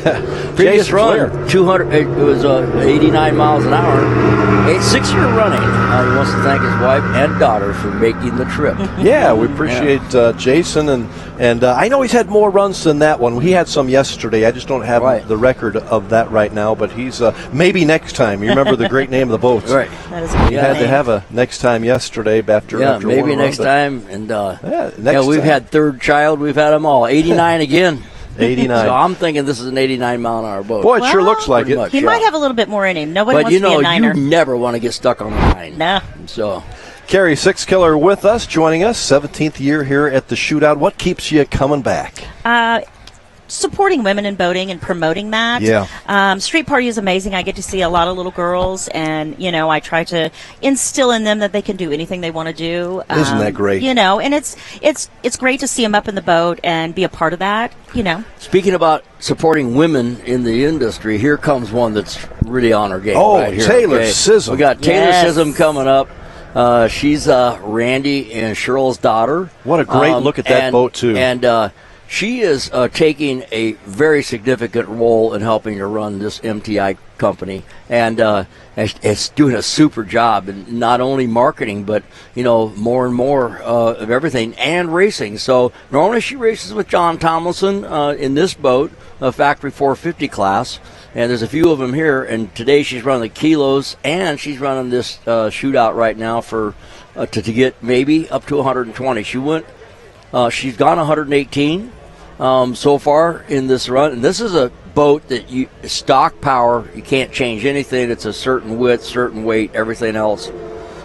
Previous run, 200. It was 89 miles an hour. A 6-year running. He wants to thank his wife and daughter for making the trip. Yeah, we appreciate Jason, and I know he's had more runs than that one. He had some yesterday. I just don't have the record of that right now, but he's maybe next time. You remember the great name of the boats. Right. That is a good He had name. to have a next time yesterday after maybe one next run, time. And next we've time. had third child. We've had them all. 89 again. 89. So I'm thinking this is an 89 mile an hour boat. Boy, it sure looks like Pretty it. much, He might have a little bit more in him. Nobody But wants to be a niner. you never want to get stuck on a line. Nah. So Carrie Sixkiller with us, joining us, 17th year here at the shootout. What keeps you coming back? Supporting women in boating and promoting that. Yeah. Street Party is amazing. I get to see a lot of little girls, and I try to instill in them that they can do anything they want to do. Isn't that great? And it's great to see them up in the boat and be a part of that. speaking about supporting women in the industry, here comes one that's really on her game. Oh, right here, Taylor Sissom. We got Taylor Yes. Sissom coming up. She's Randy and Cheryl's daughter. What a great look at that boat, too. And she is taking a very significant role in helping to run this MTI company, and it's doing a super job, and not only marketing, but more and more of everything, and racing. So normally she races with John Tomlinson in this boat, a factory 450 class, and there's a few of them here. And today she's running the kilos, and she's running this shootout right now for to get maybe up to 120. She's gone 118. So far in this run, and this is a boat that stock power, you can't change anything. It's a certain width, certain weight, everything else,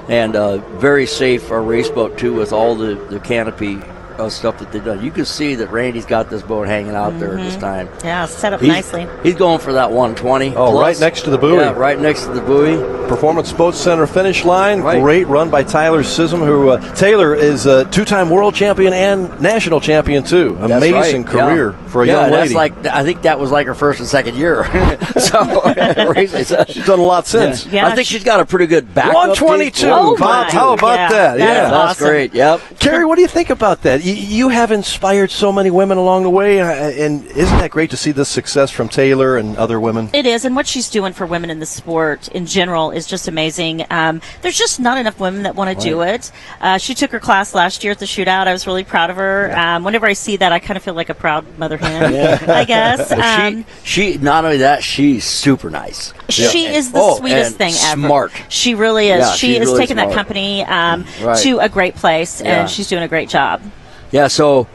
and very safe race boat too, with all the canopy stuff that they've done. You can see that Randy's got this boat hanging out there at this time. Yeah, set up nicely. He's going for that 120. Oh, plus. right next to the buoy. Yeah, right next to the buoy. Performance Boat Center finish line. Right. Great run by Tyler Sissom, who Taylor is a two-time world champion and national champion too. That's Amazing right. career for a young lady. I think that was like her first and second year. She's done a lot since. Yeah. I think she's got a pretty good backup. 122. Oh, Bob, how about that? That is that's awesome. great. Yep. Carrie, what do you think about that? You have inspired so many women along the way, and isn't that great to see this success from Taylor and other women? It is, and what she's doing for women in the sport in general is just amazing. There's just not enough women that want to do it. She took her class last year at the shootout. I was really proud of her. Whenever I see that, I kind of feel like a proud mother hen, I guess. She not only that, she's super nice. She is the sweetest thing ever. Smart. She really is. Yeah, she is really taking smart. that company to a great place, and she's doing a great job. Yeah, so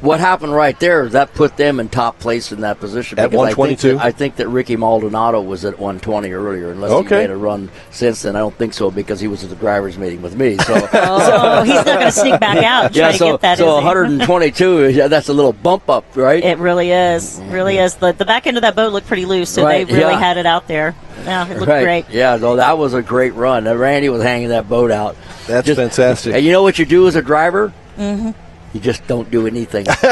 what happened right there, that put them in top place in that position. At 122? I think that Ricky Maldonado was at 120 earlier, unless he made a run since then. I don't think so, because he was at the driver's meeting with me. So, he's not going to sneak back out and try to get that, so is he? 122, that's a little bump up, right? It really is. Really is. The back end of that boat looked pretty loose, so they really had it out there. Yeah, it looked great. Yeah, no, that was a great run. Randy was hanging that boat out. That's fantastic. And you know what you do as a driver? Mm-hmm. You just don't do anything. Just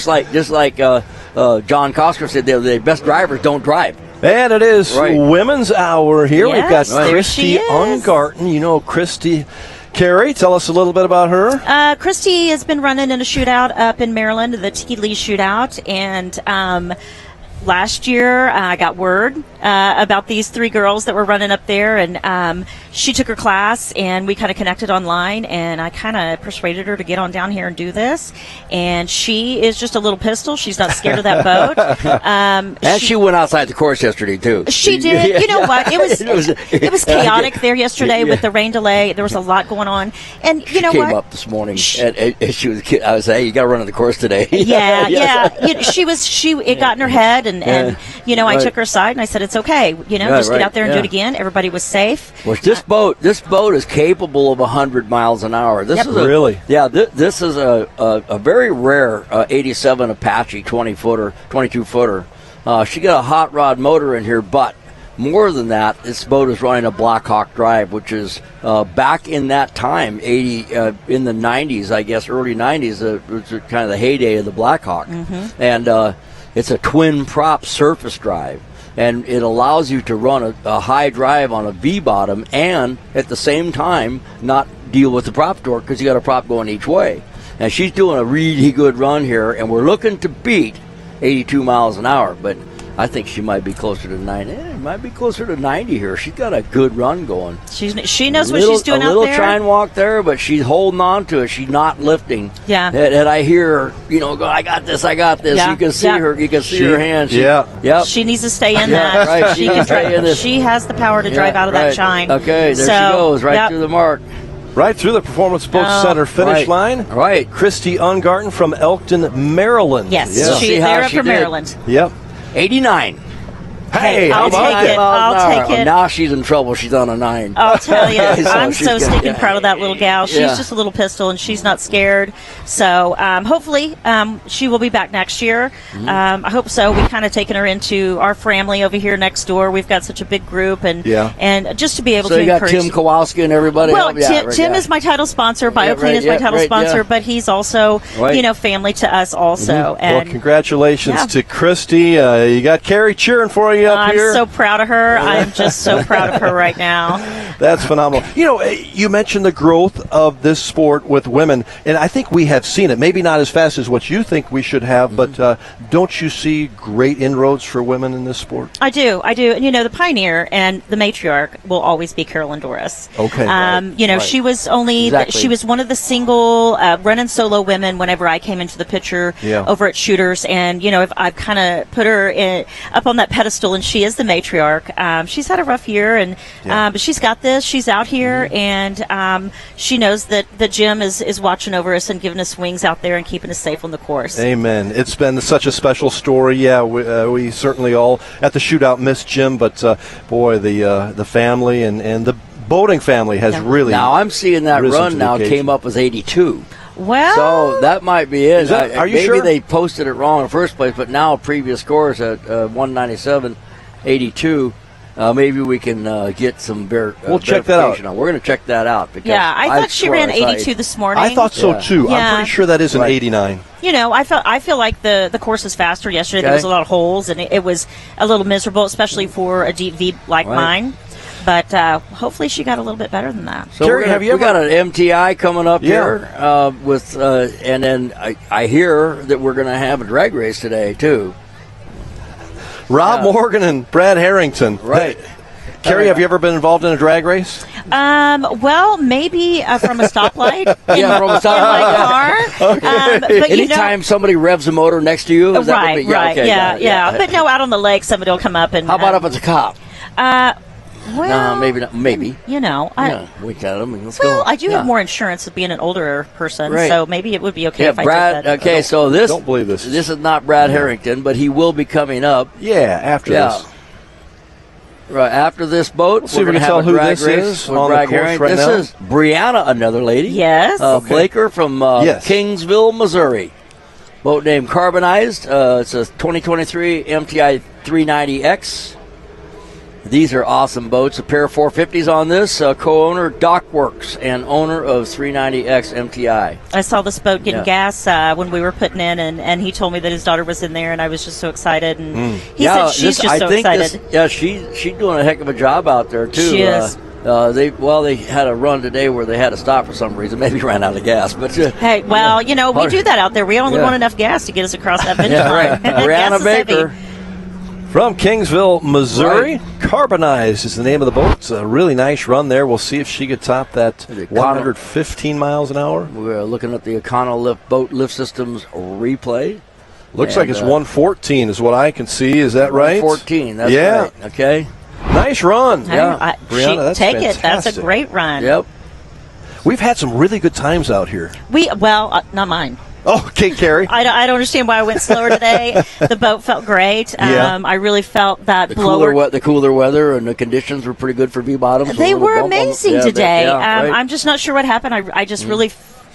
like John Costner said the other day, best drivers don't drive. And it is Women's Hour here. Yes, We've got there Christy she is. Ungarten. You know Christy. Carrie, tell us a little bit about her. Christy has been running in a shootout up in Maryland, the Tiki Lee Shootout, and last year I got word about these three girls that were running up there, and she took her class, and we kind of connected online, and I kind of persuaded her to get on down here and do this. And she is just a little pistol. She's not scared of that boat. And she went outside the course yesterday too. She did. You know what? It was chaotic there yesterday with the rain delay. There was a lot going on, and you know what? She came up this morning, and she was. I was saying, "Hey, you got to run on the course today." Yeah. It got in her head, and I took her aside and I said, "It's okay. Just get out there and do it again." Everybody was safe. Well, this boat is capable of 100 miles an hour. This is really? Yeah, this is a very rare 87 Apache 22-footer. She got a hot rod motor in here, but more than that, this boat is running a Blackhawk drive, which is back in that time, in the 90s, I guess, early 90s, was kind of the heyday of the Blackhawk. Mm-hmm. And it's a twin prop surface drive. And it allows you to run a high drive on a V-bottom and, at the same time, not deal with the prop torque because you got a prop going each way. And she's doing a really good run here, and we're looking to beat 82 miles an hour. But I think she might be closer to 90. It might be closer to 90 here. She's got a good run going. She knows what she's doing out there. A little try and walk there, but she's holding on to it. She's not lifting. Yeah. And I hear her, go, I got this. Yeah. You can see her. You can see her hands. Yep. She needs to stay in that. Right. She can drive. She has the power to drive out of that shine. Okay, there she goes, through the mark. Right through the Performance Boat Center finish line. Right. Christy Ungarten from Elkton, Maryland. Yes, they're up from Maryland. Yep. 89. Hey, I'll take it. I'll take it. Now she's in trouble. She's on a 9. I'll tell you, I'm so she's stinking proud of that little gal. She's just a little pistol, and she's not scared. So hopefully she will be back next year. Mm-hmm. I hope so. We've kind of taken her into our family over here next door. We've got such a big group, and just to be able to encourage. So you got Tim Kowalski and everybody. Well, Tim is my title sponsor. BioClean is my title sponsor, but he's also family to us also. Mm-hmm. And well, congratulations to Christy. You got Carrie cheering for you up here. I'm so proud of her. I'm just so proud of her right now. That's phenomenal. You mentioned the growth of this sport with women, and I think we have seen it. Maybe not as fast as what you think we should have, but don't you see great inroads for women in this sport? I do. And, the pioneer and the matriarch will always be Carolyn Doris. Okay. She was only she was one of the single running solo women whenever I came into the picture over at Shooters, and I've kind of put her up on that pedestal, and she is the matriarch. She's had a rough year, and but she's got this. She's out here, and she knows that Jim is watching over us and giving us wings out there and keeping us safe on the course. Amen. It's been such a special story. Yeah, we certainly all at the shootout miss Jim, but boy, the family and the boating family has really. Now I'm seeing that run now came up as 82. Well, so that might be it. Are you maybe sure? They posted it wrong in the first place, but now previous scores at 197.82. Maybe we can get some we'll check that out. We're going to check that out. Because I thought she ran 82 this morning. I thought so too. Yeah. I'm pretty sure that is an 89. I feel like the course was faster yesterday. There was a lot of holes, and it was a little miserable, especially for a deep V like mine. But hopefully she got a little bit better than that. So we got an MTI coming up here with, and then I hear that we're going to have a drag race today too. Rob Morgan and Brad Harrington. Right. Carrie, have you ever been involved in a drag race? Well, maybe from a stoplight. From a stoplight. In my car. Okay. But anytime somebody revs a motor next to you, is that what yeah. But no, out on the lake, somebody will come up and. How about if it's a cop? Well, no, maybe not. Maybe. We got them. Let's go. I do Yeah. have more insurance with being an older person, Right. so maybe it would be okay if Brad, I did that. okay, so this. Don't believe this. This is not Brad Harrington, but he will be coming up. Yeah, after this. Right after this boat, Let's see we're if we going to can have tell a who drag this race is with on the Brad course Harrington. right now. This is Brianna, another lady. Yes. Blaker from Kingsville, Missouri. Boat named Carbonized. It's a 2023 MTI 390X. These are awesome boats. A pair of 450s on this. Co-owner Dockworks and owner of 390X MTI. I saw this boat getting gas when we were putting in, and he told me that his daughter was in there, and I was just so excited. And he said she's just so excited. She's doing a heck of a job out there too. She is. They had a run today where they had to stop for some reason. Maybe ran out of gas, but hey, well, we do that out there. We only want enough gas to get us across that finish line. Brianna Baker. From Kingsville, Missouri. Carbonized is the name of the boat. It's a really nice run there. We'll see if she could top that 115 miles an hour. We're looking at the Econo Boat Lift Systems replay. Looks like it's 114 is what I can see. Is that right? 114, that's right. Okay. Nice run. Brianna, that's take fantastic. it. That's a great run. Yep. We've had some really good times out here. Not mine. Oh, okay, Carrie. I don't understand why I went slower today. The boat felt great. I really felt that the cooler weather and the conditions were pretty good for V-bottoms. They were amazing today. Right. I'm just not sure what happened. I just really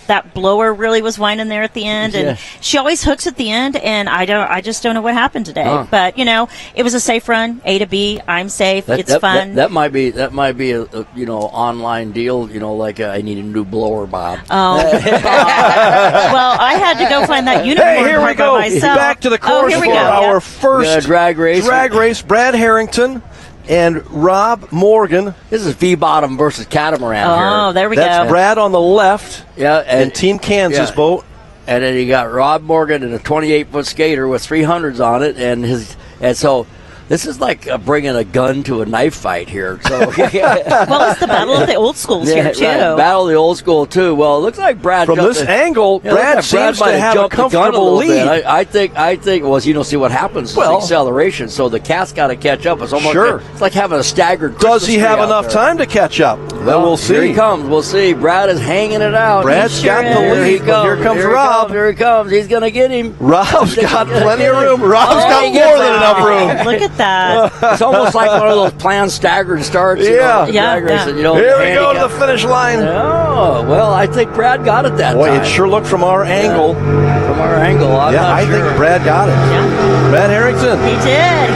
that blower really was whining there at the end, and she always hooks at the end, and I just don't know what happened today. But it was a safe run, A to B. I'm safe. It's fun. That might be a online deal. Like I need a new blower, Bob. Oh, well, I had to go find that unicorn Hey, here we go. by myself. Back to the course for our first drag race. Brad Harrington and Rob Morgan. This is V-bottom versus catamaran here. Oh, there we go. That's Brad on the left. Yeah, and Team Kansas boat. And then you got Rob Morgan and a 28-foot skater with 300s on it, and so this is like bringing a gun to a knife fight here. So, well, it's the battle of the old schools here too. Right. Battle of the old school too. Well, it looks like Brad from this angle. Brad seems to have a comfortable lead. I think. Well, you don't see what happens. Well, acceleration. So the cat's got to catch up. It's almost it's like having a staggered. Does he have enough time to catch up? Well, we'll see. Here he comes. We'll see. Brad is hanging it out. Brad's got the lead. Here comes Rob. Here he comes. He's going to get him. Rob's got plenty of room. Rob's got more than enough room. Look at that. It's almost like one of those planned staggered starts. Yeah. Drag race that Here we go to the finish line. Oh, well, I think Brad got it that time. Boy, it sure looked from our angle. From our angle, I think Brad got it. Yeah. Brad Harrington. He did.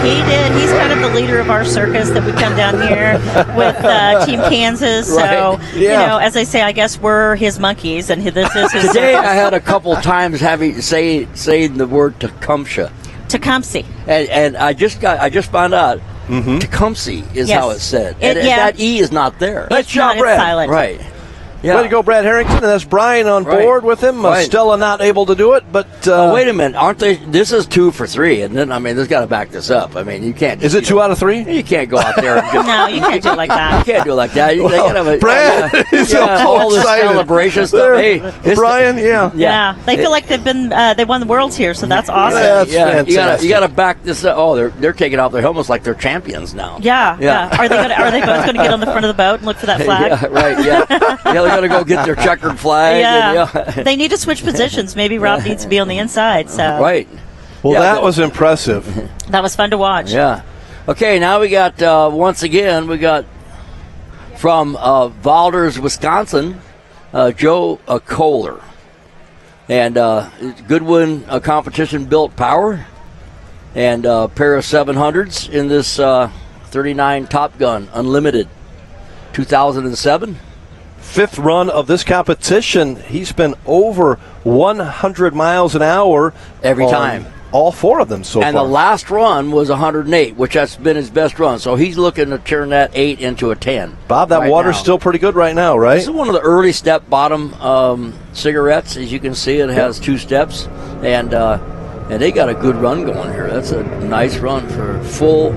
He's kind of the leader of our circus that we come down here with Team Kansas. So, as I say, I guess we're his monkeys, and this is his Today circus. I had a couple times saying the word Tecumseh. Tecumseh. And I just found out Tecumseh is how it's said. And that E is not there. Nice job, Brad. Silent. Right. Yeah. Way to go, Brad Harrington. And that's Brian on board with him. Stella not able to do it, but... wait a minute. Aren't they... This is 2 for 3, and then, there's got to back this up. You can't... Is it 2 out of 3? You can't go out there and No, you can't do it like that. You can't do it like that. They gotta have Brad is all this excited. Celebration stuff. Hey, Brian, Yeah. They feel like they won the Worlds here, so that's awesome. That's fantastic. You got to back this up. Oh, they're taking off their helmets like they're champions now. Yeah. Are they both going to get on the front of the boat and look for that flag? Yeah, right. Yeah. They're going to go get their checkered flag. Yeah. They need to switch positions. Maybe Rob needs to be on the inside. So right. Well, that was impressive. That was fun to watch. Yeah. Okay, now we got once again from Valders, Wisconsin, Joe Kohler. And Goodwin competition built power and a pair of 700s in this 39 Top Gun Unlimited 2007. Fifth run of this competition. He's been over 100 miles an hour every time. All four of them so far. And the last run was 108, which has been his best run. So he's looking to turn that 8 into a 10. Bob, that water's still pretty good right now, right? This is one of the early step bottom cigarettes. As you can see, it has 2 steps. And they got a good run going here. That's a nice run for full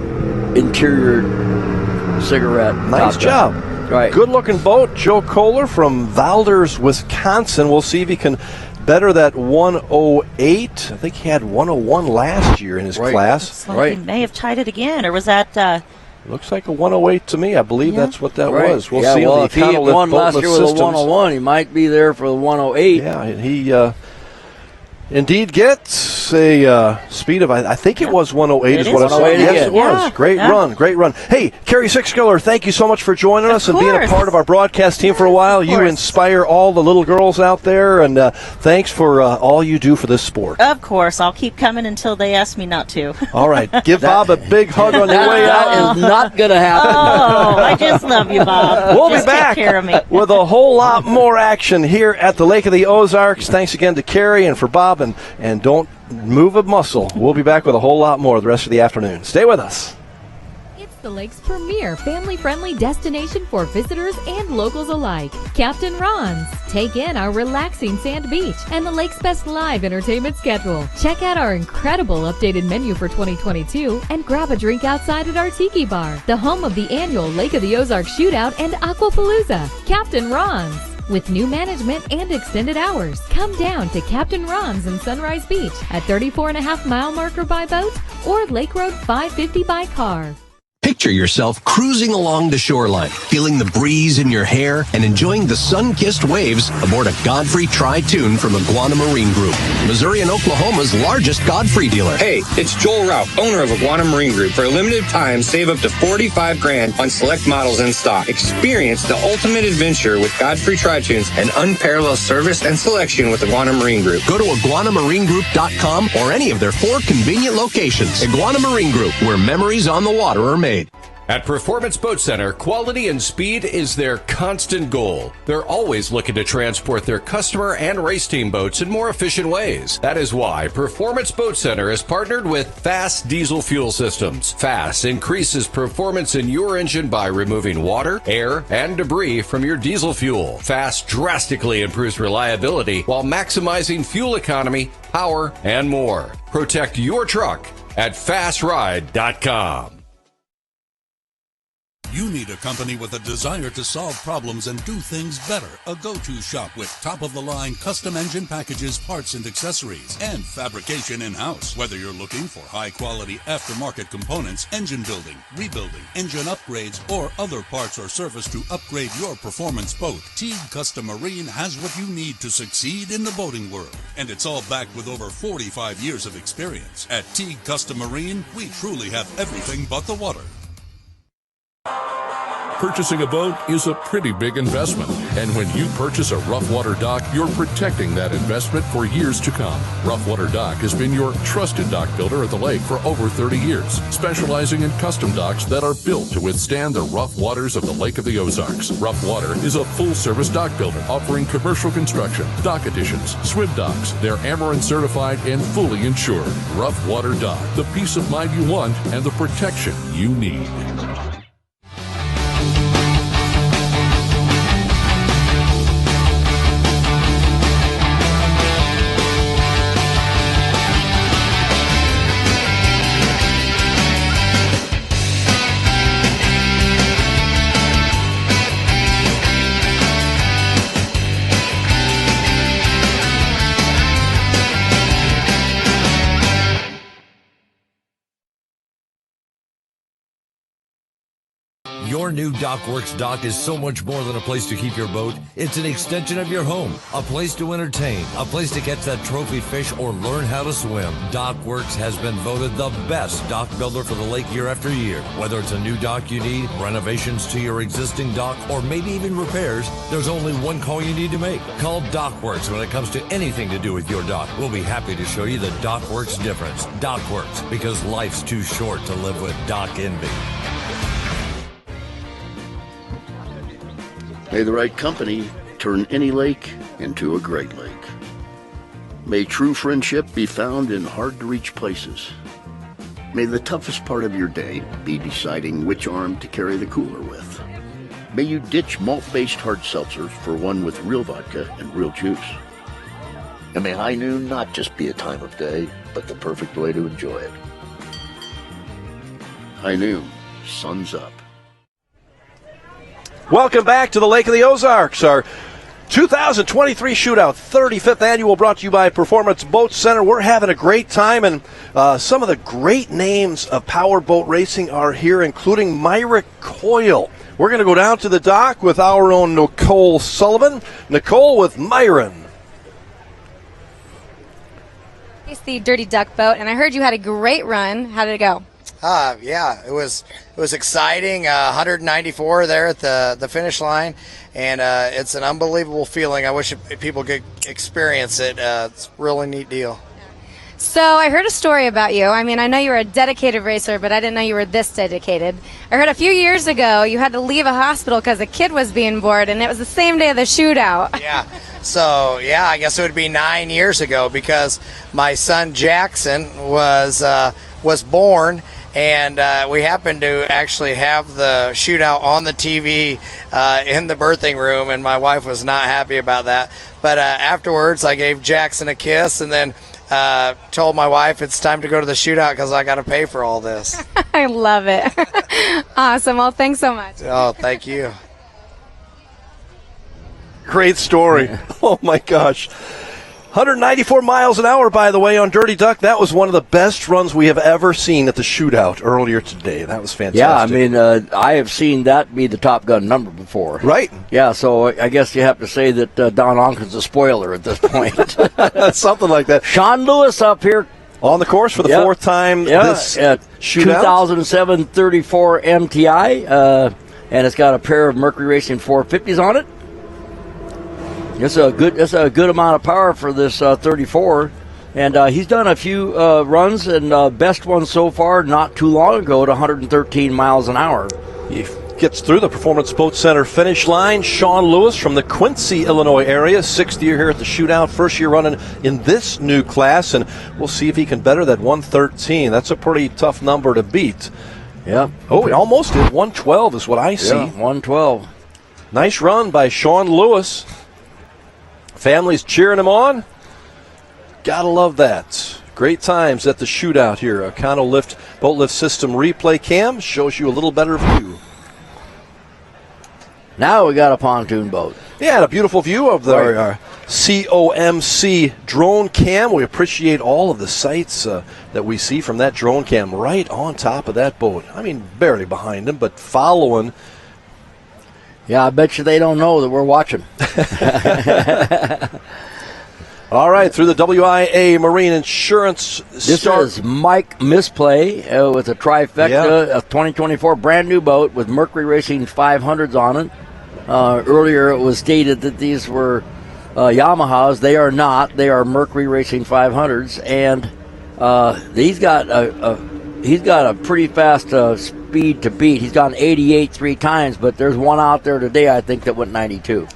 interior cigarette. Nice job. Right. Good-looking boat. Joe Kohler from Valders, Wisconsin. We'll see if he can better that 108. I think he had 101 last year in his class. He may have tied it again, or was that... Looks like a 108 to me. I believe that's what that was. We'll see. Well, if he had won last year with a 101, he might be there for the 108. Yeah, he indeed gets a speed of, I think it was 108 is what I saw. Yes, it was. Great run. Hey, Carrie Sixkiller, thank you so much for joining us and being a part of our broadcast team for a while. You inspire all the little girls out there, and thanks for all you do for this sport. Of course. I'll keep coming until they ask me not to. All right. Give Bob a big hug on your way out. That is not going to happen. Oh, I just love you, Bob. We'll just be back take care of me. with a whole lot more action here at the Lake of the Ozarks. Thanks again to Carrie and for Bob, and don't move a muscle. We'll be back with a whole lot more the rest of the afternoon. Stay with us. It's the lake's premier family-friendly destination for visitors and locals alike. Captain Ron's. Take in our relaxing sand beach and the lake's best live entertainment schedule. Check out our incredible updated menu for 2022 and grab a drink outside at our Tiki Bar, the home of the annual Lake of the Ozarks Shootout and Aquapalooza. Captain Ron's. With new management and extended hours, come down to Captain Ron's in Sunrise Beach at 34.5-mile marker by boat or Lake Road 550 by car. Picture yourself cruising along the shoreline, feeling the breeze in your hair and enjoying the sun-kissed waves aboard a Godfrey Tri-Toon from Iguana Marine Group, Missouri and Oklahoma's largest Godfrey dealer. Hey, it's Joel Rauch, owner of Iguana Marine Group. For a limited time, save up to $45,000 on select models in stock. Experience the ultimate adventure with Godfrey Tri-Toons and unparalleled service and selection with Iguana Marine Group. Go to iguanamarinegroup.com or any of their 4 convenient locations. Iguana Marine Group, where memories on the water are made. At Performance Boat Center, quality and speed is their constant goal. They're always looking to transport their customer and race team boats in more efficient ways. That is why Performance Boat Center has partnered with Fast Diesel Fuel Systems. Fast increases performance in your engine by removing water, air, and debris from your diesel fuel. Fast drastically improves reliability while maximizing fuel economy, power, and more. Protect your truck at fastride.com. You need a company with a desire to solve problems and do things better. A go-to shop with top-of-the-line custom engine packages, parts and accessories, and fabrication in-house. Whether you're looking for high-quality aftermarket components, engine building, rebuilding, engine upgrades, or other parts or service to upgrade your performance boat, Teague Custom Marine has what you need to succeed in the boating world. And it's all backed with over 45 years of experience. At Teague Custom Marine, we truly have everything but the water. Purchasing a boat is a pretty big investment, and when you purchase a Rough Water dock, you're protecting that investment for years to come. Rough Water Dock has been your trusted dock builder at the lake for over 30 years, specializing in custom docks that are built to withstand the rough waters of the Lake of the Ozarks. Rough Water is a full-service dock builder offering commercial construction, dock additions, swim docks. They're Amarin certified and fully insured. Rough Water Dock, the peace of mind you want and the protection you need. Your new Dockworks dock is so much more than a place to keep your boat. It's an extension of your home, a place to entertain, a place to catch that trophy fish or learn how to swim. Dockworks has been voted the best dock builder for the lake year after year. Whether it's a new dock you need, renovations to your existing dock, or maybe even repairs, there's only one call you need to make. Call Dockworks when it comes to anything to do with your dock. We'll be happy to show you the Dockworks difference. Dockworks, because life's too short to live with dock envy. May the right company turn any lake into a great lake. May true friendship be found in hard-to-reach places. May the toughest part of your day be deciding which arm to carry the cooler with. May you ditch malt-based hard seltzers for one with real vodka and real juice. And may high noon not just be a time of day, but the perfect way to enjoy it. High noon, sun's up. Welcome back to the Lake of the Ozarks, our 2023 Shootout, 35th annual, brought to you by Performance Boat Center. We're having a great time, and some of the great names of powerboat racing are here, including Myrick Coyle. We're going to go down to the dock with our own Nicole Sullivan. Nicole with Myron. It's the Dirty Duck boat, and I heard you had a great run. How did it go? Yeah, it was exciting. 194 there at the finish line, and it's an unbelievable feeling. I wish people could experience it. It's a really neat deal. So I heard a story about you. I mean, I know you were a dedicated racer, but I didn't know you were this dedicated. I heard a few years ago you had to leave a hospital because a kid was being born, and it was the same day of the shootout. Yeah. So, yeah, I guess it would be 9 years ago because my son Jackson was born. And we happened to actually have the shootout on the TV in the birthing room, and my wife was not happy about that. But afterwards, I gave Jackson a kiss and then told my wife it's time to go to the shootout because I got to pay for all this. I love it. Awesome. Well, thanks so much. Oh, thank you. Great story. Oh, my gosh. 194 miles an hour, by the way, on Dirty Duck. That was one of the best runs we have ever seen at the shootout earlier today. That was fantastic. Yeah, I mean, I have seen that be the Top Gun number before. Right. Yeah, so I guess you have to say that Don Onken's a spoiler at this point. Something like that. Sean Lewis up here. On the course for the fourth time this shootout. 2007 34 MTI, and it's got a pair of Mercury Racing 450s on it. It's a good amount of power for this 34, and he's done a few runs, and best one so far not too long ago at 113 miles an hour. He gets through the Performance Boat Center finish line. Sean Lewis from the Quincy, Illinois area, 6th year here at the shootout, first year running in this new class, and we'll see if he can better that 113. That's a pretty tough number to beat. Yeah. Oh, he almost did. 112 is what I see. Yeah, 112. Nice run by Sean Lewis. Family's cheering him on. Gotta love that. Great times at the shootout here. A Econo Lift Boat Lift System replay cam shows you a little better view. Now we got a pontoon boat. Yeah, and a beautiful view of the COMC drone cam. We appreciate all of the sights that we see from that drone cam right on top of that boat. I mean, barely behind him, but following. Yeah, I bet you they don't know that we're watching. All right, through the WIA Marine Insurance. This is Mike Misplay with a trifecta, a 2024 brand new boat with Mercury Racing 500s on it. Earlier it was stated that these were Yamahas. They are not. They are Mercury Racing 500s, and he's got a pretty fast speed to beat. He's gone 88 3 times, but there's one out there today I think that went 92.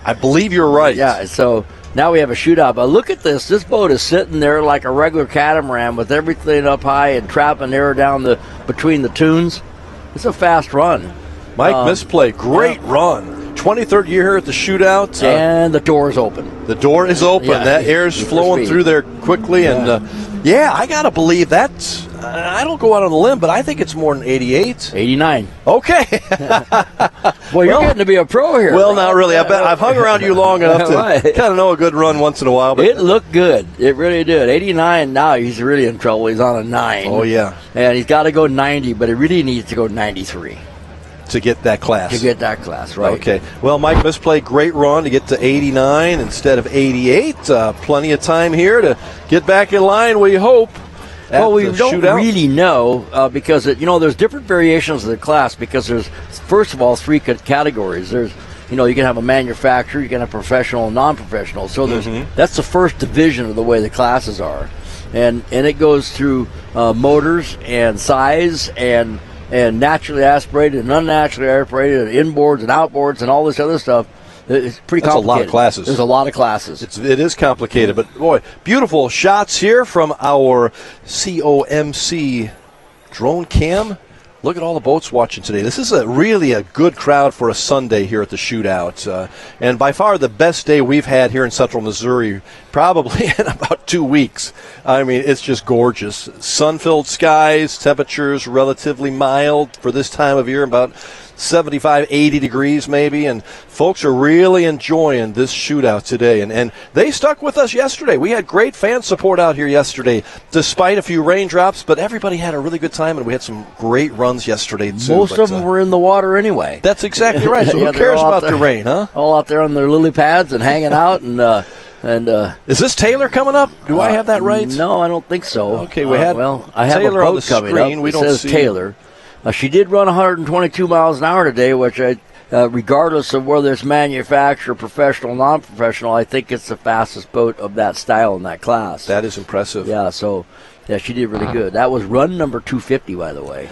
I believe you're right. Yeah, so now we have a shootout. But look at this. This boat is sitting there like a regular catamaran with everything up high and trapping air down between the tunes. It's a fast run. Mike Misplay, great run. 23rd year here at the shootout. And the door is open. The door is open. Yeah, that air's flowing through there quickly. Yeah. And, I got to believe that's, I don't go out on a limb, but I think it's more than 88. 89. Okay. Well, you're getting to be a pro here. Well, not really. I bet I've hung around you long enough to kind of know a good run once in a while. But it looked good. It really did. 89 now, he's really in trouble. He's on a 9. Oh, yeah. And he's got to go 90, but he really needs to go 93. to get that class. To get that class, right. Okay. Well, Mike Misplay, great run to get to 89 instead of 88. Plenty of time here to get back in line, we hope. Well, we don't really know because, there's different variations of the class because there's, first of all, 3 categories. There's, you can have a manufacturer, you can have professional and non-professional. So that's the first division of the way the classes are. And it goes through motors and size and naturally aspirated and unnaturally aspirated and inboards and outboards and all this other stuff. It's pretty complicated. That's a lot of classes. There's a lot of classes. It is complicated, but boy, beautiful shots here from our COMC drone cam. Look at all the boats watching today. This is really a good crowd for a Sunday here at the shootout. And by far the best day we've had here in central Missouri, probably in about 2 weeks. I mean, it's just gorgeous. Sun-filled skies, temperatures relatively mild for this time of year, about 75, 80 degrees maybe, and folks are really enjoying this shootout today. And they stuck with us yesterday. We had great fan support out here yesterday, despite a few raindrops, but everybody had a really good time, and we had some great runs yesterday, too. Most of them were in the water anyway. That's exactly right. So who cares about the rain, huh? All out there on their lily pads and hanging out. And is this Taylor coming up? Do I have that right? No, I don't think so. Okay, we had I have Taylor a boat on the coming screen. up. We don't says see Taylor. She did run 122 miles an hour today, which regardless of whether it's manufacturer, professional, non-professional, I think it's the fastest boat of that style in that class. That is impressive. Yeah, she did really good. That was run number 250, by the way.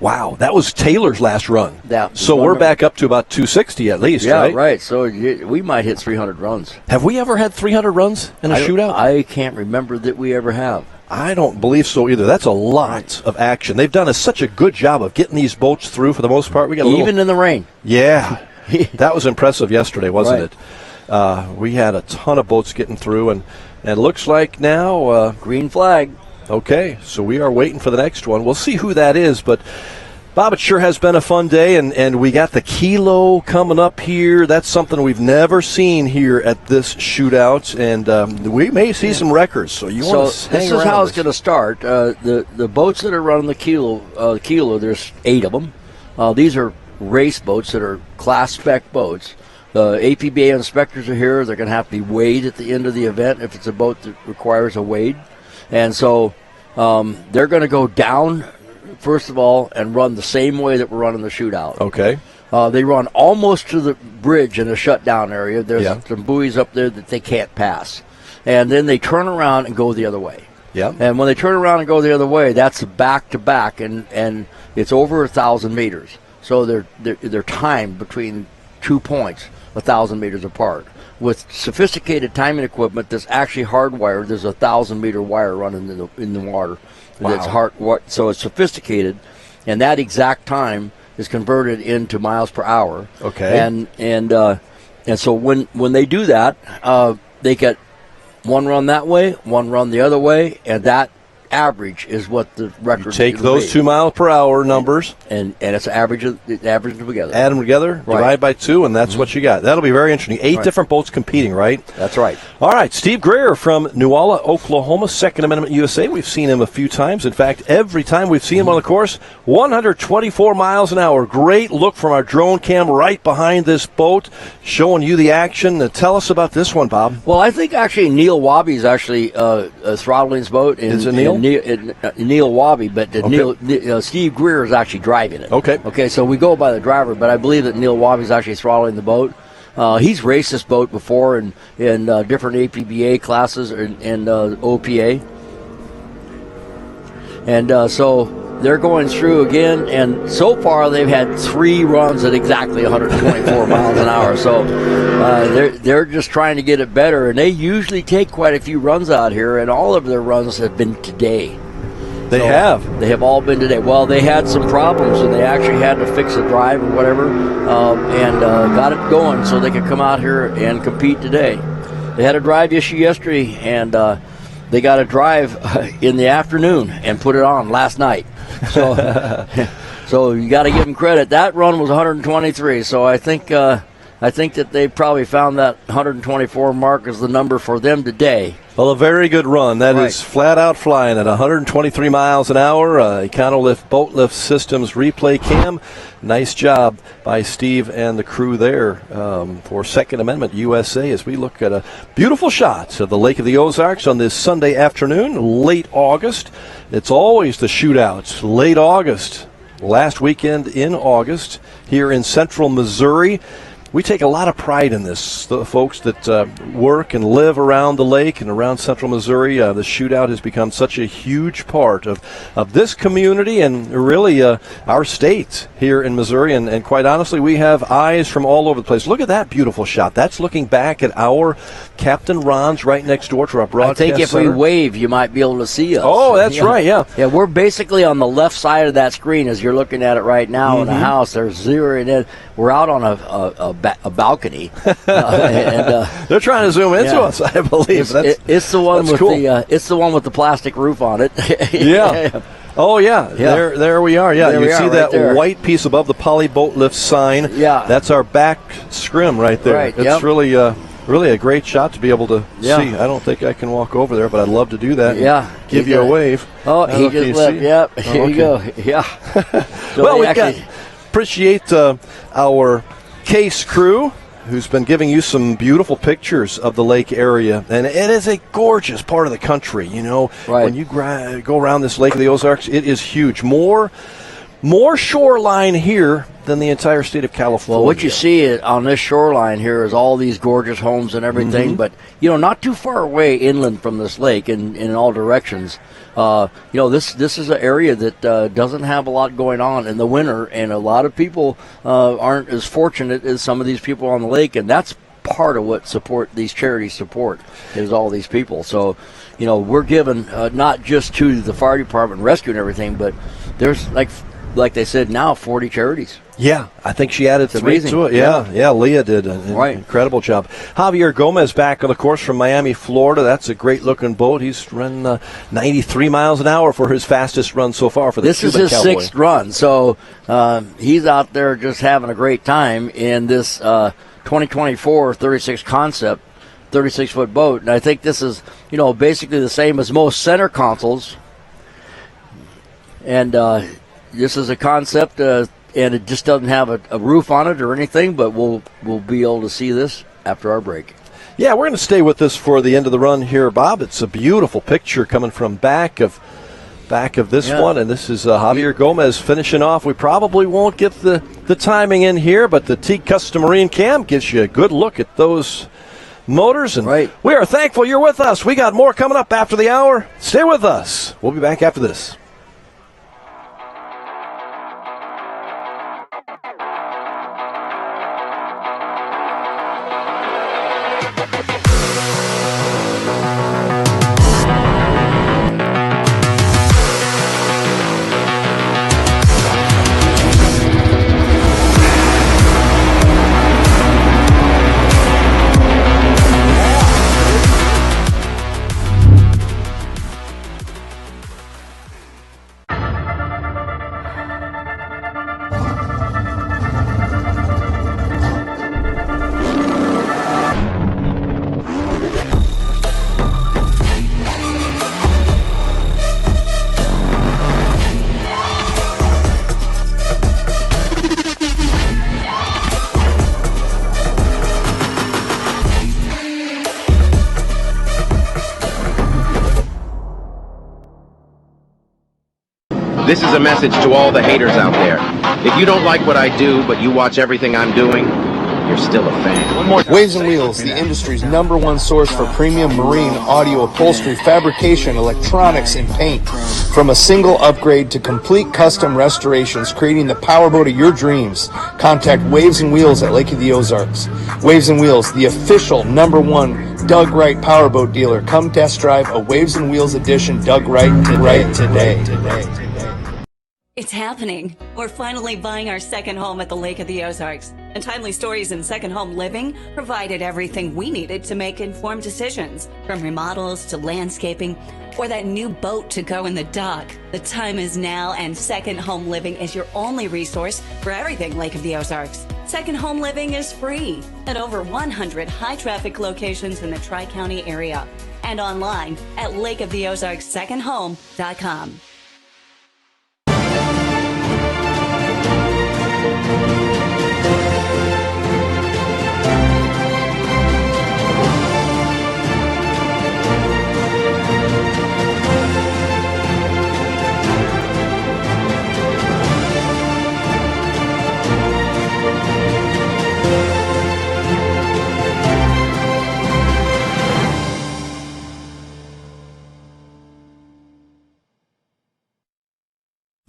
Wow, that was Taylor's last run. Yeah. So we're back up to about 260 at least, right? Yeah, right. So we might hit 300 runs. Have we ever had 300 runs in a shootout? I can't remember that we ever have. I don't believe so either. That's a lot of action. They've done such a good job of getting these boats through for the most part. We got even in the rain. Yeah, that was impressive yesterday, wasn't it? We had a ton of boats getting through, and looks like now green flag. Okay, so we are waiting for the next one. We'll see who that is, but Bob, it sure has been a fun day, and we got the kilo coming up here. That's something we've never seen here at this shootout, and we may see some records. So you want to hang around. This is how it's going to start. The boats that are running the kilo, there's 8 of them. These are race boats that are class spec boats. The APBA inspectors are here. They're going to have to be weighed at the end of the event if it's a boat that requires a weighed, and so they're going to go down first of all, and run the same way that we're running the shootout. Okay. They run almost to the bridge in the shutdown area. There's some buoys up there that they can't pass. And then they turn around and go the other way. Yeah. And when they turn around and go the other way, that's back-to-back, and it's over 1,000 meters. So they're timed between 2 points, 1,000 meters apart. With sophisticated timing equipment that's actually hardwired, there's a 1,000-meter wire running in the water. Wow. That's so it's sophisticated, and that exact time is converted into miles per hour. Okay. And so when they do that, they get one run that way, one run the other way, and that average is what the record. You take those 2 mile per hour numbers, and it's average them together. Add them together, divide by 2, and that's what you got. That'll be very interesting. 8 different boats competing, right? That's right. All right, Steve Greer from Newalla, Oklahoma, Second Amendment USA. We've seen him a few times. In fact, every time we've seen him on the course, 124 miles an hour. Great look from our drone cam right behind this boat, showing you the action. Tell us about this one, Bob. Well, I think actually Neil Wabi is actually throttling his boat. Is it Neil? Neil Wabi, but Steve Greer is actually driving it. Okay, so we go by the driver, but I believe that Neil Wabi is actually throttling the boat. He's raced this boat before in different APBA classes and OPA. And so they're going through again, and so far they've had 3 runs at exactly 124 miles an hour. So they're just trying to get it better, and they usually take quite a few runs out here, and all of their runs have been today. They have all been today. Well, they had some problems, and they actually had to fix a drive or whatever, and got it going so they could come out here and compete today. They had a drive issue yesterday, and they got a drive in the afternoon and put it on last night. So, so you got to give them credit. That run was 123. So I think I think that they probably found that 124 mark as the number for them today. Well, a very good run. That is flat out flying at 123 miles an hour. Econolift Boat Lift Systems replay cam. Nice job by Steve and the crew there for Second Amendment USA as we look at a beautiful shot of the Lake of the Ozarks on this Sunday afternoon, late August. It's always the shootouts, late August. Last weekend in August here in central Missouri. We take a lot of pride in this. The folks that work and live around the lake and around central Missouri, the shootout has become such a huge part of this community and really our state here in Missouri. And quite honestly, we have eyes from all over the place. Look at that beautiful shot. That's looking back at our Captain Ron's right next door to our broadcast I think if center. we wave, you might be able to see us. Oh, that's right, yeah. Yeah, we're basically on the left side of that screen as you're looking at it right now in the house. There's zeroing in. We're out on a balcony. They're trying to zoom into us, I believe. It's the one with cool. it's the one with the plastic roof on it. Yeah. Oh, yeah. There we are. Yeah, There you we see are, that right there. white piece above the poly boat lift sign. Yeah. That's our back scrim right there. Right, It's yep. really a great shot to be able to Yeah. see. I don't think I can walk over there, but I'd love to do that. and Yeah. Give you a wave. Oh, I don't he know if you just left. see. Yep. Oh, Here you go. Yeah. So Well, they we got appreciate our case crew who's been giving you some beautiful pictures of the lake area. And it is a gorgeous part of the country, you know. Right. When you go around this Lake of the Ozarks, it is huge. More shoreline here than the entire state of California. Well, what you see on this shoreline here is all these gorgeous homes and everything, but, not too far away inland from this lake in all directions. This is an area that doesn't have a lot going on in the winter, and a lot of people aren't as fortunate as some of these people on the lake, and that's part of what these charities support is all these people. So, we're given not just to the fire department and rescue and everything, but there's like they said now 40 charities. Yeah, I think she added It's 3 amazing. to it. Yeah, Leah did an incredible job. Javier Gomez back on the course from Miami, Florida. That's a great-looking boat. He's run 93 miles an hour for his fastest run so far for the This is Cuban his Cowboy. 6th run, so he's out there just having a great time in this 2024 36 concept, 36-foot boat. And I think this is, basically the same as most center consoles. And this is a concept, and it just doesn't have a roof on it or anything, but we'll be able to see this after our break. Yeah, we're going to stay with this for the end of the run here, Bob. It's a beautiful picture coming from back of this one, and this is Javier Gomez finishing off. We probably won't get the timing in here, but the Teague Custom Marine Cam gives you a good look at those motors, and we are thankful you're with us. We got more coming up after the hour. Stay with us. We'll be back after this. This is a message to all the haters out there. If you don't like what I do, but you watch everything I'm doing, you're still a fan. Waves and Wheels, the industry's #1 source for premium marine audio upholstery, fabrication, electronics, and paint. From a single upgrade to complete custom restorations, creating the powerboat of your dreams. Contact Waves and Wheels at Lake of the Ozarks. Waves and Wheels, the official #1 Doug Wright powerboat dealer. Come test drive a Waves and Wheels edition Doug Wright today. It's happening. We're finally buying our second home at the Lake of the Ozarks. And Timely Stories in Second Home Living provided everything we needed to make informed decisions, from remodels to landscaping or that new boat to go in the dock. The time is now, and Second Home Living is your only resource for everything Lake of the Ozarks. Second home living is free at over 100 high-traffic locations in the Tri-County area and online at lakeoftheozarkssecondhome.com.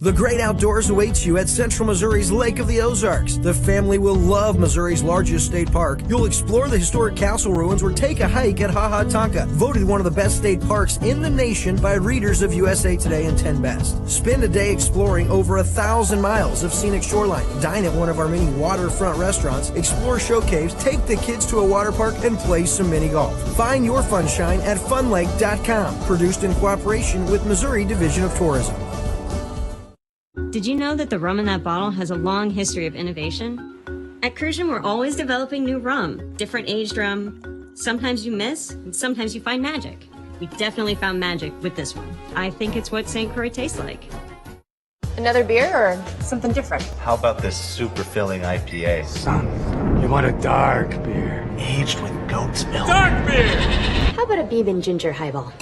The great outdoors awaits you at Central Missouri's Lake of the Ozarks. The family will love Missouri's largest state park. You'll explore the historic castle ruins or take a hike at Ha Ha Tonka, voted one of the best state parks in the nation by readers of USA Today and 10 Best. Spend a day exploring over 1,000 miles of scenic shoreline. Dine at one of our many waterfront restaurants, explore show caves, take the kids to a water park, and play some mini golf. Find your funshine at funlake.com. Produced in cooperation with Missouri Division of Tourism. Did you know that the rum in that bottle has a long history of innovation? At Crucian, we're always developing new rum, different aged rum. Sometimes you miss, and sometimes you find magic. We definitely found magic with this one. I think it's what St. Croix tastes like. Another beer or something different? How about this super filling IPA? Son, you want a dark beer. Aged with goat's milk. Dark beer! How about a bourbon ginger highball?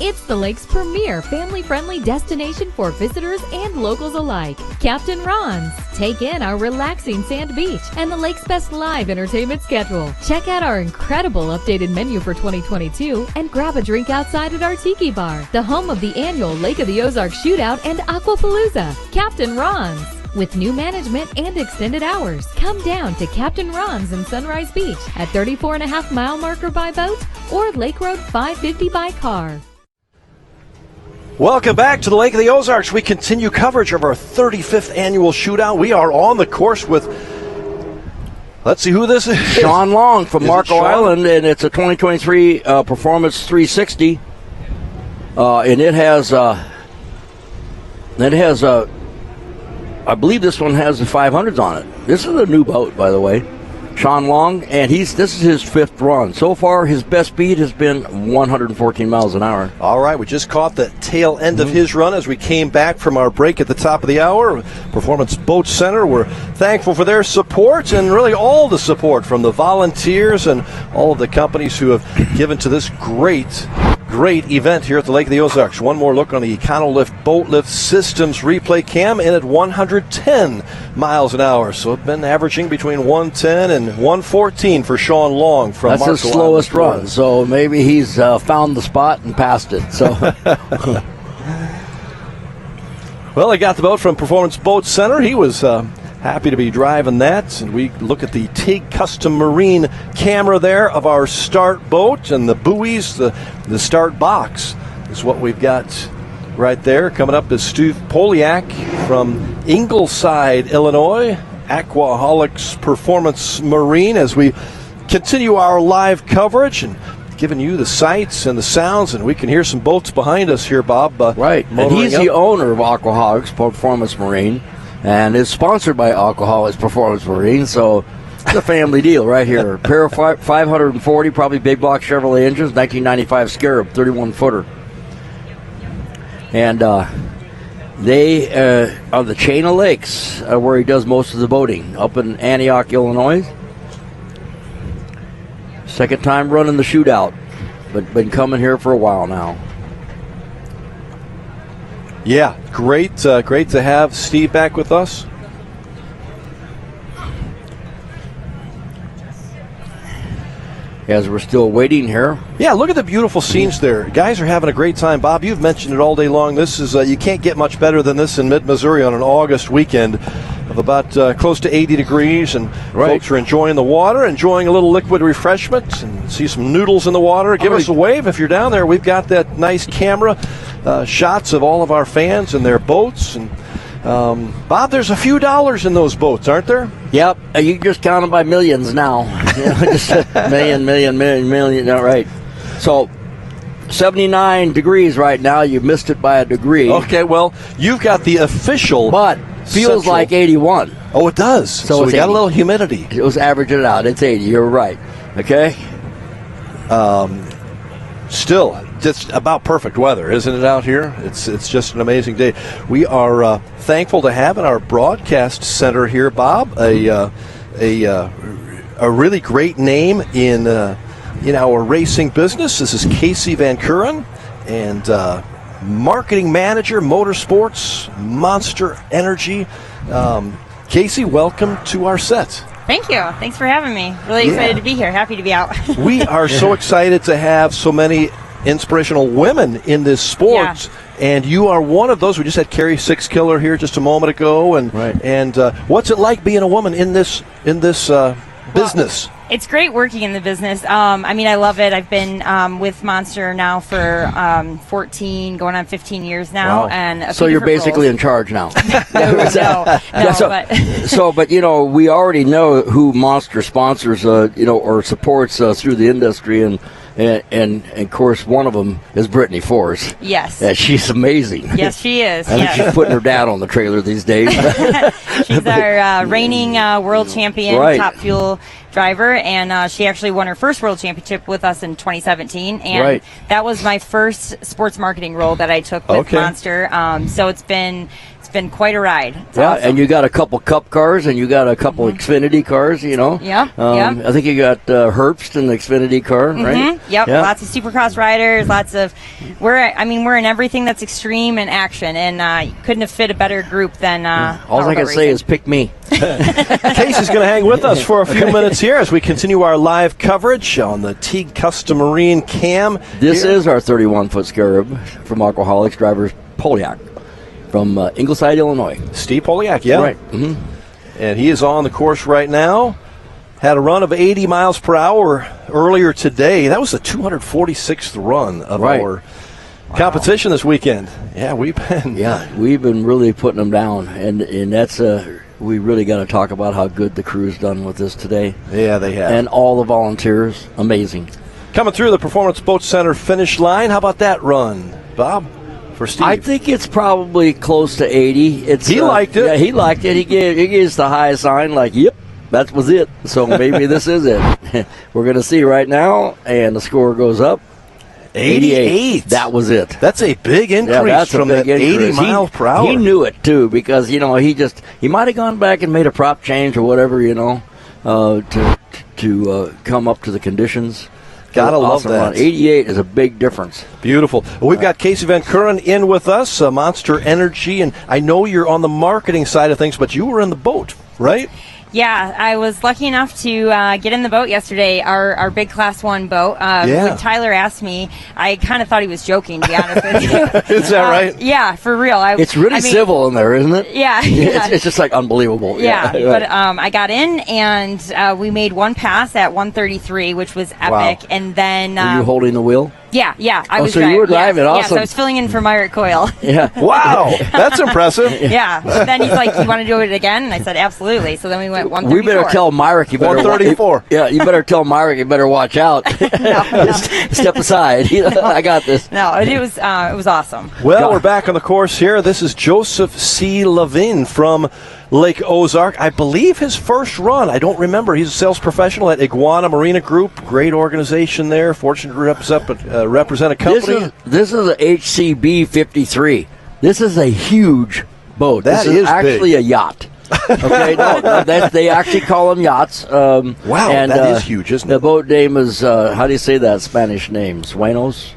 It's the lake's premier family-friendly destination for visitors and locals alike. Captain Ron's. Take in our relaxing sand beach and the lake's best live entertainment schedule. Check out our incredible updated menu for 2022 and grab a drink outside at our Tiki Bar, the home of the annual Lake of the Ozarks Shootout and Aquapalooza. Captain Ron's. With new management and extended hours, come down to Captain Ron's in Sunrise Beach at 34.5-mile marker by boat or Lake Road 550 by car. Welcome back to the Lake of the Ozarks. We continue coverage of our 35th annual shootout. We are on the course with, let's see who this is. Sean Long from Marco Island, and it's a 2023 Performance 360. And it has, I believe this one has the 500s on it. This is a new boat, by the way. Sean Long, and this is his 5th run. So far, his best speed has been 114 miles an hour. All right, we just caught the tail end of his run as we came back from our break at the top of the hour. Performance Boat Center, we're thankful for their support and really all the support from the volunteers and all of the companies who have given to this great event here at the Lake of the Ozarks. One more look on the Econolift Boat Lift Systems replay cam in at 110 miles an hour. So it's been averaging between 110 and 114 for Sean Long from That's Marco his slowest run, so maybe he's found the spot and passed it. So, well, I got the boat from Performance Boat Center. He was happy to be driving that, and we look at the TIG Custom Marine camera there of our start boat, and the buoys, the start box is what we've got right there. Coming up is Steve Poliak from Ingleside, Illinois, Aquaholics Performance Marine, as we continue our live coverage and giving you the sights and the sounds, and we can hear some boats behind us here, Bob. Right, and he's the owner of Aquaholics Performance Marine, and is sponsored by Aquaholics Performance Marine, so it's a family deal right here. Pair of 540, probably big block Chevrolet engines, 1995 Scarab, 31-footer. And they are the chain of lakes where he does most of the boating, up in Antioch, Illinois. Second time running the shootout, but been coming here for a while now. Yeah, great to have Steve back with us. As we're still waiting here. Yeah, look at the beautiful scenes there. Guys are having a great time. Bob, you've mentioned it all day long. This is you can't get much better than this in mid-Missouri on an August weekend of about close to 80 degrees, and folks are enjoying the water, enjoying a little liquid refreshment, and see some noodles in the water. Give us a wave if you're down there. We've got that nice camera shots of all of our fans and their boats. And Bob, there's a few dollars in those boats, aren't there? Yep, you can just count them by millions now. Just million, all right. So, 79 degrees right now. You missed it by a degree. Okay, well, you've got the official. But feels central. like 81. Oh, it does. So we got 80. a little humidity. It was averaging it out. It's 80. You're right. Okay. Still, just about perfect weather, isn't it, out here? It's just an amazing day. We are thankful to have in our broadcast center here, Bob, a really great name in our racing business. This is Casey Van Kuren, and marketing manager, motorsports, Monster Energy. Casey, welcome to our set. Thank you. Thanks for having me. Really excited to be here. Happy to be out. We are so excited to have so many inspirational women in this sport. And you are one of those. We just had Carrie Sixkiller here just a moment ago. And what's it like being a woman in this business? It's great working in the business. I love it. I've been with Monster now for 14, going on 15 years now. Wow. And so you're basically in charge now. But we already know who Monster sponsors, or supports through the industry, and of course one of them is Brittany Force. Yes. She's amazing. Yes, she is. I think she's putting her dad on the trailer these days. She's our reigning world champion, top fuel driver, and she actually won her first world championship with us in 2017, and that was my first sports marketing role that I took with Monster. So it's been quite a ride. It's awesome. And you got a couple Cup cars, and you got a couple Xfinity cars, I think you got Herbst in the Xfinity car, right? Yep, lots of Supercross riders, we're in everything that's extreme and action, and couldn't have fit a better group than all I can say is pick me. Casey's going to hang with us for a few minutes here as we continue our live coverage on the Teague Custom Marine Cam. This is our 31-foot Scarab from Alcoholics driver Poliak from Ingleside, Illinois. Steve Poliak, yeah. Right. Mm-hmm. And he is on the course right now. Had a run of 80 miles per hour earlier today. That was the 246th run of our competition this weekend. Yeah, we've been really putting them down, and that's we really got to talk about how good the crew's done with this today. Yeah, they have. And all the volunteers, amazing. Coming through the Performance Boat Center finish line, how about that run, Bob, for Steve? I think it's probably close to 80. He liked it. Yeah, he liked it. He gave us the high sign, like, yep, that was it. So maybe this is it. We're going to see right now, and the score goes up. 88. That was it. That's a big increase from that 80 miles per hour. He knew it, too, because, he might have gone back and made a prop change or whatever, to come up to the conditions. Gotta love that. Run. 88 is a big difference. Beautiful. Well, we've got Casey Van Kuren in with us, Monster Energy, and I know you're on the marketing side of things, but you were in the boat, right? Yeah, I was lucky enough to get in the boat yesterday, our big Class 1 boat. When Tyler asked me, I kind of thought he was joking, to be honest with you. Is that right? Yeah, for real. It's really civil in there, isn't it? Yeah. It's just like unbelievable. Yeah, but I got in, and we made one pass at 133, which was epic. Wow. And then... Were you holding the wheel? Yeah, I was so driving. You were driving, awesome. Yeah, so I was filling in for Myrick Coyle. Yeah. Wow, that's impressive. Yeah. So then he's like, you want to do it again? And I said, absolutely. So then we went 134. We better tell Myrick you better 134. You better tell Myrick you better watch out. No. Step aside. I got this. No, it was awesome. Well, we're back on the course here. This is Joseph C. Levin from Lake Ozark. I believe his first run. I don't remember. He's a sales professional at Iguana Marina Group. Great organization there. Fortunate to represent a company. This is a HCB 53. This is a huge boat. This is actually big. A yacht. Okay, they actually call them yachts. Wow, and, that is huge, isn't it? The boat name is, how do you say that Spanish name? Suenos?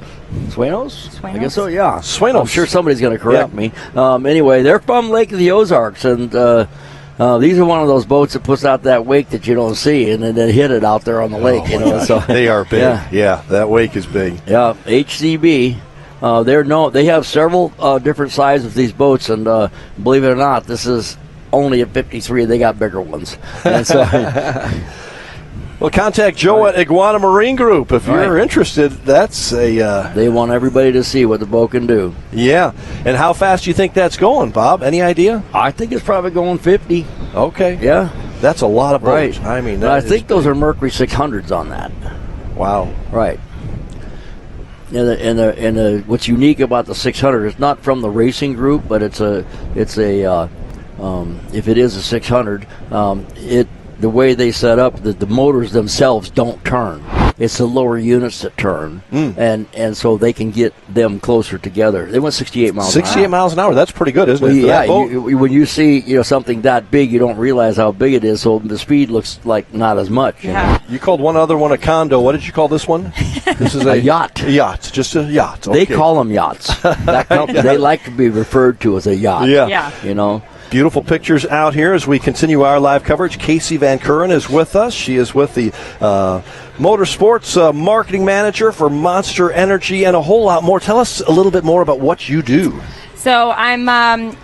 I guess so, yeah. Suenos. I'm sure somebody's going to correct me. Anyway, they're from Lake of the Ozarks, and these are one of those boats that puts out that wake that you don't see, and then they hit it out there on the lake. So they are big. Yeah, that wake is big. Yeah, HCB. They have several different sizes of these boats, and believe it or not, this is only a 53. They got bigger ones. And so, well, contact Joe at Iguana Marine Group if you're interested. That's a. They want everybody to see what the boat can do. Yeah, and how fast do you think that's going, Bob? Any idea? I think it's probably going 50. Okay. Yeah, that's a lot of boats. Right. I mean, I think those are Mercury 600s on that. Wow. Right. what's unique about the 600 is not from the racing group, but it's a if it is a 600, the way they set up, the motors themselves don't turn. It's the lower units that turn, and so they can get them closer together. They went 68 miles an hour. 68 miles an hour, that's pretty good, isn't it? Yeah, when you see something that big, you don't realize how big it is, so the speed looks like not as much. Yeah. You called one other one a condo. What did you call this one? This is a yacht. A yacht, just a yacht. Okay. They call them yachts. They like to be referred to as a yacht. Yeah. You know. Beautiful pictures out here as we continue our live coverage. Casey Van Kuren is with us. She is with the Motorsports Marketing Manager for Monster Energy and a whole lot more. Tell us a little bit more about what you do. So I'm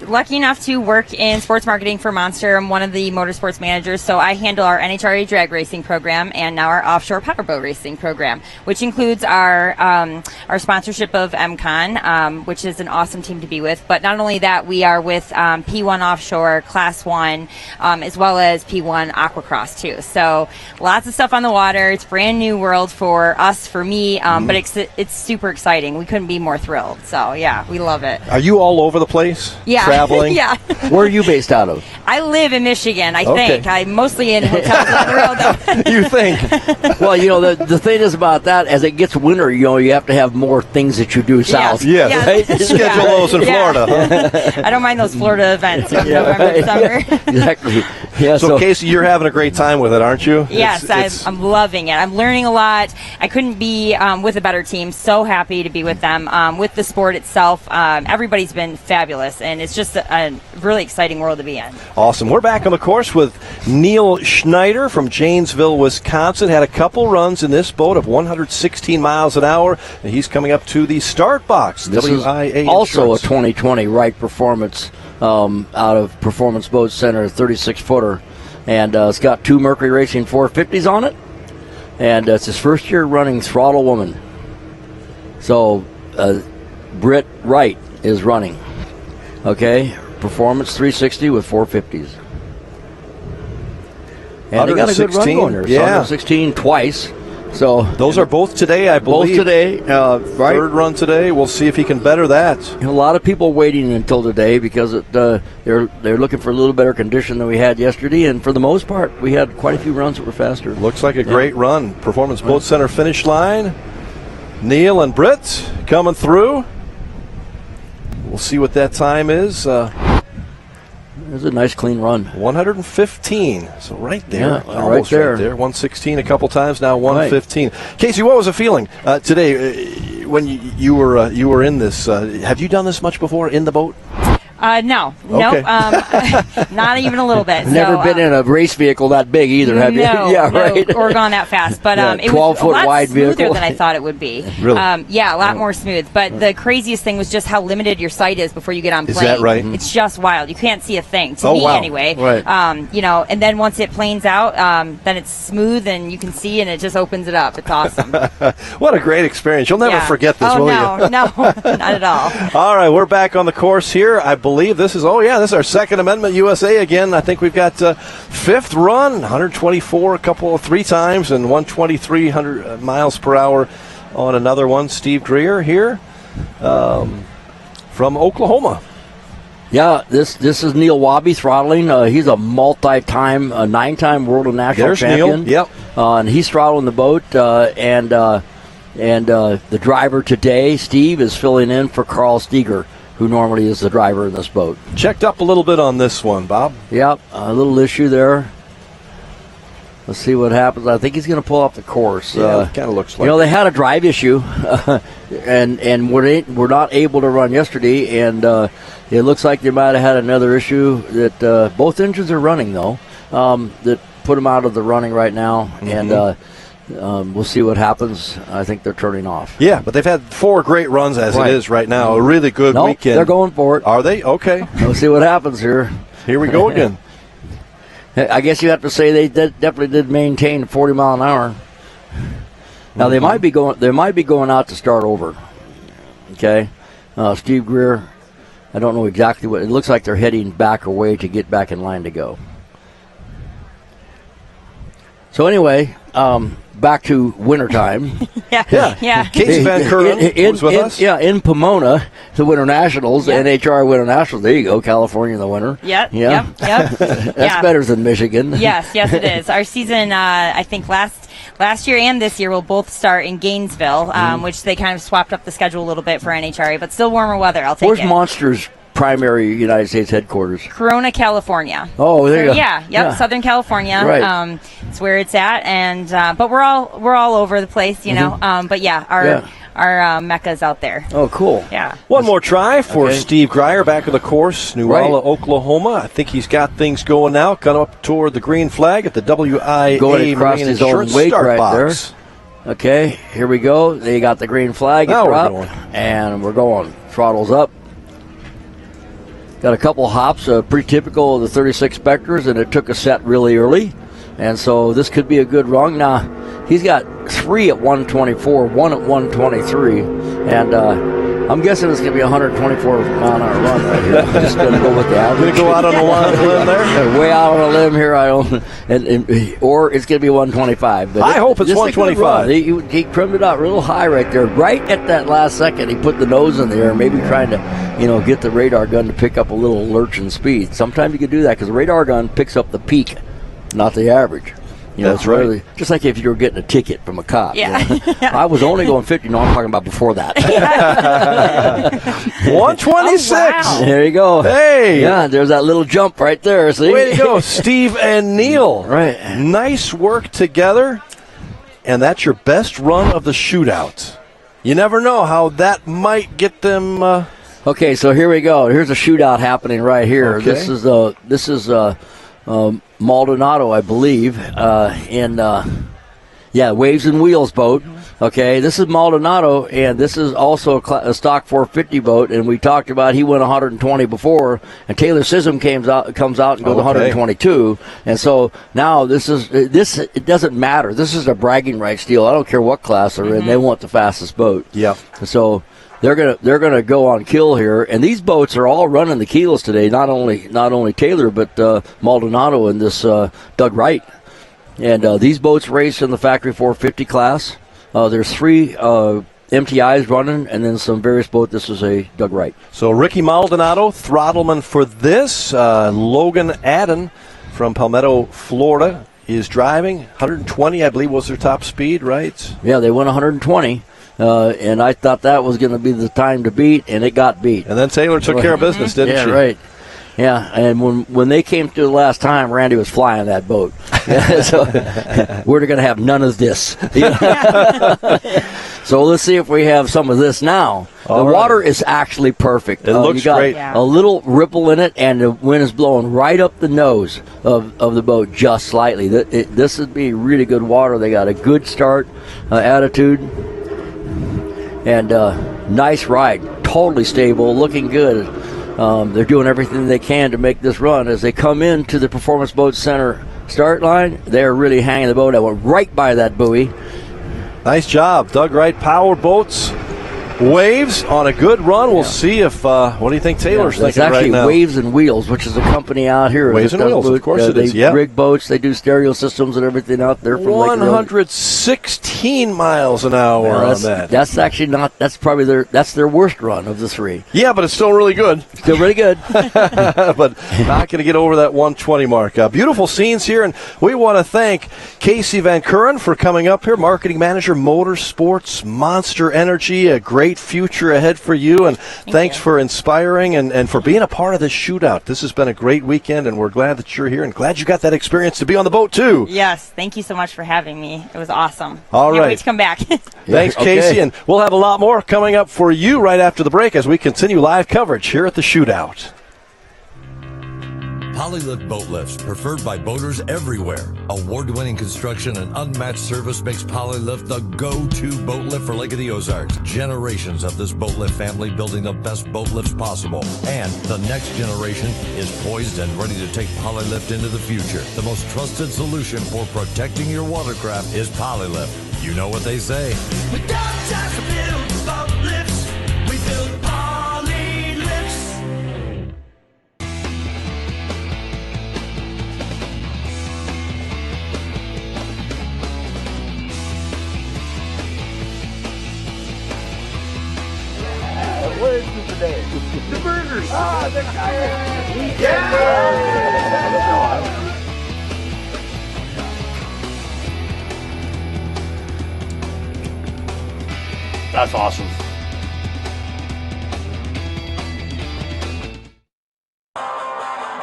lucky enough to work in sports marketing for Monster. I'm one of the motorsports managers, so I handle our NHRA drag racing program and now our offshore powerboat racing program, which includes our sponsorship of MCon, which is an awesome team to be with. But not only that, we are with P1 Offshore, Class 1, as well as P1 Aquacross too. So lots of stuff on the water. It's a brand new world for us, for me, but it's super exciting. We couldn't be more thrilled. So yeah, we love it. Are you all over the place? Yeah. Traveling? Yeah. Where are you based out of? I live in Michigan, I think. I'm mostly in hotels on the road, though. You think? Well, the thing is about that, as it gets winter, you have to have more things that you do south. Yes. Right? Schedule those in Florida. Huh? I don't mind those Florida events from November to summer. Exactly. Yeah, so, Casey, you're having a great time with it, aren't you? Yes, I'm loving it. I'm learning a lot. I couldn't be with a better team. So happy to be with them. With the sport itself, everybody's been fabulous, and it's just a really exciting world to be in. Awesome. We're back on the course with Neil Schneider from Janesville, Wisconsin. Had a couple runs in this boat of 116 miles an hour, and he's coming up to the start box. This WIA is also Insurance. a 2020 Wright Performance out of Performance Boat Center, 36-footer, and it's got 2 Mercury Racing 450s on it, and it's his first year running Throttle Woman. So Britt Wright is running. Okay, Performance 360 with 450s. And they got a good run going there. 116 twice. So those are both today, I believe. Both today, right? Third run today. We'll see if he can better that. A lot of people waiting until today because they're looking for a little better condition than we had yesterday, and for the most part, we had quite a few runs that were faster. Looks like a great run. Performance Boat Center finish line. Neil and Britt coming through. We'll see what that time is. It was a nice, clean run. 115. So right there. Yeah, almost right there. 116 a couple times, now 115. Right. Casey, what was the feeling today when you were in this? Have you done this much before in the boat? No. Okay. Nope. Not even a little bit. Never been in a race vehicle that big either, have you? Yeah, right. Or gone that fast. But it was a lot wide smoother vehicle. than I thought it would be. Really? A lot more smooth. But the craziest thing was just how limited your sight is before you get on plane. Is that right? It's just wild. You can't see a thing, to me anyway. Right. And then once it planes out, then it's smooth and you can see, and it just opens it up. It's awesome. What a great experience. You'll never forget this, will you? No, not at all. All right, we're back on the course here. I believe this is, this is our Second Amendment USA again. I think we've got fifth run, 124 3 times, and 123 miles per hour on another one. Steve Greer here from Oklahoma. Yeah, this is Neil Wabi throttling. He's a multi-time, 9-time world and national champion. Neil. Yep. And he's throttling the boat. And the driver today, Steve, is filling in for Carl Steger, who normally is the driver in this boat. Checked up a little bit on this one, Bob. Yep, a little issue there. Let's see what happens. I think he's going to pull off the course. Yeah, kind of looks like they had a drive issue, and we're not able to run yesterday, and it looks like they might have had another issue that both engines are running, though, that put them out of the running right now, and we'll see what happens. I think they're turning off. Yeah, but they've had 4 great runs as it is right now. A really good weekend. They're going for it. Are they? Okay. We'll see what happens here. Here we go again. I guess you have to say they definitely did maintain 40 mile an hour. Now they might be going out to start over. Okay, Steve Greer. I don't know exactly what it looks like. They're heading back away to get back in line to go. So anyway, back to wintertime. Yeah. Casey Van Curren was with us. Yeah, in Pomona, the Winter Nationals, the NHRA Winter Nationals. There you go, California in the winter. Yep. That's better than Michigan. Yes, it is. Our season, I think last year and this year will both start in Gainesville, which they kind of swapped up the schedule a little bit for NHRA, but still warmer weather. I'll take it. Where's Monsters' primary United States headquarters? Corona, California. Oh, there you go. Yeah, Southern California. Right. It's where it's at, and but we're all over the place, you know. But our Mecca's out there. Oh, cool. Yeah. One more try for Steve Grier back of the course, Newalla, Oklahoma. I think he's got things going now. Cut up toward the green flag at the WIA going across Marine his own Insurance wake start right box. there. Okay, here we go. They got the green flag. Now we're up, going. and we're going. Throttles up. Got a couple hops, pretty typical of the 36 Spectres, and it took a set really early. And so this could be a good run. Now, he's got 3 at 124, 1 at 123, and I'm guessing it's going to be a 124-mile-an-hour run right here. I'm just going to go with the average. Going to go out on a limb there? Way out on a limb here, or it's going to be 125. But I hope it's 125. He trimmed it out real high right there. Right at that last second, he put the nose in the air, maybe trying to, get the radar gun to pick up a little lurch in speed. Sometimes you can do that because the radar gun picks up the peak, not the average. That's right. Really, just like if you were getting a ticket from a cop. Yeah. I was only going 50. No, I'm talking about before that. 126. Oh, wow. There you go. Hey. Yeah, there's that little jump right there. See? Way to go, Steve and Neil. Right. Nice work together. And that's your best run of the shootout. You never know how that might get them. Okay, so here we go. Here's a shootout happening right here. Okay. This is Maldonado, I believe, Waves and Wheels boat. Okay, this is Maldonado, and this is also a stock 450 boat, and we talked about he went 120 before, and Taylor Sism comes out and goes 122, and so now it doesn't matter. This is a bragging rights deal. I don't care what class they're in. They want the fastest boat. Yeah. So they're gonna go on kill here, and these boats are all running the kilos today. Not only Taylor, but Maldonado and this Doug Wright. And these boats race in the factory 450 class. There's 3 MTIs running, and then some various boats. This is a Doug Wright. So Ricky Maldonado, throttleman for this. Logan Adden from Palmetto, Florida, is driving. 120, I believe, was their top speed, right? Yeah, they went 120. And I thought that was going to be the time to beat, and it got beat. And then Taylor took care of business, didn't she? Yeah, right. Yeah, and when they came to the last time, Randy was flying that boat. So we're going to have none of this. So let's see if we have some of this now. The water is actually perfect. It looks you got great. A little ripple in it, and the wind is blowing right up the nose of the boat just slightly. This would be really good water. They got a good start attitude. And nice ride, totally stable, looking good. They're doing everything they can to make this run. As they come into the Performance Boat Center start line, they're really hanging the boat. I went right by that buoy. Nice job, Doug Wright. Power boats, Waves on a good run. We'll see if, what do you think Taylor's thinking right now? It's actually Waves and Wheels, which is a company out here. Waves and Wheels, of course it is, They rig boats, they do stereo systems and everything out there. From 116 miles an hour on that. That's actually not, that's probably their worst run of the 3. Yeah, but it's still really good. Still really good. But not going to get over that 120 mark. Beautiful scenes here, and we want to thank Casey Van Curren for coming up here, Marketing Manager, Motorsports, Monster Energy, a great future ahead for you, and thanks for inspiring and for being a part of this shootout. This has been a great weekend, and we're glad that you're here and glad you got that experience to be on the boat too. Yes, thank you so much for having me. It was awesome. All Can't right. wait to come back. Thanks, Casey, and we'll have a lot more coming up for you right after the break as we continue live coverage here at the shootout. Polylift boat lifts, preferred by boaters everywhere. Award-winning construction and unmatched service makes Polylift the go-to boat lift for Lake of the Ozarks. Generations of this boat lift family building the best boat lifts possible. And the next generation is poised and ready to take Polylift into the future. The most trusted solution for protecting your watercraft is Polylift. You know what they say. We don't just build boat lifts, we build Polylifts. Tigers. The Tigers. Yeah. That's awesome.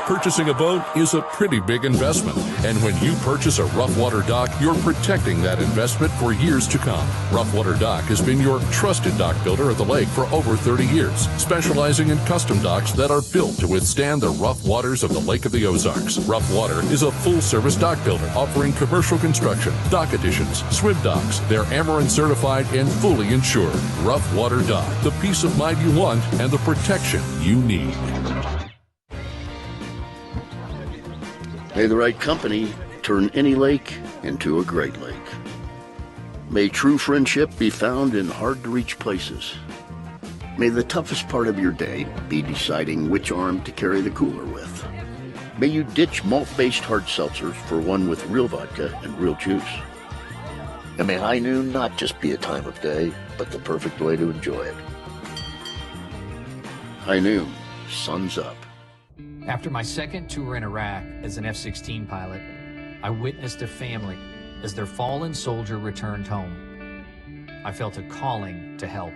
Purchasing a boat is a pretty big investment, and when you purchase a rough water dock, you're protecting that investment for years to come. Rough Water Dock has been your trusted dock builder at the lake for over 30 years, specializing in custom docks that are built to withstand the rough waters of the Lake of the Ozarks. Rough Water is a full-service dock builder offering commercial construction, dock additions, swim docks. They're Amarin certified and fully insured. Rough Water Dock, the peace of mind you want and the protection you need. May the right company turn any lake into a great lake. May true friendship be found in hard-to-reach places. May the toughest part of your day be deciding which arm to carry the cooler with. May you ditch malt-based hard seltzers for one with real vodka and real juice. And may high noon not just be a time of day, but the perfect way to enjoy it. High noon, sun's up. After my second tour in Iraq as an F-16 pilot, I witnessed a family as their fallen soldier returned home. I felt a calling to help.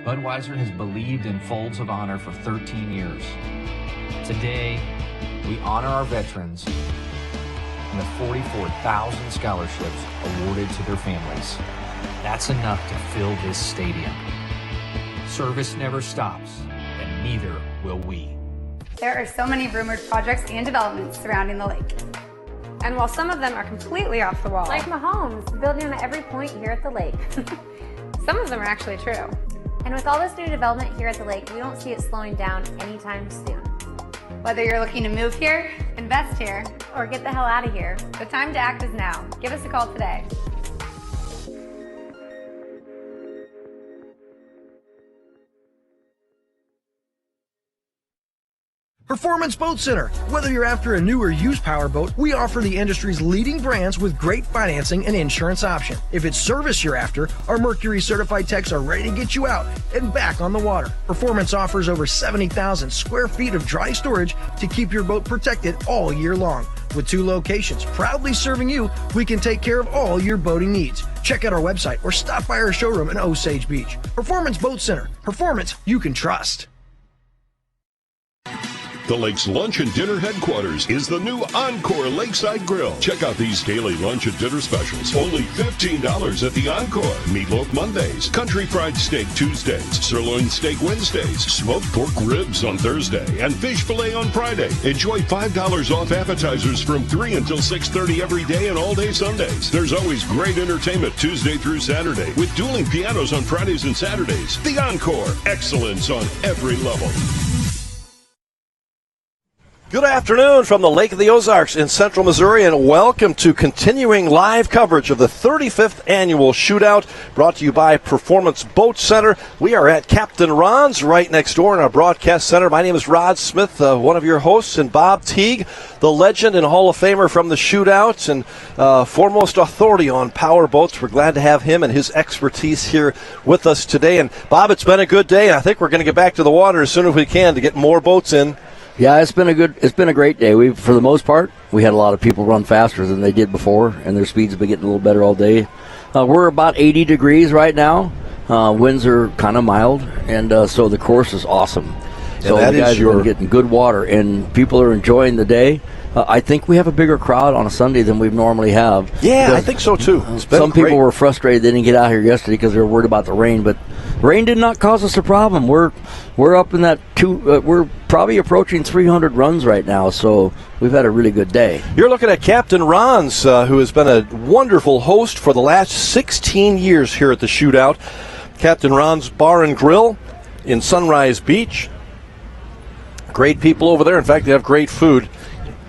Budweiser has believed in Folds of Honor for 13 years. Today, we honor our veterans and the 44,000 scholarships awarded to their families. That's enough to fill this stadium. Service never stops, and neither will we. There are so many rumored projects and developments surrounding the lake. And while some of them are completely off the wall, Like Mahomes, building on every point here at the lake. some of them are actually true. And with all this new development here at the lake, we don't see it slowing down anytime soon. Whether you're looking to move here, invest here, or get the hell out of here, the time to act is now. Give us a call today. Performance Boat Center. Whether you're after a new or used powerboat, we offer the industry's leading brands with great financing and insurance option. If it's service you're after, our Mercury certified techs are ready to get you out and back on the water. Performance offers over 70,000 square feet of dry storage to keep your boat protected all year long. With 2 locations proudly serving you, we can take care of all your boating needs. Check out our website or stop by our showroom in Osage Beach. Performance Boat Center. Performance you can trust. The lake's lunch and dinner headquarters is the new Encore Lakeside Grill. Check out these daily lunch and dinner specials. Only $15 at the Encore. Meatloaf Mondays, country fried steak Tuesdays, sirloin steak Wednesdays, smoked pork ribs on Thursday, and fish fillet on Friday. Enjoy $5 off appetizers from 3 until 6:30 every day and all day Sundays. There's always great entertainment Tuesday through Saturday with dueling pianos on Fridays and Saturdays. The Encore. Excellence on every level. Good afternoon from the Lake of the Ozarks in central Missouri, and welcome to continuing live coverage of the 35th Annual Shootout, brought to you by Performance Boat Center. We are at Captain Ron's right next door in our broadcast center. My name is Rod Smith, one of your hosts, and Bob Teague, the legend and Hall of Famer from the Shootouts and foremost authority on power boats. We're glad to have him and his expertise here with us today. And Bob, it's been a good day. I think we're going to get back to the water as soon as we can to get more boats in. Yeah, it's been a great day. For the most part, we had a lot of people run faster than they did before, and their speeds have been getting a little better all day. We're about 80 degrees right now. Winds are kind of mild, and so the course is awesome. So the guys are getting good water, and people are enjoying the day. I think we have a bigger crowd on a Sunday than we normally have. Yeah, I think so too. Some people were frustrated they didn't get out here yesterday because they were worried about the rain, but rain did not cause us a problem. We're up in that we're probably approaching 300 runs right now, so we've had a really good day. You're looking at Captain Ron's, who has been a wonderful host for the last 16 years here at the Shootout. Captain Ron's Bar and Grill in Sunrise Beach. Great people over there. In fact, they have great food,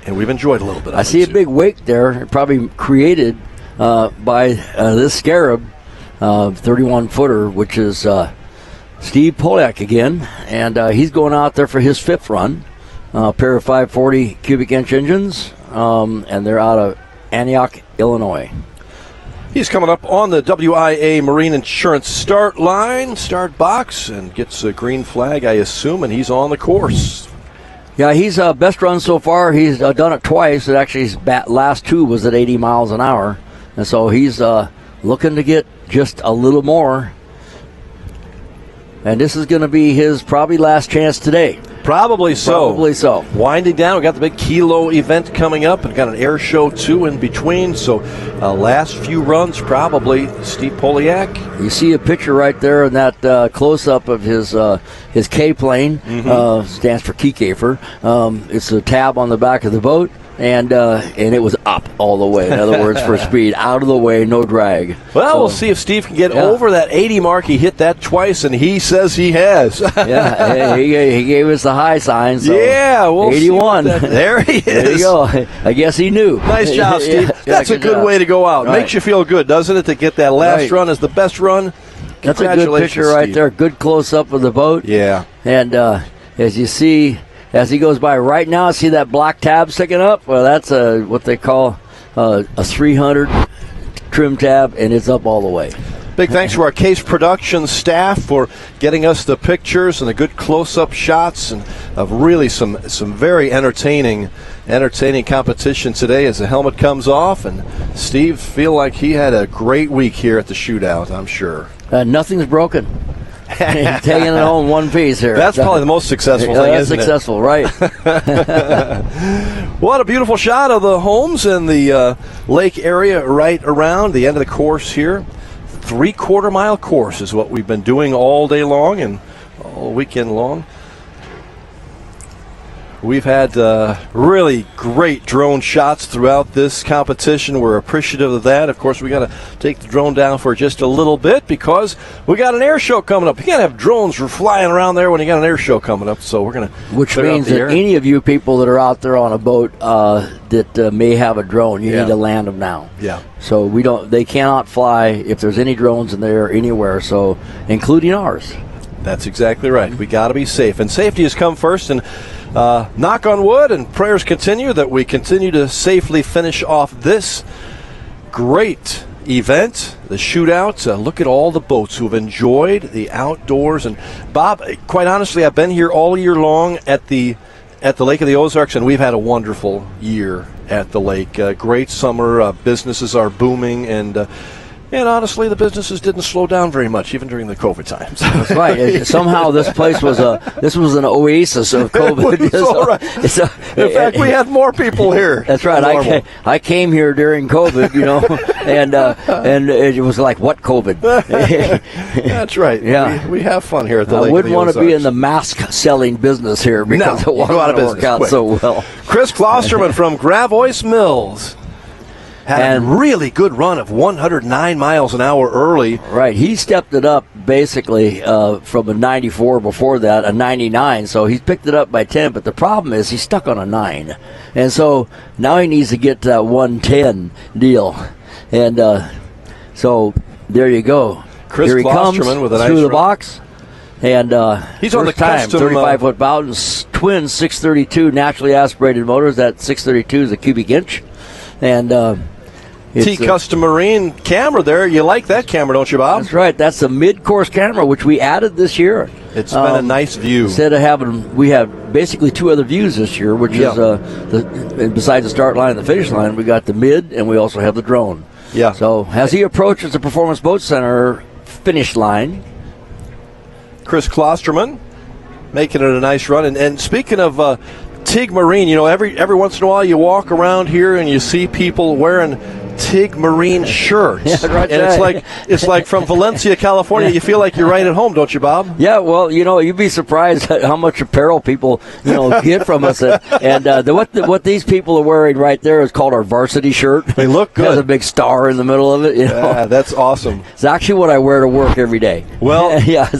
and we've enjoyed a little bit of it. I see a big wake there, probably created by this Scarab 31-footer, which is Steve Polak again, and he's going out there for his 5th run. Pair of 540 cubic inch engines, and they're out of Antioch, Illinois. He's coming up on the WIA Marine Insurance start box, and gets a green flag, I assume, and he's on the course. Yeah, he's best run so far. He's done it twice. Actually, his last two was at 80 miles an hour, and so he's looking to get just a little more. And this is going to be his probably last chance today. Probably so. Probably so. Winding down, we got the big Kilo event coming up, and got an air show too in between. So last few runs, probably Steve Poliak. You see a picture right there in that close-up of his K plane. Stands for Keycafer. It's a tab on the back of the boat. And it was up all the way. In other words, for speed, out of the way, no drag. Well, we'll see if Steve can get over that 80 mark. He hit that twice, and he says he has. Yeah, he gave us the high sign. So yeah, we'll 81. There he is. There you go. I guess he knew. Nice job, Steve. That's a good way to go out. Right. Makes you feel good, doesn't it, to get that last run as the best run? That's a good picture right Steve. there. Good close-up of the boat. Yeah. And as you see, as he goes by right now, see that black tab sticking up? Well, that's what they call a 300 trim tab, and it's up all the way. Big thanks to our Case Production staff for getting us the pictures and the good close-up shots, and of really some very entertaining competition today as the helmet comes off. And Steve feel like he had a great week here at the shootout, I'm sure. Nothing's broken. Taking it home one piece here. That's probably the most successful thing, isn't it? That's successful, right. What a beautiful shot of the homes and the lake area right around the end of the course here. 3/4 mile course is what we've been doing all day long and all weekend long. We've had really great drone shots throughout this competition. We're appreciative of that. Of course, we got to take the drone down for just a little bit because we got an air show coming up. You can't have drones flying around there when you got an air show coming up. So we're going to, which means that any of you people that are out there on a boat that may have a drone, you need to land them now. Yeah. So they cannot fly if there's any drones in there anywhere. So including ours. That's exactly right. We got to be safe, and safety has come first. And knock on wood, and prayers continue that we continue to safely finish off this great event, the shootout. Look at all the boats who have enjoyed the outdoors. And Bob, quite honestly, I've been here all year long at the Lake of the Ozarks, and we've had a wonderful year at the lake. Great summer. Businesses are booming, and honestly, the businesses didn't slow down very much, even during the COVID times. That's right. Somehow this place was an oasis of COVID. It was all right. In fact, we had more people here. That's right. I came here during COVID, and it was like, what COVID? That's right. Yeah. We have fun here at the Lake. I wouldn't want to be in the mask selling business here because it wasn't work out so well. Chris Klosterman from Gravois Mills had a really good run of 109 miles an hour early. Right. He stepped it up basically from a 94 before that, a 99. So he's picked it up by 10. But the problem is he's stuck on a 9. And so now he needs to get to that 110 deal. And so there you go. Chris Here he comes with a nice through the run. box. And he's on the custom 35-foot Bowden twin 632 naturally aspirated motors. That 632 is a cubic inch. And T-Custom Marine camera there. You like that camera, don't you, Bob? That's right. That's a mid-course camera, which we added this year. It's been a nice view. Instead of we have basically 2 other views this year, which is besides the start line and the finish line, we got the mid, and we also have the drone. Yeah. So as he approaches the Performance Boat Center finish line, Chris Klosterman making it a nice run. And speaking of TIG Marine, every once in a while you walk around here and you see people wearing TIG Marine shirts. Yeah, right. And it's like from Valencia, California. You feel like you're right at home, don't you, Bob? Yeah, well, you'd be surprised at how much apparel people, get from us. And what these people are wearing right there is called our varsity shirt. They look good. It has a big star in the middle of it. Yeah, that's awesome. It's actually what I wear to work every day. Well, yeah,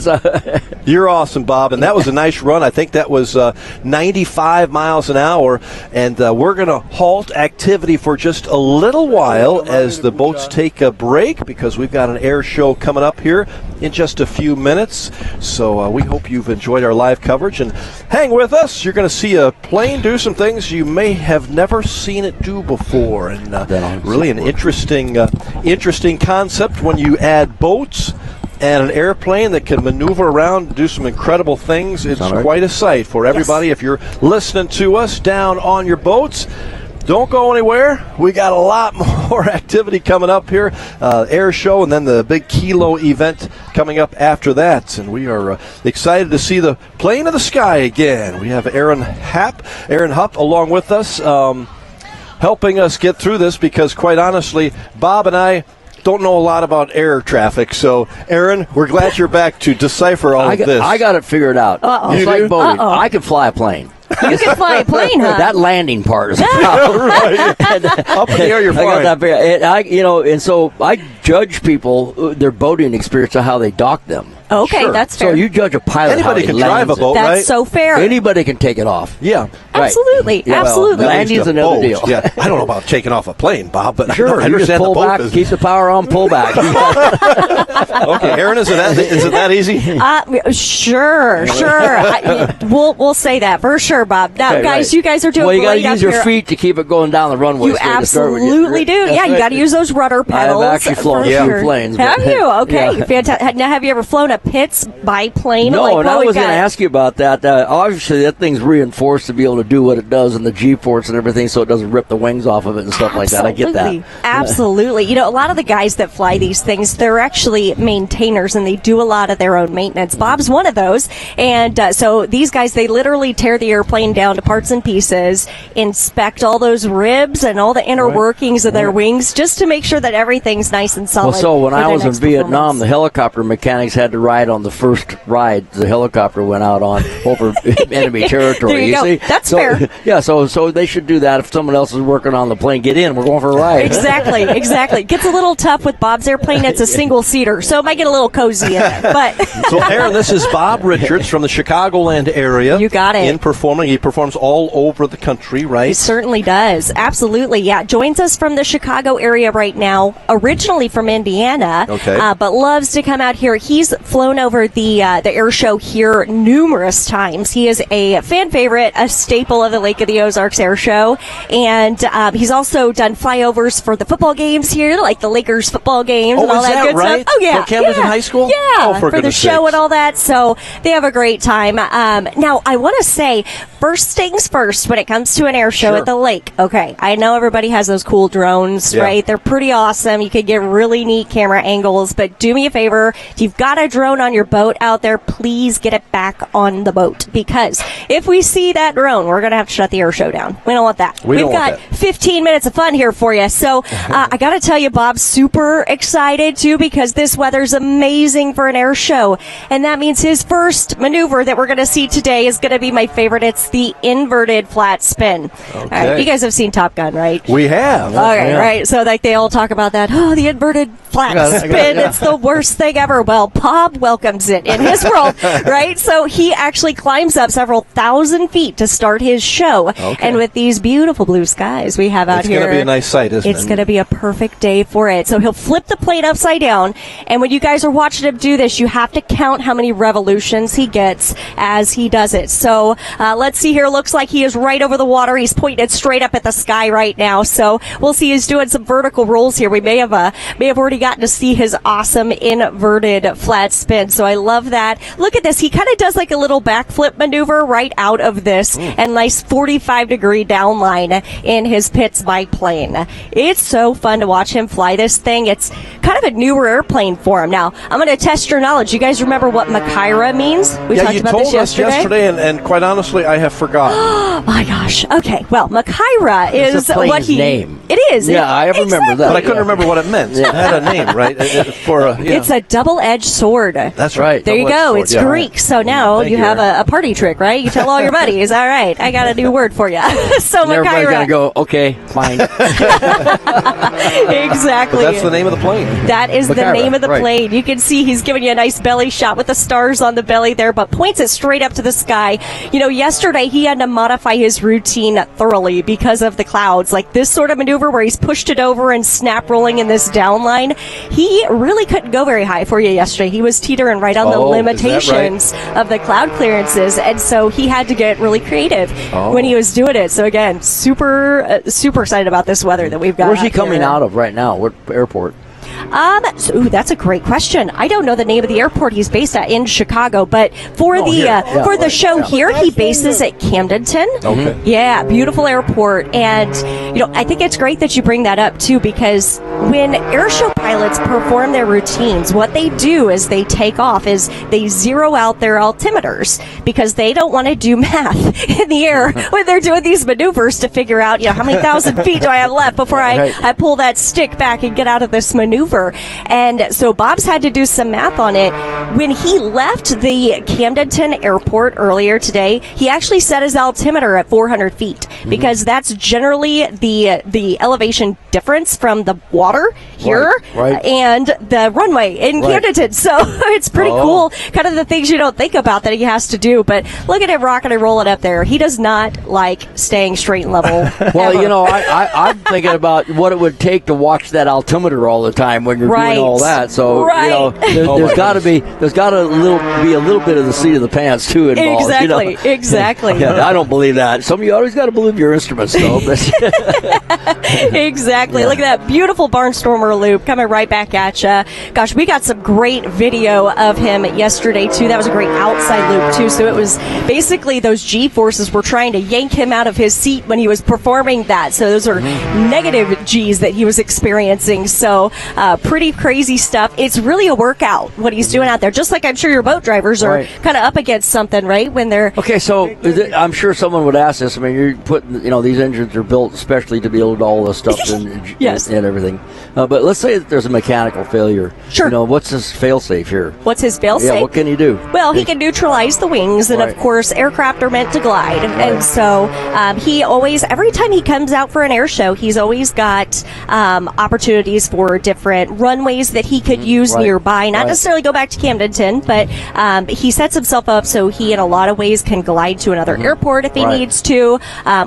you're awesome, Bob. And that was a nice run. I think that was 95 miles an hour. And we're going to halt activity for just a little while. will, as the boats take a break, because we've got an air show coming up here in just a few minutes. So we hope you've enjoyed our live coverage, and hang with us. You're going to see a plane do some things you may have never seen it do before, and really an interesting concept when you add boats and an airplane that can maneuver around and do some incredible things. It's quite a sight for everybody. Yes. If you're listening to us down on your boats, don't go anywhere. We got a lot more activity coming up here. Air show, and then the big Kilo event coming up after that. And we are excited to see the plane of the sky again. We have Aaron Hupp along with us, helping us get through this, because quite honestly, Bob and I don't know a lot about air traffic. So, Aaron, we're glad you're back to decipher all of this. I got it figured out. It's like boating. I can fly a plane. You can fly a plane, huh? That landing part is right. Up in the air, you're flying. And so I judge people, their boating experience, to how they dock them. Okay, sure. That's fair. So you judge a pilot. Anybody can drive a boat, That's right? so fair. Anybody can take it off. Yeah. Absolutely. Right. Absolutely. Landing's another deal. Yeah. I don't know about taking off a plane, Bob, but sure, I understand you just pull the boat back, business. keep the power on, pull back. Okay, Aaron, is it that easy? Sure. We'll say that for sure, Bob. Now, guys, you guys are doing great. Well, you got to use your feet to keep it going down the runway. You absolutely do. Yeah, you got to use those rudder pedals. I've actually flown a few planes. Have you? Okay, fantastic. Now, have you ever flown a Pitts biplane? No, and I was going to ask you about that. Obviously, that thing's reinforced to be able to do what it does in the G-force and everything, so it doesn't rip the wings off of it and stuff like that. I get that. Absolutely. You know, a lot of the guys that fly these things, they're actually maintainers, and they do a lot of their own maintenance. Bob's one of those. And so these guys, they literally tear the airplane down to parts and pieces, inspect all those ribs and all the inner workings of their wings, just to make sure that everything's nice and solid. Well, so when I was in Vietnam, the helicopter mechanics had to ride on the first ride the helicopter went out on over enemy territory. There you go. See? That's fair. Yeah, so they should do that. If someone else is working on the plane, get in. We're going for a ride. Exactly. Gets a little tough with Bob's airplane. It's a single-seater, so it might get a little cozy in it. But so, Aaron, this is Bob Richards from the Chicagoland area. You got it. He performs all over the country, right? He certainly does. Absolutely, yeah. Joins us from the Chicago area right now, originally from Indiana, but loves to come out here. He's flown over the air show here numerous times. He is a fan favorite, a staple of the Lake of the Ozarks Air Show, and he's also done flyovers for the football games here, like the Lakers football games and all that good right? stuff. Oh, yeah. For cameras in high school? Yeah, for the show and all that, so they have a great time. Now, I want to say, first things first, when it comes to an air show at the lake, okay, I know everybody has those cool drones, right? They're pretty awesome. You can get really neat camera angles, but do me a favor, if you've got a drone on your boat out there, please get it back on the boat, because if we see that drone, we're going to have to shut the air show down. We don't want that. We've got 15 minutes of fun here for you. So I got to tell you, Bob's super excited too, because this weather's amazing for an air show. And that means his first maneuver that we're going to see today is going to be my favorite. It's the inverted flat spin. Okay. All right, you guys have seen Top Gun, right? We have. Okay, right. So like they all talk about that. Oh, the inverted flat spin. It's the worst thing ever. Well, Bob welcomes it in his world, right? So he actually climbs up several thousand feet to start his show. And with these beautiful blue skies we have out here, it's going to be a nice sight, isn't it? It's going to be a perfect day for it. So he'll flip the plane upside down, and when you guys are watching him do this, you have to count how many revolutions he gets as he does it. So let's see here. Looks like he is right over the water. He's pointing it straight up at the sky right now. So we'll see. He's doing some vertical rolls here. We may have already gotten to see his awesome inverted flat spin. So I love that. Look at this. He kind of does like a little backflip maneuver right out of this, and nice 45-degree downline in his Pitts biplane. It's so fun to watch him fly this thing. It's kind of a newer airplane for him. Now, I'm going to test your knowledge. You guys remember what Makyra means? We talked about this yesterday. You told us yesterday, and quite honestly, I have forgotten. Oh, my gosh. Okay, well, Makyra is what he... name. It is. Yeah, I remember that. But I couldn't remember what it meant. It had a name, right? It's a double-edged sword. That's right. There you go. It's Greek. So now you have a party trick, right? You tell all your buddies, all right, I got a new word for you. So Makyra. Everybody's going to go, okay, fine. Exactly. But that's the name of the plane. That is Makyra, the name of the plane. You can see he's giving you a nice belly shot with the stars on the belly there, but points it straight up to the sky. You know, yesterday he had to modify modify his routine thoroughly because of the clouds. Like this sort of maneuver where he's pushed it over and snap rolling in this down line, he really couldn't go very high for you yesterday. He was teetering right on the limitations of the cloud clearances, and so he had to get really creative when he was doing it. So again, super excited about this weather that we've got. Where's he coming out of right now? What airport? That's a great question. I don't know the name of the airport he's based at in Chicago, but for the show here, he bases at Camdenton. Okay. Yeah, beautiful airport. And, I think it's great that you bring that up, too, because when airshow pilots perform their routines, what they do is they take off, is they zero out their altimeters because they don't want to do math in the air when they're doing these maneuvers to figure out, how many thousand feet do I have left before I pull that stick back and get out of this maneuver. And so Bob's had to do some math on it. When he left the Camdenton airport earlier today, he actually set his altimeter at 400 feet because that's generally the elevation difference from the water here and the runway in Camdenton. So it's pretty cool, kind of the things you don't think about that he has to do. But look at him rocking and rolling up there. He does not like staying straight and level. Well, I'm thinking about what it would take to watch that altimeter all the time when you're doing all that. So there's got to be a little bit of the seat of the pants too involved. Exactly. Yeah, I don't believe that. Some of you always got to believe your instruments, though. Exactly. Yeah. Look at that beautiful Barnstormer loop coming right back at you. Gosh, we got some great video of him yesterday too. That was a great outside loop too. So it was basically those G-forces were trying to yank him out of his seat when he was performing that. So those are negative G's that he was experiencing. So pretty crazy stuff. It's really a workout what he's doing out there. Just like I'm sure your boat drivers are kind of up against something, right? When they're so I'm sure someone would ask this. I mean, you're putting, these engines are built especially to be able to do all this stuff and everything. But let's say that there's a mechanical failure. Sure. What's his fail-safe here? What's his fail-safe? Yeah, what can he do? Well, he can neutralize the wings, and of course, aircraft are meant to glide. And so he always, every time he comes out for an air show, he's always got opportunities for different runways that he could use nearby. Not necessarily go back to Camdenton, but he sets himself up so he, in a lot of ways, can glide to another airport if he needs to,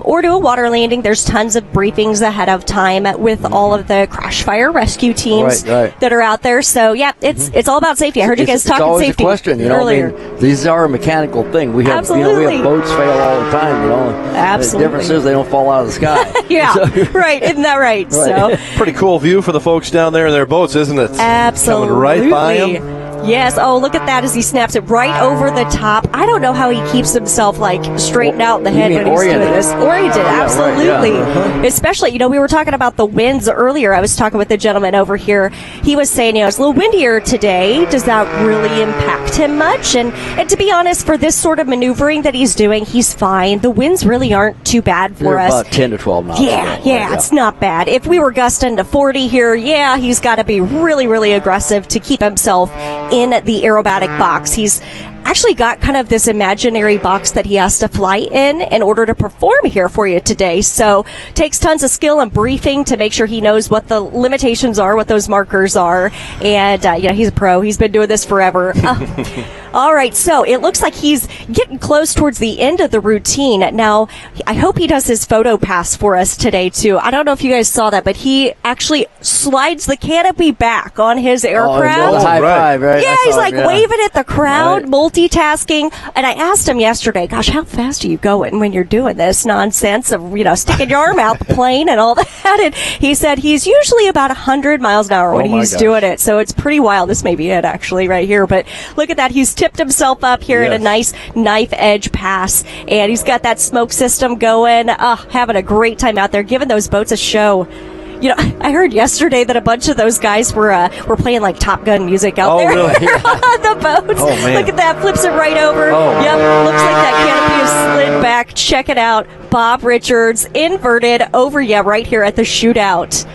or do a water landing. There's tons of briefings ahead of time with all of the crash fire rescue teams that are out there. So it's all about safety. I heard you guys talking safety earlier. I mean, these are a mechanical thing. We have we have boats fail all the time. Absolutely. The difference is they don't fall out of the sky. Isn't that right? So pretty cool view for the folks down there in their boats, isn't it? Absolutely. Coming right by them. Yes. Oh, look at that as he snaps it right over the top. I don't know how he keeps himself straightened out in the head when he's doing this. Oriented, absolutely. Especially, we were talking about the winds earlier. I was talking with the gentleman over here. He was saying, it's a little windier today. Does that really impact him much? And to be honest, for this sort of maneuvering that he's doing, he's fine. The winds really aren't too bad for us. About 10 to 12 knots. Yeah, it's not bad. If we were gusting to 40 here, he's got to be really, really aggressive to keep himself in the aerobatic box. He's actually got kind of this imaginary box that he has to fly in order to perform here for you today. So takes tons of skill and briefing to make sure he knows what the limitations are, what those markers are. And, he's a pro. He's been doing this forever. All right, so it looks like he's getting close towards the end of the routine. Now, I hope he does his photo pass for us today, too. I don't know if you guys saw that, but he actually slides the canopy back on his aircraft. The high five, right? Yeah, he's waving at the crowd, multitasking. And I asked him yesterday, gosh, how fast are you going when you're doing this nonsense of, sticking your arm out the plane and all that? And he said he's usually about 100 miles an hour when he's doing it. So it's pretty wild. This may be it, actually, right here. But look at that. He's tipped himself up here in a nice knife edge pass. And he's got that smoke system going. Having a great time out there, giving those boats a show. I heard yesterday that a bunch of those guys were playing Top Gun music out there really? on the boats. Oh, man. Look at that, flips it right over. Looks like that canopy is slid back. Check it out. Bob Richards, inverted over right here at the shootout.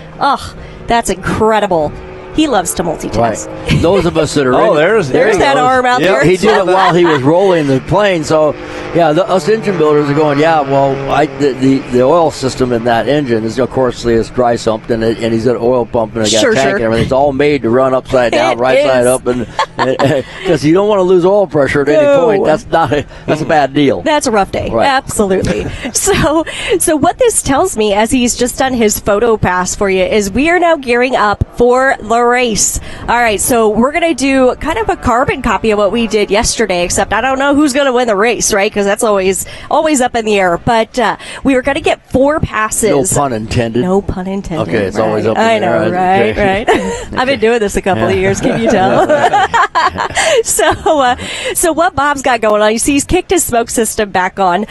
That's incredible. He loves to multitask. Right. Those of us that are there's that arm out there. He did it while he was rolling the plane. So, yeah, us engine builders are going, the oil system in that engine is, of course, it's dry sumped, and he's got an oil pump and a tank and everything. It's all made to run upside down, side up, and because you don't want to lose oil pressure at any point. That's a bad deal. That's a rough day. Right. Absolutely. So what this tells me, as he's just done his photo pass for you, is we are now gearing up for the race. All right, so we're going to do kind of a carbon copy of what we did yesterday, except I don't know who's going to win the race, right? Because that's always up in the air. But we were going to get 4 passes. No pun intended. No pun intended. Okay, it's always up in the air. I know, right, right. I've been doing this a couple of years, can you tell? So what Bob's got going on, you see he's kicked his smoke system back on.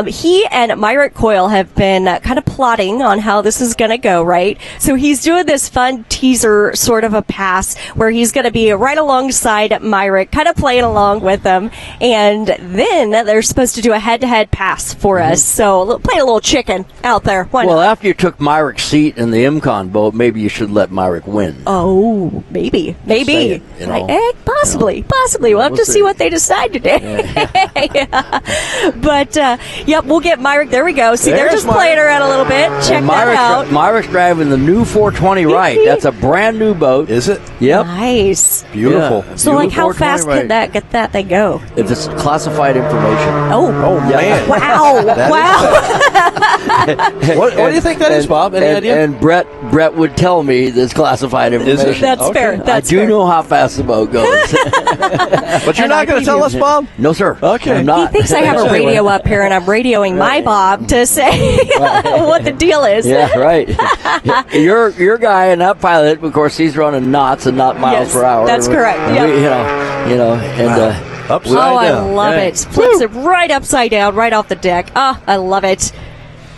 He and Myrick Coyle have been kind of plotting on how this is going to go, right? So he's doing this fun teaser sort of a pass where he's going to be right alongside Myrick, kind of playing along with them. And then they're supposed to do a head-to-head pass for us. So playing a little chicken out there. Why not? After you took Myrick's seat in the MCON boat, maybe you should let Myrick win. Oh, maybe. Possibly. We'll have to see what they decide today. Yeah. But, we'll get Myrick. There we go. See, they're just playing around a little bit. Check that out. Myrick's driving the new 420 right. That's a brand new boat. Is it? Yep. Nice. Beautiful. Yeah. So, how fast can that thing go? If it's classified information. Oh man. Wow. What do you think that is, Bob? Any idea? And Brett would tell me this classified information. That's fair. I do know how fast the boat goes. But you're not going to tell us, Bob? No, sir. Okay. I'm not. He thinks I have a radio up here, and I'm radioing my Bob to say what the deal is. Yeah, right. Your guy and that pilot, of course, he's running knots and not miles per hour. That's correct. Upside down. I love it. Flips it right upside down, right off the deck. I love it.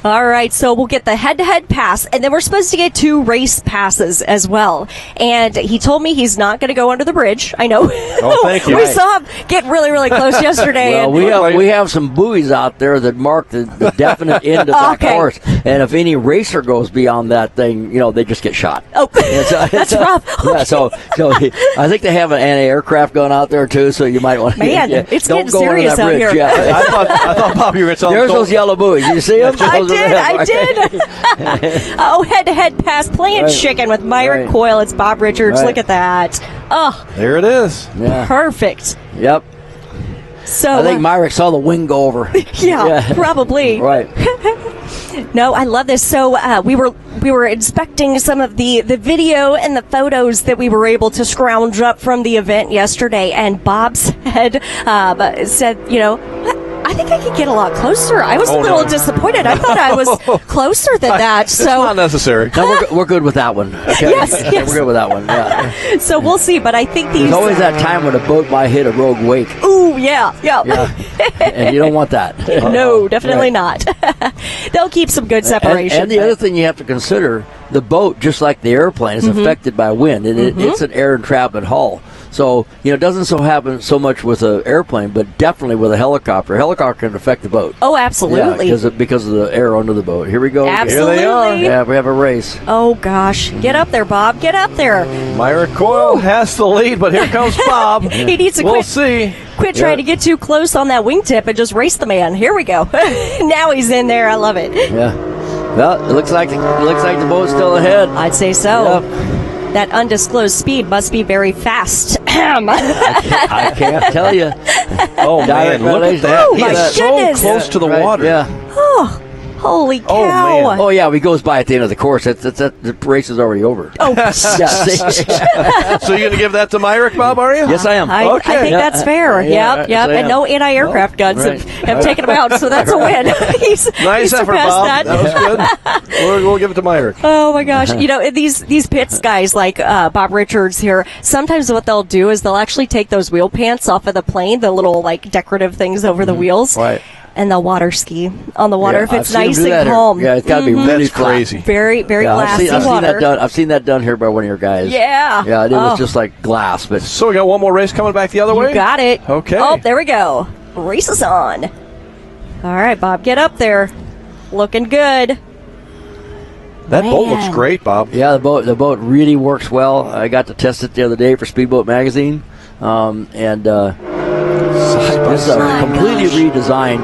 All right, so we'll get the head-to-head pass, and then we're supposed to get 2 race passes as well. And he told me he's not going to go under the bridge. I know. Oh, thank you. We saw him get really, really close yesterday. Well, we have some buoys out there that mark the definite end of that course. And if any racer goes beyond that thing, they just get shot. Oh, that's rough. Yeah, so I think they have an anti-aircraft gun out there too. So you might want to. Man, it's don't getting go serious under that out bridge. here. Yeah. I thought Bob, you were going to tell There's those yellow buoys. You see them? I did. Head-to-head pass, playing chicken with Myrick Coyle. It's Bob Richards. Right. Look at that. Oh, there it is. Yeah. Perfect. Yep. So I think Myrick saw the wing go over. Yeah, probably. Right. No, I love this. So we were inspecting some of the video and the photos that we were able to scrounge up from the event yesterday, and Bob said, I think I could get a lot closer. I was a little disappointed. I thought I was closer than that. It's not necessary. No, we're good with that one. Okay? Yes. We're good with that one. Yeah. So we'll see, but I think There's always that time when a boat might hit a rogue wake. Ooh, yeah. And you don't want that. No, definitely not. They'll keep some good separation. And the other thing you have to consider, the boat, just like the airplane, is affected by wind. It's an air entrapment hull. So, it doesn't happen so much with an airplane, but definitely with a helicopter. A helicopter can affect the boat. Oh, absolutely. Yeah, because of the air under the boat. Here we go. Absolutely. Here they are. Yeah, we have a race. Oh, gosh. Get up there, Bob. Get up there. Myrick Coyle has the lead, but here comes Bob. He needs to quit trying to get too close on that wingtip and just race the man. Here we go. Now he's in there. I love it. Yeah. Well, it looks like the boat's still ahead. I'd say so. Yep. That undisclosed speed must be very fast. I can't tell you. Oh, man, look at that. Oh, he my is goodness. so close to the water. Yeah. Oh, holy cow. Oh, man. Oh, yeah, he goes by at the end of the course. The race is already over. Oh, So you're going to give that to Myrick, Bob, are you? Yes, I am. I think that's fair. Yep. Yes, And no anti-aircraft guns have taken him out, so that's a win. Nice effort, Bob. That was good. We'll give it to Myrick. Oh, my gosh. These pits guys like Bob Richards here, sometimes what they'll do is they'll actually take those wheel pants off of the plane, the little decorative things over the wheels. Right. And they'll water ski on the water if it's nice and calm. Yeah, it's got to be really crazy. Very, very glassy water. I've seen that done here by one of your guys. Yeah. Yeah, it was just like glass. But So we got one more race coming back the other way? You got it. Okay. Oh, there we go. Race is on. All right, Bob, get up there. Looking good. That boat looks great, Bob. Yeah, the boat really works well. I got to test it the other day for Speedboat Magazine, and this is a completely redesigned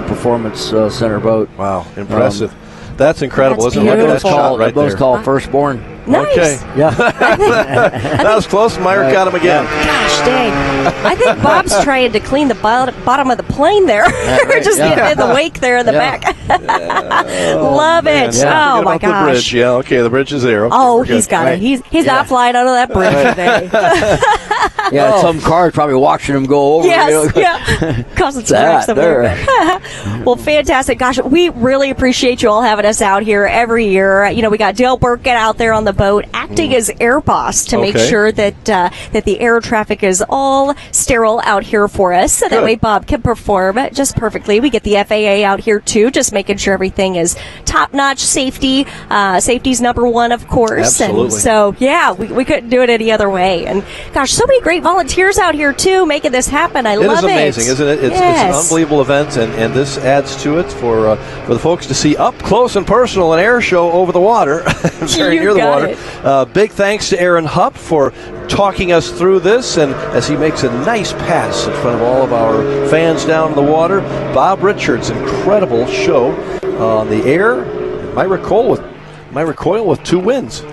performance center boat. Wow, impressive. That's incredible, That's isn't it? Look at that beautiful. shot right That boat's there. called Firstborn. Nice. Okay. Yeah. That was close. Myrick got him again. Gosh dang. I think Bob's trying to clean the bottom of the plane there. Just getting in the wake there in the back. Love it. Yeah. Oh, my about gosh. the bridge. Yeah, okay, the bridge is there. Okay, Oh, we're good. he's got it. He's not flying out of that bridge today. Yeah, some car's probably watching him go over. Yes, yeah. Causing some wrecks somewhere. Well, fantastic. Gosh, we really appreciate you all having us out here every year. You know, we got Dale Burke out there on the boat acting as air boss to make sure that that the air traffic is all sterile out here for us, so that way Bob can perform just perfectly. We get the FAA out here too, just making sure everything is top-notch safety. Safety's number one, of course. Absolutely. And so, yeah, we couldn't do it any other way. And gosh, so many great volunteers out here too making this happen. I love it. It is amazing, isn't it? It's an unbelievable event, and this adds to it for the folks to see up close and personal an air show over the water, very near the water. Big thanks to Aaron Hupp for talking us through this, and as he makes a nice pass in front of all of our fans down in the water. Bob Richards, incredible show on the air. Myra Coyle with 2 wins.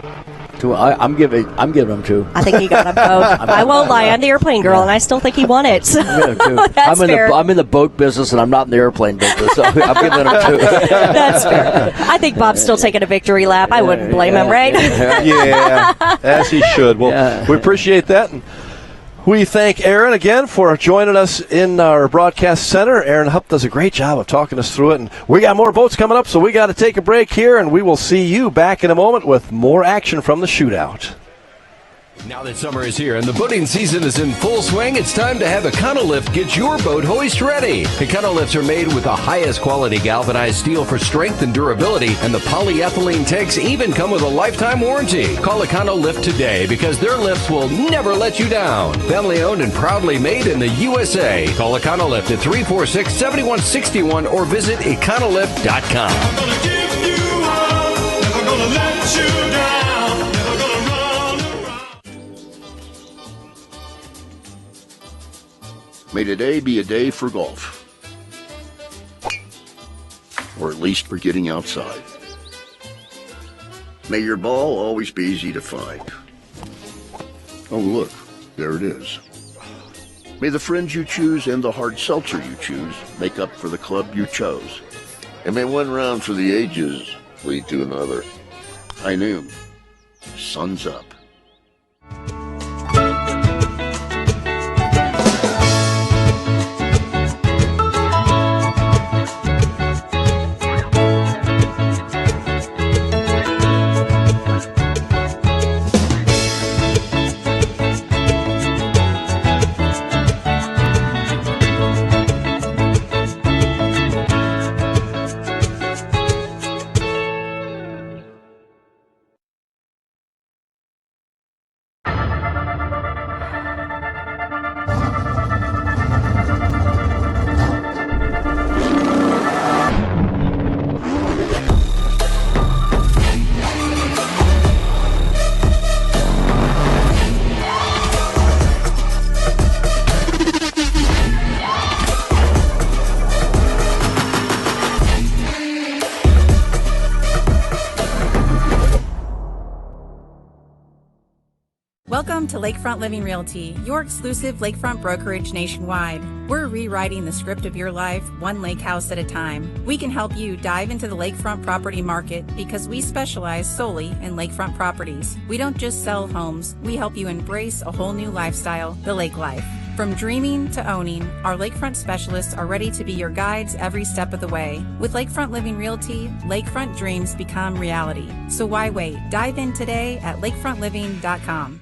I'm giving him 2. I think he got them both. I won't lie. I'm the airplane girl, and I still think he won it. So that's fair. I'm in the boat business, and I'm not in the airplane business, so I'm giving him 2. That's fair. I think Bob's still taking a victory lap. I wouldn't blame him, right? Yeah, as he should. Well, we appreciate that. And we thank Aaron again for joining us in our broadcast center. Aaron Hupp does a great job of talking us through it. And we got more boats coming up, so we got to take a break here, and we will see you back in a moment with more action from the shootout. Now that summer is here and the boating season is in full swing, it's time to have Econolift get your boat hoist ready. Econolifts are made with the highest quality galvanized steel for strength and durability, and the polyethylene tanks even come with a lifetime warranty. Call Econolift today because their lifts will never let you down. Family owned and proudly made in the USA. Call Econolift at 346-7161 or visit econolift.com. I'm gonna give you up, never gonna let you down, never gonna run around. May today be a day for golf. Or at least for getting outside. May your ball always be easy to find. Oh, look, there it is. May the friends you choose and the hard seltzer you choose make up for the club you chose. And may one round for the ages lead to another. I knew. Sun's up. Welcome to Lakefront Living Realty, your exclusive lakefront brokerage nationwide. We're rewriting the script of your life, one lake house at a time. We can help you dive into the lakefront property market because we specialize solely in lakefront properties. We don't just sell homes, we help you embrace a whole new lifestyle, the lake life. From dreaming to owning, our lakefront specialists are ready to be your guides every step of the way. With Lakefront Living Realty, lakefront dreams become reality. So why wait? Dive in today at lakefrontliving.com.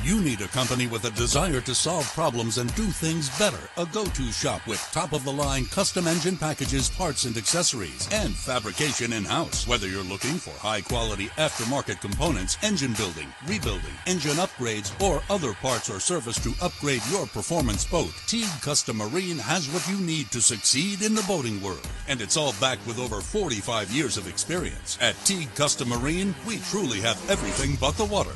you need a company with a desire to solve problems and do things better, a go-to shop with top-of-the-line custom engine packages, parts and accessories, and fabrication in-house. Whether you're looking for high-quality aftermarket components, engine building, rebuilding, engine upgrades, or other parts or service to upgrade your performance boat, Teague Custom Marine has what you need to succeed in the boating world. And it's all backed with over 45 years of experience. At Teague Custom Marine, we truly have everything but the water.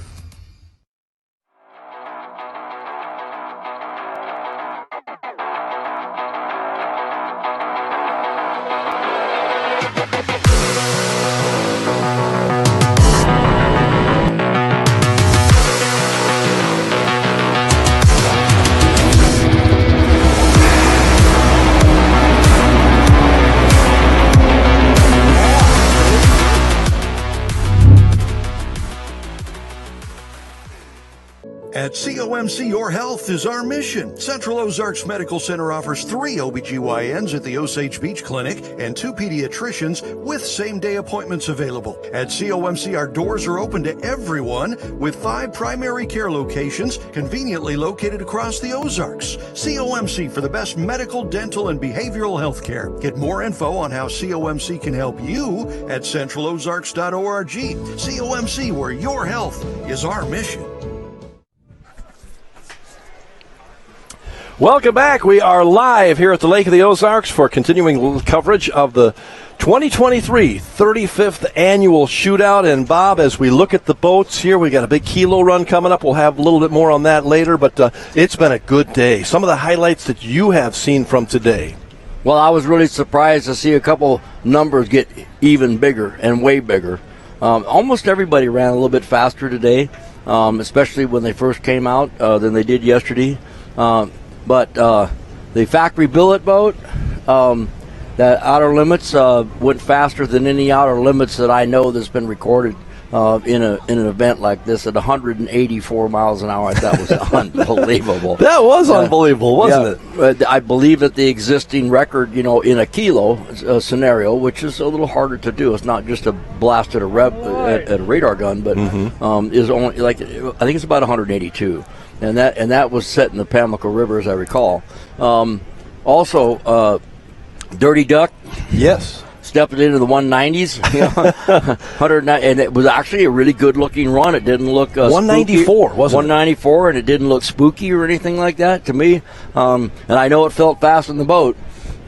At COMC, your health is our mission. Central Ozarks Medical Center offers 3 OBGYNs at the Osage Beach Clinic and 2 pediatricians with same-day appointments available. At COMC, our doors are open to everyone with 5 primary care locations conveniently located across the Ozarks. COMC for the best medical, dental, and behavioral health care. Get more info on how COMC can help you at centralozarks.org. COMC, where your health is our mission. Welcome back. We are live here at the Lake of the Ozarks for continuing coverage of the 2023 35th Annual Shootout. And, Bob, as we look at the boats here, we got a big kilo run coming up. We'll have a little bit more on that later, but it's been a good day. Some of the highlights that you have seen from today. Well, I was really surprised to see a couple numbers get even bigger and way bigger. Almost everybody ran a little bit faster today, especially when they first came out than they did yesterday. But the factory billet boat, that outer limits went faster than any outer limits that I know that's been recorded in an event like this at 184 miles an hour. That was unbelievable. That was unbelievable, wasn't it? I believe that the existing record, in a kilo scenario, which is a little harder to do. It's not just a blast at a radar gun, but is only I think it's about 182. And that was set in the Pamlico River, as I recall. Also, Dirty Duck. Yes. Stepped into the 190s. 109, and it was actually a really good-looking run. It didn't look 194, spooky. wasn't it? 194, and it didn't look spooky or anything like that to me. And I know it felt fast in the boat.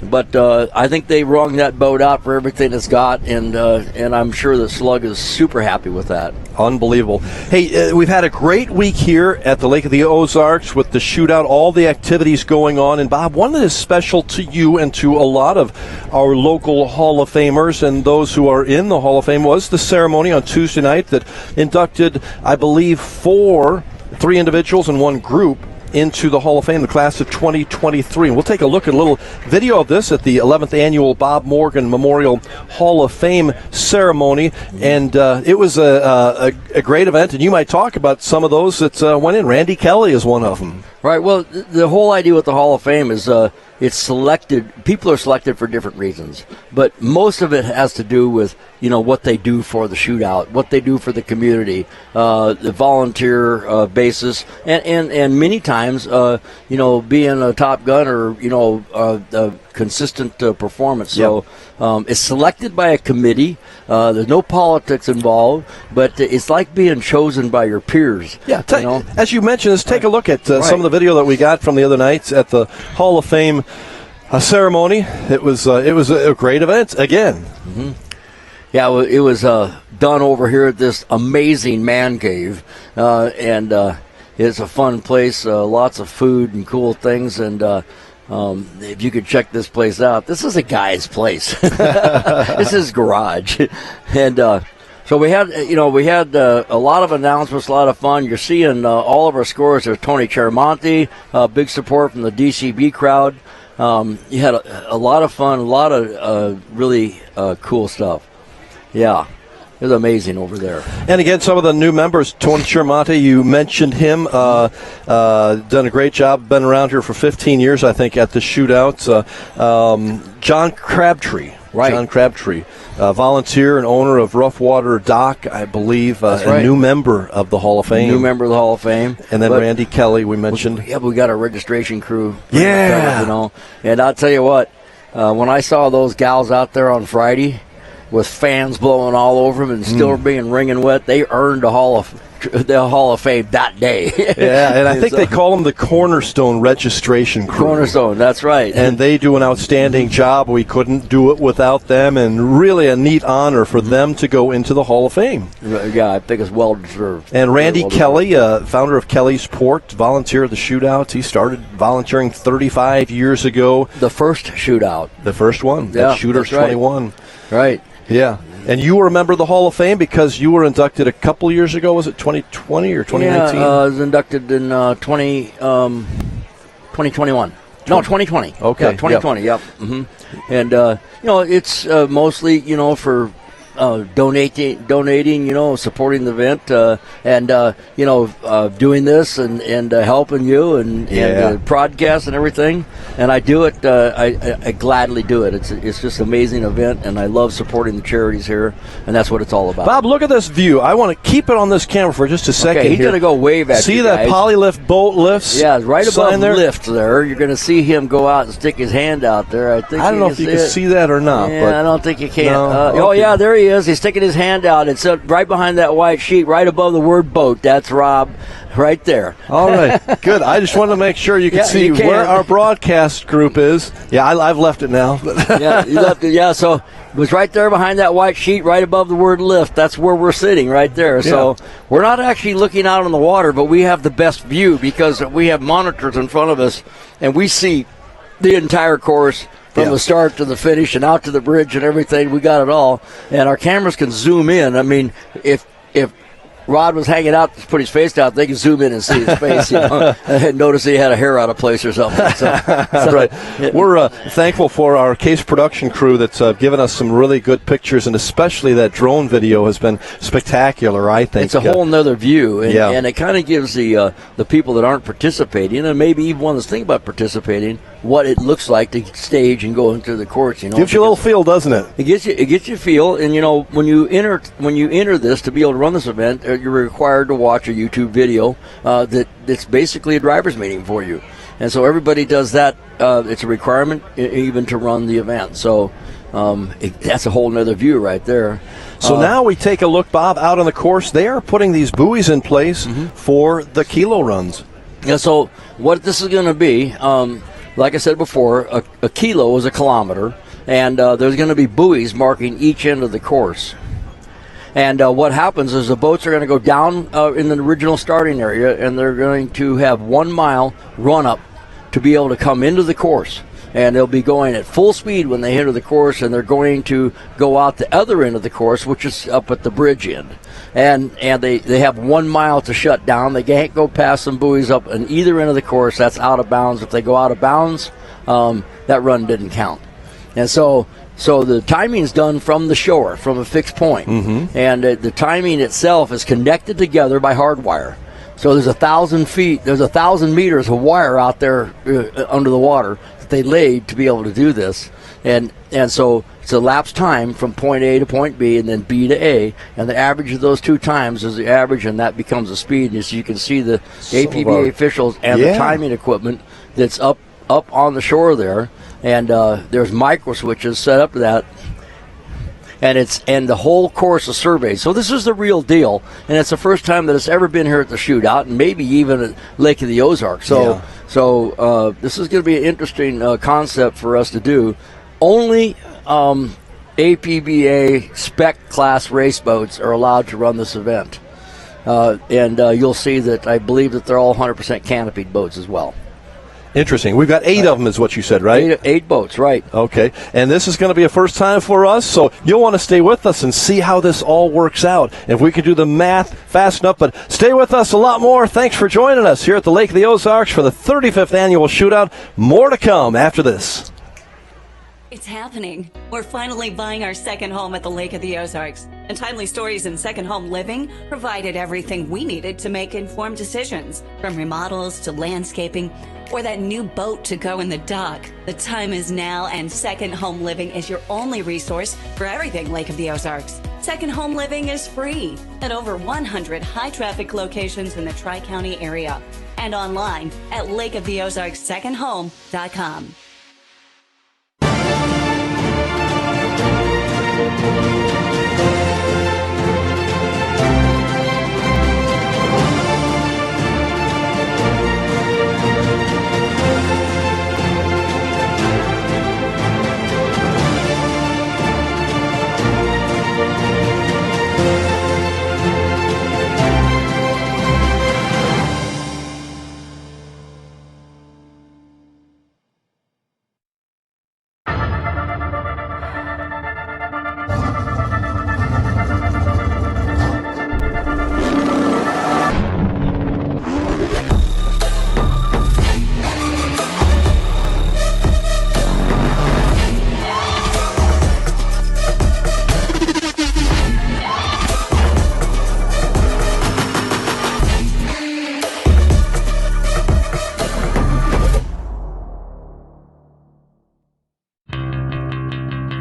But I think they wrung that boat out for everything it's got, and I'm sure the Slug is super happy with that. Unbelievable. Hey, we've had a great week here at the Lake of the Ozarks with the shootout, all the activities going on. And, Bob, one that is special to you and to a lot of our local Hall of Famers and those who are in the Hall of Fame was the ceremony on Tuesday night that inducted, I believe, 3 individuals and 1 group into the Hall of Fame, the class of 2023. And we'll take a look at a little video of this at the 11th Annual Bob Morgan Memorial Hall of Fame ceremony. And it was a great event, and you might talk about some of those that went in. Randy Kelly is one of them. Right. Well, the whole idea with the Hall of Fame is it's selected. People are selected for different reasons, but most of it has to do with what they do for the shootout, what they do for the community, the volunteer basis, and many times being a Top Gun or a consistent performance. Yep. So it's selected by a committee. There's no politics involved, but it's like being chosen by your peers. Yeah. As you mentioned, let's take a look at some of the video that we got from the other nights at the Hall of Fame ceremony. It was a great event again. Mm-hmm. Yeah, it was done over here at this amazing man cave, and it's a fun place. Lots of food and cool things, and if you could check this place out, this is a guy's place. This is garage, and so we had a lot of announcements, a lot of fun. You're seeing all of our scores. There's Tony Cheramonte, big support from the DCB crowd. You had a lot of fun, a lot of really cool stuff. Yeah, it was amazing over there. And again, some of the new members, Tony Cheramonte, you mentioned him, done a great job, been around here for 15 years, I think, at the shootouts. John Crabtree Right. John Crabtree, volunteer and owner of Rough Water Dock, I believe, That's a right. new member of the Hall of Fame. New member of the Hall of Fame. And then Randy Kelly, we mentioned. We got a registration crew. Yeah. You know, and I'll tell you what, when I saw those gals out there on Friday with fans blowing all over them and still being wringing wet, they earned the Hall of Fame that day. Yeah, and I think they call them the Cornerstone Registration Crew. Cornerstone, that's right. And they do an outstanding job. We couldn't do it without them, and really a neat honor for them to go into the Hall of Fame. Yeah, I think it's well-deserved. And Randy Kelly, founder of Kelly's Port, volunteer at the shootouts. He started volunteering 35 years ago. The first shootout. The first one. Yeah, at Shooters that's right. 21. Right. Yeah. And you were a member of the Hall of Fame because you were inducted a couple years ago. Was it 2020 or 2019? Yeah, I was inducted in 2021. No, 2020. Okay. Yeah, 2020, yep. And, it's mostly, for donating, supporting the event, and doing this and helping you and broadcast and everything. And I do it. I gladly do it. It's just an amazing event, and I love supporting the charities here, and that's what it's all about. Bob, look at this view. I want to keep it on this camera for just a second. Okay, he's going to go wave at See you that guys. Polylift boat lifts? Yeah, right above there? lift there. You're going to see him go out and stick his hand out there. I don't know if you can see that or not. Yeah, but I don't think you can. No, okay. Yeah, there he is. He's sticking his hand out. It's right behind that white sheet, right above the word boat. That's Rob, right there. All right, good. I just wanted to make sure you could see where our broadcast group is. Yeah, I've left it now. Yeah, you left it. Yeah, so it was right there behind that white sheet, right above the word lift. That's where we're sitting, right there. So we're not actually looking out on the water, but we have the best view because we have monitors in front of us, and we see the entire course. From the start to the finish and out to the bridge and everything, we got it all. And our cameras can zoom in. I mean, if Rod was hanging out, put his face out, they can zoom in and see his face, and notice he had a hair out of place or something. So right. We're thankful for our case production crew that's given us some really good pictures, and especially that drone video has been spectacular, I think. It's a whole nother view, and it kind of gives the people that aren't participating, and maybe even one that's thinking about participating, what it looks like to stage and go into the courts. Gives you a little feel, doesn't it? It gets you feel, and when you enter this to be able to run this event, you're required to watch a YouTube video that's basically a driver's meeting for you, and so everybody does that. It's a requirement even to run the event. So that's a whole nother view right there. So now we take a look, Bob, out on the course. They are putting these buoys in place for the kilo runs. Yeah. So what this is going to be. Like I said before, a kilo is a kilometer, and there's going to be buoys marking each end of the course. And what happens is the boats are going to go down in the original starting area, and they're going to have 1 mile run-up to be able to come into the course. And they'll be going at full speed when they enter the course, and they're going to go out the other end of the course, which is up at the bridge end. And they have 1 mile to shut down. They can't go past some buoys up on either end of the course. That's out of bounds. If they go out of bounds, that run didn't count. And so the timing is done from the shore, from a fixed point. And the timing itself is connected together by hardwire. So there's 1,000 feet, there's 1,000 meters of wire out there under the water that they laid to be able to do this. And so it's a lapsed time from point A to point B and then B to A. And the average of those two times is the average, and that becomes the speed. And so you can see the APBA officials and the timing equipment that's up on the shore there. And there's micro switches set up to that. And the whole course is surveyed. So this is the real deal, and it's the first time that it's ever been here at the shootout, and maybe even at Lake of the Ozarks. So this is going to be an interesting concept for us to do. Only APBA spec class race boats are allowed to run this event, and you'll see that I believe that they're all 100% canopied boats as well. Interesting. We've got 8 of them is what you said, right? 8 boats, right. Okay. And this is going to be a first time for us, so you'll want to stay with us and see how this all works out. If we can do the math fast enough, but stay with us a lot more. Thanks for joining us here at the Lake of the Ozarks for the 35th Annual Shootout. More to come after this. It's happening. We're finally buying our second home at the Lake of the Ozarks. And Timely Stories in Second Home Living provided everything we needed to make informed decisions, from remodels to landscaping or that new boat to go in the dock. The time is now, and Second Home Living is your only resource for everything Lake of the Ozarks. Second Home Living is free at over 100 high-traffic locations in the Tri-County area and online at lakeoftheozarkssecondhome.com.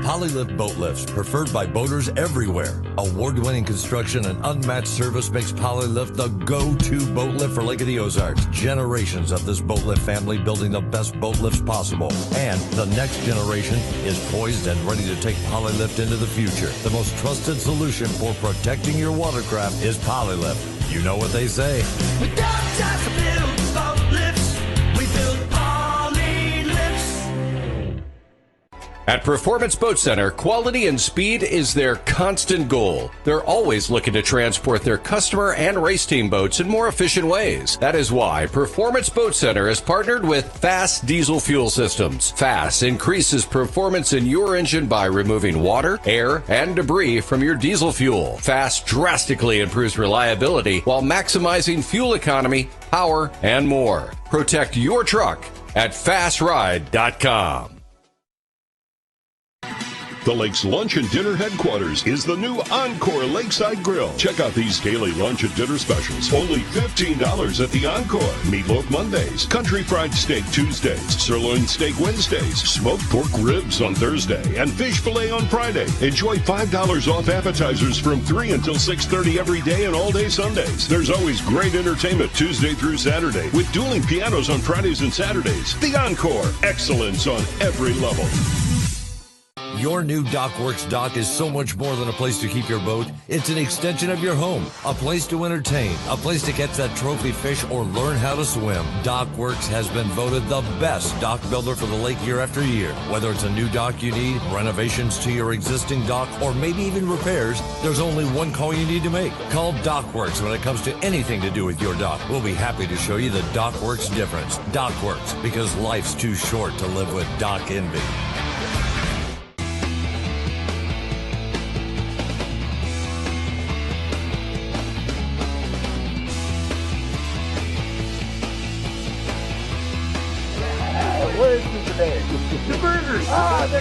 Polylift boat lifts, preferred by boaters everywhere. Award-winning construction and unmatched service makes Polylift the go-to boat lift for Lake of the Ozarks. Generations of this boat lift family building the best boat lifts possible. And the next generation is poised and ready to take Polylift into the future. The most trusted solution for protecting your watercraft is Polylift. You know what they say. We don't just build boat lifts, we build Polylifts. At Performance Boat Center, quality and speed is their constant goal. They're always looking to transport their customer and race team boats in more efficient ways. That is why Performance Boat Center has partnered with Fast Diesel Fuel Systems. Fast increases performance in your engine by removing water, air, and debris from your diesel fuel. Fast drastically improves reliability while maximizing fuel economy, power, and more. Protect your truck at fastride.com. The Lake's Lunch and Dinner headquarters is the new Encore Lakeside Grill. Check out these daily lunch and dinner specials. Only $15 at the Encore. Meatloaf Mondays, Country Fried Steak Tuesdays, Sirloin Steak Wednesdays, Smoked Pork Ribs on Thursday, and Fish Fillet on Friday. Enjoy $5 off appetizers from 3 until 6:30 every day and all day Sundays. There's always great entertainment Tuesday through Saturday with dueling pianos on Fridays and Saturdays. The Encore. Excellence on every level. Your new DockWorks dock is so much more than a place to keep your boat. It's an extension of your home, a place to entertain, a place to catch that trophy fish or learn how to swim. DockWorks has been voted the best dock builder for the lake year after year. Whether it's a new dock you need, renovations to your existing dock, or maybe even repairs, there's only one call you need to make. Call DockWorks when it comes to anything to do with your dock. We'll be happy to show you the DockWorks difference. DockWorks, because life's too short to live with dock envy. The burgers! Ah, the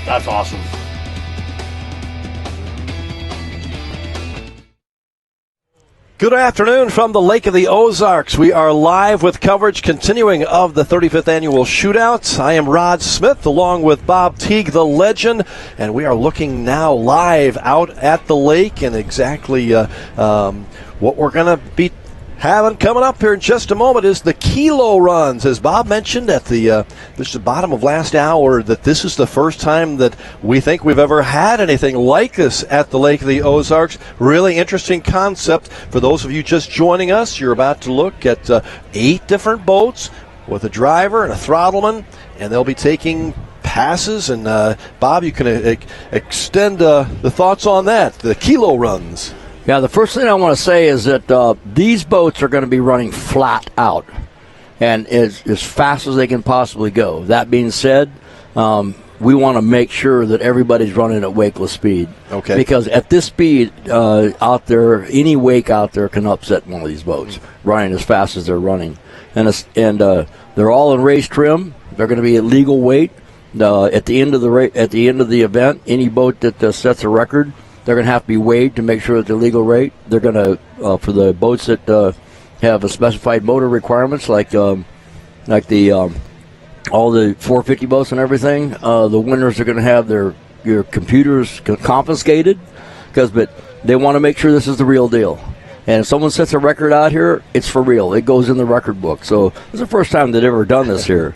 That's awesome. Good afternoon from the Lake of the Ozarks. We are live with coverage continuing of the 35th Annual Shootout. I am Rod Smith along with Bob Teague, the legend, and we are looking now live out at the lake and exactly what we're going to be having coming up here in just a moment is the kilo runs. As Bob mentioned at the bottom of last hour, that this is the first time that we think we've ever had anything like this at the Lake of the Ozarks. Really interesting concept. For those of you just joining us, you're about to look at 8 different boats with a driver and a throttleman, and they'll be taking passes. And Bob, you can extend the thoughts on that, the kilo runs. Yeah, the first thing I want to say is that these boats are going to be running flat out and as fast as they can possibly go. That being said, we want to make sure that everybody's running at wakeless speed. Okay. Because at this speed out there, any wake out there can upset one of these boats running as fast as they're running. And they're all in race trim. They're going to be at legal weight. At the end of the event, any boat that sets a record, they're going to have to be weighed to make sure that they're legal weight. They're going to for the boats that have a specified motor requirements, like the all the 450 boats and everything. The winners are going to have your computers confiscated but they want to make sure this is the real deal. And if someone sets a record out here, it's for real. It goes in the record book. So it's the first time they've ever done this here.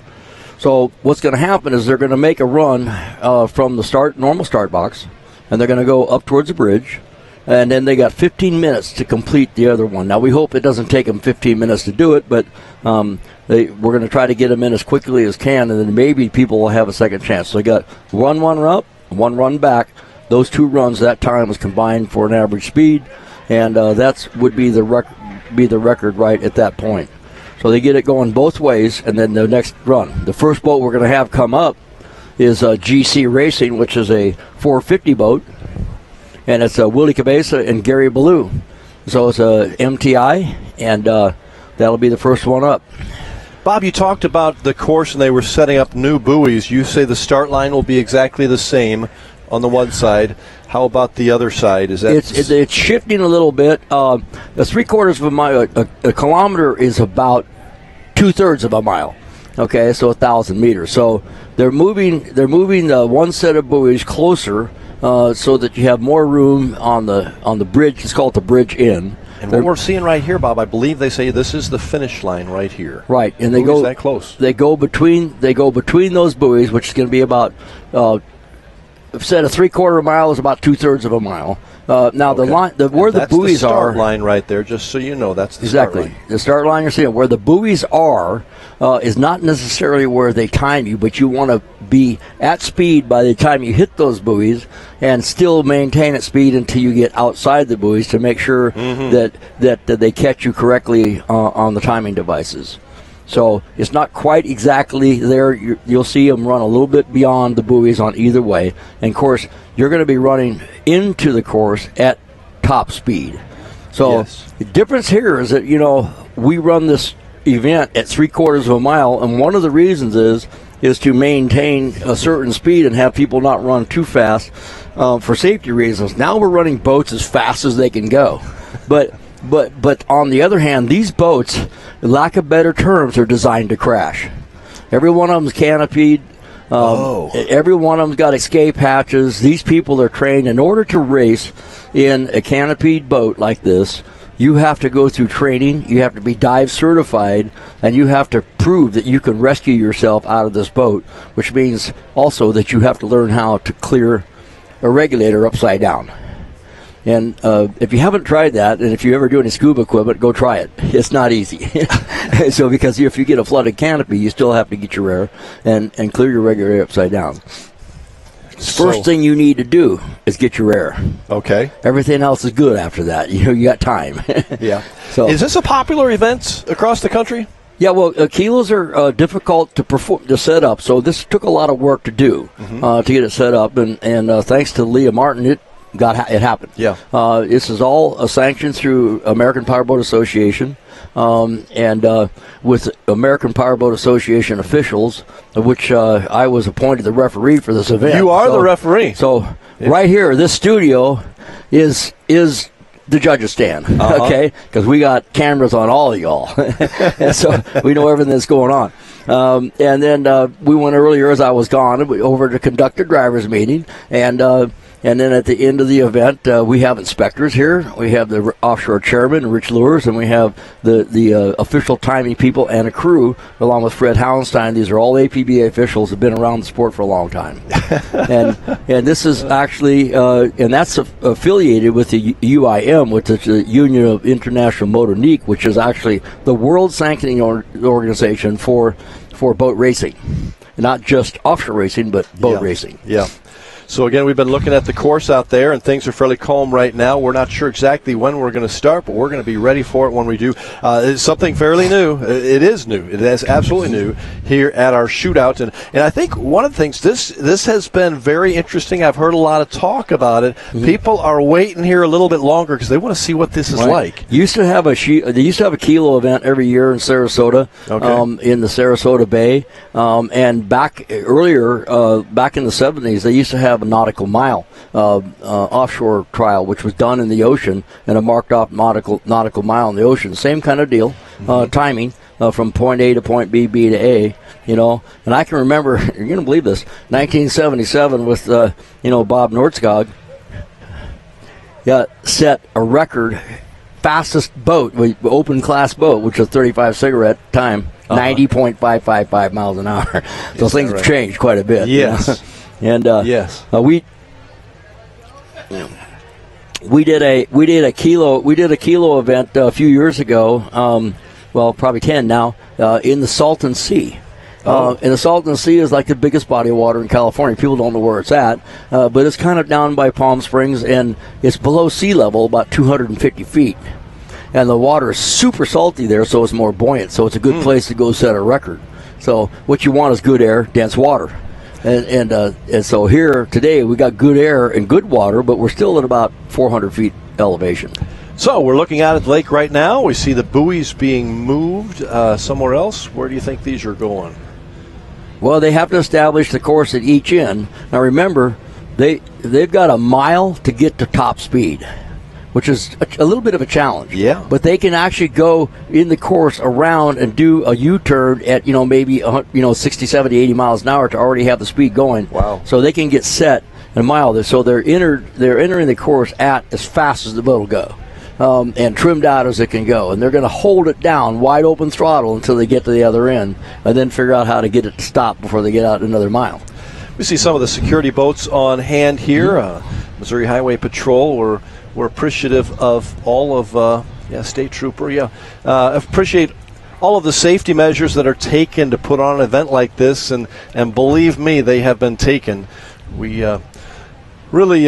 So what's going to happen is they're going to make a run from the normal start box, and they're going to go up towards the bridge, and then they got 15 minutes to complete the other one. Now, we hope it doesn't take them 15 minutes to do it, but we're going to try to get them in as quickly as can, and then maybe people will have a second chance. So they got one up, one run back. Those two runs, that time was combined for an average speed, and that would be the record right at that point. So they get it going both ways, and then the next run. The first boat we're going to have come up is GC Racing, which is a 450 boat, and it's Willie Cabeza and Gary Ballou. So it's a MTI, and that'll be the first one up. Bob, you talked about the course, and they were setting up new buoys. You say the start line will be exactly the same on the one side. How about the other side? Is that it's shifting a little bit. The 3/4 of a mile, a kilometer is about 2/3 of a mile. Okay, so 1,000 meters. So they're moving one set of buoys closer so that you have more room on the bridge. It's called the bridge in. And what we're seeing right here, Bob, I believe they say this is the finish line right here. Right, and they go that close. They go between those buoys, which is going to be about. Said a 3/4 mile is about 2/3 of a mile. Now the line, where the buoys the start are, line right there. Just so you know, that's the exactly start line. The start line. You're seeing where the buoys are is not necessarily where they time you, but you want to be at speed by the time you hit those buoys, and still maintain at speed until you get outside the buoys to make sure that they catch you correctly on the timing devices. So it's not quite exactly there. You'll see them run a little bit beyond the buoys on either way. And, of course, you're going to be running into the course at top speed. So the difference here is that, we run this event at 3/4 of a mile, and one of the reasons is to maintain a certain speed and have people not run too fast for safety reasons. Now we're running boats as fast as they can go. But on the other hand, these boats, lack of better terms, are designed to crash. Every one of them's canopied. Every one of them's got escape hatches. These people are trained in order to race in a canopied boat like this. You have to go through training. You have to be dive certified, and you have to prove that you can rescue yourself out of this boat, which means also that you have to learn how to clear a regulator upside down. And if you haven't tried that, and if you ever do any scuba equipment, go try it. It's not easy. So because if you get a flooded canopy, you still have to get your air and clear your regulator upside down. First thing you need to do is get your air. Okay. Everything else is good after that. You got time. Yeah. So is this a popular event across the country? Yeah, well, kilos are difficult to set up, so this took a lot of work to do to get it set up, and thanks to Leah Martin, it happened. Yeah. This is all sanctioned through American Powerboat Association, and with American Powerboat Association officials, of which I was appointed the referee for this event. You are the referee. So right here, this studio is the judges stand, okay? Because we got cameras on all of y'all, and so we know everything that's going on. And then we went earlier, as I was gone, over to conduct a driver's meeting, and then at the end of the event, we have inspectors here. We have the offshore chairman, Rich Lures, and we have the official timing people and a crew, along with Fred Howenstein. These are all APBA officials who have been around the sport for a long time. and this is actually, and that's affiliated with the UIM, which is the Union of International Motor Nique, which is actually the world sanctioning organization for boat racing. Not just offshore racing, but boat racing. Yeah. So again, we've been looking at the course out there, and things are fairly calm right now. We're not sure exactly when we're going to start, but we're going to be ready for it when we do. It's something fairly new. It is new. It is absolutely new here at our shootout. And I think one of the things, this has been very interesting. I've heard a lot of talk about it. Mm-hmm. People are waiting here a little bit longer because they want to see what this is like. They used to have a kilo event every year in Sarasota, in the Sarasota Bay. And back earlier, back in the 70s, they used to have a nautical mile offshore trial, which was done in the ocean, and a marked off nautical mile in the ocean. Same kind of deal, timing from point A to point B, B to A. And I can remember, you're going to believe this, 1977 with Bob Nordskog. Set a record fastest boat, open class boat, which was 35 cigarette time, 90.555 miles an hour. So things have changed quite a bit. Yes. And yes. We did a kilo event a few years ago. Probably 10 now, in the Salton Sea. And the Salton Sea is like the biggest body of water in California. People don't know where it's at, but it's kind of down by Palm Springs, and it's below sea level, about 250 feet. And the water is super salty there, so it's more buoyant. So it's a good place to go set a record. So what you want is good air, dense water. And so here today we got good air and good water, but we're still at about 400 feet elevation. So we're looking out at the lake right now. We see the buoys being moved somewhere else. Where do you think these are going? Well, they have to establish the course at each end. Now remember, they've got a mile to get to top speed, which is a little bit of a challenge. Yeah. But they can actually go in the course around and do a U-turn at, maybe 60, 70, 80 miles an hour to already have the speed going. Wow. So they can get set in a mile there. So they're entering the course at as fast as the boat will go. And trimmed out as it can go. And they're going to hold it down, wide open throttle, until they get to the other end, and then figure out how to get it to stop before they get out another mile. We see some of the security boats on hand here. Missouri Highway Patrol, we're appreciative of all of, State Trooper, appreciate all of the safety measures that are taken to put on an event like this, and believe me, they have been taken. We really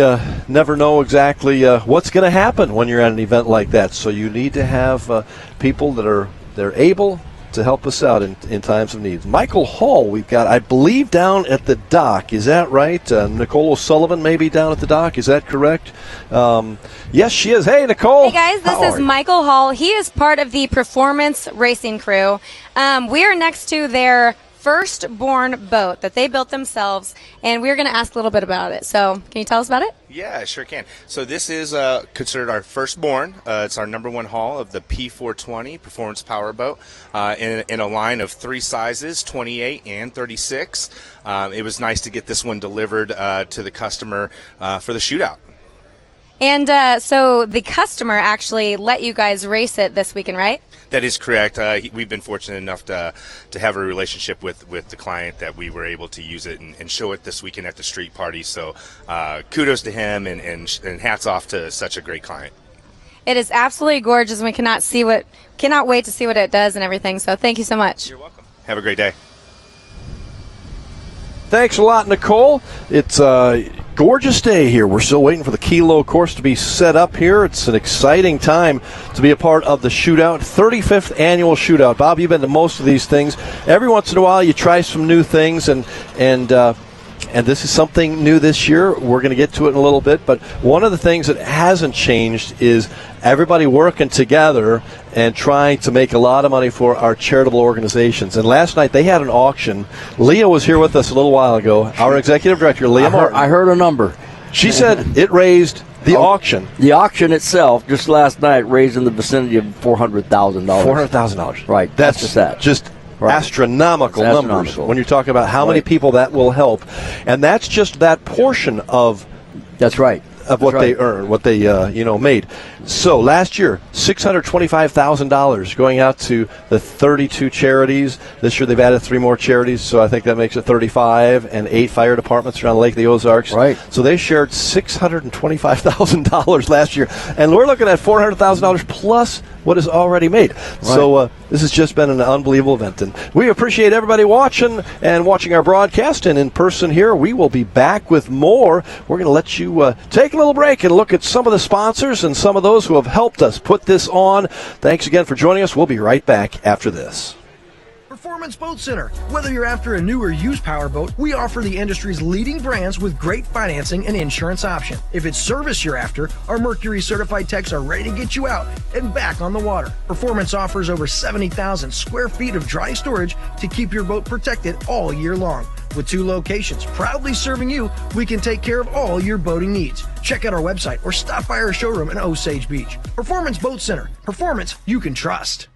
never know exactly what's going to happen when you're at an event like that. So you need to have people they're able to help us out in times of need. Michael Hall, we've got, I believe, down at the dock. Is that right? Nicole O'Sullivan may be down at the dock. Is that correct? Yes, she is. Hey, Nicole. Hey, guys. This is Michael Hall. He is part of the performance racing crew. We are next to their firstborn boat that they built themselves, and we're going to ask a little bit about it. So can you tell us about it? Yeah, I sure can. So this is considered our firstborn. It's our number one hull of the P420 Performance Power Boat in a line of 3 sizes, 28 and 36. It was nice to get this one delivered to the customer for the shootout. And so the customer actually let you guys race it this weekend, right? That is correct. We've been fortunate enough to have a relationship with the client that we were able to use it and show it this weekend at the street party. So kudos to him and hats off to such a great client. It is absolutely gorgeous, and we cannot wait to see what it does and everything. So thank you so much. You're welcome. Have a great day. Thanks a lot, Nicole. It's a gorgeous day here. We're still waiting for the Kilo course to be set up here. It's an exciting time to be a part of the shootout, 35th annual shootout. Bob, you've been to most of these things. Every once in a while, you try some new things, and this is something new this year. We're going to get to it in a little bit, but one of the things that hasn't changed is everybody working together and trying to make a lot of money for our charitable organizations. And last night they had an auction. Leah was here with us a little while ago, our executive director, Leah Martin. I heard a number. She said it raised the auction. The auction itself, just last night, raised in the vicinity of $400,000. $400,000. Right. That's just that. Just astronomical numbers when you're talking about how many people that will help. And that's just that portion of that's right. Of what they earned, what they made. So last year, $625,000 going out to the 32 charities. This year they've added 3 more charities, so I think that makes it 35, and 8 fire departments around the Lake of the Ozarks. Right. So they shared $625,000 last year, and we're looking at $400,000 plus what is already made. Right. So this has just been an unbelievable event. And we appreciate everybody watching our broadcast. And in person here, we will be back with more. We're going to let you take a little break and look at some of the sponsors and some of those who have helped us put this on. Thanks again for joining us. We'll be right back after this. Performance Boat Center. Whether you're after a new or used powerboat, we offer the industry's leading brands with great financing and insurance option. If it's service you're after, our Mercury certified techs are ready to get you out and back on the water. Performance offers over 70,000 square feet of dry storage to keep your boat protected all year long. With 2 locations proudly serving you, we can take care of all your boating needs. Check out our website or stop by our showroom in Osage Beach. Performance Boat Center. Performance you can trust.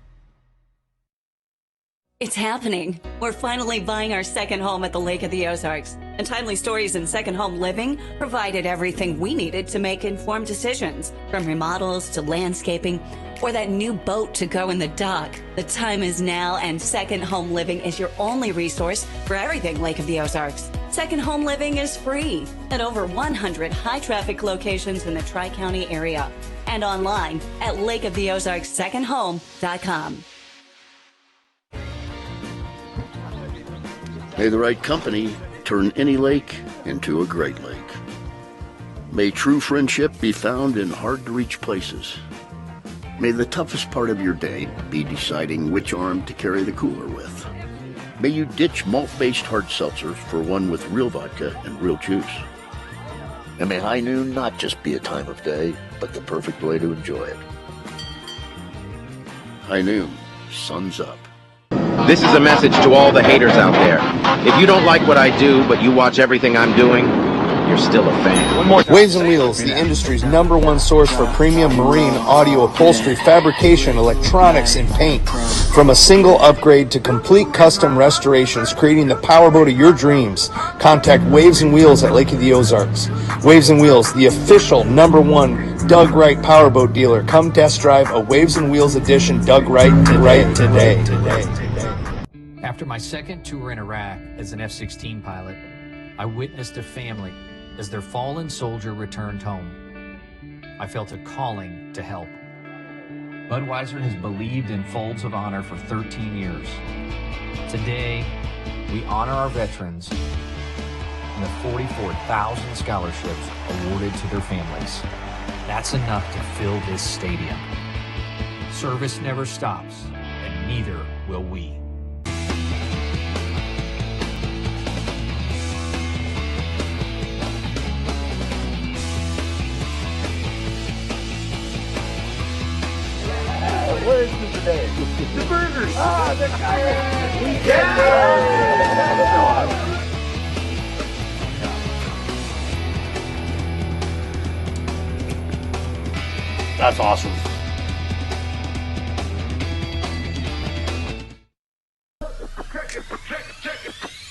It's happening. We're finally buying our second home at the Lake of the Ozarks. And Timely Stories in Second Home Living provided everything we needed to make informed decisions, from remodels to landscaping or that new boat to go in the dock. The time is now, and Second Home Living is your only resource for everything Lake of the Ozarks. Second Home Living is free at over 100 high-traffic locations in the Tri-County area and online at lakeoftheozarkssecondhome.com. May the right company turn any lake into a great lake. May true friendship be found in hard-to-reach places. May the toughest part of your day be deciding which arm to carry the cooler with. May you ditch malt-based hard seltzers for one with real vodka and real juice. And may high noon not just be a time of day, but the perfect way to enjoy it. High noon, sun's up. This is a message to all the haters out there. If you don't like what I do, but you watch everything I'm doing, you're still a fan. One more time. Waves and Wheels, the industry's #1 source for premium marine audio upholstery, fabrication, electronics, and paint. From a single upgrade to complete custom restorations, creating the powerboat of your dreams. Contact Waves and Wheels at Lake of the Ozarks. Waves and Wheels, the official #1 Doug Wright powerboat dealer. Come test drive a Waves and Wheels edition Doug Wright today. After my second tour in Iraq as an F-16 pilot, I witnessed a family as their fallen soldier returned home. I felt a calling to help. Budweiser has believed in Folds of Honor for 13 years. Today, we honor our veterans and the 44,000 scholarships awarded to their families. That's enough to fill this stadium. Service never stops, and neither will we. Where is it today? The burgers! Ah, the guy! That's awesome.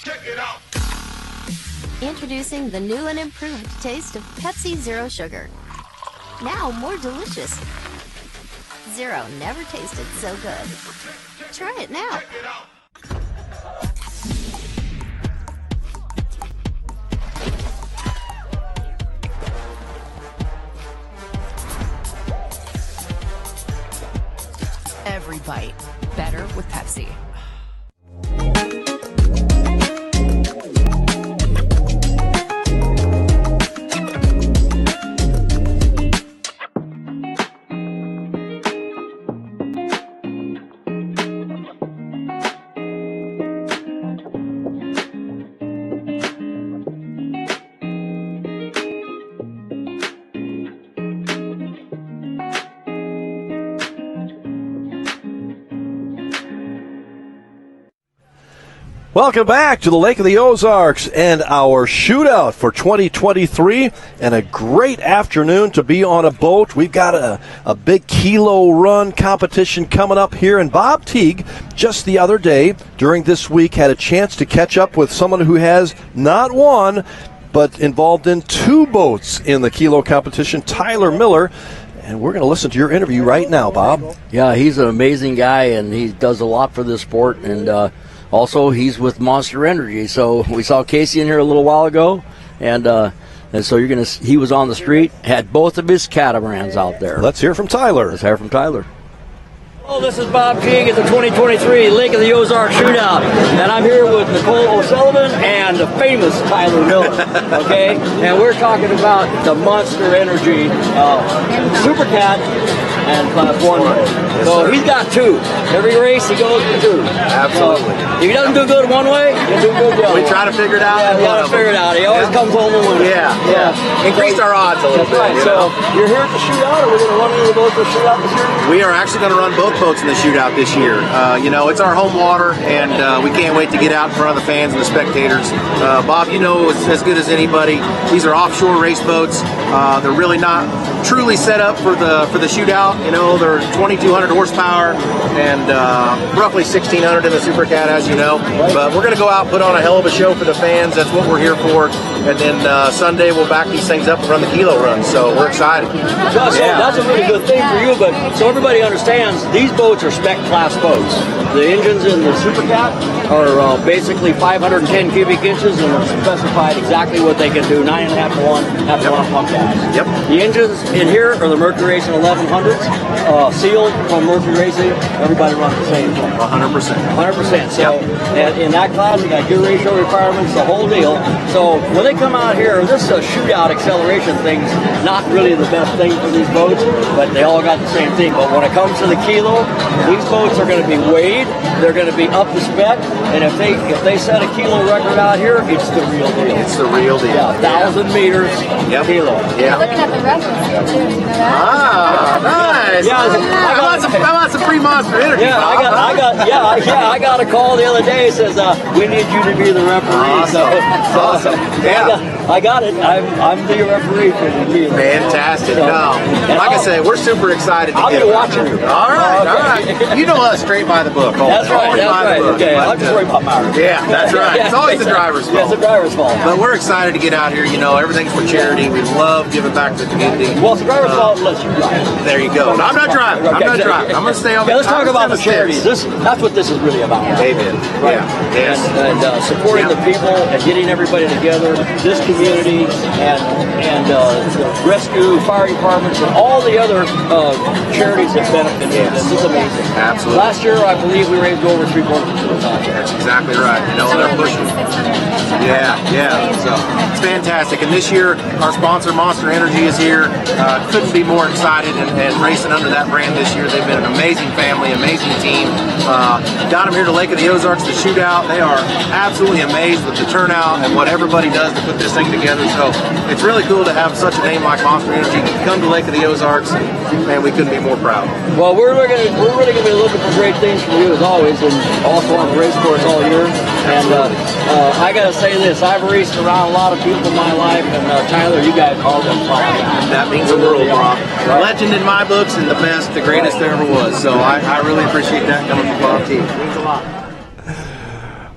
Check it out. Introducing the new and improved taste of Pepsi Zero Sugar. Now more delicious. Zero never tasted so good. Try it now. Every bite better with Pepsi. Welcome back to the Lake of the Ozarks and our shootout for 2023, and a great afternoon to be on a boat. We've got a big kilo run competition coming up here, and Bob Teague just the other day during this week had a chance to catch up with someone who has not one but involved in 2 boats in the kilo competition, Tyler Miller. And we're going to listen to your interview right now, Bob. Yeah, he's an amazing guy, and he does a lot for this sport, and also, he's with Monster Energy. So we saw Casey in here a little while ago, and so he was on the street, had both of his catamarans out there. Let's hear from Tyler. Let's hear from Tyler. Oh, this is Bob Teague at the 2023 Lake of the Ozarks Shootout, and I'm here with Nicole O'Sullivan and the famous Tyler Miller, okay? And we're talking about the Monster Energy Super Cat and Class 1 race. So he's got two. Every race he goes for two. Absolutely. So if he doesn't do good one way, he'll do good the other. We try to figure it out. Yeah, we got to figure it out. He always comes home with winner. Yeah. Increased our odds a little bit. Right. So you're here at the shootout, or we're going to run into both the shootout this year? We are actually going to run both boats in the shootout this year. It's our home water, and we can't wait to get out in front of the fans and the spectators. Bob, you know as good as anybody, these are offshore race boats. They're really not truly set up for the shootout. They're 2,200 horsepower and roughly 1,600 in the Super Cat, as you know. But we're going to go out and put on a hell of a show for the fans. That's what we're here for. And then Sunday we'll back these things up and run the kilo run. So we're excited. That's a really good thing for you. But so everybody understands, these boats are spec class boats. The engines in the Super Cat are basically 510 cubic inches, and they're specified exactly what they can do. 9.5 to 1, half to 1 pump gas. Yep. The engines in here are the Mercury Racing 1100s, sealed from Mercury Racing. Everybody runs the same thing. 100%. 100%. So in that class, you got gear ratio requirements, the whole deal. So when they come out here, this shootout acceleration thing's not really the best thing for these boats, but they all got the same thing. But when it comes to the kilo, these boats are going to be weighed. They're going to be up to spec, and if they set a kilo record out here, it's the real deal. It's the real deal. Yeah, 1,000 meters kilo. Yeah. You're looking at the reference here too. You know that? Nice. Yeah, I want some free Monster Energy. Yeah, I got a call the other day. It says we need you to be the referee. Awesome. I got it. I'm the referee for the kilo. Fantastic. Like I say, we're super excited. I'll be watching you. All right. You know us, straight by the book. That's right. Okay, But, I'll just worry about Myron. Yeah, that's right. It's always the driver's fault. Yeah, it's the driver's fault. But we're excited to get out here. Everything's for charity. We love giving back to the community. Well, it's the driver's fault unless you drive. There you go. No, I'm not driving. I'm going to stay on the let's talk about the charities. That's what this is really about. Amen. Right. Yeah. Yes. And supporting the people and getting everybody together, this community and the rescue, fire departments, and all the other charities that benefit from this. This is amazing. Absolutely. Last year, I believe we raised over $3.2 million. That's exactly right. They're pushing. Yeah. So it's fantastic. And this year, our sponsor, Monster Energy, is here. Couldn't be more excited and racing under that brand this year. They've been an amazing family, amazing team. Got them here to Lake of the Ozarks, the shootout. They are absolutely amazed with the turnout and what everybody does to put this thing together. So it's really cool to have such a name like Monster Energy come to Lake of the Ozarks. Man, we couldn't be more proud. Well, we're really going to be looking for great things from you as always, and also on the race course all year. And I got to say this: I've raced around a lot of people in my life, and Tyler, you guys call them proud. That means the world, Bob. Legend in my books, and the best, the greatest there ever was. So I really appreciate that coming from Bob Teague. It means a lot.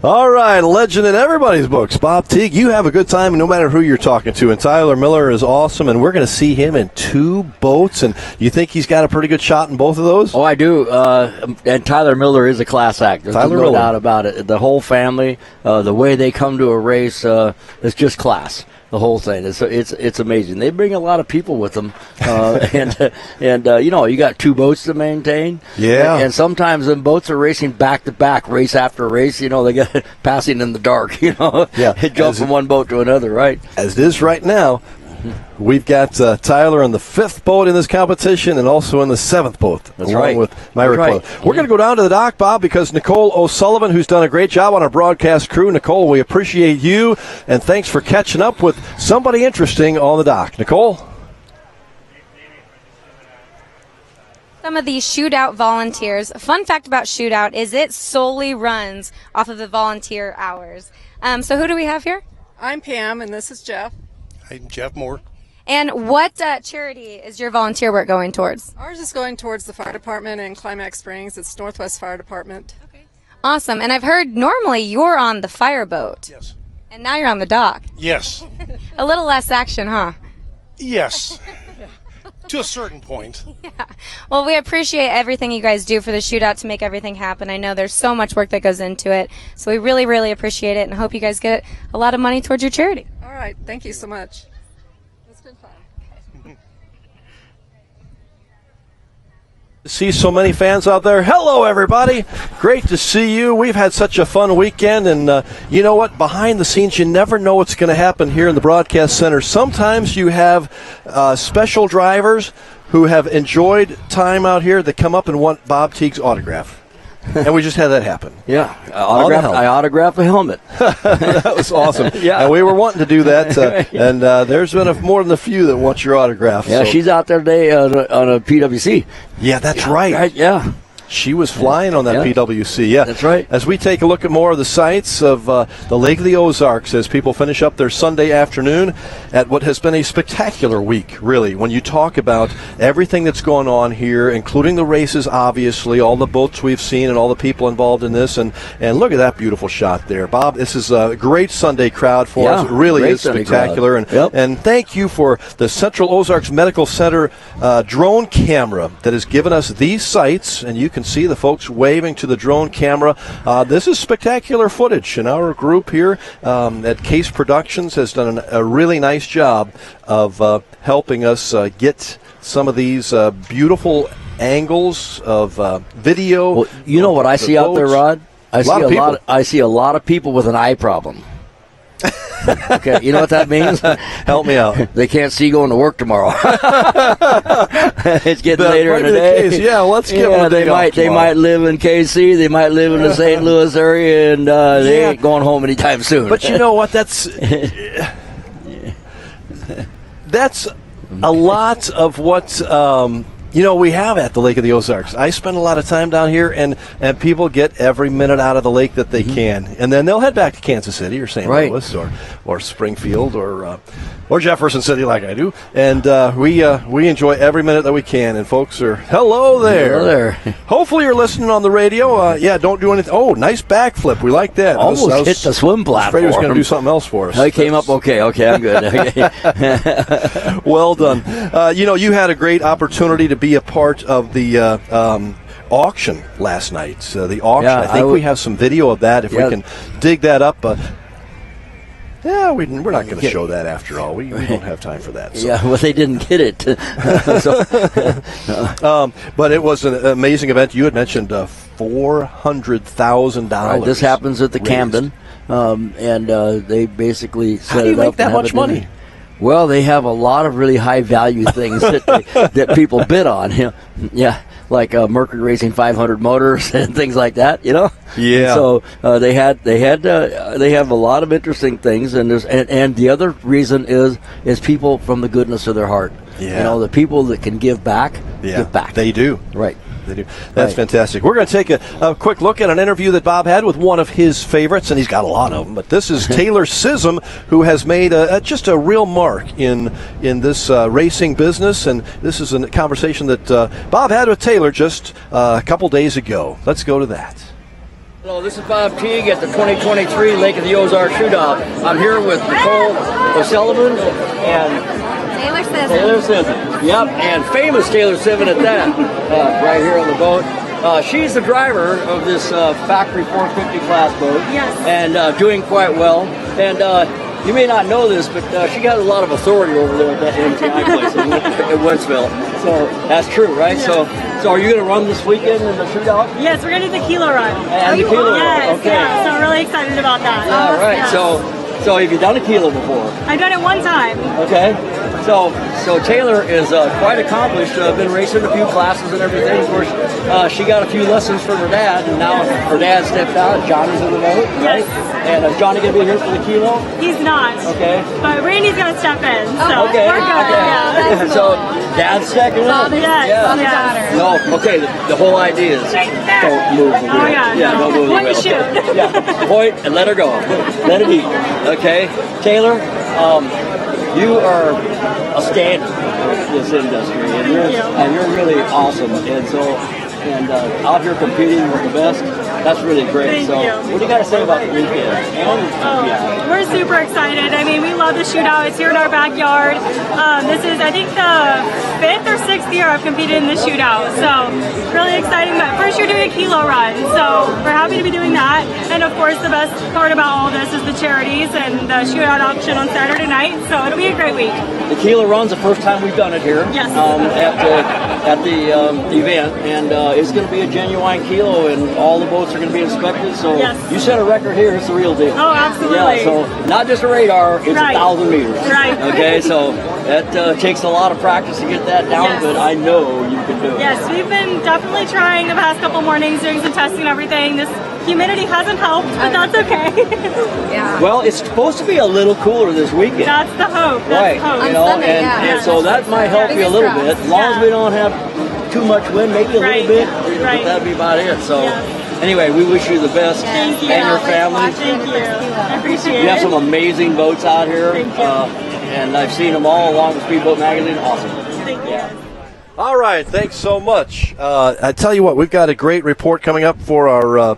All right, legend in everybody's books. Bob Teague, you have a good time no matter who you're talking to. And Tyler Miller is awesome, and we're going to see him in two boats. And you think he's got a pretty good shot in both of those? Oh, I do. And Tyler Miller is a class act. There's no doubt about it. The whole family, the way they come to a race, it's just class. The whole thing. It's amazing. They bring a lot of people with them, and you got two boats to maintain. Yeah. And sometimes them boats are racing back to back, race after race. They get passing in the dark. Yeah. It jumps from one boat to another, right? As it is right now. We've got Tyler on the 5th boat in this competition and also in the 7th boat. That's right. With Myra Clone. We're going to go down to the dock, Bob, because Nicole O'Sullivan, who's done a great job on our broadcast crew. Nicole, we appreciate you, and thanks for catching up with somebody interesting on the dock. Nicole? Some of these shootout volunteers. A fun fact about shootout is it solely runs off of the volunteer hours. So who do we have here? I'm Pam, and this is Jeff. I'm Jeff Moore. And what charity is your volunteer work going towards? Ours is going towards the fire department in Climax Springs. It's Northwest Fire Department. Okay. Awesome. And I've heard normally you're on the fireboat. Yes. And now you're on the dock. Yes. A little less action, huh? Yes. To a certain point. Yeah. Well, we appreciate everything you guys do for the shootout to make everything happen. I know there's so much work that goes into it. So we really, really appreciate it and hope you guys get a lot of money towards your charity. All right. Thank you so much. It's been fun. See so many fans out there. Hello, everybody. Great to see you. We've had such a fun weekend, and you know what? Behind the scenes, you never know what's going to happen here in the broadcast center. Sometimes you have special drivers who have enjoyed time out here that come up and want Bob Teague's autograph. And we just had that happen. Yeah, I autographed a helmet. That was awesome. Yeah, and we were wanting to do that, and there's been more than a few that want your autograph. Yeah, so. She's out there today on a PWC. Yeah, that's right. Yeah. She was flying on that PWC, yeah. That's right. As we take a look at more of the sights of the Lake of the Ozarks as people finish up their Sunday afternoon at what has been a spectacular week, really. When you talk about everything that's going on here, including the races, obviously, all the boats we've seen and all the people involved in this, and look at that beautiful shot there. Bob, this is a great Sunday crowd for us. It really is spectacular. And thank you for the Central Ozarks Medical Center drone camera that has given us these sights, and you can see the folks waving to the drone camera. This is spectacular footage, and our group here at Case Productions has done a really nice job of helping us get some of these beautiful angles of video. Well, you know what I see out there, Rod? I see a lot of people with an eye problem. Okay, you know what that means? Help me out. They can't see going to work tomorrow. It's getting later in the day. Case. Yeah, let's get one they might live in KC, they might live in the St. Louis area, and they ain't going home anytime soon. But you know what? That's a lot of what we have at the Lake of the Ozarks. I spend a lot of time down here, and people get every minute out of the lake that they can. And then they'll head back to Kansas City or St. Louis or Springfield or Jefferson City like I do. And we enjoy every minute that we can. And folks are, hello there. Hello there. Hopefully you're listening on the radio. Don't do anything. Oh, nice backflip. We like that. Almost hit the swim platform. I was afraid he was going to do something else for us. I came up okay. Okay, I'm good. Well done. You had a great opportunity to be a part of the auction last night. The auction. I think we have some video of that. If we can dig that up. We're not going to show that after all. We don't have time for that. So. Yeah, well, they didn't get it. But it was an amazing event. You had mentioned $400,000. Right, this happens at the Camden, and they basically set How do you it make up that much money? Well, they have a lot of really high value things that people bid on. Yeah, like Mercury Racing 500 motors and things like that. Yeah. And so they have a lot of interesting things, and the other reason is people from the goodness of their heart. Yeah. The people that can give back, give back. They do. Right. They do. That's fantastic. We're going to take a quick look at an interview that Bob had with one of his favorites, and he's got a lot of them. But this is Taylor Sissom, who has made just a real mark in this racing business, and this is a conversation that Bob had with Taylor just a couple days ago. Let's go to that. Hello, this is Bob Teague at the 2023 Lake of the Ozarks Shootout. I'm here with Nicole O'Sullivan and Taylor Sissom. Yep, and famous Taylor Sissom at that, right here on the boat. She's the driver of this factory 450 class boat. Yes. And doing quite well. And you may not know this, but she got a lot of authority over there at that MTI place in Wentzville. So that's true, right? Yeah. So are you going to run this weekend in the shootout? Yes, we're going to do the kilo run. And the kilo run, yes, okay. Yeah, so I'm really excited about that. All right, Yes. so have you done a kilo before? I've done it one time. Okay. So Taylor is quite accomplished. Been racing a few classes and everything. Of course, she got a few lessons from her dad, and now her dad stepped out. Johnny's in the boat, right? Yes. And is Johnny going to be here for the kilo? He's not. Okay. But Randy's going to step in. So Okay. we're good. Okay. Yeah. So dad's stepping in. Yes. Yes. No. Okay. The whole idea is don't move. Oh, yeah. Yeah. Don't move. Point and shoot. Yeah. Point and let her go. Let it eat. Okay. Taylor. You are a standard in this industry, and you're really awesome. And so and out here competing with the best. That's really great. Thank so, you. what do you got to say about the weekend? We're super excited. I mean, we love the shootout. It's here in our backyard. This is, I think, the 5th or 6th year I've competed in the shootout. So, really exciting. But first, you're doing a kilo run. So, we're happy to be doing that. And of course, the best part about all this is the charities and the shootout auction on Saturday night. So, it'll be a great week. The kilo run's the first time we've done it here. Yes. At the event, and it's going to be a genuine kilo, and all the boats are going to be inspected. So you set a record here; it's the real deal. Oh, absolutely. Yeah. So not just a radar; it's 1,000 meters. Right. Okay. So that takes a lot of practice to get that down, but I know you can do it. Yes, we've been definitely trying the past couple mornings, doing some testing and everything. This humidity hasn't helped, but that's okay. Well, it's supposed to be a little cooler this weekend. That's the hope. Right. You know, and so that might help you a little bit, as long as we don't have too much wind, maybe a little bit. But that'd be about it. So. Anyway, we wish you the best Thank you. and your family. Thank you. I appreciate it. You have some amazing boats out here, and I've seen them all along the Speedboat Magazine. Awesome. Thank you. All right, thanks so much. I tell you what, we've got a great report coming up for our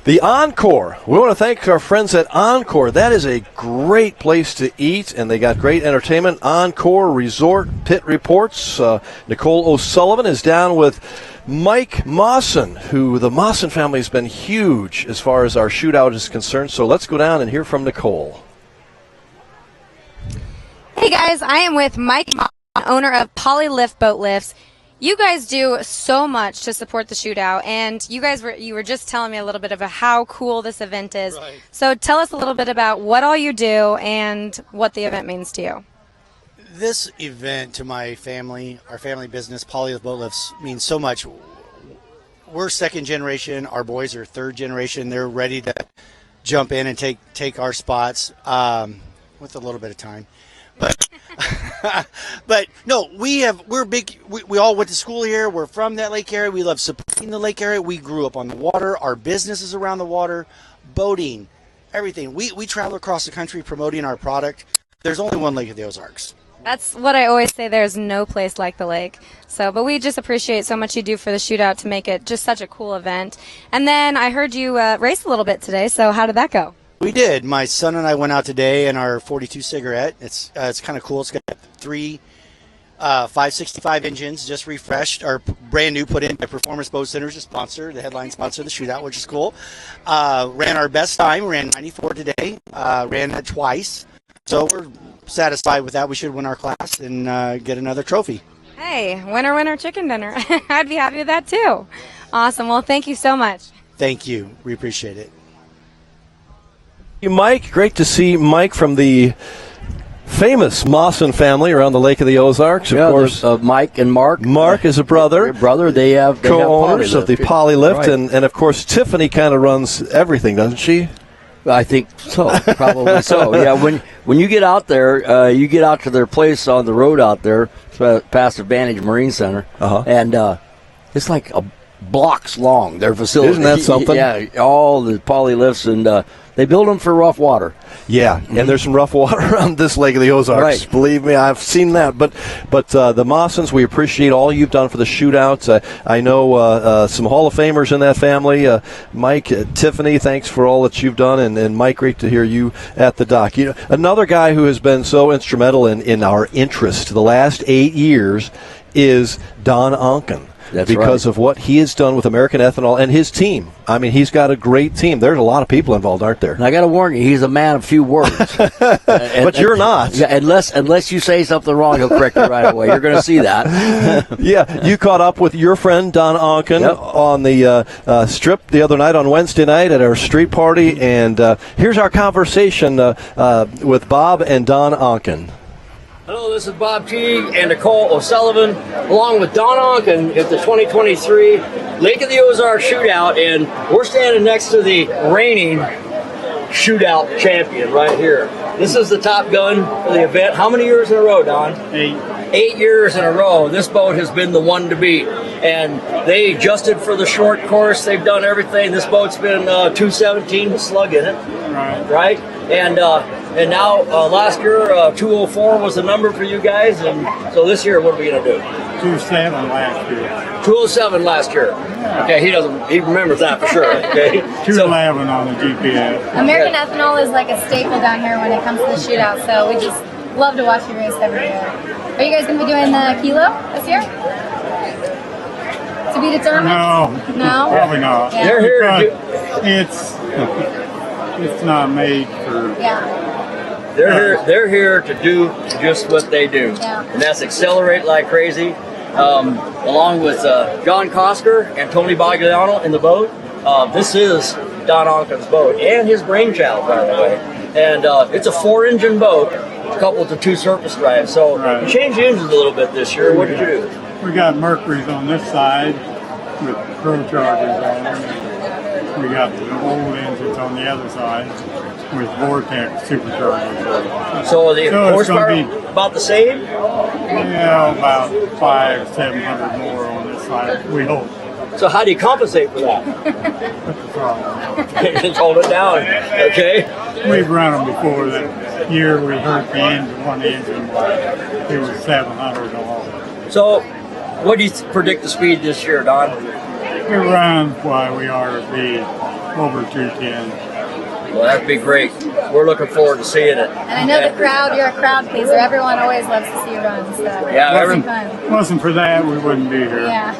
the Encore. We want to thank our friends at Encore. That is a great place to eat, and they got great entertainment. Encore Resort Pit Reports. Nicole O'Sullivan is down with Mike Mawson, who the Mawson family has been huge as far as our shootout is concerned. So let's go down and hear from Nicole. Hey guys, I am with Mike Mawson, owner of Polylift Boat Lifts. You guys do so much to support the shootout, and you were just telling me a little bit about how cool this event is. Right. So tell us a little bit about what all you do and what the event means to you. This event to my family, our family business, Polylift Boat Lifts, means so much. We're second generation. Our boys are third generation. They're ready to jump in and take our spots with a little bit of time. But no, we're big. We all went to school here. We're from that lake area. We love supporting the lake area. We grew up on the water. Our business is around the water, boating, everything. We travel across the country promoting our product. There's only one lake of the Ozarks. That's what I always say. There's no place like the lake. But we just appreciate so much you do for the shootout to make it just such a cool event. And then I heard you race a little bit today. So how did that go? We did. My son and I went out today in our 42 cigarette. It's kind of cool. It's got 3 565 engines, just refreshed, or brand new, put in by Performance Boat Centers, the headline sponsor of the shootout, which is cool. Ran our best time. Ran 94 today. Ran that twice. So we're satisfied with that. We should win our class and get another trophy. Hey, winner, winner, chicken dinner. I'd be happy with that too. Awesome. Well, thank you so much. Thank you. We appreciate it. Mike, great to see Mike from the famous Mawson family around the Lake of the Ozarks. Of course, Mike and Mark. Mark is a brother. They have co-owners of the Polylift, right. and of course Tiffany kind of runs everything, doesn't she? I think so, probably so. Yeah, when you get out there, you get out to their place on the road out there, past Advantage Marine Center, and it's like blocks long. Their facility. Isn't that something? Yeah, all the Polylifts, and they build them for rough water. Yeah, and there's some rough water around this Lake of the Ozarks. Right. Believe me, I've seen that. But the Mawsons, we appreciate all you've done for the shootouts. I know some Hall of Famers in that family. Mike, Tiffany, thanks for all that you've done. And Mike, great to hear you at the dock. You know, another guy who has been so instrumental in our interest the last 8 years is Don Onken. That's because of what he has done with American Ethanol and his team. I mean, he's got a great team. There's a lot of people involved, aren't there? And I got to warn you, he's a man of few words. But you're not. Yeah, unless you say something wrong, he'll correct you right away. You're going to see that. Yeah, you caught up with your friend Don Onken on the strip the other night on Wednesday night at our street party, and here's our conversation with Bob and Don Onken. Hello, this is Bob Teague and Nicole O'Sullivan, along with Don Onken at the 2023 Lake of the Ozarks Shootout, and we're standing next to the reigning shootout champion right here. This is the top gun for the event. How many years in a row, Don? 8 years in a row. This boat has been the one to beat, and they adjusted for the short course. They've done everything. This boat's been 217 slug in it, right? And And now, last year, 204 was the number for you guys, and so this year, what are we going to do? 207 last year. 207 last year. Okay, he remembers that for sure. Okay, 211 on the GPS. American Ethanol is like a staple down here when it comes to the shootout, so we just love to watch you race every year. Are you guys going to be doing the kilo this year? To be determined? No? Probably not. Yeah. They're here to it's not made for. Yeah. They're here to do just what they do, and that's accelerate like crazy. Along with John Kosker and Tony Bagliano in the boat. This is Don Onken's boat and his brainchild, by the way. And it's a 4-engine boat coupled to 2 surface drives. So you changed the engines a little bit this year. What did you do? We got Mercury's on this side with Pro Chargers on them. We got the old engines on the other side with Vortex superchargers. So the horsepower about the same? Yeah, about 500-700 more on this side, we hope. So how do you compensate for that? That's the problem. Just hold it down, okay? We've run them before. That year we hurt the engine, one engine, it was 700 all. So what do you predict the speed this year, Don? We run why we are to be over 210. Well, that'd be great. We're looking forward to seeing it. And I know the crowd, you're a crowd pleaser. Everyone always loves to see you run, so Yeah, wasn't for that, we wouldn't be here. Yeah.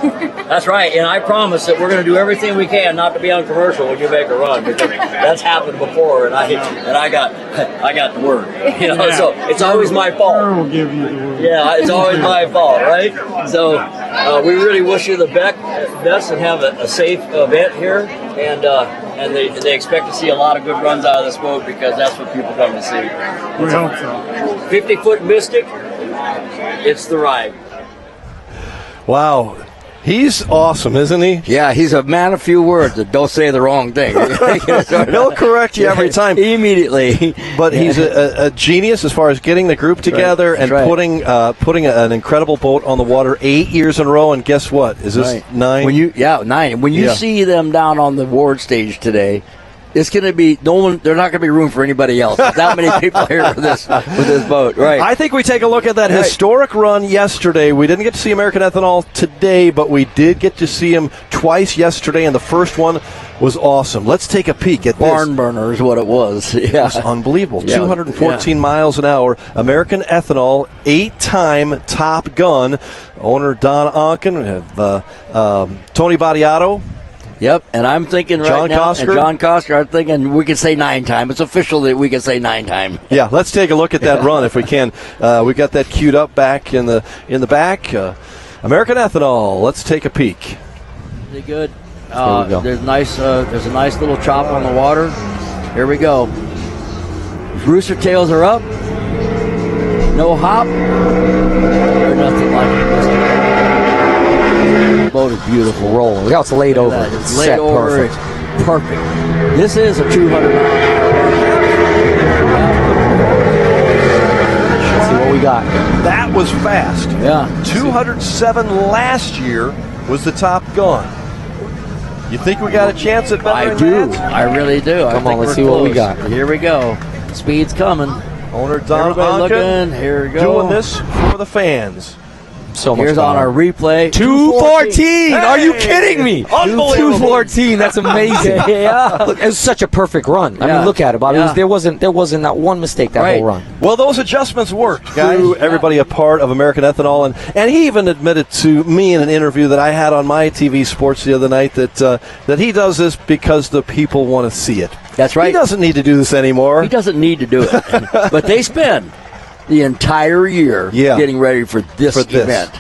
That's right, and I promise that we're going to do everything we can not to be on commercial when you make a run, because that's happened before, and I got the word. So it's always my fault. We'll give you the word. Yeah, it's always my fault, right? So we really wish you the best and have a safe event here, and they expect to see a lot of good runs out of this boat because that's what people come to see. We hope so. 50-foot Mystic, it's the ride. Wow. He's awesome, isn't he? Yeah, he's a man of few words that don't say the wrong thing. He'll correct you every time. Immediately. But he's a genius as far as getting the group together and putting an incredible boat on the water 8 years in a row. And guess what? Is this 9? 9. When you see them down on the ward stage today, it's going to be there's not going to be room for anybody else. There's that many people here with this boat, right? I think we take a look at that historic run yesterday. We didn't get to see American Ethanol today, but we did get to see him twice yesterday, and the first one was awesome. Let's take a peek at Barn burner is what it was. Yeah. It was unbelievable. 214 miles an hour. American Ethanol, 8-time Top Gun. Owner Don Onken, Tony Bagliano. Yep, and I'm thinking John Kosker, I'm thinking we could say 9-time. It's official that we can say 9-time. Yeah, let's take a look at that run if we can. We got that queued up back in the back. American Ethanol. Let's take a peek. Really good. There's a nice little chop on the water. Here we go. Rooster tails are up. No hop. Or nothing like it. The boat is beautiful. Rolling. Look how it's laid over. It's laid over. Perfect. It's perfect. This is a 200 mile. Let's see what we got. That was fast. Yeah. 207 last year was the Top Gun. You think we got a chance at bettering that? I really do. Come on, let's see what we got. Here we go. Speed's coming. Owner Don Onken. Here we go. Doing this for the fans. So much Here's on our replay. 214. Are you kidding me? Unbelievable. 214. That's amazing. Yeah. Look, it was such a perfect run. I mean, look at it, Bob. Yeah. There wasn't not one mistake that whole run. Well, those adjustments worked, guys. Everybody a part of American Ethanol, and he even admitted to me in an interview that I had on my TV Sports the other night that he does this because the people want to see it. That's right. He doesn't need to do this anymore. He doesn't need to do it. But they spend the entire year getting ready for this event,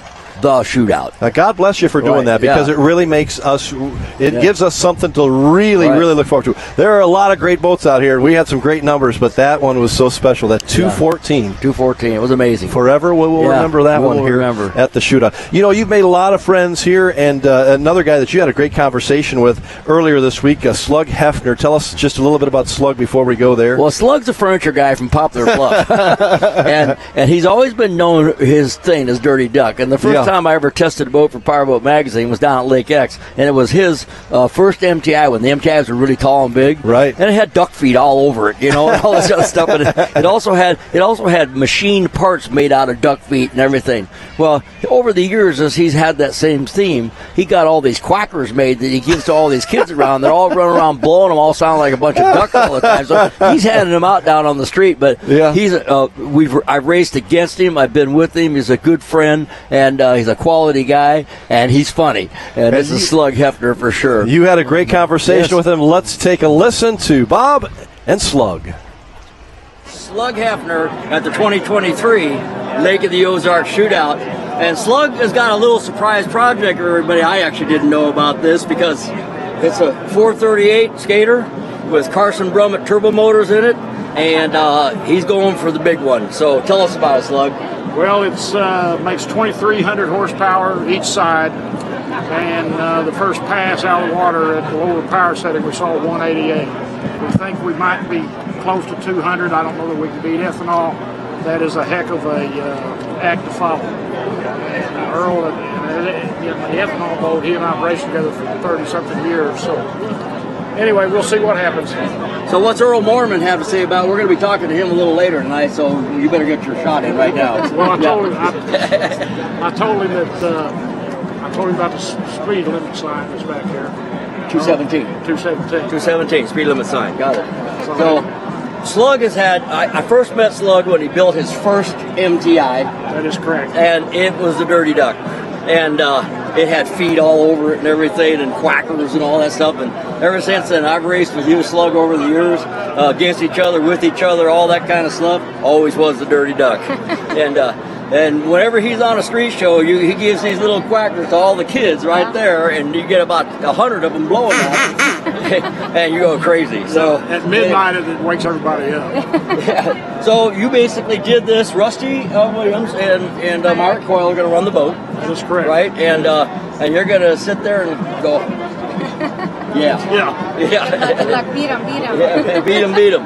the shootout. Now, God bless you for doing that, because it really makes us, gives us something to really look forward to. There are a lot of great boats out here. We had some great numbers, but that one was so special. That 214. 214. It was amazing. Forever we will remember that one here at the shootout. You know, you've made a lot of friends here, and another guy that you had a great conversation with earlier this week, Slug Hefner. Tell us just a little bit about Slug before we go there. Well, Slug's a furniture guy from Poplar Bluff. and he's always been known, his thing is Dirty Duck. And the first time time I ever tested a boat for Powerboat Magazine was down at Lake X, and it was his first MTI when the MTIs were really tall and big. Right. And it had duck feet all over it, and all this other stuff. And it also had machined parts made out of duck feet and everything. Well, over the years, as he's had that same theme, he got all these quackers made that he gives to all these kids around. They're all running around blowing them, all sound like a bunch of ducks all the time. So he's handing them out down on the street. But I've raced against him. I've been with him. He's a good friend, and he's a quality guy, and he's funny. And this is Slug Hefner for sure. You had a great conversation with him. Let's take a listen to Bob and Slug. Slug Hefner at the 2023 Lake of the Ozarks Shootout. And Slug has got a little surprise project for everybody. I actually didn't know about this because it's a 438 skater with Carson Brummett turbo motors in it, and he's going for the big one. So tell us about it, Slug. Well, it's makes 2,300 horsepower each side, and the first pass out of the water at the lower power setting we saw 188. We think we might be close to 200. I don't know that we can beat ethanol. That is a heck of a act to follow. And Earl, the ethanol boat, he and I have raced together for 30-something years. So anyway, we'll see what happens. So what's Earl Mormon have to say about it? We're going to be talking to him a little later tonight, so you better get your shot in right now. Well, I told him about the speed limit sign that's back there. 217. 217, speed limit sign. Got it. So Slug has had, I first met Slug when he built his first MTI. That is correct. And it was the Dirty Duck. And it had feet all over it and everything, and quackers and all that stuff. And ever since then, I've raced with you, Slug, over the years, against each other, with each other, all that kind of stuff. Always was the Dirty Duck. And whenever he's on a street show, he gives these little quackers to all the kids right there, and you get about 100 of them blowing out, and you go crazy. So at midnight, it wakes everybody up. Yeah. So you basically did this. Rusty Williams and Mark Coyle are going to run the boat. That is correct. Right? And you're going to sit there and go, yeah. Good luck. Beat him. Yeah, beat him.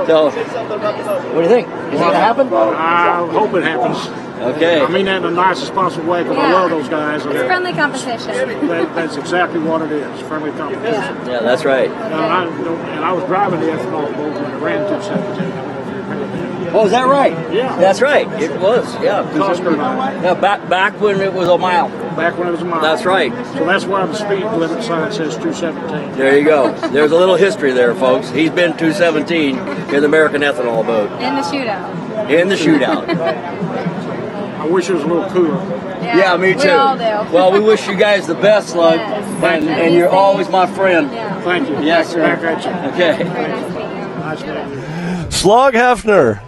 So, what do you think? Is it going to happen? I hope it happens. Okay. I mean that in the nicest possible way, because I love those guys. It's friendly competition. That's exactly what it is, friendly competition. Yeah, that's right. And I was driving the ethanol boat when it ran 217. Oh, is that right? Yeah. That's right. It was, yeah. Oscar and I. Yeah, back when it was a mile. Back when it was a mile. That's right. So that's why the speed limit sign says 217. There you go. There's a little history there, folks. He's been 217 in the American ethanol boat. In the shootout. In the shootout. I wish it was a little cooler. Yeah, me too. We all do. Well, we wish you guys the best, Slug. Yes. And you're always my friend. Yeah. Thank you. Yes, sir. Back at you. Okay. Nice meeting you. Slug Hefner.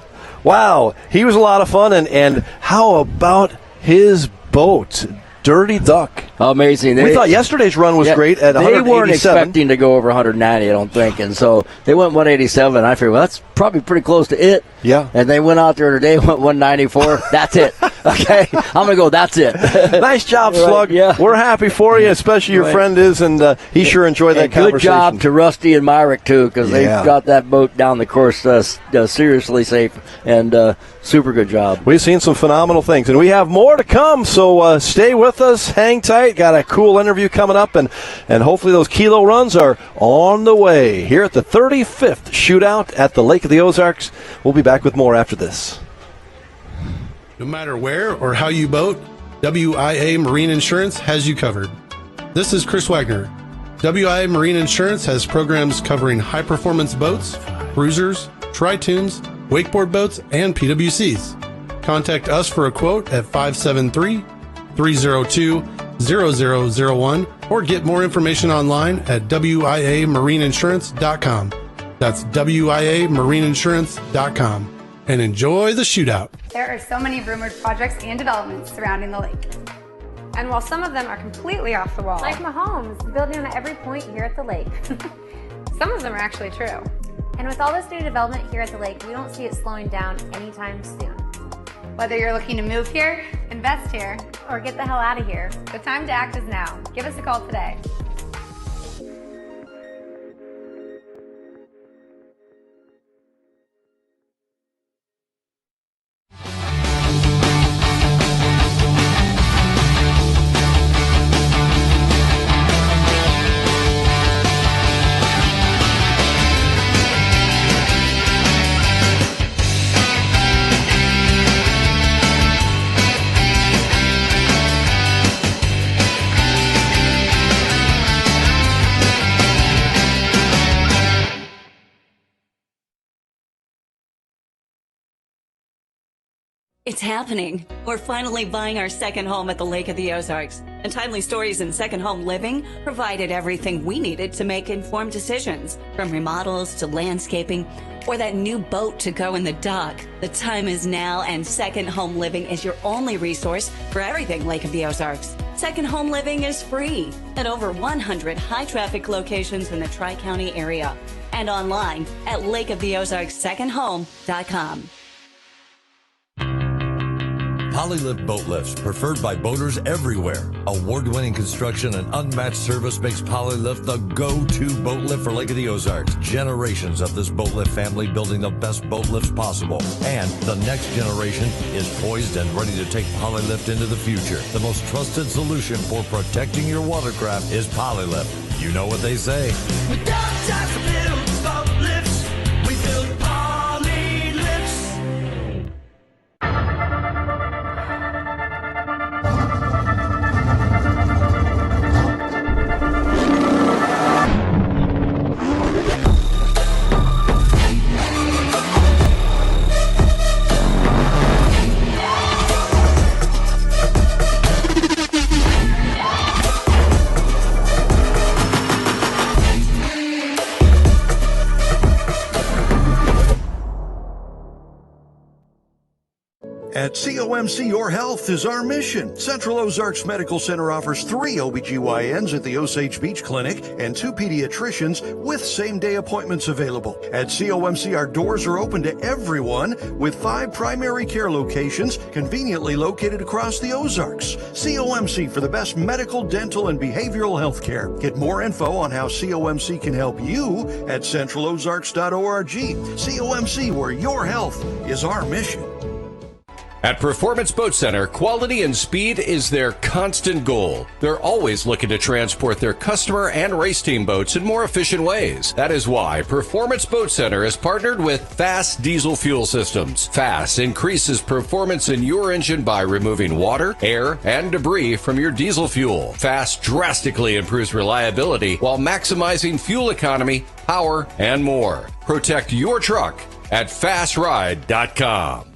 Wow, he was a lot of fun. And how about his boat? Dirty Duck. Amazing. We thought yesterday's run was great at 187. They weren't expecting to go over 190, I don't think. And so they went 187. I figured, well, that's probably pretty close to it. Yeah. And they went out there today, went 194. That's it. Okay. I'm going to go, that's it. Nice job, Slug. Right, yeah. We're happy for you, especially your friend is, and he sure enjoyed that conversation. Good job to Rusty and Myrick, too, because they got that boat down the course seriously safe, and super good job. We've seen some phenomenal things, and we have more to come, so stay with us, hang tight. Got a cool interview coming up, and hopefully those kilo runs are on the way here at the 35th Shootout at the Lake of the Ozarks. We'll be back with more after this. No matter where or how you boat, WIA Marine Insurance has you covered. This is Chris Wagner. WIA Marine Insurance has programs covering high-performance boats, cruisers, tri-tunes, wakeboard boats, and PWCs. Contact us for a quote at 573-302-0001 or get more information online at WIAMarineInsurance.com. That's WIAMarineInsurance.com. And enjoy the shootout. There are so many rumored projects and developments surrounding the lake. And while some of them are completely off the wall, Like Mahomes, building on every point here at the lake. some of them are actually true. And with all this new development here at the lake, we don't see it slowing down anytime soon. Whether you're looking to move here, invest here, Or get the hell out of here. the time to act is now. Give us a call today. It's happening. We're finally buying our second home at the Lake of the Ozarks. And Timely Stories in Second Home Living provided everything we needed to make informed decisions, from remodels to landscaping or that new boat to go in the dock. The time is now, and Second Home Living is your only resource for everything Lake of the Ozarks. Second Home Living is free at over 100 high-traffic locations in the Tri-County area and online at lakeoftheozarkssecondhome.com. Polylift boat lifts, preferred by boaters everywhere. Award-winning construction and unmatched service makes Polylift the go-to boat lift for Lake of the Ozarks. Generations of this boat lift family building the best boat lifts possible. And the next generation is poised and ready to take Polylift into the future. The most trusted solution for protecting your watercraft is Polylift. You know what they say. We don't just build boat lifts, we build poly lifts. At COMC, your health is our mission. Central Ozarks Medical Center offers 3 OBGYNs at the Osage Beach Clinic and 2 pediatricians with same-day appointments available. At COMC, our doors are open to everyone with 5 primary care locations conveniently located across the Ozarks. COMC for the best medical, dental, and behavioral health care. Get more info on how COMC can help you at centralozarks.org. COMC, where your health is our mission. At Performance Boat Center, quality and speed is their constant goal. They're always looking to transport their customer and race team boats in more efficient ways. That is why Performance Boat Center has partnered with Fast Diesel Fuel Systems. Fast increases performance in your engine by removing water, air, and debris from your diesel fuel. Fast drastically improves reliability while maximizing fuel economy, power, and more. Protect your truck at fastride.com.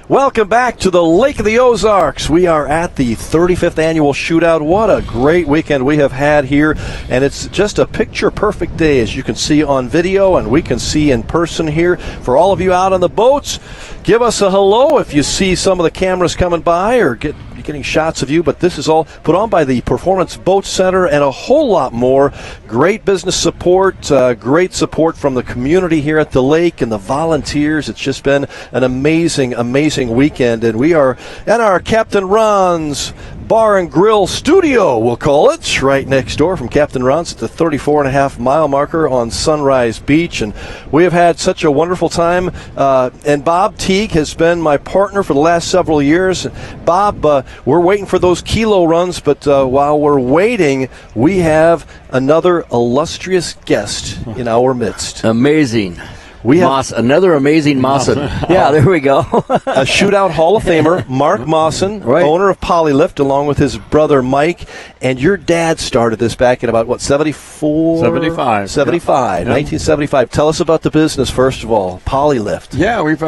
Welcome back to the Lake of the Ozarks. We are at the 35th annual shootout. What a great weekend we have had here, and it's just a picture-perfect day, as you can see on video and we can see in person here. For all of you out on the boats, give us a hello if you see some of the cameras coming by or getting shots of you, but this is all put on by the Performance Boat Center and a whole lot more. Great business support, great support from the community here at the lake and the volunteers. It's just been an amazing weekend, and we are at our Captain Ron's Bar and Grill studio, we'll call it, right next door from Captain Ron's at the 34.5-mile marker on Sunrise Beach, and we have had such a wonderful time, and Bob Teague has been my partner for the last several years. Bob, we're waiting for those kilo runs, but while we're waiting, we have another illustrious guest in our midst. Amazing. We have another amazing Mawson. Yeah, there we go. A shootout Hall of Famer, Mark Mawson, right, owner of Polylift, along with his brother Mike. And your dad started this back in about, 74? 75. 75, Yep. 1975. Tell us about the business, first of all, Polylift. Yeah, we've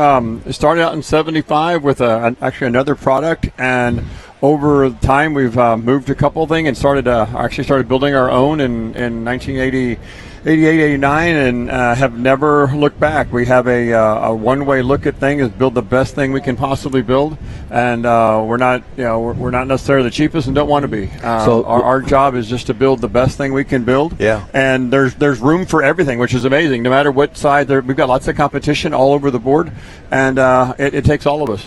started out in 75 with actually another product, and over time we've moved a couple things and started building our own in 1988, 89, and have never looked back. We have a one-way look at things, is build the best thing we can possibly build, and we're not necessarily the cheapest and don't want to be. So our job is just to build the best thing we can build. Yeah. And there's room for everything, which is amazing. No matter what side, we've got lots of competition all over the board, and it takes all of us.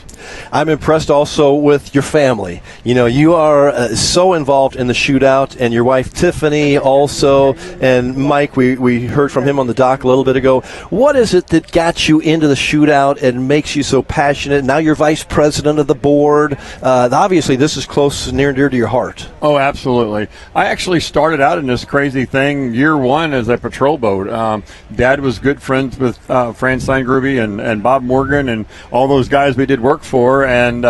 I'm impressed also with your family. You know, you are so involved in the shootout, and your wife Tiffany also, and Mike, we heard from him on the dock a little bit ago. What is it that got you into the shootout and makes you so passionate? Now you're vice president of the board. Obviously, this is close, near and dear to your heart. Oh, absolutely. I actually started out in this crazy thing year one as a patrol boat. Dad was good friends with Fran Steingrube and Bob Morgan and all those guys we did work for, and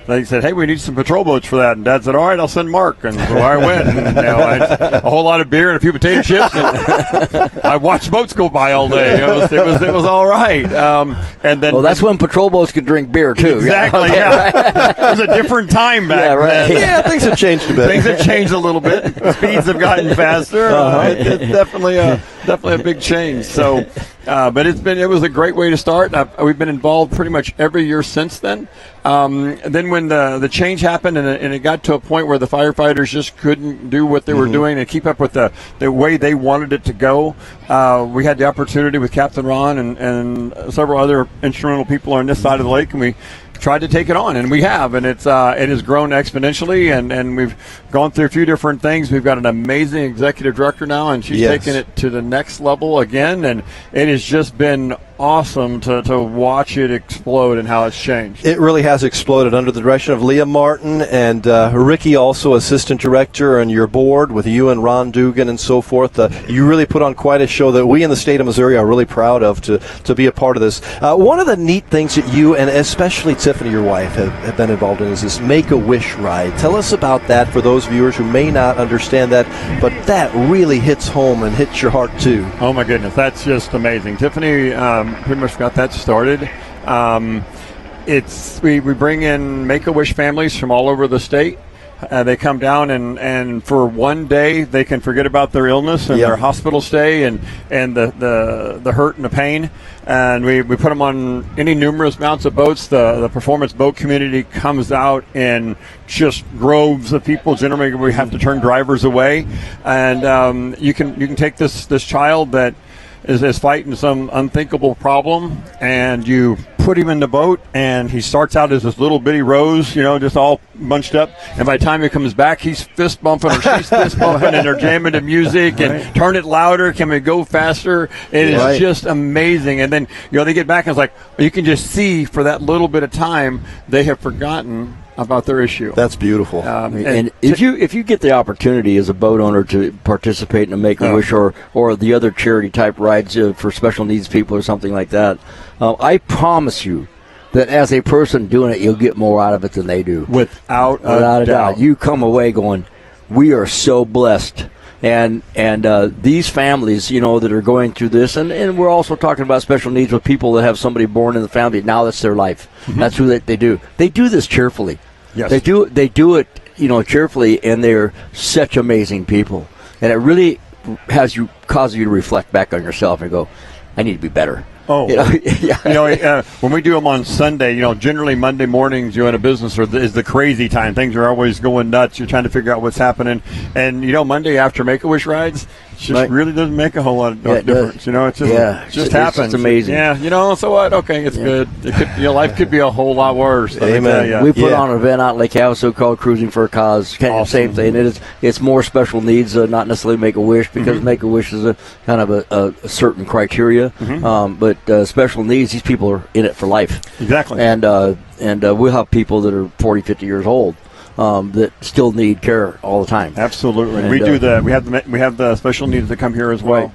they said, hey, we need some patrol boats for that. And Dad said, all right, I'll send Mark. And so I went. And, I had a whole lot of beer and a few potato chips. And I watched boats go by all day. It was all right. And then that's when patrol boats could drink beer too. Exactly. Yeah. It was a different time back then. Yeah, things have changed a bit. Things have changed a little bit. Speeds have gotten faster. It's definitely a big change. So, but it was a great way to start. We've been involved pretty much every year since then. Then when the change happened and it got to a point where the firefighters just couldn't do what they were doing and keep up with the way they wanted it to go, we had the opportunity with Captain Ron and several other instrumental people on this side of the lake, and we tried to take it on, and we have, and it has grown exponentially, and we've gone through a few different things. We've got an amazing executive director now, and she's taken it to the next level again, and it has just been awesome to watch it explode and how it's changed. It really has exploded under the direction of Leah Martin and Ricky, also assistant director, and your board with you and Ron Dugan and so forth. You really put on quite a show that we in the state of Missouri are really proud of to be a part of this. One of the neat things that you and especially Tiffany, your wife, have been involved in is this Make-A-Wish ride. Tell us about that for those viewers who may not understand that, but that really hits home and hits your heart too. Oh my goodness, that's just amazing. Tiffany pretty much got that started. We bring in Make-A-Wish families from all over the state. They come down and for one day they can forget about their illness and their hospital stay and the hurt and the pain. And we put them on any numerous amounts of boats. The performance boat community comes out in just groves of people. Generally, we have to turn drivers away. And you can take this child that is fighting some unthinkable problem, and you put him in the boat, and he starts out as this little bitty rose, just all bunched up, and by the time he comes back, he's fist bumping or she's fist bumping, and they're jamming to music and turn it louder, can we go faster? It is just amazing. And then they get back and it's like you can just see for that little bit of time they have forgotten about their issue. That's beautiful. And if you get the opportunity as a boat owner to participate in a Make-A-Wish or the other charity type rides for special needs people or something like that, I promise you that as a person doing it, you'll get more out of it than they do. Without a doubt. You come away going, we are so blessed. And these families, that are going through this, and we're also talking about special needs with people that have somebody born in the family. Now that's their life. Mm-hmm. That's who they do. They do this cheerfully. Yes. They do it, cheerfully, and they're such amazing people. And it really causes you to reflect back on yourself and go, I need to be better. Oh, when we do them on Sunday, generally Monday mornings, in a business is the crazy time. Things are always going nuts. You're trying to figure out what's happening. And, Monday after Make-A-Wish rides, it just really doesn't make a whole lot of difference. It just happens. It's amazing. Yeah, so what? Okay, it's good. Your life could be a whole lot worse. Amen. We put on an event out in Lake Havasu called Cruising for a Cause. Kind of the same thing. It's more special needs, not necessarily Make-A-Wish, because Make-A-Wish is a kind of a certain criteria. But special needs, these people are in it for life. Exactly. And we'll have people that are 40, 50 years old that still need care all the time. Absolutely. And we do that. We have the special needs that come here as well. Right.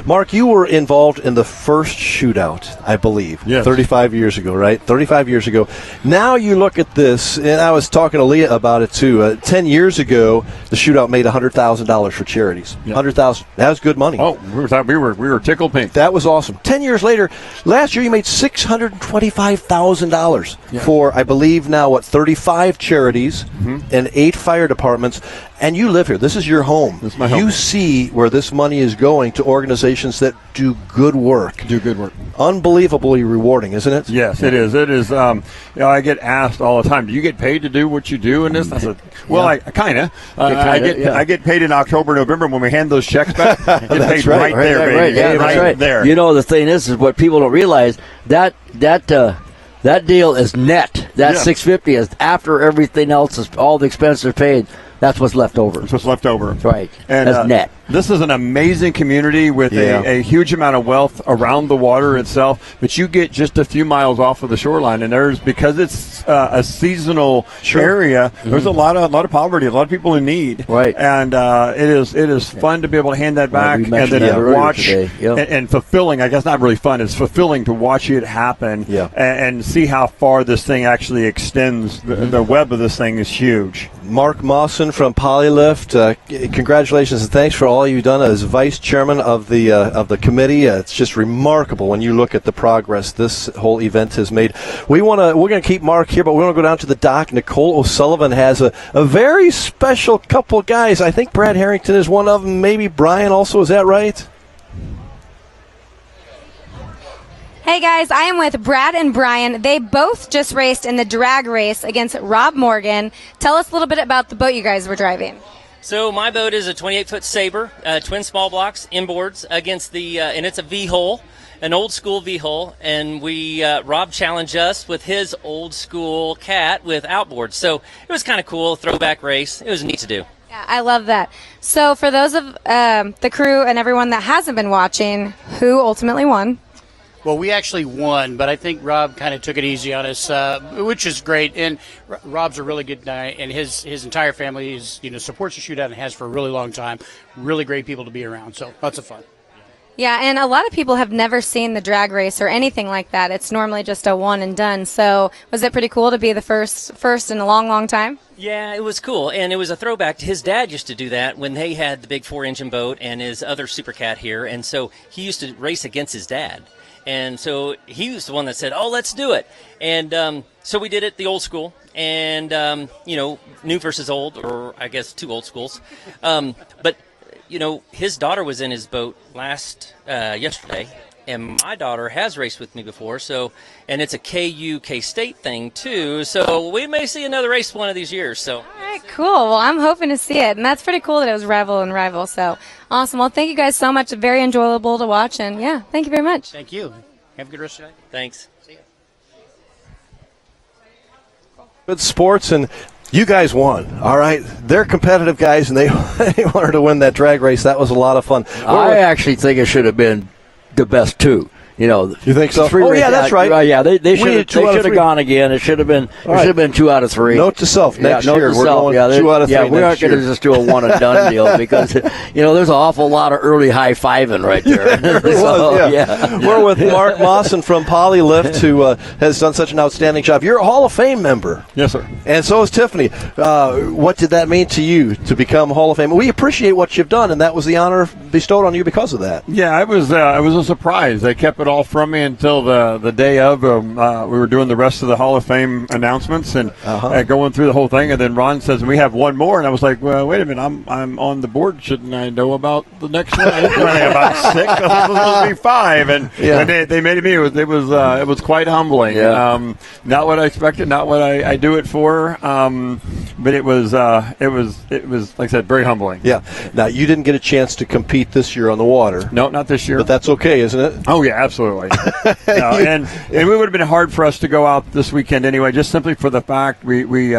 Mark, you were involved in the first shootout, I believe, 35 years ago, right? 35 years ago. Now you look at this, and I was talking to Leah about it too. 10 years ago, the shootout made $100,000 for charities. $100,000. That was good money. Oh, we were tickled pink. That was awesome. 10 years later, last year you made $625,000 for, I believe now, 35 charities and 8 fire departments. And you live here. This is your home. This is my home. You see where this money is going to organizations that do good work. Unbelievably rewarding, isn't it? Yes, it is. It is. I get asked all the time, do you get paid to do what you do in this? I said, well, I kind of. I get paid in October, November when we hand those checks back. I get paid right there, baby. Yeah, right there. The thing is what people don't realize, that deal is net. That $650 is after everything else, all the expenses are paid. That's what's left over. That's what's left over. Right. And, that's net. This is an amazing community with a huge amount of wealth around the water itself, but you get just a few miles off of the shoreline, and because it's a seasonal area, there's a lot of poverty, a lot of people in need. Right. And it is fun to be able to hand that back and then watch and fulfilling. I guess not really fun. It's fulfilling to watch it happen and see how far this thing actually extends. The web of this thing is huge. Mark Mawson from Polylift, congratulations and thanks for all you've done as vice chairman of the committee. It's just remarkable when you look at the progress this whole event has made. We're going to keep Mark here, but we want to go down to the dock. Nicole O'Sullivan has a very special couple guys. I think Brad Harrington is one of them. Maybe Brian also. Is that right? Hey guys, I am with Brad and Brian. They both just raced in the drag race against Rob Morgan. Tell us a little bit about the boat you guys were driving. So my boat is a 28-foot Sabre, twin small blocks, inboards against and it's a V-hull, an old school V-hull, and Rob challenged us with his old school Cat with outboards. So it was kind of cool, throwback race. It was neat to do. Yeah, I love that. So for those of the crew and everyone that hasn't been watching, who ultimately won? Well, we actually won, but I think Rob kind of took it easy on us, which is great. And Rob's a really good guy, and his entire family supports the shootout and has for a really long time. Really great people to be around, so lots of fun. Yeah, and a lot of people have never seen the drag race or anything like that. It's normally just a one and done. So was it pretty cool to be the first in a long, long time? Yeah, it was cool, and it was a throwback. His dad used to do that when they had the big 4-engine boat and his other Super Cat here, and so he used to race against his dad. And so he was the one that said, "Oh, let's do it." And so we did it the old school, and new versus old, or I guess two old schools. But his daughter was in his boat yesterday, and my daughter has raced with me before. And it's a K-State thing too. So we may see another race one of these years. So. All right, cool. Well, I'm hoping to see it, and that's pretty cool that it was rival and rival. So awesome. Well, thank you guys so much. Very enjoyable to watch, and yeah, thank you very much. Thank you. Have a good rest of the day. Thanks. See ya. Good sports, and you guys won. All right, they're competitive guys, and they wanted to win that drag race. That was a lot of fun. I actually think it should have been the best two. You think so? That's right. Yeah, they should have gone again. It should have been. It should have been 2 out of 3. Note to self. Next year we're going 2 out of 3. Yeah, we aren't going to just do a one and done deal because there's an awful lot of early high fiving right there. We're with Mark Mawson from Polylift, who has done such an outstanding job. You're a Hall of Fame member. Yes, sir. And so is Tiffany. What did that mean to you to become Hall of Fame? We appreciate what you've done, and that was the honor bestowed on you because of that. Yeah, it was a surprise. They kept it all from me until the day of. We were doing the rest of the Hall of Fame announcements and going through the whole thing, and then Ron says, "We have one more," and I was like, "Well, wait a minute, I'm on the board. Shouldn't I know about the next one?" I was running about 6. I was supposed to be 5, and they made me. It was quite humbling. Yeah. Not what I expected, not what I do it for. But it was like I said, very humbling. Yeah. Now you didn't get a chance to compete this year on the water. No, not this year. But that's okay, isn't it? Oh yeah, absolutely. And it would have been hard for us to go out this weekend anyway, just simply for the fact we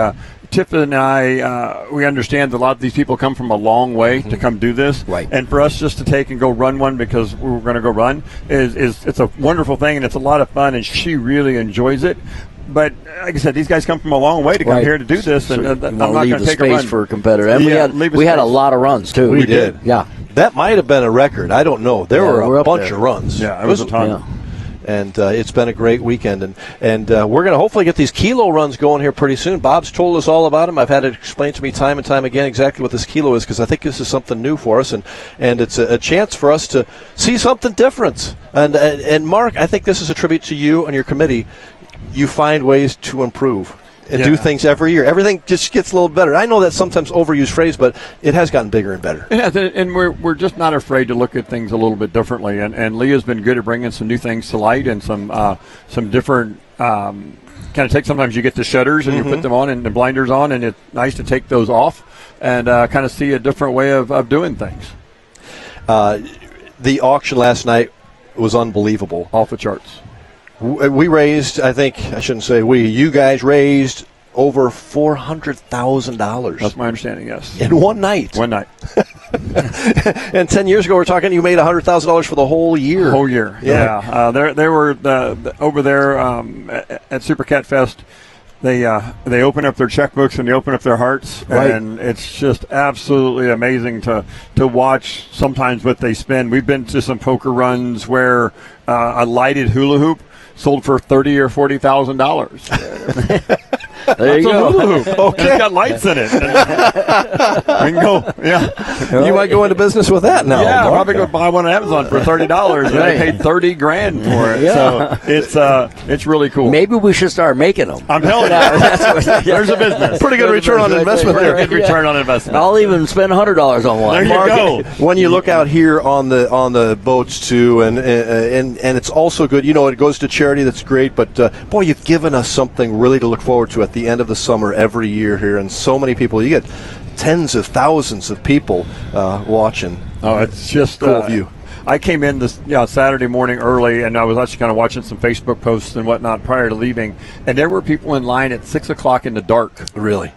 Tiff and I, we understand that a lot of these people come from a long way to come do this. Right. And for us just to take and go run one because we were going to go run is it's a wonderful thing, and it's a lot of fun, and she really enjoys it. But like I said, these guys come from a long way to come here to do this, and I'm not going to take a run for a competitor. And we had a lot of runs too. We did. Yeah. That might have been a record. I don't know. There were a bunch of runs. Yeah, it was a ton. Yeah. And it's been a great weekend. And we're going to hopefully get these kilo runs going here pretty soon. Bob's told us all about them. I've had it explained to me time and time again exactly what this kilo is, because I think this is something new for us. And it's a chance for us to see something different. And Mark, I think this is a tribute to you and your committee. You find ways to improve and do things every year. Everything just gets a little better. I know that's sometimes overused phrase, but it has gotten bigger and better. It has, and we're just not afraid to look at things a little bit differently. And Leah's been good at bringing some new things to light and some different kind of take. Sometimes you get the shutters and you put them on and the blinders on, and it's nice to take those off and kind of see a different way of doing things. The auction last night was unbelievable. Off the charts. We raised, I think, I shouldn't say we, you guys raised over $400,000. That's my understanding, yes. In one night. One night. And 10 years ago, we're talking, you made $100,000 for the whole year. Whole year, yeah. They were over there at Super Cat Fest. They open up their checkbooks and they open up their hearts, Right. and it's just absolutely amazing to watch sometimes what they spend. We've been to some poker runs where a lighted hula hoop sold for $30,000 or $40,000. There you go. Hula hoop. Okay. And it's got lights in it. We can go, yeah. You might go into business with that now. Yeah, I'll Mark. probably go buy one on Amazon for $30, and I paid $30,000 for it. Yeah. So it's really cool. Maybe we should start making them. I'm telling you, there's a business. Pretty good return on investment there. Good return on investment. I'll even spend $100 on one. There you Mark, go. when you look out here on the boats too, and it's also good. It goes to charity. That's great. But boy, you've given us something really to look forward to at the end of the summer every year here, and so many people. You get tens of thousands of people watching. Oh, it's just cool view. I came in this Saturday morning early, and I was actually kind of watching some Facebook posts and whatnot prior to leaving, and there were people in line at 6 o'clock in the dark. Really?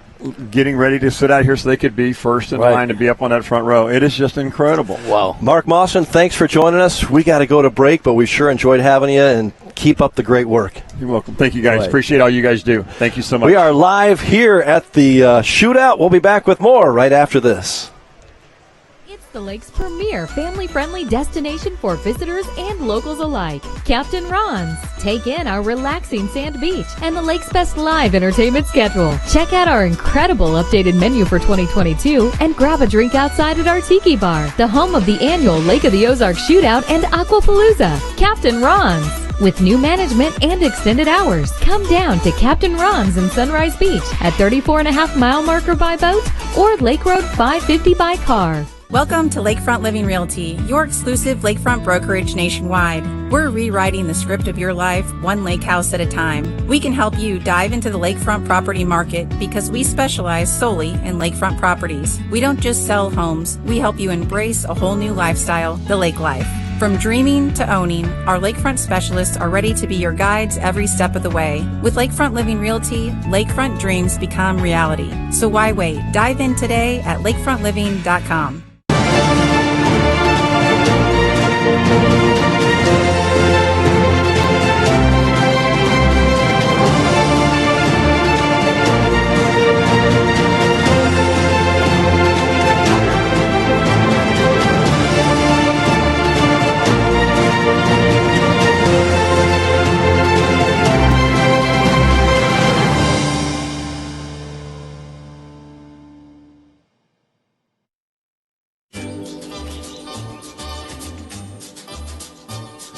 Getting ready to sit out here so they could be first in line to be up on that front row. It is just incredible. Wow. Mark Mawson, thanks for joining us. We got to go to break, but we sure enjoyed having you, and keep up the great work. You're welcome. Thank you, guys. Right. Appreciate all you guys do. Thank you so much. We are live here at the shootout. We'll be back with more right after this. It's the lake's premier family-friendly destination for visitors and locals alike. Captain Ron's. Take in our relaxing sand beach and the lake's best live entertainment schedule. Check out our incredible updated menu for 2022 and grab a drink outside at our Tiki Bar, the home of the annual Lake of the Ozarks Shootout and Aquapalooza. Captain Ron's. With new management and extended hours, come down to Captain Ron's in Sunrise Beach at 34.5-mile marker by boat or Lake Road 550 by car. Welcome to Lakefront Living Realty, your exclusive lakefront brokerage nationwide. We're rewriting the script of your life, one lake house at a time. We can help you dive into the lakefront property market because we specialize solely in lakefront properties. We don't just sell homes, we help you embrace a whole new lifestyle, the lake life. From dreaming to owning, our lakefront specialists are ready to be your guides every step of the way. With Lakefront Living Realty, lakefront dreams become reality. So why wait? Dive in today at lakefrontliving.com.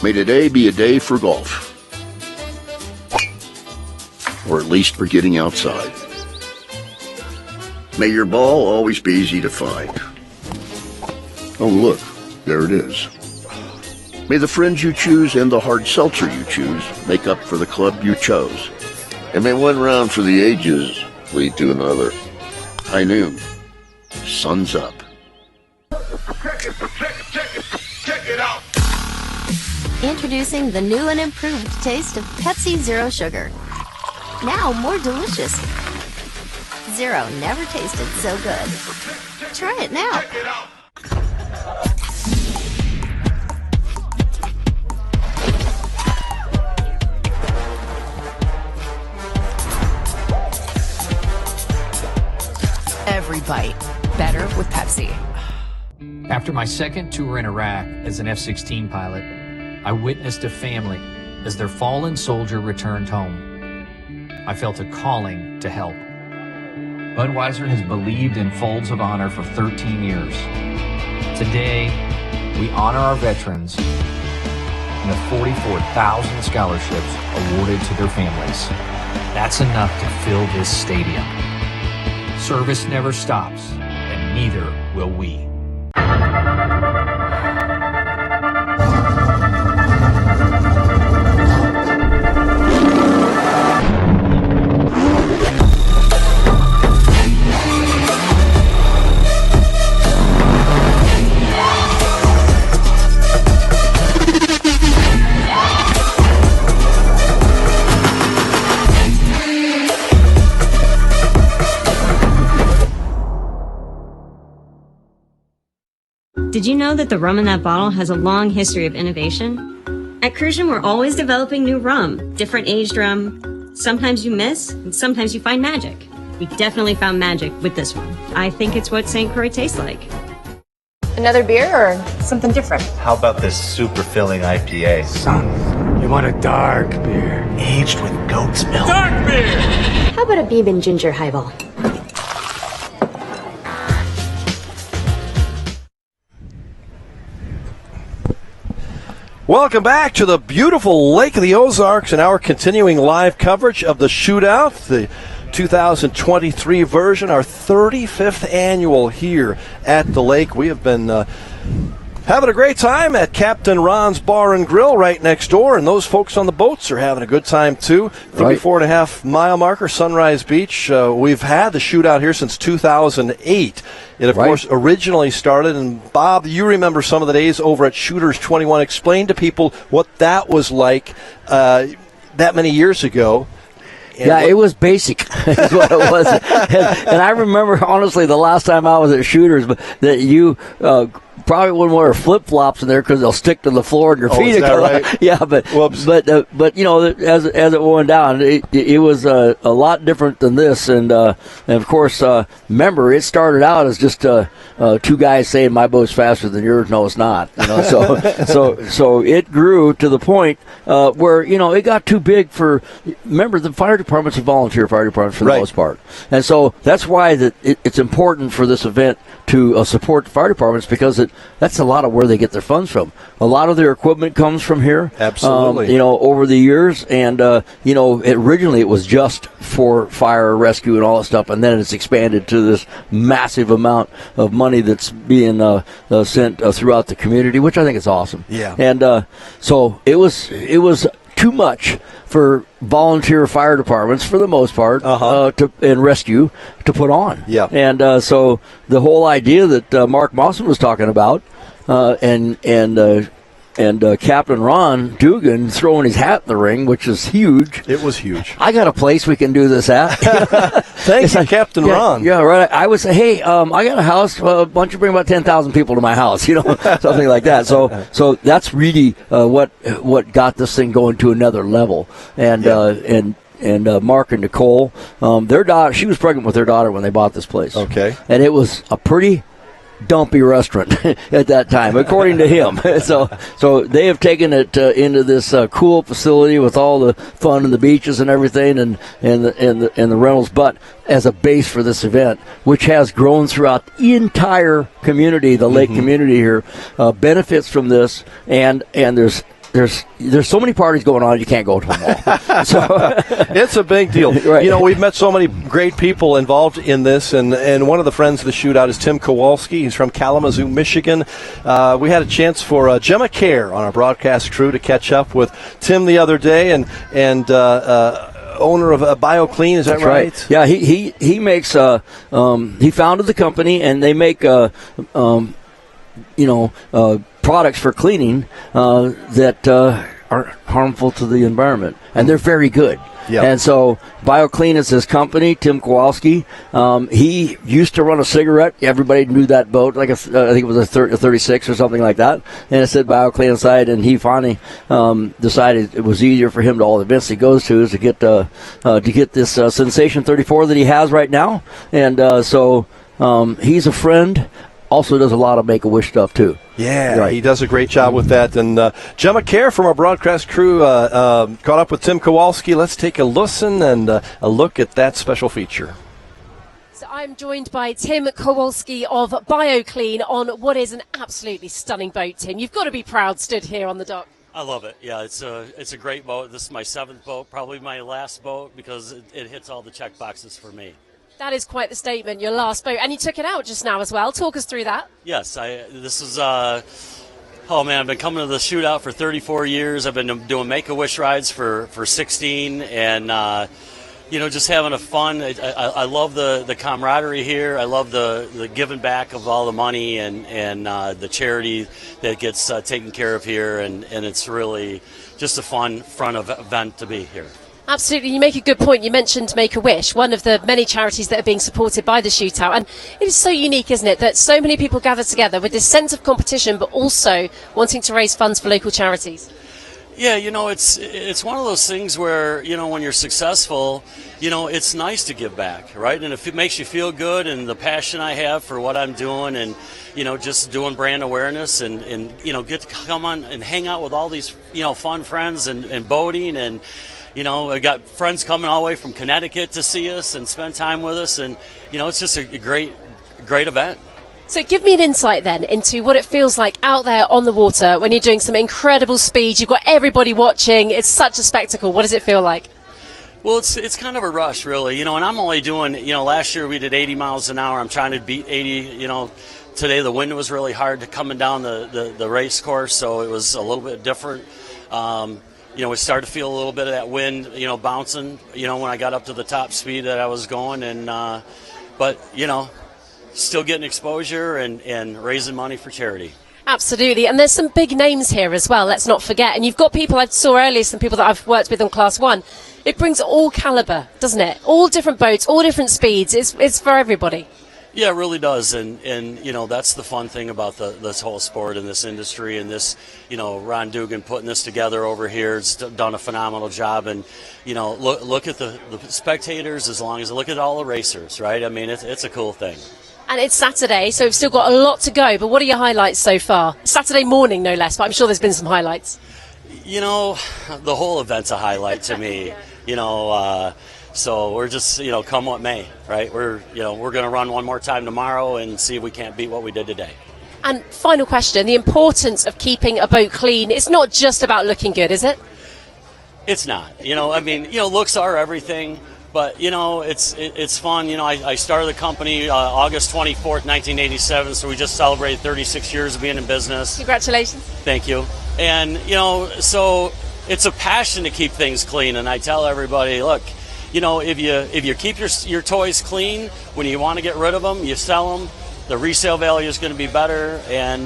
May today be a day for golf. Or at least for getting outside. May your ball always be easy to find. Oh, look, there it is. May the friends you choose and the hard seltzer you choose make up for the club you chose. And may one round for the ages lead to another. High noon. Sun's up. Check it out. Introducing the new and improved taste of Pepsi Zero Sugar. Now more delicious. Zero never tasted so good. Try it now. Every bite better with Pepsi. After my second tour in Iraq as an F-16 pilot, I witnessed a family as their fallen soldier returned home. I felt a calling to help. Budweiser has believed in Folds of Honor for 13 years. Today, we honor our veterans and the 44,000 scholarships awarded to their families. That's enough to fill this stadium. Service never stops, and neither will we. Did you know that the rum in that bottle has a long history of innovation? At Crucian, we're always developing new rum, different aged rum. Sometimes you miss, and sometimes you find magic. We definitely found magic with this one. I think it's what St. Croix tastes like. Another beer or something different? How about this super filling IPA? Son, you want a dark beer. Aged with goat's milk. Dark beer! How about a Beeb ginger highball? Welcome back to the beautiful Lake of the Ozarks and our continuing live coverage of the shootout, the 2023 version, our 35th annual here at the lake. We have been having a great time at Captain Ron's Bar and Grill right next door, and those folks on the boats are having a good time too. 34.5 mile marker, Sunrise Beach. We've had the shootout here since 2008. It, of course, originally started, and Bob, you remember some of the days over at Shooters 21. Explain to people what that was like that many years ago. Yeah, it was basic is what it was. And I remember, honestly, the last time I was at Shooters, that you probably wouldn't wear flip-flops in there because they'll stick to the floor and your feet. Is that right? Yeah, but you know, as it went down, it was a lot different than this. And of course, remember, it started out as just two guys saying my boat's faster than yours. No, it's not. You know, so it grew to the point where, you know, it got too big for. Remember, the fire department's a volunteer fire department for the most part, and so that's why it's important for this event to support the fire departments, because that's a lot of where they get their funds from. A lot of their equipment comes from here. Absolutely. You know, over the years, and you know, originally it was just for fire rescue and all that stuff, and then it's expanded to this massive amount of money that's being sent throughout the community, which I think is awesome. Yeah. And so it was too much for volunteer fire departments, for the most part, and rescue to put on. Yeah. And so the whole idea that Mark Mawson was talking about, and Captain Ron Dugan throwing his hat in the ring, which is huge. It was huge. I got a place we can do this at. Thank you, Captain Ron. Yeah, right. I would say, hey, I got a house. Why don't you bring about 10,000 people to my house? You know, something like that. So that's really what got this thing going to another level. And Mark and Nicole, their daughter, she was pregnant with their daughter when they bought this place. Okay. And it was a pretty dumpy restaurant at that time, according to him. So they have taken it into this cool facility with all the fun and the beaches and everything, and the rentals, but as a base for this event, which has grown throughout the entire community, the lake community here, benefits from this, and there's so many parties going on, you can't go to them all. So it's a big deal. Right. You know, we've met so many great people involved in this, and one of the friends of the shootout is Tim Kowalski. He's from Kalamazoo, Michigan. We had a chance for Gemma Kerr on our broadcast crew to catch up with Tim the other day, and owner of BioClean, is that right? Yeah, he makes he founded the company, and they make products for cleaning that aren't harmful to the environment, and they're very good. Yep. And so BioClean is his company. Tim Kowalski, he used to run a cigarette. Everybody knew that boat, like I think it was a 36 or something like that, and it said BioClean inside. And he finally decided it was easier for him to all the events he goes to is to get this Sensation 34 that he has right now. And so he's a friend. Also does a lot of Make-A-Wish stuff, too. Yeah, right. He does a great job with that. And Gemma Kerr from our broadcast crew caught up with Tim Kowalski. Let's take a listen and a look at that special feature. So I'm joined by Tim Kowalski of BioClean on what is an absolutely stunning boat, Tim. You've got to be proud stood here on the dock. I love it. Yeah, it's a great boat. This is my 7th boat, probably my last boat, because it hits all the check boxes for me. That is quite the statement, your last boat. And you took it out just now as well. Talk us through that. Yes, this is, I've been coming to the shootout for 34 years. I've been doing Make-A-Wish rides for 16, and, just having a fun. I love the camaraderie here. I love the giving back of all the money and the charity that gets taken care of here, and it's really just a fun event to be here. Absolutely, you make a good point. You mentioned Make-A-Wish, one of the many charities that are being supported by the shootout. And it is so unique, isn't it, that so many people gather together with this sense of competition, but also wanting to raise funds for local charities. Yeah, it's one of those things where, when you're successful, it's nice to give back, right? And if it makes you feel good, and the passion I have for what I'm doing, and, just doing brand awareness and get to come on and hang out with all these, fun friends and boating, and, I got friends coming all the way from Connecticut to see us and spend time with us, and, it's just a great event. So give me an insight then into what it feels like out there on the water when you're doing some incredible speed. You've got everybody watching. It's such a spectacle. What does it feel like? Well, it's kind of a rush, really. And I'm only doing, last year we did 80 miles an hour. I'm trying to beat 80, Today the wind was really hard coming down the race course, so it was a little bit different. We started to feel a little bit of that wind, bouncing, when I got up to the top speed that I was going. And but, still getting exposure and raising money for charity. Absolutely, and there's some big names here as well, let's not forget. And you've got people, I saw earlier, some people that I've worked with on Class 1. It brings all caliber, doesn't it? All different boats, all different speeds. It's for everybody. Yeah, it really does, and that's the fun thing about this whole sport and this industry, and this, Ron Dugan putting this together over here has done a phenomenal job, and look at the spectators as long as look at all the racers, right? I mean, it's a cool thing. And it's Saturday, so we've still got a lot to go, but what are your highlights so far? Saturday morning, no less, but I'm sure there's been some highlights. The whole event's a highlight to me, so we're just, come what may, right? We're going to run one more time tomorrow and see if we can't beat what we did today. And final question, the importance of keeping a boat clean. It's not just about looking good, is it? It's not. Looks are everything. But, it's fun. I started the company August 24th, 1987, so we just celebrated 36 years of being in business. Congratulations. Thank you. And, so it's a passion to keep things clean. And I tell everybody, look, if you keep your toys clean, when you want to get rid of them, you sell them. The resale value is going to be better, and,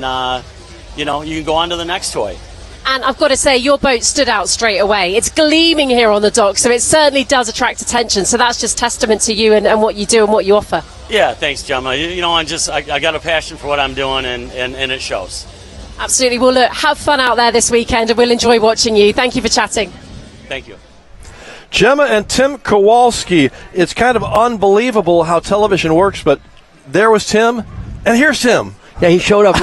you can go on to the next toy. And I've got to say, your boat stood out straight away. It's gleaming here on the dock, so it certainly does attract attention. So that's just testament to you and what you do and what you offer. Yeah, thanks, Gemma. I got a passion for what I'm doing, and it shows. Absolutely. Well, look, have fun out there this weekend, and we'll enjoy watching you. Thank you for chatting. Thank you. Gemma and Tim Kowalski. It's kind of unbelievable how television works, but there was Tim, and here's Tim. Yeah, he showed up.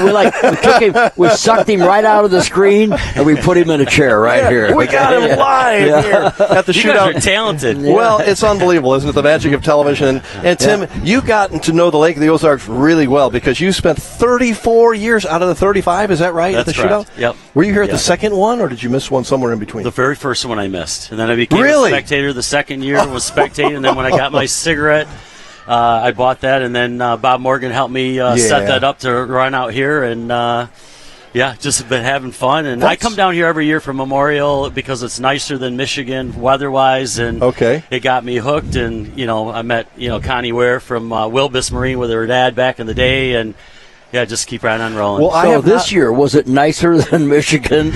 We sucked him right out of the screen, and we put him in a chair here. We got him live here at the shootout. You guys are talented. Yeah. Well, it's unbelievable, isn't it? The magic of television. And Tim, you gotten to know the Lake of the Ozarks really well because you spent 34 years out of the 35. Is that right? That's at the correct. shootout? Yep. Were you here at the second one, or did you miss one somewhere in between? The very first one I missed, and then I became a spectator. The second year was spectating, and then when I got my cigarette. I bought that, and then Bob Morgan helped me set that up to run out here, and just been having fun. And I come down here every year for Memorial because it's nicer than Michigan weather-wise, and it got me hooked. And I met Connie Ware from Wilbus Marine with her dad back in the day, and just keep right on rolling. Well, this year, was it nicer than Michigan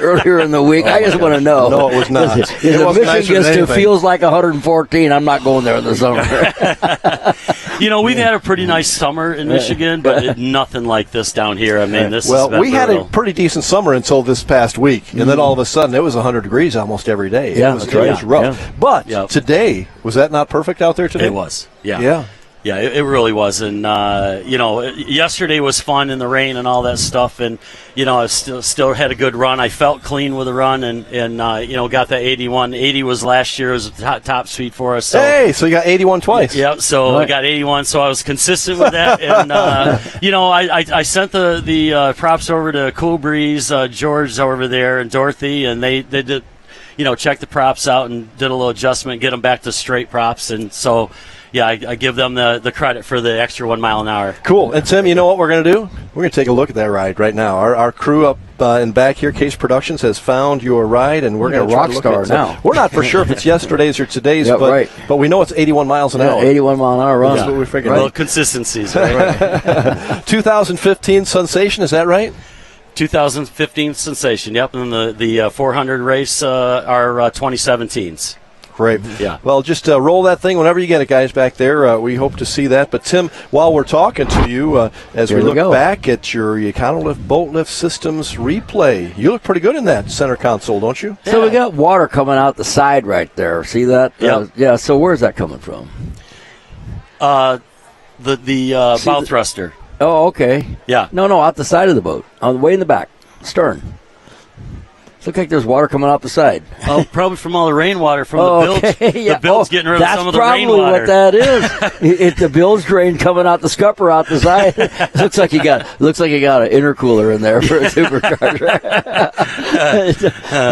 earlier in the week? I just want to know. No, it was not. If Michigan still feels like 114, I'm not going there in the summer. We've had a pretty nice summer in Michigan, but nothing like this down here. I mean, this has been we had a pretty decent summer until this past week, and then all of a sudden it was 100 degrees almost every day. Yeah, it was rough. Yeah. But today, was that not perfect out there today? It was. Yeah. Yeah, it really was, and yesterday was fun in the rain and all that stuff, and I still had a good run. I felt clean with the run, and got that 81. 80 was last year. It was the top speed for us. So. So you got 81 twice. Yep. So I got 81. So I was consistent with that, and I sent the props over to Cool Breeze, George over there, and Dorothy, and they did, check the props out and did a little adjustment, get them back to straight props, and so. Yeah, I give them the credit for the extra 1 mile an hour. Cool. And Tim, you know what we're going to do? We're going to take a look at that ride right now. Our crew up in back here, Case Productions, has found your ride, and we're going to try to look at it. Now. We're not for sure if it's yesterday's or today's, but we know it's 81 miles an hour. 81 mile an hour run. That's what we figured. Well, consistencies. Right? 2015 Sensation, is that right? 2015 Sensation, yep. And the 400 race are 2017s. Great. Yeah. Well, just roll that thing whenever you get it, guys, back there. We hope to see that. But, Tim, while we're talking to you, as we look back at your Econolift boat lift systems replay, you look pretty good in that center console, don't you? So we got water coming out the side right there. See that? Yep. So where's that coming from? The bow thruster. Oh, okay. Yeah. No, out the side of the boat, on the way in the back, stern. Looks like there's water coming off the side. Oh, probably from all the rainwater from the bilge. Yeah. The bilge getting rid of some of the rainwater. That's probably what that is. It's the bilge drain coming out the scupper out the side. looks like you got an intercooler in there for a supercharger.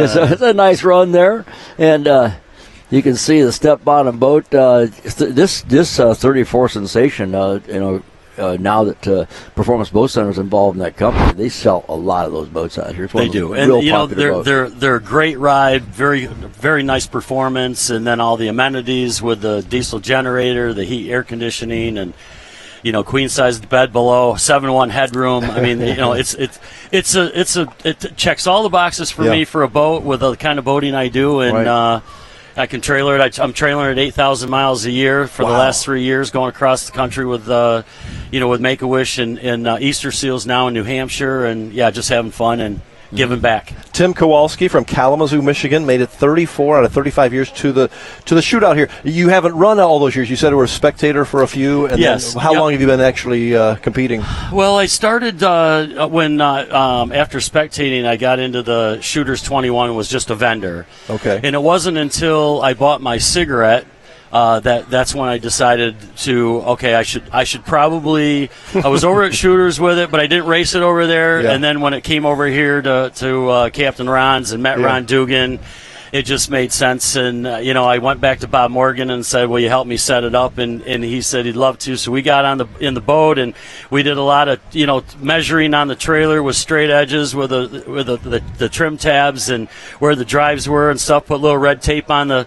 So it's a nice run there, and you can see the step bottom boat. This 34 Sensation, now that Performance Boat Center is involved in that company, they sell a lot of those boats out here. They do, and they're a great ride, very very nice performance, and then all the amenities with the diesel generator, the heat, air conditioning, and queen sized bed below, 7-1 headroom. I mean, it checks all the boxes for me for a boat with the kind of boating I do, and. Right. I can trailer it. I'm trailering it 8,000 miles a year for the last 3 years, going across the country with, with Make-A-Wish and Easter Seals now in New Hampshire, and just having fun and giving back. Tim Kowalski from Kalamazoo, Michigan, made it 34 out of 35 years to the shootout here. You haven't run all those years. You said you were a spectator for a few. And yes. How long have you been actually competing? Well, I started when after spectating, I got into the Shooters 21 and was just a vendor. Okay. And it wasn't until I bought my cigarette that's when I decided I should probably. I was over at Shooters with it, but I didn't race it over there. Yeah. And then when it came over here to Captain Ron's and met Ron Dugan, it just made sense. And I went back to Bob Morgan and said, "Will you help me set it up?" And he said he'd love to. So we got in the boat and we did a lot of measuring on the trailer with straight edges with the trim tabs and where the drives were and stuff. Put little red tape on the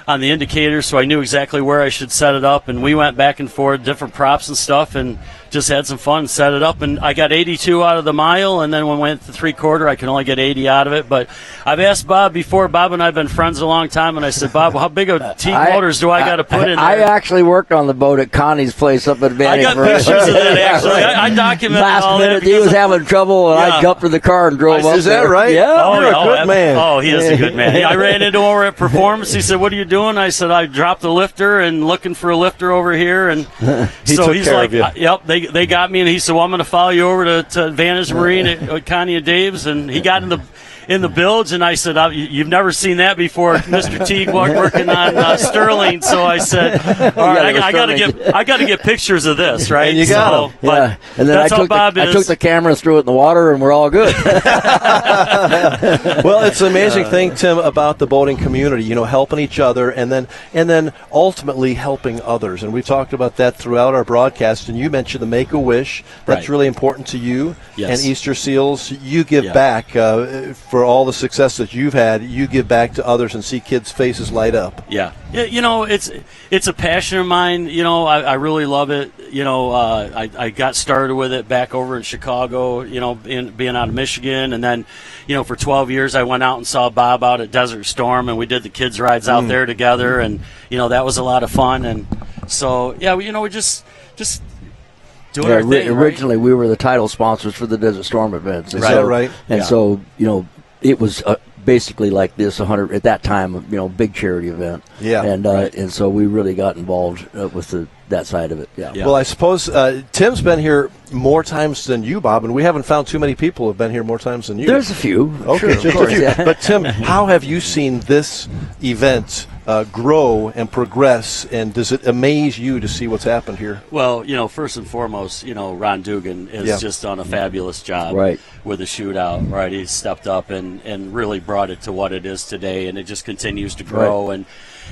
indicator, so I knew exactly where I should set it up, and we went back and forth, different props and stuff, and just had some fun, set it up, and I got 82 out of the mile, and then when we went to 3/4, I can only get 80 out of it. But I've asked Bob before. Bob and I have been friends a long time, and I said, Bob, how big of Teague motors do I got to put in there? I actually worked on the boat at Connie's place up at Banning. I got pictures of that, actually. I documented all that. Last minute, he was having trouble, and I jumped in the car and drove up. Is that right? Yeah. You're a good man. Oh, he is a good man. I ran into him over at Performance. He said, "What are you doing?" I said, "I dropped the lifter and looking for a lifter over here." And he's like, of you. "Yep, they got me." And he said, "Well, I'm going to follow you over to Advantage Marine at Connie and Dave's." And he got in the bilge, and I said, "You've never seen that before, Mr. Teague, working on Sterling." So I said, "All right, I got to get pictures of this, right?" And you got them. Yeah. And then I took the camera and threw it in the water, and we're all good. Well, it's an amazing thing, Tim, about the boating community. Helping each other, and then ultimately helping others. And we talked about that throughout our broadcast. And you mentioned the Make-A-Wish. That's really important to you. Yes. And Easter Seals. You give back for all the success that you've had. You give back to others and see kids' faces light up. Yeah. It's a passion of mine. I really love it. I got started with it back over in Chicago, being out of Michigan. And then, for 12 years, I went out and saw Bob out at Desert Storm, and we did the kids' rides out there together. And, that was a lot of fun. And so, we just doing our thing. Originally, we were the title sponsors for the Desert Storm events. Is that right? And so, it was basically like this 100 at that time, big charity event. Yeah. And so we really got involved with that side of it. Yeah. Well, I suppose Tim's been here more times than you, Bob, and we haven't found too many people who have been here more times than you. There's a few. Okay, sure, just a few. Yeah. But Tim, how have you seen this event grow and progress, and does it amaze you to see what's happened here? Well, first and foremost, Ron Dugan has just done a fabulous job with the shootout. Right, he's stepped up and really brought it to what it is today, and it just continues to grow. And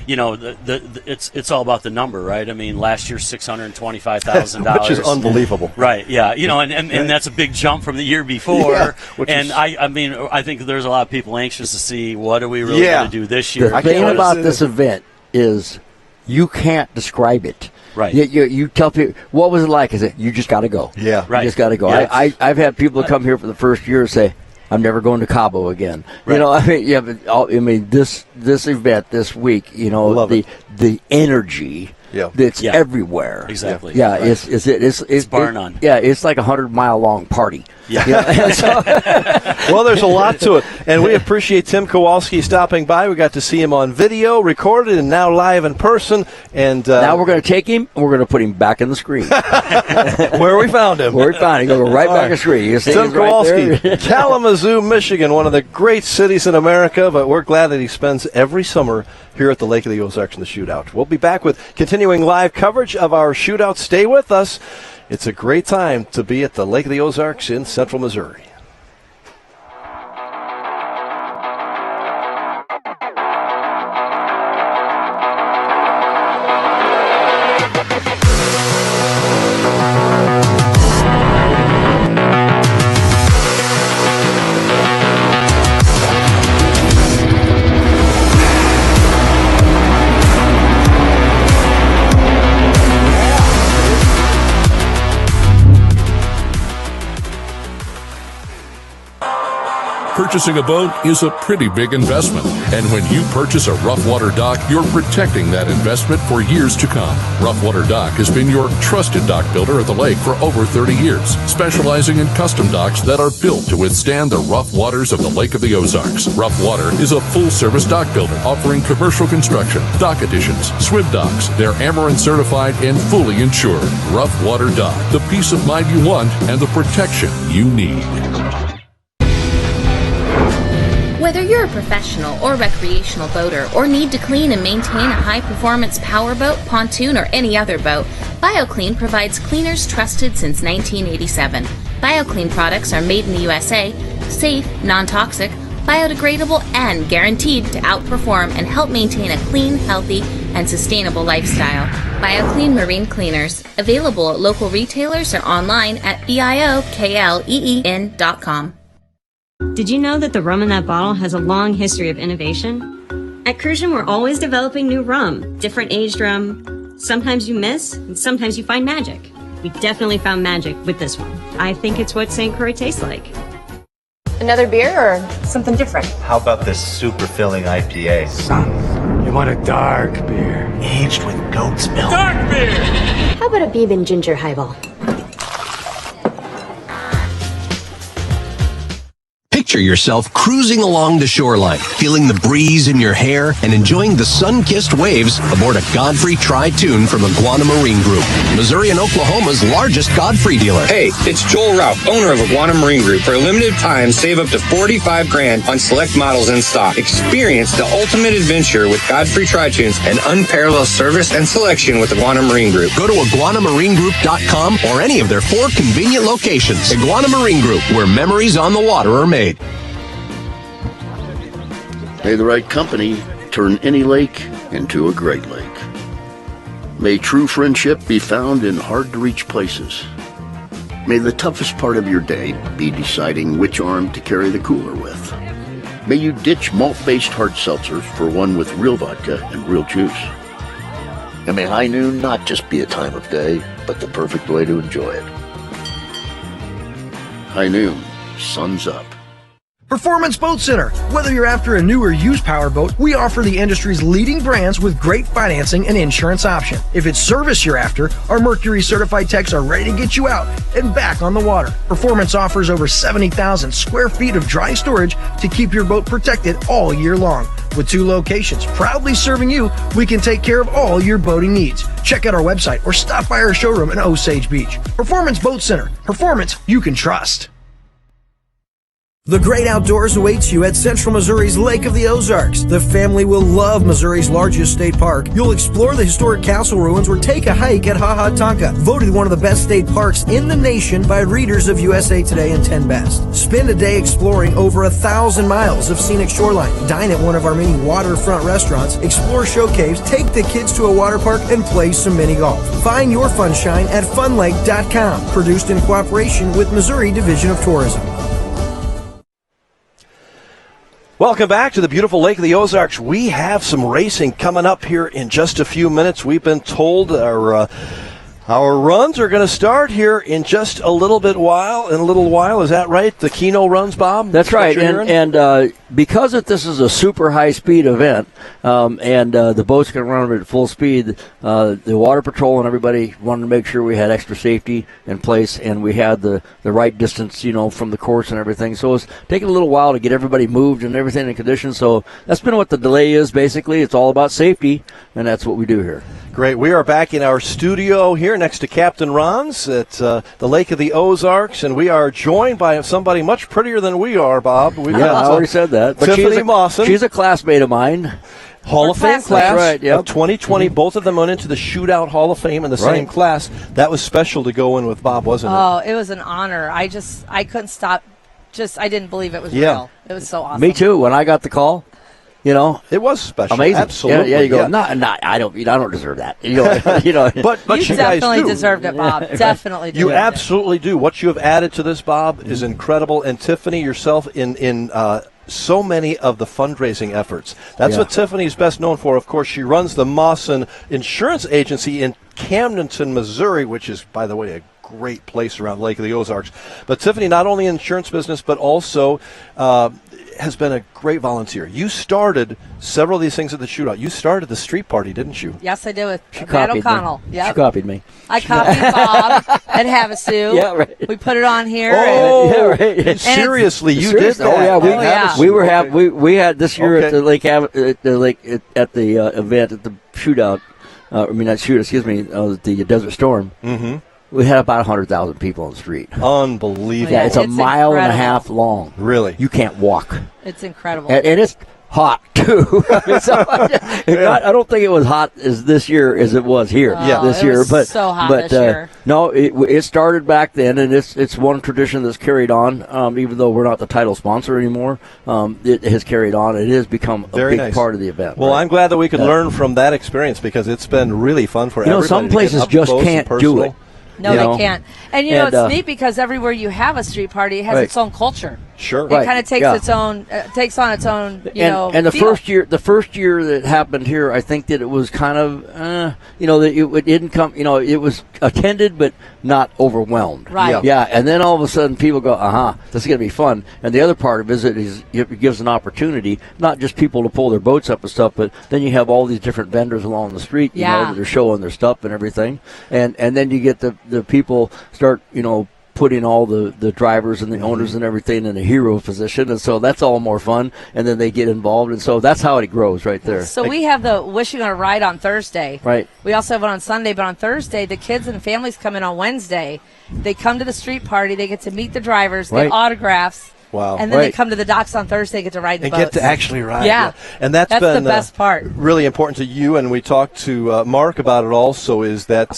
it's all about the number, right? I mean, last year $625,000, which is unbelievable, right? Yeah, and that's a big jump from the year before. I think there's a lot of people anxious to see what are we really going to do this year. The thing about this event is you can't describe it. Right. You tell people, what was it like? Is it you just got to go? Yeah. Right. You just got to go. Yeah. I've had people come here for the first year and say, I'm never going to Cabo again. Right. You know, I mean, yeah, but this event this week, you know, the energy. Yeah. That's everywhere. Exactly. Yeah, right. It's bar none. Yeah, it's like 100-mile long party. Yeah. Well, there's a lot to it, and we appreciate Tim Kowalski stopping by. We got to see him on video, recorded, and now live in person. And now we're going to take him and we're going to put him back in the screen. Where we found him. Where we found him. Go right back in the screen. You see Tim Kowalski, right Kalamazoo, Michigan, one of the great cities in America, but we're glad that he spends every summer here at the Lake of the Ozarks in the Shootout. We'll be back with continuing live coverage of our Shootout. Stay with us. It's a great time to be at the Lake of the Ozarks in central Missouri. Purchasing a boat is a pretty big investment, and when you purchase a Rough Water dock, you're protecting that investment for years to come. Rough Water Dock has been your trusted dock builder at the lake for over 30 years, specializing in custom docks that are built to withstand the rough waters of the Lake of the Ozarks. Rough Water is a full-service dock builder offering commercial construction, dock additions, swim docks. They're Amarin certified and fully insured. Rough Water Dock, the peace of mind you want and the protection you need. Whether you're a professional or recreational boater or need to clean and maintain a high-performance powerboat, pontoon, or any other boat, BioClean provides cleaners trusted since 1987. BioClean products are made in the USA, safe, non-toxic, biodegradable, and guaranteed to outperform and help maintain a clean, healthy, and sustainable lifestyle. BioClean Marine Cleaners, available at local retailers or online at biokleen.com. Did you know that the rum in that bottle has a long history of innovation? At Crucian, we're always developing new rum, different aged rum. Sometimes you miss, and sometimes you find magic. We definitely found magic with this one. I think it's what St. Croix tastes like. Another beer or something different? How about this super filling IPA? Son, you want a dark beer. Aged with goat's milk. Dark beer! How about a Beeb and Ginger highball? Picture yourself cruising along the shoreline, feeling the breeze in your hair and enjoying the sun-kissed waves aboard a Godfrey Tri-Toon from Iguana Marine Group, Missouri and Oklahoma's largest Godfrey dealer. Hey, it's Joel Rauch, owner of Iguana Marine Group. For a limited time, save up to $45,000 on select models in stock. Experience the ultimate adventure with Godfrey Tri-Toons and unparalleled service and selection with Iguana Marine Group. Go to iguanamarinegroup.com or any of their 4 convenient locations. Iguana Marine Group, where memories on the water are made. May the right company turn any lake into a great lake. May true friendship be found in hard-to-reach places. May the toughest part of your day be deciding which arm to carry the cooler with. May you ditch malt-based hard seltzers for one with real vodka and real juice. And may high noon not just be a time of day, but the perfect way to enjoy it. High noon, sun's up. Performance Boat Center. Whether you're after a new or used powerboat, we offer the industry's leading brands with great financing and insurance option. If it's service you're after, our Mercury certified techs are ready to get you out and back on the water. Performance offers over 70,000 square feet of dry storage to keep your boat protected all year long. With 2 locations proudly serving you, we can take care of all your boating needs. Check out our website or stop by our showroom in Osage Beach. Performance Boat Center. Performance you can trust. The great outdoors awaits you at Central Missouri's Lake of the Ozarks. The family will love Missouri's largest state park. You'll explore the historic castle ruins or take a hike at Ha Ha Tonka, voted one of the best state parks in the nation by readers of USA Today and 10 Best. Spend a day exploring over 1,000 miles of scenic shoreline. Dine at one of our many waterfront restaurants, explore show caves, take the kids to a water park, and play some mini golf. Find your funshine at funlake.com. Produced in cooperation with Missouri Division of Tourism. Welcome back to the beautiful Lake of the Ozarks. We have some racing coming up here in just a few minutes. We've been told our Our runs are going to start here in just a little while. Is that right? The Keno runs, Bob? That's right. And because this is a super high-speed event and the boats can run at full speed, the Water Patrol and everybody wanted to make sure we had extra safety in place and we had the right distance, from the course and everything. So it's taking a little while to get everybody moved and everything in condition. So that's been what the delay is, basically. It's all about safety, and that's what we do here. Great. We are back in our studio here next to Captain Ron's at the Lake of the Ozarks, and we are joined by somebody much prettier than we are, Bob. I already said that. But Tiffany Mawson. She's a classmate of mine. Hall of Fame class right, yep. of 2020. Both of them went into the Shootout Hall of Fame in the same class. That was special to go in with Bob, wasn't it? Oh, it was an honor. I couldn't stop. I didn't believe it was real. It was so awesome. Me too. When I got the call. It was special. Amazing. Absolutely. Yeah, you go. I don't deserve that. But you guys definitely do. deserved it, Bob. Definitely deserved You it. absolutely do. What you have added to this, Bob, is incredible. And Tiffany, yourself, in so many of the fundraising efforts. That's what Tiffany's best known for. Of course, she runs the Mawson Insurance Agency in Camdenton, Missouri, which is, by the way, a great place around Lake of the Ozarks. But Tiffany, not only in the insurance business, but also has been a great volunteer. You started several of these things at the Shootout. You started the street party, didn't you? Yes, I did with She Matt copied O'Connell. me. Yep. She copied me. I copied Bob and Havasu. Yeah, right. We put it on here. Oh, yeah, right. Seriously, you did that? Oh yeah, we had this year at the Lake at the event at the Shootout. The Desert Storm. Mm-hmm. We had about 100,000 people on the street. Unbelievable. Yeah, it's a mile incredible. and a half long. Really? You can't walk. It's incredible. And it's hot, too. I don't think it was hot as this year as it was here this year. Was so hot this year. No, it started back then, and it's one tradition that's carried on. Even though we're not the title sponsor anymore, it has carried on. It has become a big part of the event. Well, I'm glad that we could learn from that experience because it's been really fun for everybody. Some places just can't do it. No, they can't. And it's neat because everywhere you have a street party, it has its own culture. Sure, it kind of takes its own, takes on its own, And the first year that happened here, I think that it was kind of, that it didn't come, it was attended but not overwhelmed. Right. Yeah, and then all of a sudden people go, this is going to be fun. And the other part of it is it gives an opportunity, not just people to pull their boats up and stuff, but then you have all these different vendors along the street, that are showing their stuff and everything. And then you get the people start, putting all the drivers and the owners and everything in a hero position, and so that's all more fun, and then they get involved, and so that's how it grows right there. So we have the Wishing on a Ride on Thursday. Right. We also have it on Sunday, but on Thursday, the kids and families come in on Wednesday. They come to the street party. They get to meet the drivers. They have autographs. Wow. And then they come to the docks on Thursday, get to ride the boats. And get to actually ride. Yeah. And that's been the best part. Really important to you, and we talked to Mark about it also, is that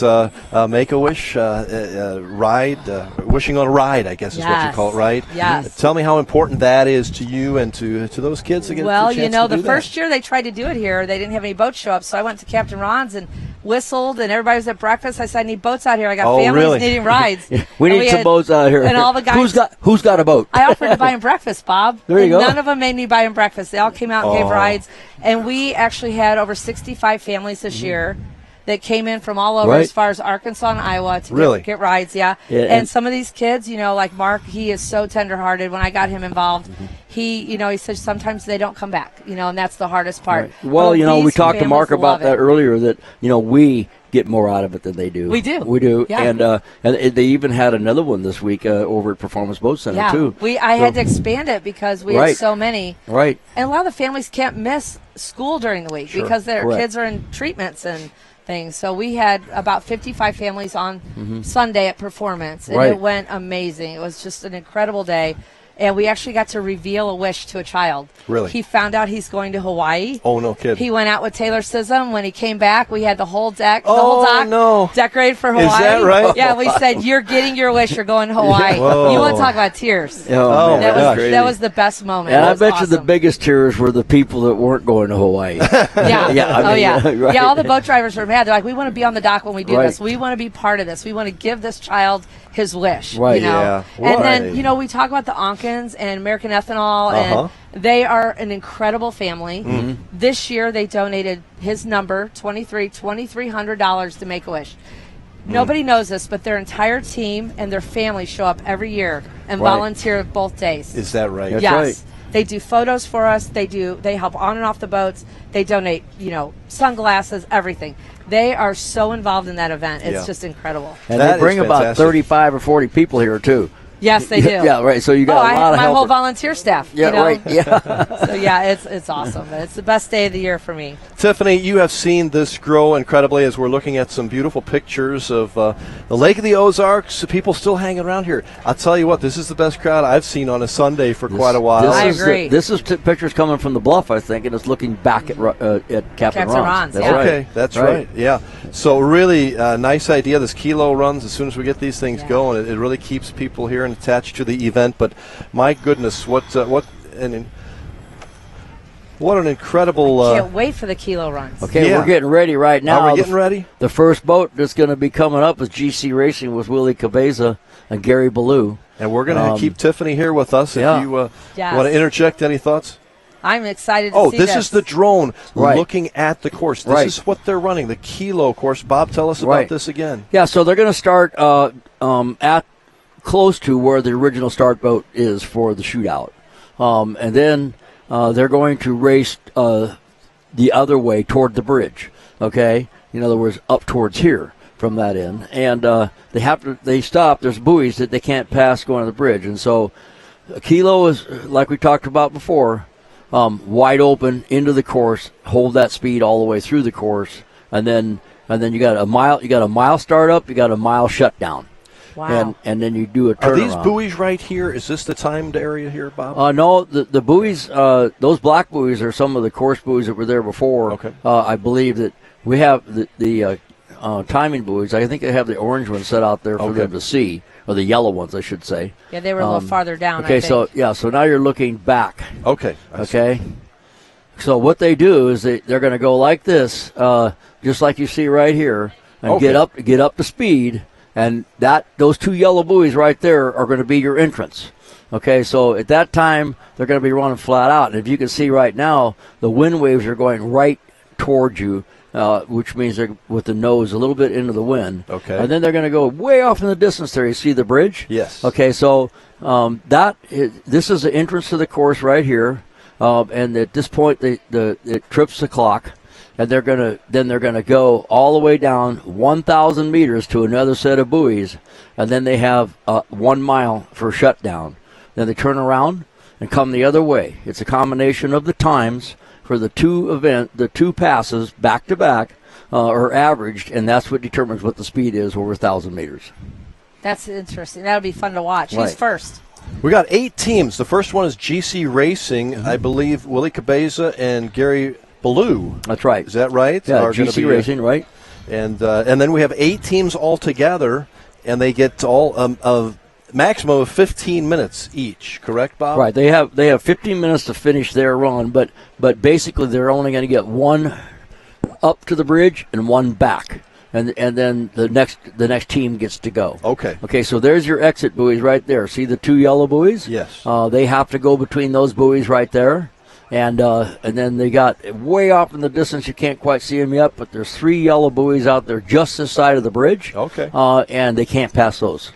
Make-A-Wish ride, Wishing on a Ride, I guess is what you call it, right? Yes. Tell me how important that is to you and to those kids to get Well, the chance to the do first year they tried to do it here, they didn't have any boats show up, so I went to Captain Ron's and whistled, and everybody was at breakfast. I said, I need boats out here. I got families needing rides. we need some boats out here. And all the guys. Who's got a boat? I offered to buy them breakfast, Bob. There you go. None of them made me buy them breakfast. They all came out and gave rides. And we actually had over 65 families this year that came in from all over as far as Arkansas and Iowa to get rides, and some of these kids, like Mark, he is so tenderhearted. When I got him involved, he said sometimes they don't come back, and that's the hardest part. Right. Well, we talked to Mark about that earlier, that, we get more out of it than they do. We do. We do. Yeah. And they even had another one this week over at Performance Boat Center, too. I had to expand it because we had so many. Right. And a lot of the families can't miss school during the week because their kids are in treatments and things. So we had about 55 families on Sunday at Performance, and it went amazing. It was just an incredible day. And we actually got to reveal a wish to a child. Really? He found out he's going to Hawaii. Oh, no kidding. He went out with Taylor Sissom. When he came back, we had the whole dock decorated for Hawaii. Is that right? Yeah, we said, you're getting your wish. You're going to Hawaii. Whoa. You want to talk about tears. Oh, that was the best moment. And I bet you the biggest tears were the people that weren't going to Hawaii. Yeah, all the boat drivers were mad. They're like, we want to be on the dock when we do this. We want to be part of this. We want to give this child his wish. Right. And then, we talk about the Ankins and American Ethanol, and they are an incredible family. This year, they donated his number, $2,300 to Make-A-Wish. Nobody knows this, but their entire team and their family show up every year and volunteer both days. Is that right? That's yes. right. They do photos for us. They help on and off the boats. They donate, sunglasses, everything. They are so involved in that event. It's just incredible. And they bring about 35 or 40 people here, too. Yes, they do. Yeah, right. So you got a lot of my helpers. whole volunteer staff. Yeah, right. Yeah. So yeah, it's awesome. It's the best day of the year for me. Tiffany, you have seen this grow incredibly as we're looking at some beautiful pictures of the Lake of the Ozarks. People still hanging around here. I'll tell you what, this is the best crowd I've seen on a Sunday for quite a while. I agree. This is pictures coming from the bluff, I think, and it's looking back at Captain Ron's. That's right. Okay, that's right. Yeah. So really nice idea. This kilo runs as soon as we get these things going. It really keeps people here and attached to the event. But my goodness, what an incredible! Can't wait for the kilo runs. Okay, we're getting ready right now. Are we getting ready? The first boat that's going to be coming up is GC Racing with Willie Cabeza and Gary Ballou. And we're going to keep Tiffany here with us. If you want to interject, any thoughts? I'm excited to see this is the drone looking at the course. This Right. is what they're running, the kilo course. Bob, tell us about this again. Yeah, so they're going to start at close to where the original start boat is for the shootout. And then they're going to race the other way toward the bridge, okay? In other words, up towards here from that end. And they stop. There's buoys that they can't pass going to the bridge. And so a kilo is, like we talked about before, wide open into the course, hold that speed all the way through the course. And then you got a mile start up, you got a mile shutdown. Wow. And then you do a turnaround. Are these buoys right here? Is this the timed area here, Bob? No, the buoys, those black buoys are some of the course buoys that were there before. Okay. I believe that we have the timing buoys. I think they have the orange ones set out there for them to see, or the yellow ones, I should say. Yeah, they were a little farther down, Okay, I think. so now you're looking back. Okay. Okay. So what they do is they're going to go like this, just like you see right here, and get up to speed. And those two yellow buoys right there are going to be your entrance. Okay, so at that time, they're going to be running flat out. And if you can see right now, the wind waves are going right towards you, which means they're with the nose a little bit into the wind. Okay. And then they're going to go way off in the distance there. You see the bridge? Yes. Okay, so this is the entrance to the course right here. And at this point, it trips the clock. And they're gonna go all the way down 1,000 meters to another set of buoys, and then they have 1 mile for shutdown. Then they turn around and come the other way. It's a combination of the times for the two passes back to back are averaged, and that's what determines what the speed is over 1,000 meters. That's interesting. That'll be fun to watch. Right. Who's first? We got 8 teams. The first one is GC Racing. I believe Willie Cabeza and Gary Ballou. That's right. Is that right? Yeah, GC Racing, right? And then we have 8 teams all together, and they get all a maximum of 15 minutes each. Correct, Bob? Right. They have 15 minutes to finish their run, but basically they're only going to get one up to the bridge and one back, and then the next team gets to go. Okay. Okay. So there's your exit buoys right there. See the 2 yellow buoys? Yes. They have to go between those buoys right there. And then they got way off in the distance. You can't quite see them yet, but there's 3 yellow buoys out there just this side of the bridge. Okay. And they can't pass those.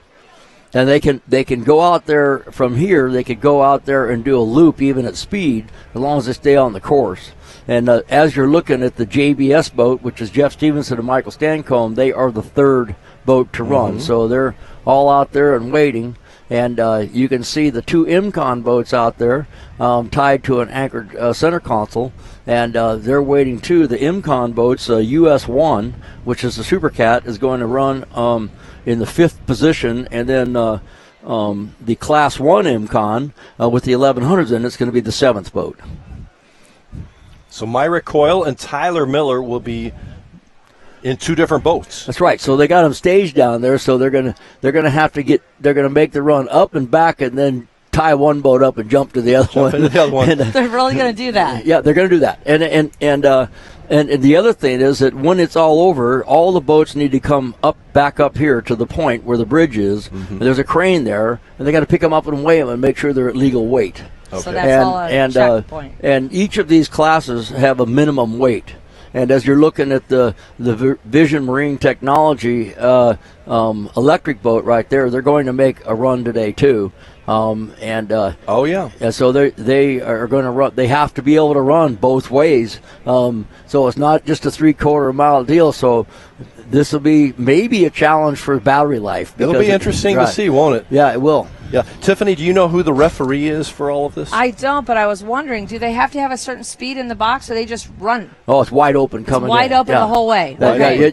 And they can go out there from here. They could go out there and do a loop even at speed as long as they stay on the course. And as you're looking at the JBS boat, which is Jeff Stevenson and Michael Stancombe, they are the 3rd boat to run. So they're all out there and waiting. And you can see the 2 MCON boats out there tied to an anchored center console, and they're waiting too. The MCON boats, US1, which is the Super Cat, is going to run in the 5th position, and then the Class 1 MCON with the 1100s in it's going to be the 7th boat. So Myra Coyle and Tyler Miller will be in 2 different boats. That's right. So they got them staged down there. So they're gonna make the run up and back, and then tie one boat up and jump to the other one. Into the other one. And, They're really going to do that. Yeah, they're going to do that. And the other thing is that when it's all over, all the boats need to come back up here to the point where the bridge is. And there's a crane there, and they got to pick them up and weigh them and make sure they're at legal weight. Okay. So that's all a checkpoint. And each of these classes have a minimum weight. And as you're looking at the Vision Marine Technology electric boat right there, they're going to make a run today too. So they are going to run. They have to be able to run both ways. So it's not just a 3/4 mile deal. So this will be maybe a challenge for battery life. It'll be interesting to see, won't it? Yeah, it will. Yeah, Tiffany, do you know who the referee is for all of this? I don't, but I was wondering, do they have to have a certain speed in the box, or they just run? Oh, it's wide open coming. It's wide open the whole way. Okay.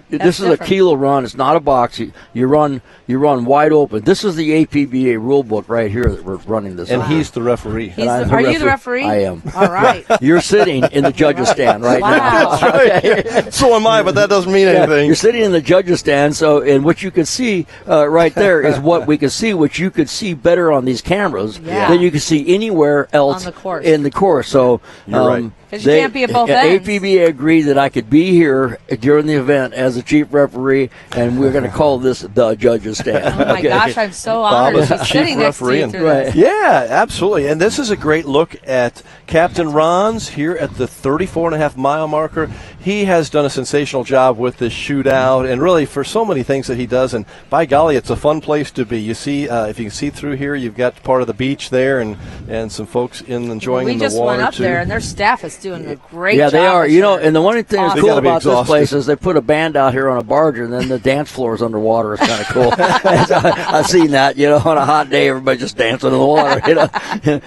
This is a kilo run. It's not a box. You run wide open. This is the APBA rule book right here that we're running this. And he's the referee. Are you the referee? I am. All right. You're sitting in the judges' stand right now. That's right. So am I, but that doesn't mean anything. You're sitting in the judges' stand. So, and what you can see right there is what we can see, which you could see better on these cameras than you can see anywhere else in the course. So you're right. Because you can't be at both ends. APBA agreed that I could be here during the event as a chief referee, and we're going to call this the judges' stand. Oh, my gosh, I'm so honored to be sitting next to you through this. Yeah, absolutely. And this is a great look at Captain Ron's here at the 34.5-mile marker. He has done a sensational job with this shootout, and really for so many things that he does. And by golly, it's a fun place to be. You see, if you can see through here, you've got part of the beach there, and some folks enjoying in the water. We just went up there, and their staff is doing a great job. Yeah, they are. And the one thing that's cool about this place is they put a band out here on a barge, and then the dance floor is underwater. It's kind of cool. I've seen that, on a hot day, everybody just dancing in the water,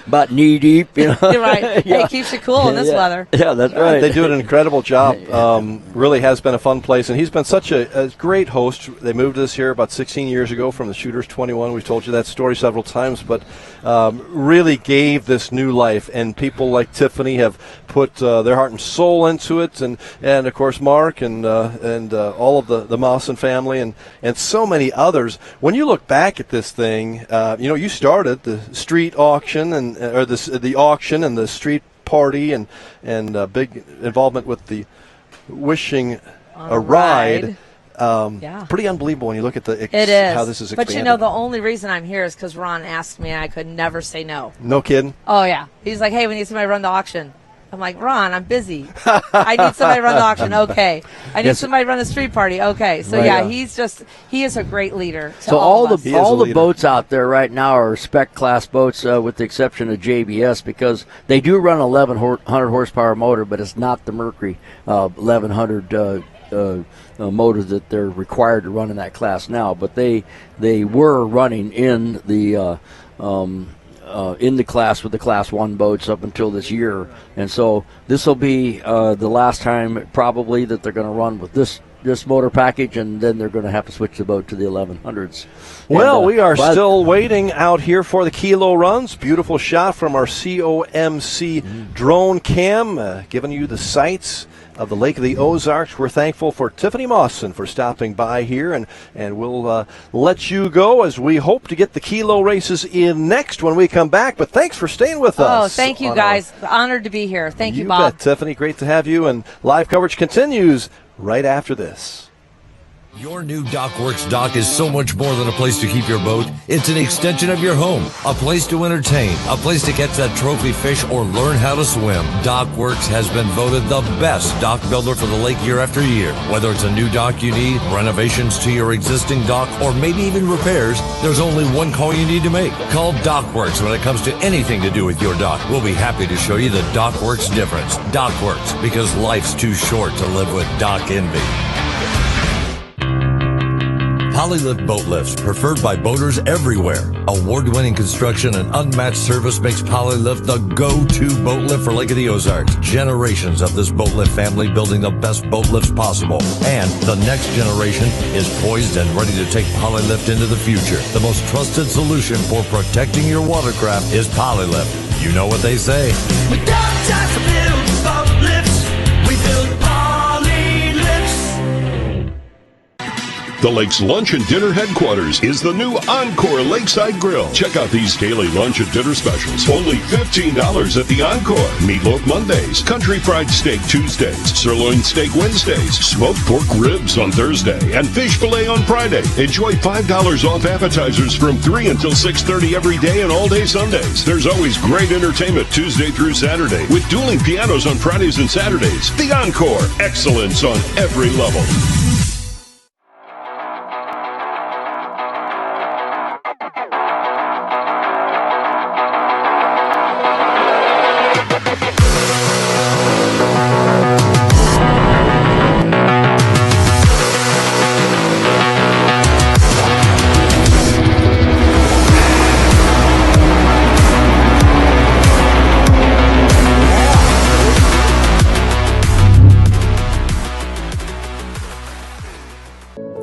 about knee deep, You're right. Hey, it keeps you cool in this weather. Yeah, that's right. They do an incredible job. Really has been a fun place, and he's been such a great host. They moved us here about 16 years ago from the Shooters 21. We've told you that story several times, but really gave this new life, and people like Tiffany have put their heart and soul into it, and of course Mark and all of the Mawson family and so many others. When you look back at this thing, you started the street auction or the auction and the street party and big involvement with the Wishing a Ride. Pretty unbelievable when you look at how this is expanded. But the only reason I'm here is because Ron asked me, and I could never say no. No kidding? Oh, yeah. He's like, hey, we need somebody to run the auction. I'm like, Ron, I'm busy. I need somebody to run the auction. Okay. I need somebody to run the street party. Okay. So, he is a great leader. So all the boats out there right now are spec class boats with the exception of JBS, because they do run an 1100 horsepower motor, but it's not the Mercury 1100 motors that they're required to run in that class now. But they were running in the class with the Class 1 boats up until this year, and so this will be the last time probably that they're going to run with this motor package, and then they're going to have to switch the boat to the 1100s. Well, we are still waiting out here for the kilo runs. Beautiful shot from our COMC drone cam, giving you the sights of the Lake of the Ozarks. We're thankful for Tiffany Mawson for stopping by here, and we'll let you go as we hope to get the kilo races in next when we come back. But thanks for staying with us. Oh, thank you, guys. Honored to be here. Thank you, Bob. Bet, Tiffany. Great to have you, and live coverage continues right after this. Your new DockWorks dock is so much more than a place to keep your boat. It's an extension of your home, a place to entertain, a place to catch that trophy fish or learn how to swim. DockWorks has been voted the best dock builder for the lake year after year. Whether it's a new dock you need, renovations to your existing dock, or maybe even repairs, there's only one call you need to make. Call DockWorks when it comes to anything to do with your dock. We'll be happy to show you the DockWorks difference. DockWorks, because life's too short to live with dock envy. Polylift boat lifts, preferred by boaters everywhere. Award-winning construction and unmatched service makes Polylift the go-to boat lift for Lake of the Ozarks. Generations of this boat lift family building the best boat lifts possible. And the next generation is poised and ready to take Polylift into the future. The most trusted solution for protecting your watercraft is Polylift. You know what they say. We don't just build boat lifts, we build Polylifts. The lake's lunch and dinner headquarters is the new Encore Lakeside Grill. Check out these daily lunch and dinner specials. Only $15 at the Encore. Meatloaf Mondays, country fried steak Tuesdays, sirloin steak Wednesdays, smoked pork ribs on Thursday, and fish fillet on Friday. Enjoy $5 off appetizers from 3 until 6:30 every day and all day Sundays. There's always great entertainment Tuesday through Saturday with dueling pianos on Fridays and Saturdays. The Encore. Excellence on every level.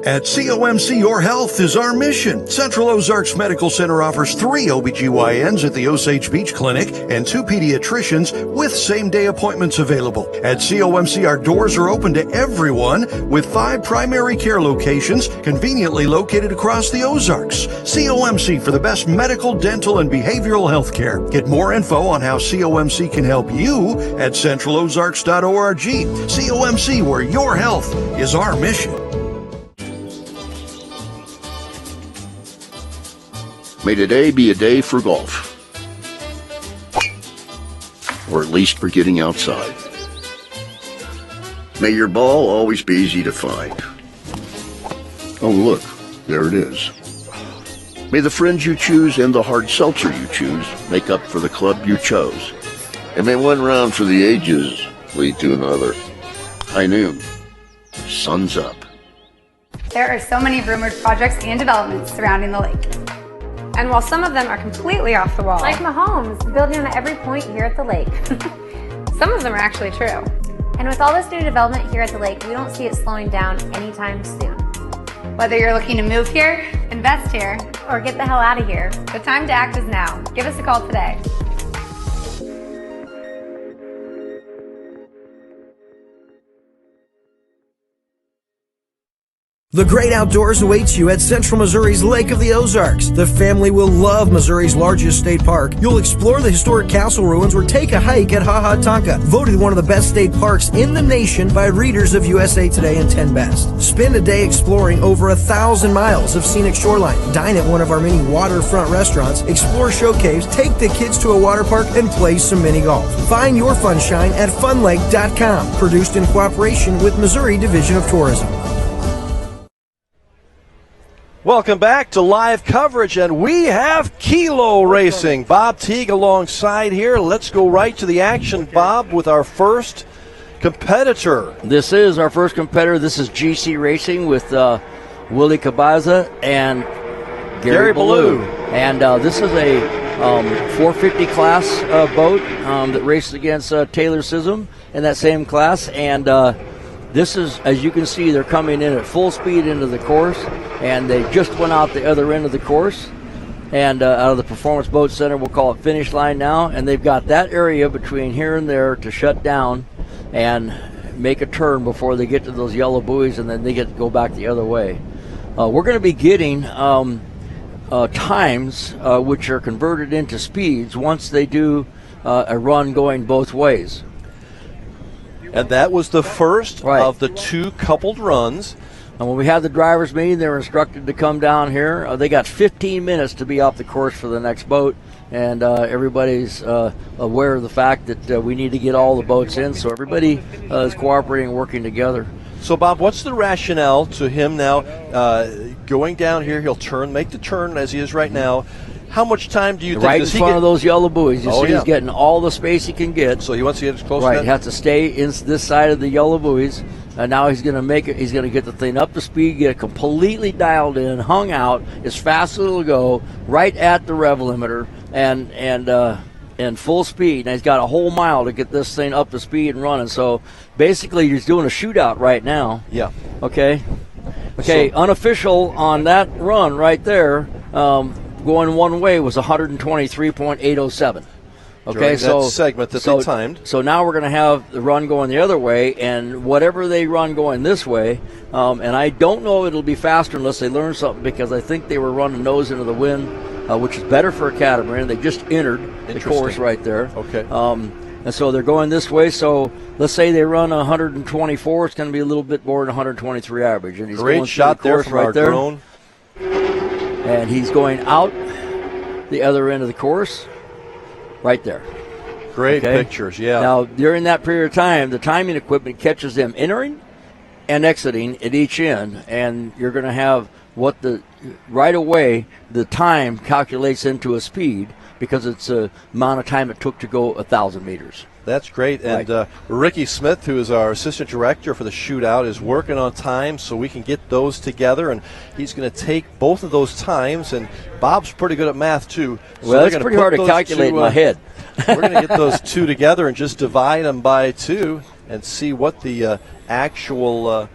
At COMC, your health is our mission. Central Ozarks Medical Center offers 3 OBGYNs at the Osage Beach Clinic and 2 pediatricians with same-day appointments available. At COMC, our doors are open to everyone with 5 primary care locations conveniently located across the Ozarks. COMC for the best medical, dental, and behavioral health care. Get more info on how COMC can help you at centralozarks.org. COMC, where your health is our mission. May today be a day for golf. Or at least for getting outside. May your ball always be easy to find. Oh, look, there it is. May the friends you choose and the hard seltzer you choose make up for the club you chose. And may one round for the ages lead to another. High noon. Sun's up. There are so many rumored projects and developments surrounding the lake. And while some of them are completely off the wall, like Mahomes building on every point here at the lake, some of them are actually true. And with all this new development here at the lake, we don't see it slowing down anytime soon. Whether you're looking to move here, invest here, or get the hell out of here, the time to act is now. Give us a call today. The great outdoors awaits you at Central Missouri's Lake of the Ozarks. The family will love Missouri's largest state park. You'll explore the historic castle ruins or take a hike at Ha Ha Tonka, voted one of the best state parks in the nation by readers of USA Today and 10 Best. Spend a day exploring over 1,000 miles of scenic shoreline. Dine at one of our many waterfront restaurants, explore show caves, take the kids to a water park, and play some mini golf. Find your funshine at funlake.com. Produced in cooperation with Missouri Division of Tourism. Welcome back to live coverage, and we have Kilo Racing. Bob Teague alongside here. Let's go right to the action, Bob, with our first competitor. This is our first competitor. This is GC Racing with Willie Cabaza and Gary Ballou. And this is a 450 class boat that races against Taylor Sism in that same class. And this is, as you can see, they're coming in at full speed into the course, and they just went out the other end of the course, and out of the Performance Boat Center, we'll call it finish line now, and they've got that area between here and there to shut down and make a turn before they get to those yellow buoys, and then they get to go back the other way. We're going to be getting times which are converted into speeds once they do a run going both ways. And that was the first of the 2 coupled runs. And when we had the drivers' meeting, they were instructed to come down here. They got 15 minutes to be off the course for the next boat, and everybody's aware of the fact that we need to get all the boats in, so everybody is cooperating and working together. So, Bob, what's the rationale to him now going down here? He'll make the turn as he is right now. How much time do you think? Right in front of those yellow buoys. You see he's getting all the space he can get. So he wants to get as close to that? He has to stay in this side of the yellow buoys. And now he's going to make it. He's going to get the thing up to speed, get it completely dialed in, hung out as fast as it'll go, right at the rev limiter, and full speed. Now he's got a whole mile to get this thing up to speed and running. So basically, he's doing a shootout right now. Yeah. Okay. So, unofficial on that run right there. Going one way was 123.807. Okay, during that segment that they timed. So now we're going to have the run going the other way, and whatever they run going this way, and I don't know if it'll be faster unless they learn something, because I think they were running nose into the wind, which is better for a catamaran. They just entered the course right there. Okay. And so they're going this way. So let's say they run 124. It's going to be a little bit more than 123 average. And he's great going shot the there from right our there. drone. And he's going out the other end of the course right there. Great pictures, yeah. Now, during that period of time, the timing equipment catches them entering and exiting at each end, and you're going to have right away, the time calculates into a speed because it's the amount of time it took to go 1,000 meters. That's great. And Ricky Smith, who is our assistant director for the shootout, is working on times so we can get those together. And he's going to take both of those times. And Bob's pretty good at math, too. So well, it's pretty hard to calculate in my head. We're going to get those two together and just divide them by 2 and see what the actual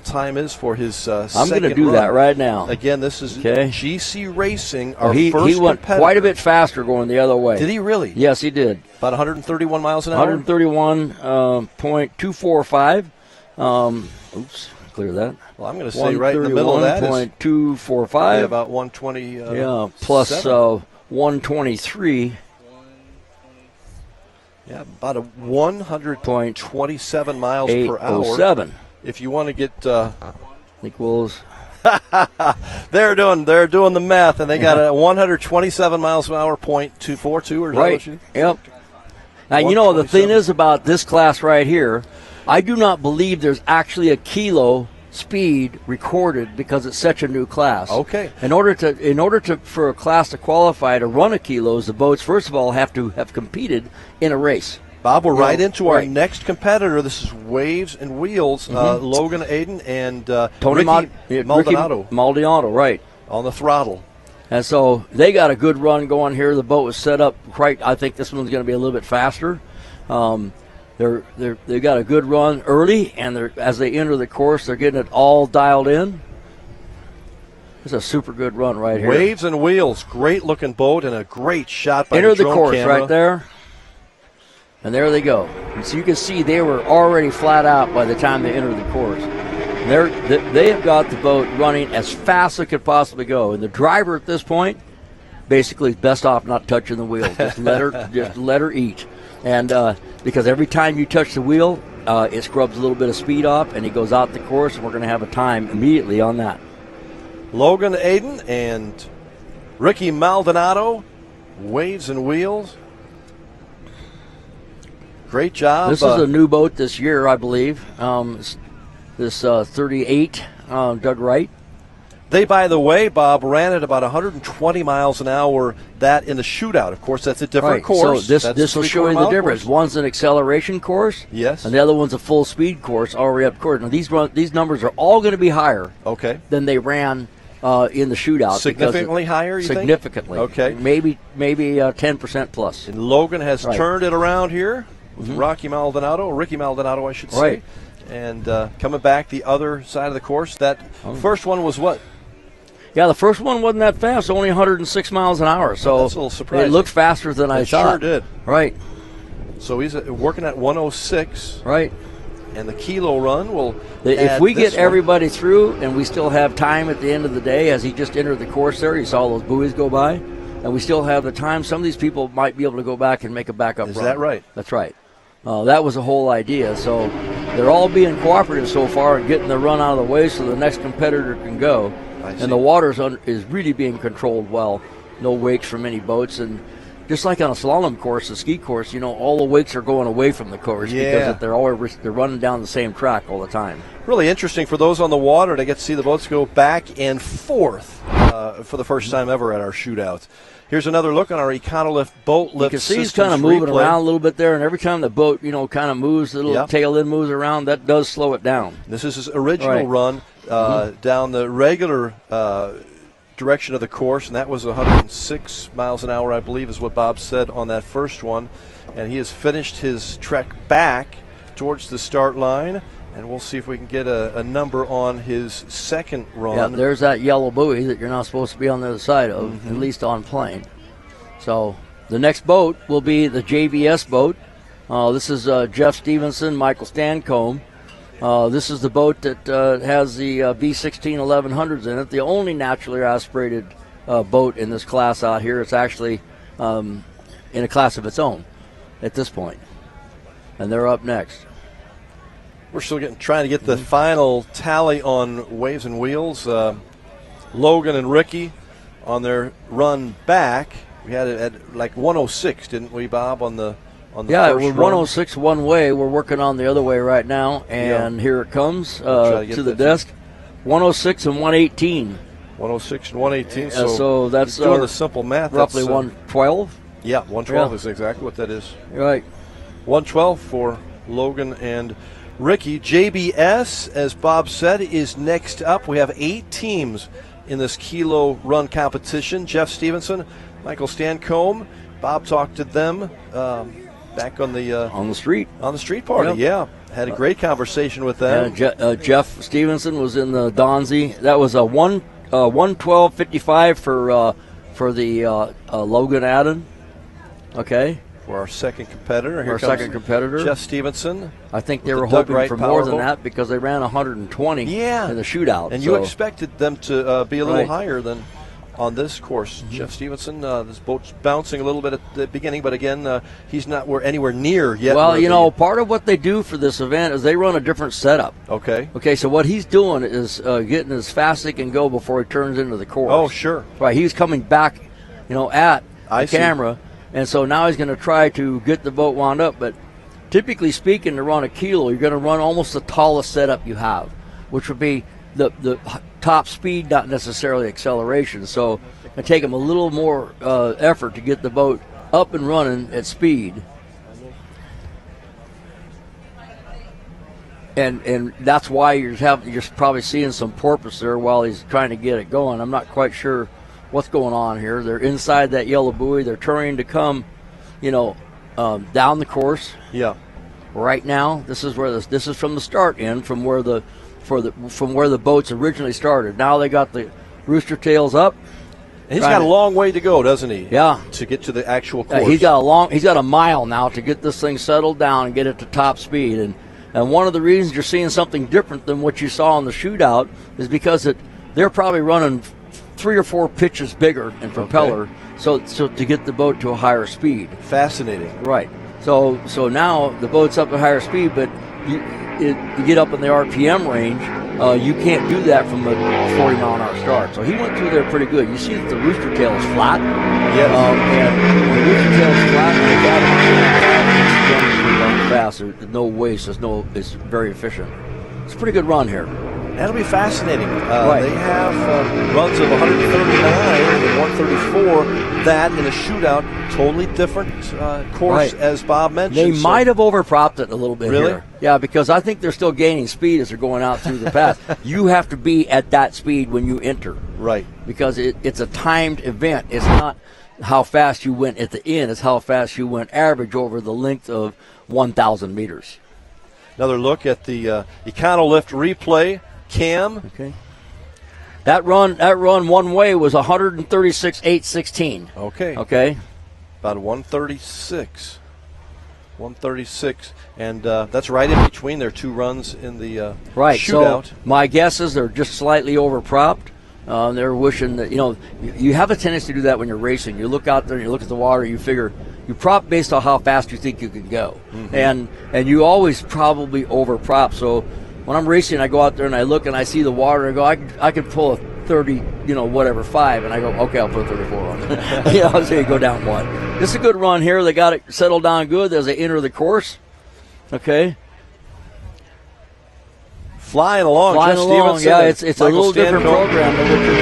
time is for his second I'm going to do that right now. Again, this is GC Racing, our he first went competitor. Quite a bit faster going the other way. Did he really? Yes, he did. About 131 miles an hour? 131.245. Oops, clear that. Well, I'm going to say right in the middle of that is 131.245. about 120. Plus 123. Yeah, about 127 miles per hour. 7. If you want to get equals. they're doing the math, and they got a 127 miles an hour .242 or right. Yep. Now you know the thing is about this class right here, I do not believe there's actually a kilo speed recorded because it's such a new class. Okay. In order to for a class to qualify to run a kilos, the boats first of all have to have competed in a race. Bob, we're right into our next competitor. This is Waves and Wheels, Logan Aiden and Tony Ricky Maldonado. Maldonado, right. On the throttle. And so they got a good run going here. The boat was set up right. I think this one's going to be a little bit faster. They got a good run early, and as they enter the course, they're getting it all dialed in. It's a super good run right here. Waves and Wheels, great looking boat and a great shot by enter the drone course camera. right there, and there they go. And so you can see they were already flat out by the time they entered the course. They have got the boat running as fast as it could possibly go, and the driver at this point basically is best off not touching the wheel. Just let her eat. And because every time you touch the wheel, it scrubs a little bit of speed off, and he goes out the course, and we're going to have a time immediately on that. Logan Aiden and Ricky Maldonado, Waves and Wheels. Great job. This is a new boat this year, I believe. This 38 Doug Wright. They, by the way, Bob, ran at about 120 miles an hour. That in the shootout, of course, that's a different course. So this will show you the difference. One's an acceleration course, yes, and the other one's a full speed course, already up course. Now these numbers are all going to be higher, than they ran in the shootout. Significantly higher, you significantly. think? Okay, maybe 10% plus. And Logan has turned it around here with Ricky Maldonado, I should say. Right. And coming back the other side of the course. That first one was what? Yeah, the first one wasn't that fast, only 106 miles an hour. So that's a little surprising. It looked faster than I thought. Sure did. Right. So he's working at 106. Right. And the kilo run will if we get everybody through and we still have time at the end of the day, as he just entered the course there, you saw those buoys go by, and we still have the time, some of these people might be able to go back and make a backup run. Is that right? That's right. That was the whole idea. So they're all being cooperative so far and getting the run out of the way so the next competitor can go. And the water is really being controlled well. No wakes from any boats. And just like on a slalom course, a ski course, all the wakes are going away from the course because they're running down the same track all the time. Really interesting for those on the water to get to see the boats go back and forth for the first time ever at our shootout. Here's another look on our Econolift boat lift. You can see he's kind of moving around a little bit there, and every time the boat, kind of moves, the little tail end moves around, that does slow it down. This is his original run down the regular direction of the course, and that was 106 miles an hour, I believe, is what Bob said on that first one. And he has finished his trek back towards the start line. And we'll see if we can get a number on his second run. Yeah, there's that yellow buoy that you're not supposed to be on the other side of, at least on plane. So The next boat will be the JBS boat. This is Jeff Stevenson, Michael Stancombe. This is the boat that has the V16 1100s in it, the only naturally aspirated boat in this class out here. It's actually in a class of its own at this point. And they're up next. We're still trying to get the final tally on Waves and Wheels. Logan and Ricky on their run back. We had it at like 106, didn't we, Bob, on the first it was run? 106 one way. We're working on the other way right now, and here it comes to the desk. 106 and 118. 106 and 118. So that's doing the simple math. Roughly that's, 112. Yeah, 112 is exactly what that is. Right. 112 for Logan and Ricky. JBS, as Bob said, is next up. We have 8 teams in this kilo run competition. Jeff Stevenson, Michael Stancombe. Bob talked to them back on the street party. Yep. Had a great conversation with them. Jeff Stevenson was in the Donzi. That was a 112.55 for the Logan Adden. Okay. For our second competitor. Our second competitor. Jeff Stevenson. I think they were hoping for more than that because they ran 120 in the shootout. And you expected them to be a little higher than on this course. Jeff Stevenson, this boat's bouncing a little bit at the beginning, but again, he's not anywhere near yet. Well, part of what they do for this event is they run a different setup. Okay, so what he's doing is getting as fast as he can go before he turns into the course. Oh, sure. Right, he's coming back, at the camera, and so now he's going to try to get the boat wound up, but typically speaking, to run a kilo, you're going to run almost the tallest setup you have, which would be the top speed, not necessarily acceleration. So it take them a little more effort to get the boat up and running at speed. And that's why you're probably seeing some porpoise there while he's trying to get it going. I'm not quite sure what's going on here. They're inside that yellow buoy. They're turning to come, down the course. Yeah. Right now, this is from the start end, from where the boats originally started. Now they got the rooster tails up. And he's got a long way to go, doesn't he? Yeah. To get to the actual course. He's got a mile now to get this thing settled down and get it to top speed. And one of the reasons you're seeing something different than what you saw in the shootout is because they're probably running 3 or 4 pitches bigger in propeller, so to get the boat to a higher speed. Fascinating. Right. So now the boat's up at higher speed, but you get up in the RPM range, you can't do that from a 40-mile-an-hour start. So he went through there pretty good. You see that the rooster tail is flat. Yes. And when the rooster tail is flat, it's fast. There's no waste. It's very efficient. It's a pretty good run here. That'll be fascinating. They have runs of 139 and 134. That in a shootout, totally different course, as Bob mentioned. They might have overpropped it a little bit Really? here. Yeah, because I think they're still gaining speed as they're going out through the pass. You have to be at that speed when you enter. Right. Because it's a timed event. It's not how fast you went at the end. It's how fast you went average over the length of 1,000 meters. Another look at the Econolift replay. Cam. Okay. That run one way was 136.816. Okay. About 136. 136. And that's right in between their 2 runs in the shootout. So my guess is they're just slightly overpropped. They're wishing that, you have a tendency to do that when you're racing. You look out there and you look at the water, you figure you prop based on how fast you think you can go. Mm-hmm. And you always probably overprop. So when I'm racing, I go out there and I look and I see the water and I go, I could pull a 30, 5, and I go, okay, I'll put a 34 on. So you go down 1. This is a good run here. They got it settled down good as they enter the course. Okay. Flying along. Stevenson, yeah, it's a little different program than what you're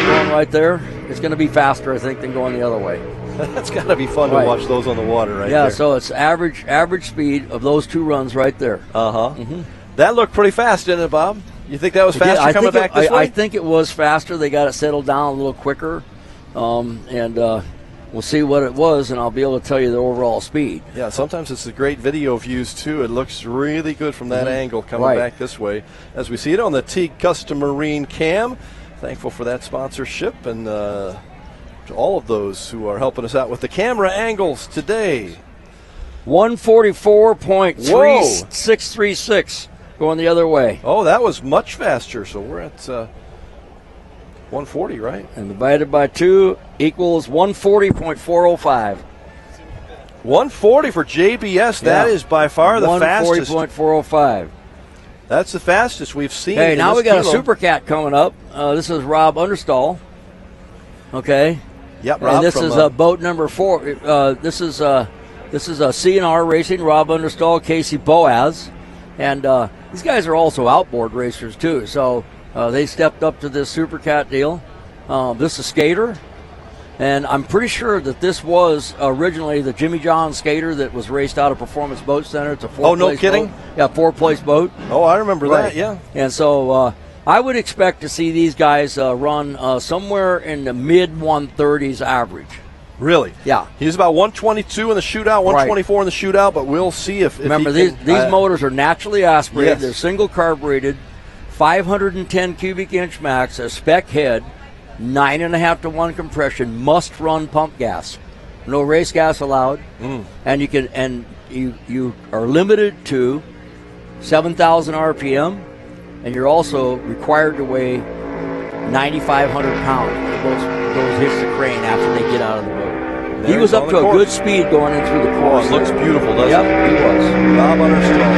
going right there. It's going to be faster, I think, than going the other way. That's got to be fun to watch those on the water there. Yeah, so it's average speed of those 2 runs right there. Mm-hmm. That looked pretty fast, didn't it, Bob? You think that was faster coming back this way? I think it was faster. They got it settled down a little quicker. And we'll see what it was, and I'll be able to tell you the overall speed. Yeah, sometimes it's a great video views, too. It looks really good from that angle coming back this way. As we see it on the Teague Custom Marine Cam. Thankful for that sponsorship. And to all of those who are helping us out with the camera angles today. 144.3636 going the other way. Oh, that was much faster. So we're at 140, right? And divided by 2 equals 140.405. 140 for JBS. That is by far the fastest. 140.405. That's the fastest we've seen. Hey, now we got a Super Cat coming up. This is Rob Understall. Okay. Yep, Rob. And this is boat number 4. This is a CNR Racing, Rob Understall, Casey Boaz. And these guys are also outboard racers, too. So they stepped up to this Super Cat deal. This is Skater. And I'm pretty sure that this was originally the Jimmy John Skater that was raced out of Performance Boat Center. It's a 4-place no kidding? boat. Yeah, 4-place boat. Oh, I remember that, yeah. And so I would expect to see these guys run somewhere in the mid-130s average. Really? Yeah. He's about 122 in the shootout, 124 in the shootout, but we'll see if Remember, these motors are naturally aspirated. Yes. They're single carbureted, 510 cubic inch max, a spec head, 9.5 to 1 compression, must run pump gas. No race gas allowed. And you are limited to 7,000 RPM, and you're also required to weigh 9,500 pounds. Those hits the crane after they get out of the boat. He was up to a good speed going in through the course. It looks beautiful, doesn't it? Yep, he was. Rob Understall.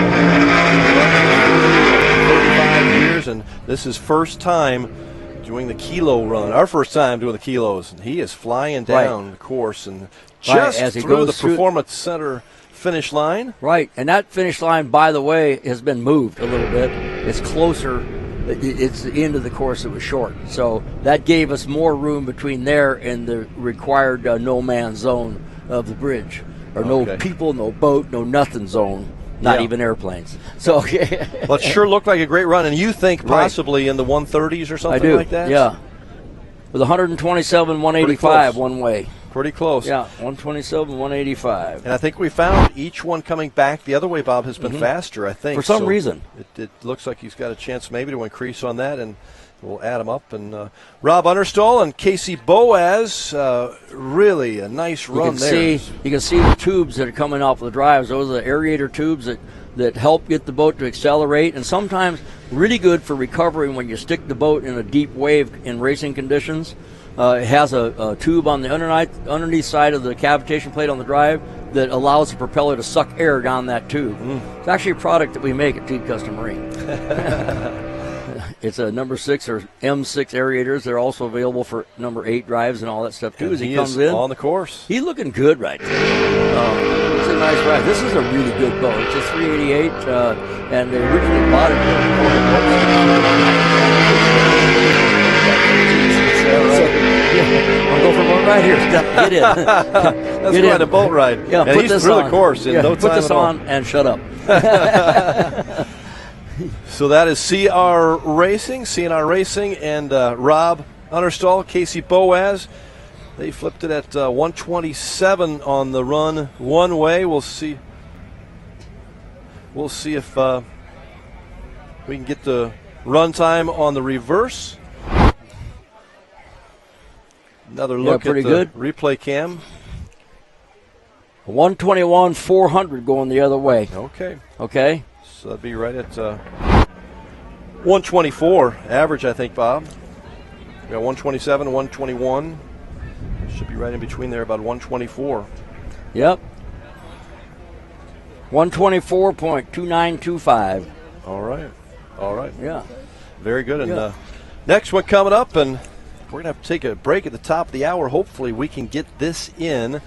35 years, and this is first time doing the kilo run. Our first time doing the kilos. And he is flying down the course and just as he through goes the Performance Center finish line. Right, and that finish line, by the way, has been moved a little bit. It's closer. It's the end of the course that was short. So that gave us more room between there and the required no man zone of the bridge. Or no people, no boat, no nothing zone. Not even airplanes. So, well, it sure looked like a great run. And you think possibly in the 130s or something like that? Yeah. With 127, 185 one way. Pretty close. Yeah, 127, 185. And I think we found each one coming back the other way, Bob, has been faster, I think. For some reason. It looks like he's got a chance maybe to increase on that, and we'll add them up. And Rob Understall and Casey Boaz, really a nice run there. You can see the tubes that are coming off the drives. Those are the aerator tubes that help get the boat to accelerate, and sometimes really good for recovering when you stick the boat in a deep wave in racing conditions. It has a tube on the underneath side of the cavitation plate on the drive that allows the propeller to suck air down that tube. It's actually a product that we make at Teed Custom Marine. It's a number 6 or M6 aerators. They're also available for number 8 drives and all that stuff too. And as he comes in on the course, he's looking good right there. It's a nice ride. This is a really good boat. It's a 388, and they originally bought it. I'll go for one right here. Get in. That's quite a boat ride. Yeah, and he's through the course in no time put this at all. on and shut up. So that is CNR Racing, and Rob Understall, Casey Boaz. They flipped it at 127 on the run one way. We'll see. We'll see if we can get the run time on the reverse. Another look at the replay cam. 121,400 going the other way. Okay. So that'd be right at 124 average, I think, Bob. We got 127, 121. Should be right in between there, about 124. Yep. 124.2925. All right. Yeah. Very good. And next one coming up, and we're going to have to take a break at the top of the hour. Hopefully we can get this in.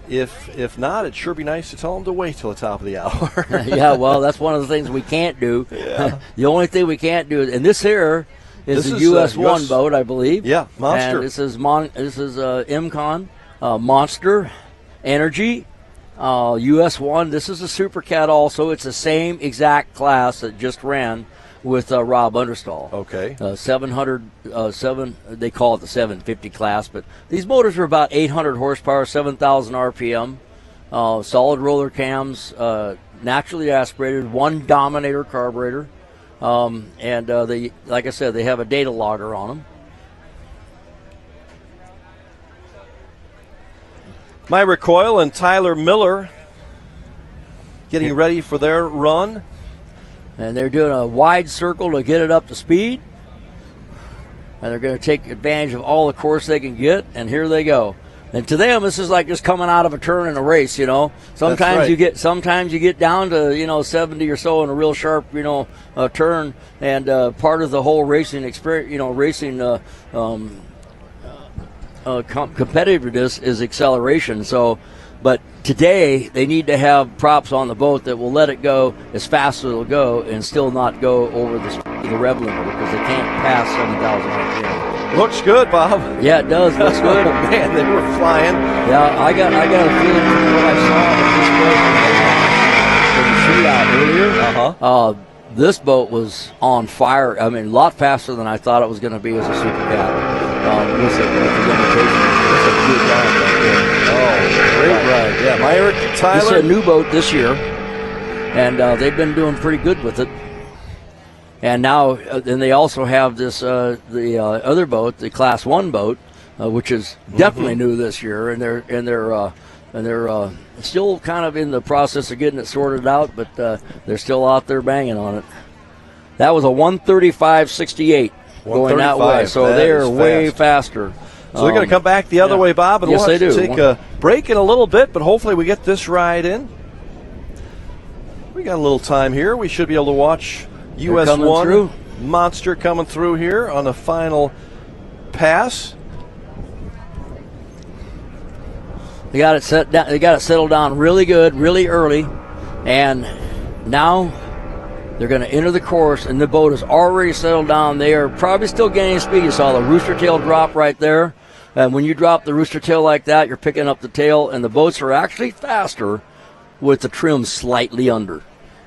If not, it'd sure be nice to tell them to wait till the top of the hour. Yeah, well, that's one of the things we can't do. Yeah. The only thing we can't do, and this here is a US-1 boat, I believe. Yeah, Monster. And this is MCON, Monster Energy, US-1. This is a Super Cat also. It's the same exact class that just ran with Rob Understall. Okay. 700, they call it the 750 class, but these motors are about 800 horsepower, 7,000 RPM, solid roller cams, naturally aspirated, one Dominator carburetor, and they, like I said, they have a data logger on them. Myra Coyle and Tyler Miller getting ready for their run. And they're doing a wide circle to get it up to speed. And they're going to take advantage of all the course they can get. And here they go. And to them, this is like just coming out of a turn in a race, you know. Sometimes you get down to 70 or so in a real sharp, turn. And part of the whole racing experience, competitiveness is acceleration. So, but today they need to have props on the boat that will let it go as fast as it'll go and still not go over the rev limit because they can't pass 7,000 RPM. Looks good, Bob. Yeah, it does. Looks good. Man, they were flying. Yeah, I got a feeling from what I saw in the shootout earlier. This boat was on fire. I mean, a lot faster than I thought it was going to be as a super cat. With the limitation. It's a good ride right there. Oh, great ride. Yeah, Myrick, Tyler. This is a new boat this year, and they've been doing pretty good with it. And now, and they also have this the other boat, the Class 1 boat, which is definitely new this year, and they're still kind of in the process of getting it sorted out, but they're still out there banging on it. That was a 135.68 going that way, so they're way faster. So they're going to come back the other way, Bob, and yes, we'll have to take a break in a little bit, but hopefully we get this ride in. We got a little time here. We should be able to watch US 1 Monster coming through here on the final pass. They got it set down. They got it settled down really good, really early, and now they're going to enter the course, and the boat is already settled down. They are probably still gaining speed. You saw the rooster tail drop right there, and when you drop the rooster tail like that, you're picking up the tail, and the boats are actually faster with the trim slightly under,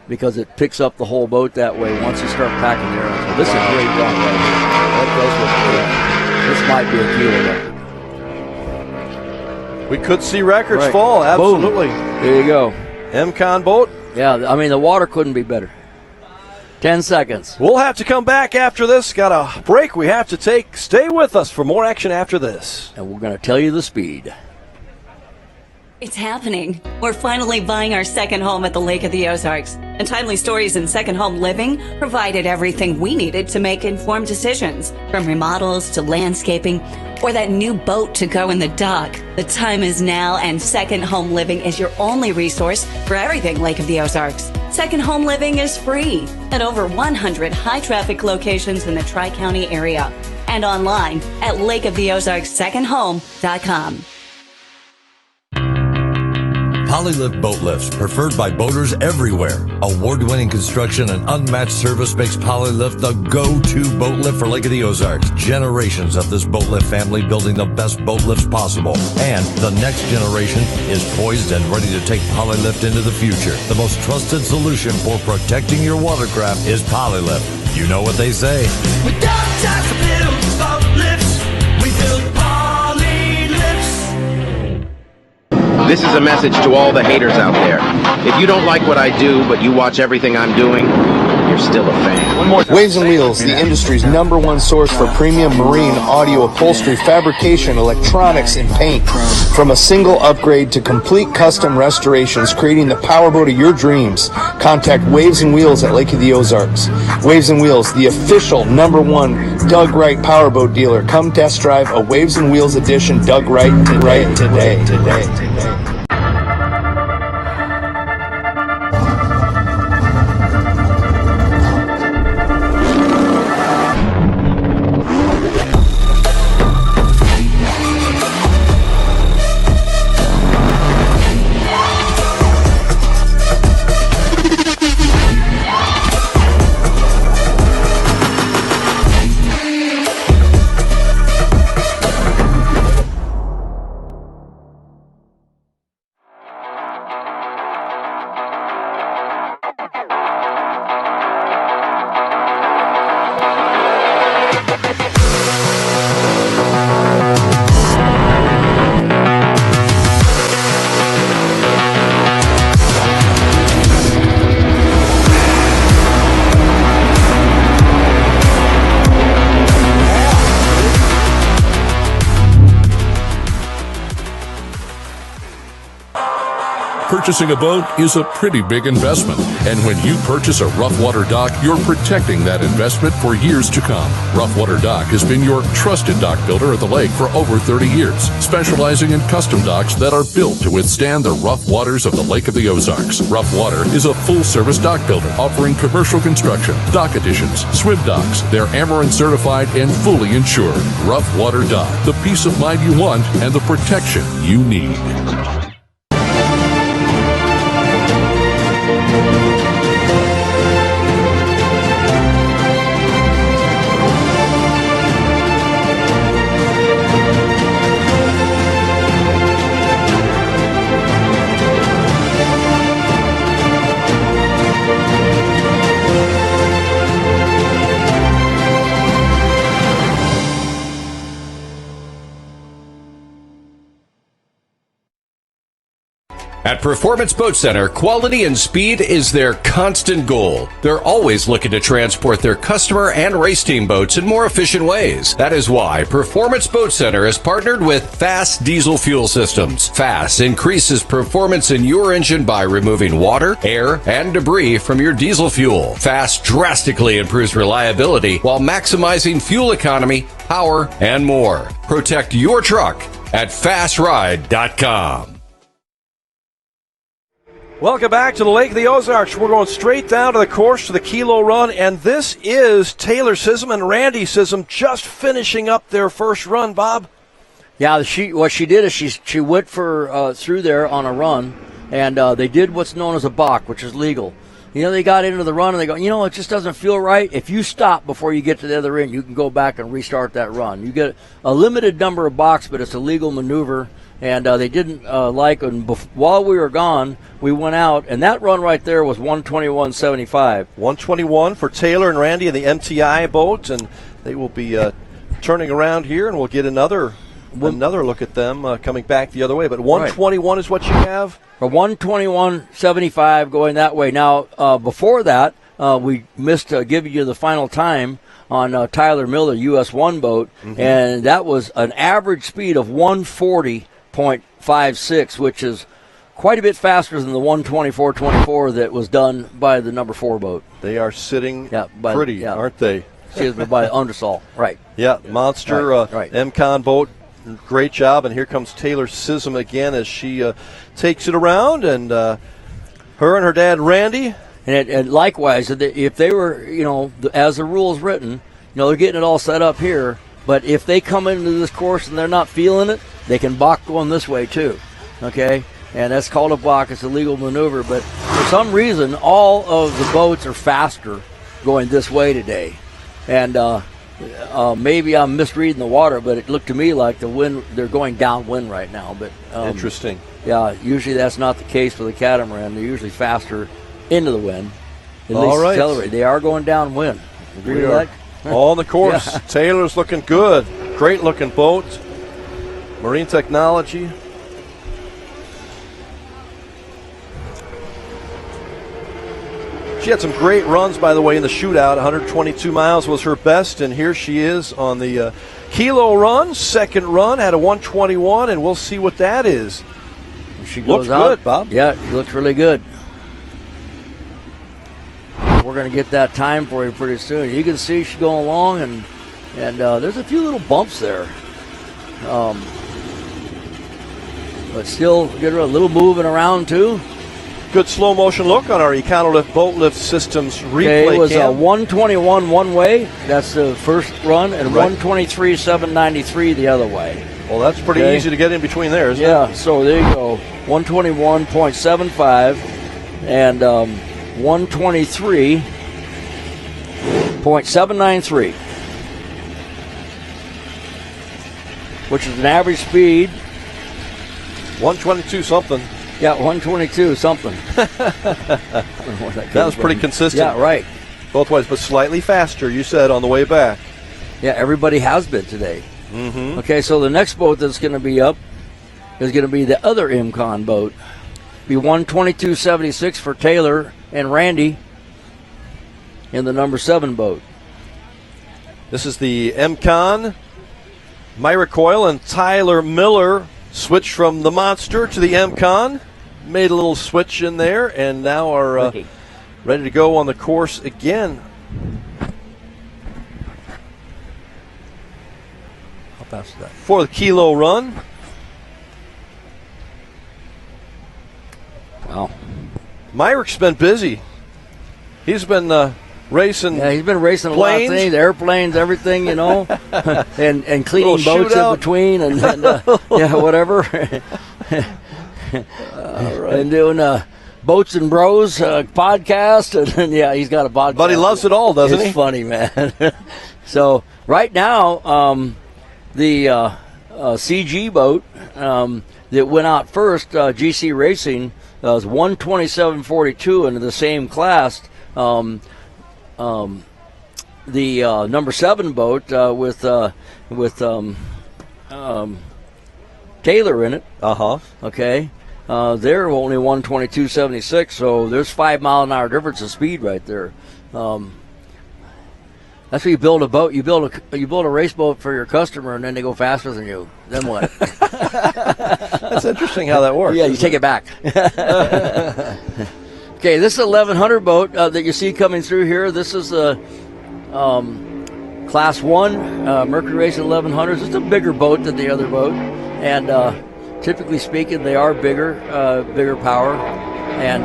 because it picks up the whole boat that way once you start packing the air. So this is a great run right here. That does look good. This might be a kilo record. We could see records fall, absolutely. Boom. There you go. MCON boat. Yeah, I mean, the water couldn't be better. 10 seconds. We'll have to come back after this. Got a break we have to take. Stay with us for more action after this. And we're going to tell you the speed. It's happening. We're finally buying our second home at the Lake of the Ozarks. And Timely Stories and Second Home Living provided everything we needed to make informed decisions, from remodels to landscaping or that new boat to go in the dock. The time is now, and Second Home Living is your only resource for everything Lake of the Ozarks. Second Home Living is free at over 100 high-traffic locations in the Tri-County area and online at lakeoftheozarkssecondhome.com. Polylift boat lifts, preferred by boaters everywhere. Award-winning construction and unmatched service makes Polylift the go-to boat lift for Lake of the Ozarks. Generations of this boat lift family building the best boat lifts possible. And the next generation is poised and ready to take Polylift into the future. The most trusted solution for protecting your watercraft is Polylift. You know what they say. We don't just build boat lifts, we build Polylifts. This is a message to all the haters out there. If you don't like what I do, but you watch everything I'm doing, you're still a fan. One more time. Waves and Wheels, the industry's #1 source for premium marine audio upholstery, fabrication, electronics, and paint. From a single upgrade to complete custom restorations, creating the powerboat of your dreams. Contact Waves and Wheels at Lake of the Ozarks. Waves and Wheels, the official #1 Doug Wright powerboat dealer. Come test drive a Waves and Wheels edition Doug Wright today. Purchasing a boat is a pretty big investment, and when you purchase a Rough Water dock, you're protecting that investment for years to come. Rough Water Dock has been your trusted dock builder at the lake for over 30 years, specializing in custom docks that are built to withstand the rough waters of the Lake of the Ozarks. Rough Water is a full-service dock builder offering commercial construction, dock additions, swim docks. They're Amarin certified and fully insured. Rough Water Dock, the peace of mind you want and the protection you need. At Performance Boat Center, quality and speed is their constant goal. They're always looking to transport their customer and race team boats in more efficient ways. That is why Performance Boat Center has partnered with Fast Diesel Fuel Systems. Fast increases performance in your engine by removing water, air, and debris from your diesel fuel. Fast drastically improves reliability while maximizing fuel economy, power, and more. Protect your truck at fastride.com. Welcome back to the Lake of the Ozarks. We're going straight down to the course to the Kilo Run, and this is Taylor Sissom and Randy Sissom just finishing up their first run, Bob. Yeah, what she did is she went for through there on a run, and they did what's known as a balk, which is legal. You know, they got into the run, and they go, you know, it just doesn't feel right. If you stop before you get to the other end, you can go back and restart that run. You get a limited number of balks, but it's a legal maneuver. And they didn't like it. While we were gone, we went out, and that run right there was 121.75. 121 for Taylor and Randy in the MTI boat, and they will be turning around here, and we'll get another look at them coming back the other way. But 121 is what you have? A 121.75 going that way. Now, before that, we missed giving you the final time on Tyler Miller, US 1 boat, and that was an average speed of 140.56, which is quite a bit faster than the 124.24 that was done by the number 4 boat. They are sitting pretty, aren't they? Excuse me, by Undersall, right. Yeah, monster right. MCON boat. Great job, and here comes Taylor Sissom again as she takes it around, and her and her dad, Randy. And likewise, if they were, you know, as the rule's written, you know, they're getting it all set up here, but if they come into this course and they're not feeling it, they can balk going this way too, okay? And that's called a balk. It's a legal maneuver, but for some reason, all of the boats are faster going this way today. And maybe I'm misreading the water, but it looked to me like the wind, they're going downwind right now. But interesting. Yeah, usually that's not the case for the catamaran. They're usually faster into the wind. At least accelerate. They are going downwind. Agree with that? On the course. Yeah. Taylor's looking good. Great looking boat. Marine technology. She had some great runs, by the way, in the shootout. 122 miles was her best, and here she is on the Kilo Run. Second run, had a 121, and we'll see what that is. She looks goes out. Good, Bob. Yeah, it looks really good. We're going to get that time for you pretty soon. You can see she's going along, and there's a few little bumps there. But still get a little moving around, too. Good slow motion look on our Econolift Boat Lift Systems replay it was cam. a 121 one way. That's the first run, and 123.793 the other way. Well, that's pretty easy to get in between there, isn't it? Yeah, so there you go. 121.75 and 123.793, which is an average speed. 122 something. Yeah, 122 something. That was pretty consistent. Yeah, right. Both ways, but slightly faster, you said, on the way back. Yeah, everybody has been today. Mm-hmm. Okay, so the next boat that's going to be up is going to be the other MCON boat. Be 122.76 for Taylor and Randy in the number 7 boat. This is the MCON. Myra Coyle and Tyler Miller switch from the Monster to the MCON. made a little switch in there and now are ready to go on the course again. How fast is that? For the kilo run. Wow. Myrick's been busy. He's been racing. Yeah, he's been racing planes. a lot of things, airplanes, everything, and cleaning boats in between, and whatever. And doing Boats and Bros podcast, and he's got a podcast. But he loves it all, doesn't he? It's funny, man. So right now, the CG boat that went out first, GC Racing, was 127.42 into the same class. The number 7 boat with Taylor in it. Okay. They're only 122.76, so there's 5 mile an hour difference of speed right there. That's when you build a boat. You build a race boat for your customer, and then they go faster than you. Then what? That's interesting how that works. Yeah, you take it back. Okay, this is a 1100 boat that you see coming through here. This is the Class 1 Mercury Racing 1100s. It's a bigger boat than the other boat, and typically speaking, they are bigger power, and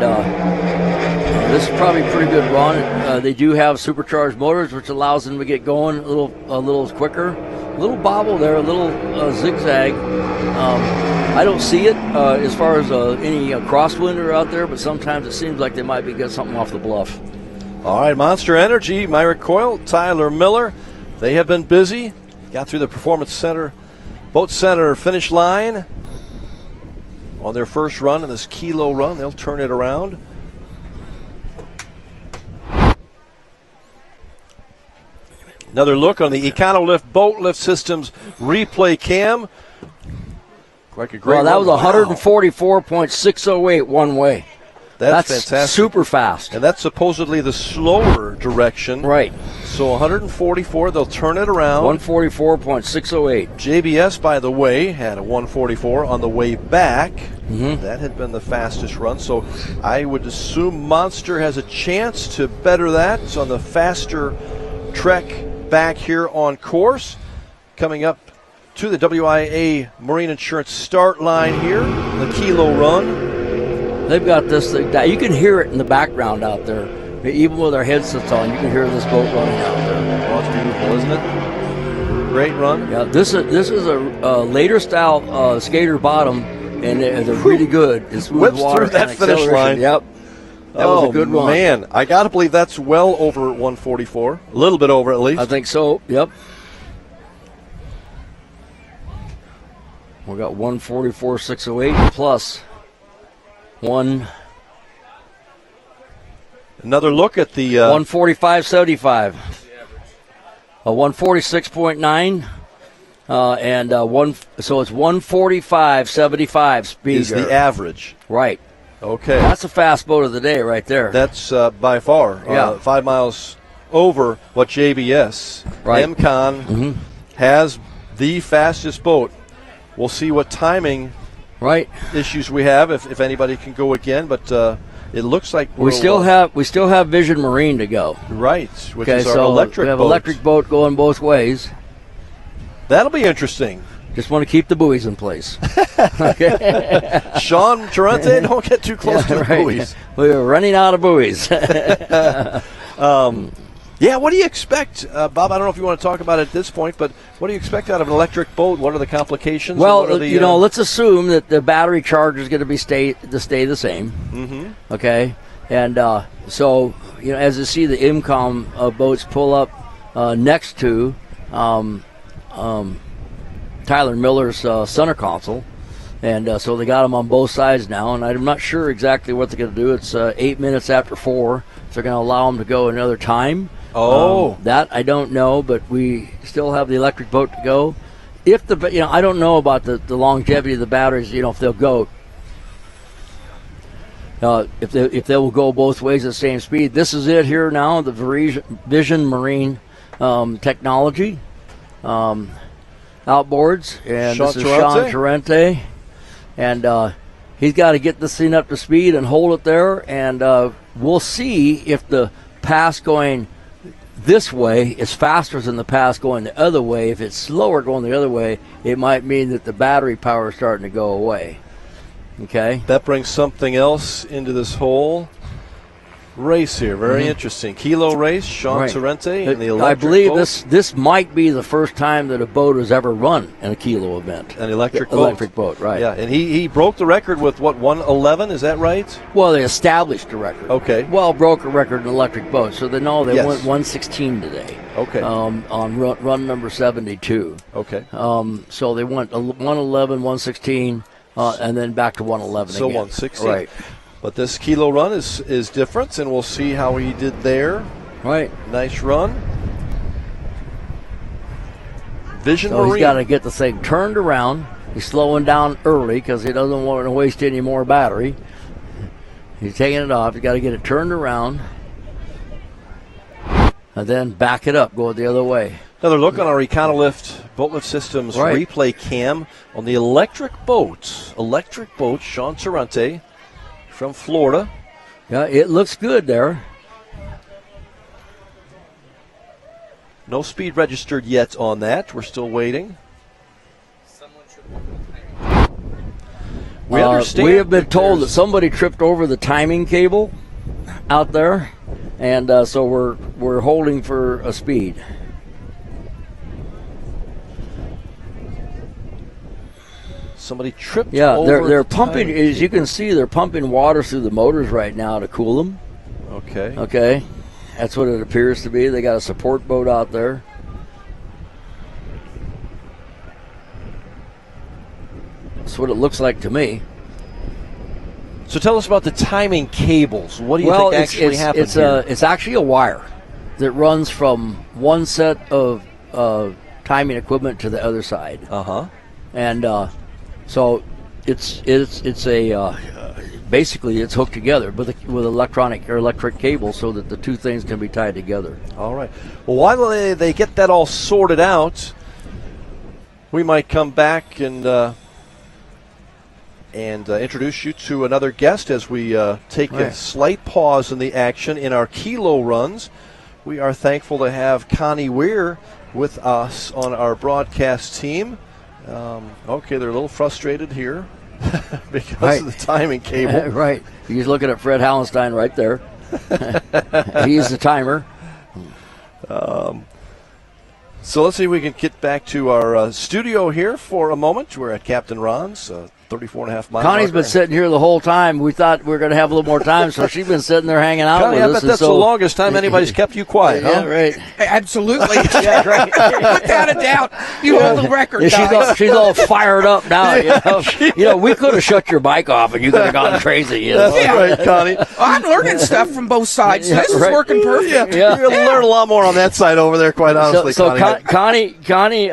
this is probably a pretty good run. They do have supercharged motors, which allows them to get going a little quicker. A little bobble there, a little zigzag. I don't see it as far as any crosswind are out there, but sometimes it seems like they might be getting something off the bluff. All right, Monster Energy, Myrick Coyle, Tyler Miller. They have been busy. Got through the Performance Center, Boat Center finish line on their first run in this kilo run. They'll turn it around. Another look on the EconoLift Boat Lift Systems replay cam. Like a great that was 144.608 one way. That's fantastic. Super fast. And that's supposedly the slower direction. Right. So 144, they'll turn it around. 144.608. JBS, by the way, had a 144 on the way back. Mm-hmm. That had been the fastest run. So I would assume Monster has a chance to better that. It's on the faster trek back here on course. Coming up to the WIA Marine Insurance start line here, the kilo run. They've got this thing. You can hear it in the background out there. Even with our headsets on, you can hear this boat running out there. Oh, it's beautiful, isn't it? Great run. Yeah, this is a later style skater bottom, and they're really good. It's smooth Whipped water through that and finish line. Yep. That was a good run. Man, I got to believe that's well over 144. A little bit over, at least. I think so. Yep. We got 144.608 plus one. Another look at the 145.75. A 146.9. And so it's 145.75 speed. Is the average. Right. Okay. That's a fast boat of the day right there. That's by far 5 miles over what JBS. Right. MCon has the fastest boat. We'll see what timing issues we have if anybody can go again, but it looks like we still have Vision Marine to go. Right, which is our electric boat. We have electric boat going both ways. That'll be interesting. Just want to keep the buoys in place. Sean Tarante, don't get too close to the buoys. We're running out of buoys. Yeah, what do you expect, Bob? I don't know if you want to talk about it at this point, but what do you expect out of an electric boat? What are the complications? Well, let's assume that the battery charge is going to stay the same. Mm-hmm. Okay, and so as you see the IMCOM boats pull up next to Tyler Miller's center console, and so they got them on both sides now. And I'm not sure exactly what they're going to do. It's 8 minutes after 4. So they're going to allow them to go another time. That I don't know, but we still have the electric boat to go. If I don't know about the longevity of the batteries. If they'll go, if they will go both ways at the same speed. This is it here now. The Vision Marine technology outboards, and this is Sean Tarante, and he's got to get this thing up to speed and hold it there, and we'll see if the pass going this way is faster than the pass going the other way. If it's slower going the other way, it might mean that the battery power is starting to go away. Okay. That brings something else into this whole race here. Very interesting. Kilo race, Sean Sorrente in the electric I believe boat. this might be the first time that a boat has ever run in a kilo event. An electric boat. Electric boat, right. Yeah, and he broke the record with, 111, is that right? Well, they established a record. Okay. Well, broke a record in electric boat, so they know they Yes. went 116 today. Okay. On run number 72. Okay. So they went 111, 116, and then back to 111 So again. 116. Right. But this kilo run is different, and we'll see how he did there. Right. Nice run. Vision So Marine. he's got to get the thing turned around. He's slowing down early because he doesn't want to waste any more battery. He's taking it off. He's got to get it turned around. And then back it up, go the other way. Another look on our Econolift Boat Lift Systems replay cam on the electric boat. Sean Sorrente from Florida. Yeah, it looks good there. No speed registered yet on that. We're still waiting. We understand. We have been told that somebody tripped over the timing cable out there, and so we're holding for a speed. Somebody tripped over they're the pumping, timing as you can see, they're pumping water through the motors right now to cool them. Okay. That's what it appears to be. They got a support boat out there. That's what it looks like to me. So tell us about the timing cables. What do you think actually happened here? It's actually a wire that runs from one set of timing equipment to the other side. And so it's basically it's hooked together with electric cable so that the two things can be tied together. All right. Well, while they get that all sorted out, we might come back and introduce you to another guest as we take a slight pause in the action in our kilo runs. We are thankful to have Connie Weir with us on our broadcast team. Okay, they're a little frustrated here because of the timing cable. Right. He's looking at Fred Hallenstein right there. He's the timer. So let's see if we can get back to our studio here for a moment. We're at Captain Ron's, 34.5 miles. Connie's been sitting here the whole time. We thought we were going to have a little more time, so she's been sitting there hanging out Connie, with us. I bet that's the longest time anybody's kept you quiet, huh? Yeah, right. Absolutely. Yeah, right. Without a doubt. You hold the record, guys. She's all fired up now. We could have shut your mic off and you could have gone crazy. That's right, Connie. I'm learning stuff from both sides. This is working perfect. You're going to learn a lot more on that side over there, quite honestly, Connie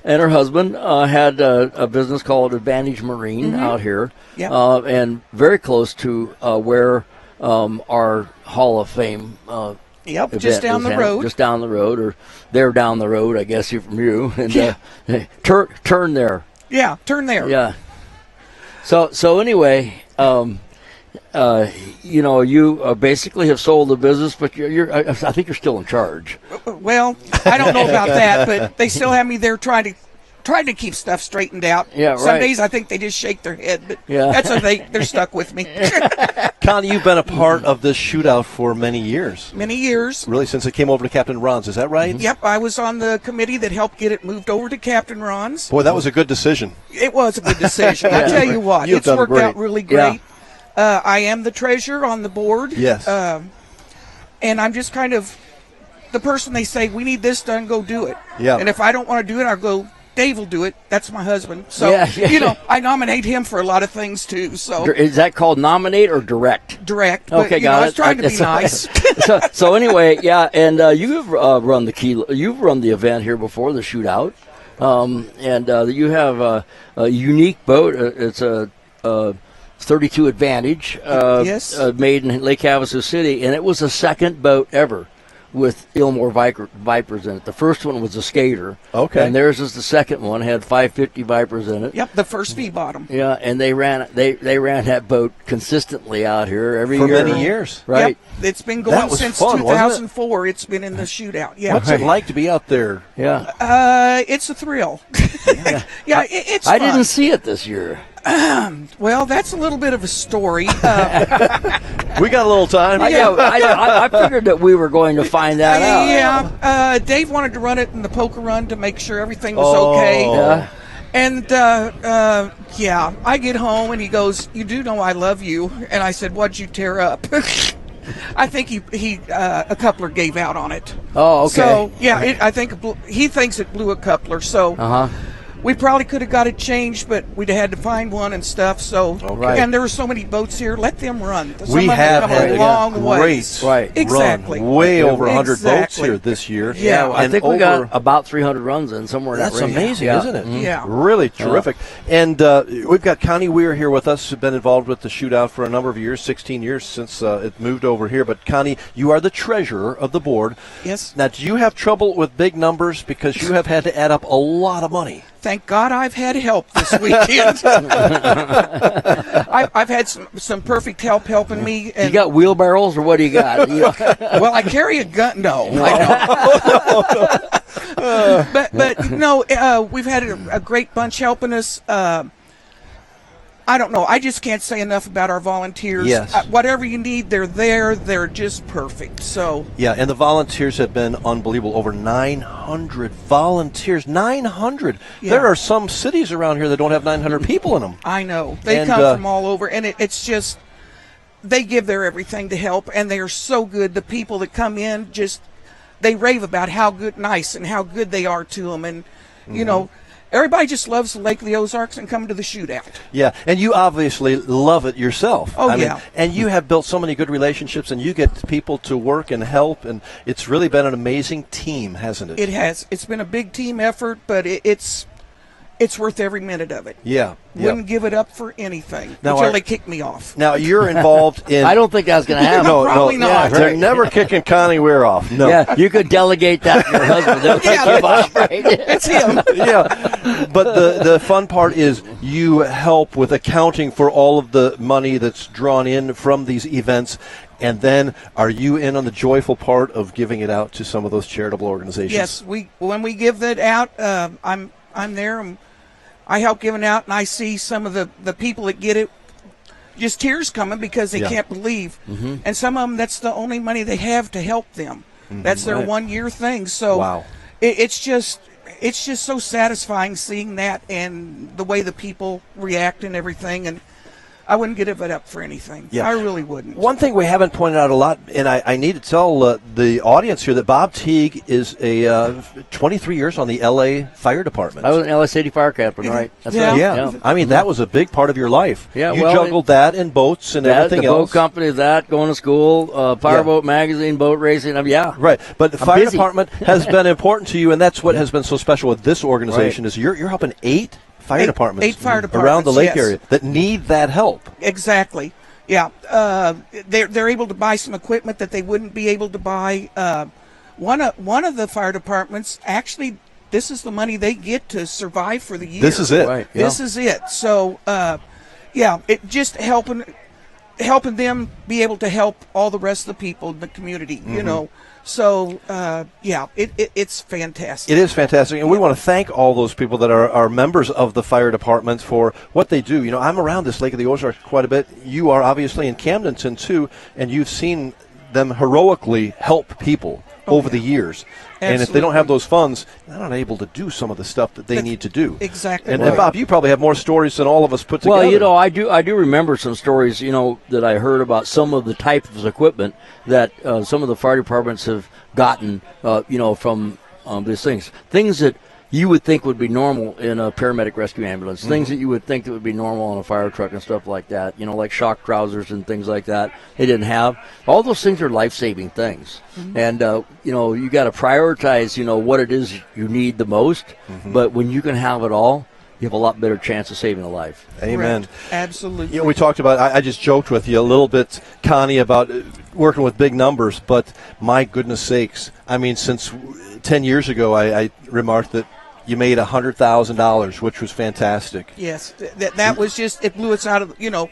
and her husband had a business called Advantage Marine out here, and very close to where our Hall of Fame event just down the road. Just down the road, or they're down the road, I guess, from you. And turn there. Yeah, turn there. Yeah. So anyway, you basically have sold the business, but I think you're still in charge. Well, I don't know about that, but they still have me there trying to keep stuff straightened out. Yeah, right. Some days I think they just shake their head, but that's okay. They're stuck with me. Connie, you've been a part of this shootout for many years. Many years. Really, since it came over to Captain Ron's, is that right? Yep, I was on the committee that helped get it moved over to Captain Ron's. Boy, that was a good decision. It was a good decision. I tell you what, it's worked out really great. Yeah. I am the treasurer on the board. Yes. And I'm just kind of the person they say, we need this done, go do it. Yeah. And if I don't want to do it, I'll go, Dave will do it. That's my husband. So, I nominate him for a lot of things, too. So is that called nominate or direct? Direct. Okay, but, I was trying to be nice. So anyway, and you've run the you've run the event here before, the shootout. And you have a unique boat. It's a 32 Advantage, yes, made in Lake Havasu City, and it was the second boat ever with Illinois Vipers in it. The first one was a skater. Okay. And theirs is the second one, had 550 Vipers in it. Yep, the first V-bottom. Yeah, and they ran that boat consistently out here every year. For many years. Right. Yep, it's been going since fun, 2004. It's been in the shootout. Yeah. What's it like to be out there? Yeah. It's a thrill. It's I fun. didn't see it this year. Well, that's a little bit of a story. We got a little time. I figured that we were going to find that out. Yeah, Dave wanted to run it in the poker run to make sure everything was okay. Yeah. And, I get home and he goes, "You do know I love you." And I said, "What'd you tear up?" I think a coupler gave out on it. Oh, okay. So, I think he thinks it blew a coupler. So we probably could have got it changed, but we'd have had to find one and stuff. So, and there were so many boats here. Let them run. We have had a long way. Exactly. Run. Way over 100 boats here this year. Yeah, I think we got about 300 runs in somewhere in that That's range. amazing, isn't it? Yeah. Really terrific. And we've got Connie Weir here with us, who's been involved with the shootout for a number of years, 16 years since it moved over here. But Connie, you are the treasurer of the board. Yes. Now, do you have trouble with big numbers because you have had to add up a lot of money? Thank God I've had help this weekend. I've had some perfect help helping me. And you got wheelbarrows, or what do you got? Well, I carry a gun. No, but no, we've had a great bunch helping us. I don't know. I just can't say enough about our volunteers. Yes. Whatever you need, they're there. They're just perfect. So. Yeah, and the volunteers have been unbelievable. Over 900 volunteers. 900. Yeah. There are some cities around here that don't have 900 people in them. I know. They come from all over, and it's just they give their everything to help, and they are so good. The people that come in they rave about how nice, and how good they are to them, and you know. Everybody just loves the Lake of the Ozarks and come to the shootout. Yeah, and you obviously love it yourself. Oh, I mean, yeah. and you have built so many good relationships, and you get people to work and help, and it's really been an amazing team, hasn't it? It has. It's been a big team effort, but it's worth every minute of it. Yeah. Wouldn't give it up for anything Now until they kick me off. Now, you're involved in... I don't think that's going to happen. No, probably not. Yeah, they're never kicking Connie Weir off. No. Yeah, you could delegate that to your husband. They'll kick you off, right? It's him. Yeah, but the fun part is you help with accounting for all of the money that's drawn in from these events, and then are you in on the joyful part of giving it out to some of those charitable organizations? Yes, when we give that out, I'm there. I help giving out, and I see some of the people that get it, just tears coming because they can't believe. Mm-hmm. And some of them, that's the only money they have to help them. Mm-hmm. That's their 1 year thing. So it's just so satisfying seeing that and the way the people react and everything. And I wouldn't give it up for anything. Yeah. I really wouldn't. One thing we haven't pointed out a lot, and I need to tell the audience here that Bob Teague is 23 years on the L.A. Fire Department. I was an LA City Fire Captain, right? That's right. Yeah. I mean, that was a big part of your life. Yeah, you juggled that and boats and everything the else. Boat company, going to school, Powerboat Magazine, boat racing. Right. But the fire department has been important to you, and that's what has been so special with this organization is you're helping 8 fire departments, 8 fire departments around the lake area that need that help. Exactly. Yeah. They're able to buy some equipment that they wouldn't be able to buy. One of the fire departments actually, this is the money they get to survive for the year. This is it. Right. This is it. So, it just helping them be able to help all the rest of the people in the community. Mm-hmm. You know. So, it's fantastic. It is fantastic, and we want to thank all those people that are members of the fire department for what they do. You know, I'm around this Lake of the Ozarks quite a bit. You are obviously in Camdenton, too, and you've seen them heroically help people over the years. Absolutely. And if they don't have those funds, they're not able to do some of the stuff that they need to do. Exactly. And Bob, you probably have more stories than all of us put together. Well, you know, I do remember some stories, you know, that I heard about some of the type of equipment that some of the fire departments have gotten, from these things that you would think would be normal in a paramedic rescue ambulance, things that you would think that would be normal on a fire truck and stuff like that, you know, like shock trousers and things like that. They didn't have. All those things are life-saving things. Mm-hmm. And, you got to prioritize, what it is you need the most. Mm-hmm. But when you can have it all, you have a lot better chance of saving a life. Amen. Correct. Absolutely. You know, we talked about, I just joked with you a little bit, Connie, about working with big numbers, but my goodness sakes, I mean, since 10 years ago, I remarked that you made $100,000, which was fantastic. Yes, that was just, it blew us out of, you know,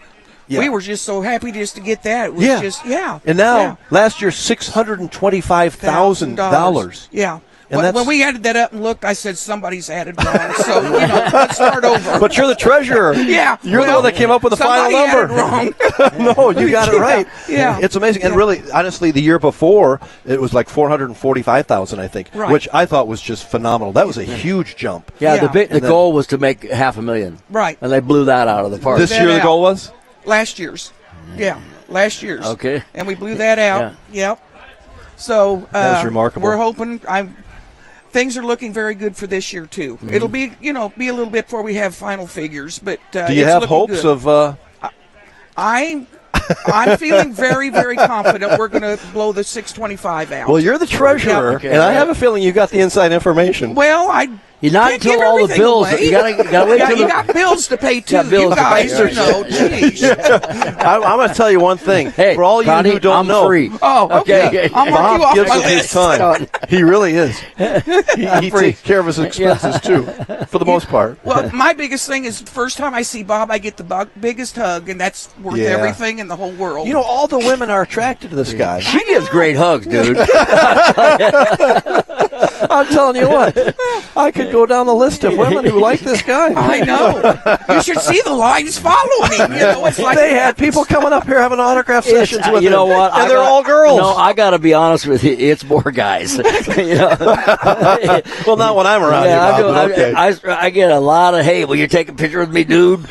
Yeah. we were just so happy just to get that. It was just, And now, last year, $625,000. Yeah. And When we added that up and looked, I said, somebody's added wrong. So, you know, let's start over. But you're the treasurer. Yeah. You're the one that came up with the final number. Wrong. No, you got it right. Yeah. It's amazing. And really, honestly, the year before, it was like $445,000, I think, Right. which I thought was just phenomenal. That was a huge jump. Yeah, Yeah. the goal was to make $500,000. Right. And they blew that out of the park. This year the goal was? Last year's. Yeah, last year's. Okay. And we blew that out. Yep. So That was remarkable. We're hoping things are looking very good for this year too. Mhm. It'll be a little bit before we have final figures, but Do you it's have looking hopes good. of I'm feeling very, very confident we're going to blow the 625 out. Well, you're the treasurer, Yeah. and I have a feeling you got the inside information. Well, You're not can't until give all the everything bills. away. You gotta wait till you got bills to pay too. Got bills You to guys, pay. you know, geez. I'm going to tell you one thing. Hey, for all you Connie, who don't I'm know. free. Oh, okay. I'll mark Bob you off gives my us his list. time. He really is. He takes care of his expenses, too, for the most part. Well, my biggest thing is the first time I see Bob, I get the biggest hug, and that's worth Yeah. everything in the whole world. You know, all the women are attracted to this guy. She gives great hugs, dude. I'm telling you what. I could go down the list of women who like this guy. I know. You should see the lines following him. You know, it's like They had people coming up here having autograph sessions with you know him. what? And they're all girls. No, I got to be honest with you. It's more guys. You know? Well, not when I'm around Yeah, you, Bob, but okay. I get a lot of, hey, will you take a picture with me, dude?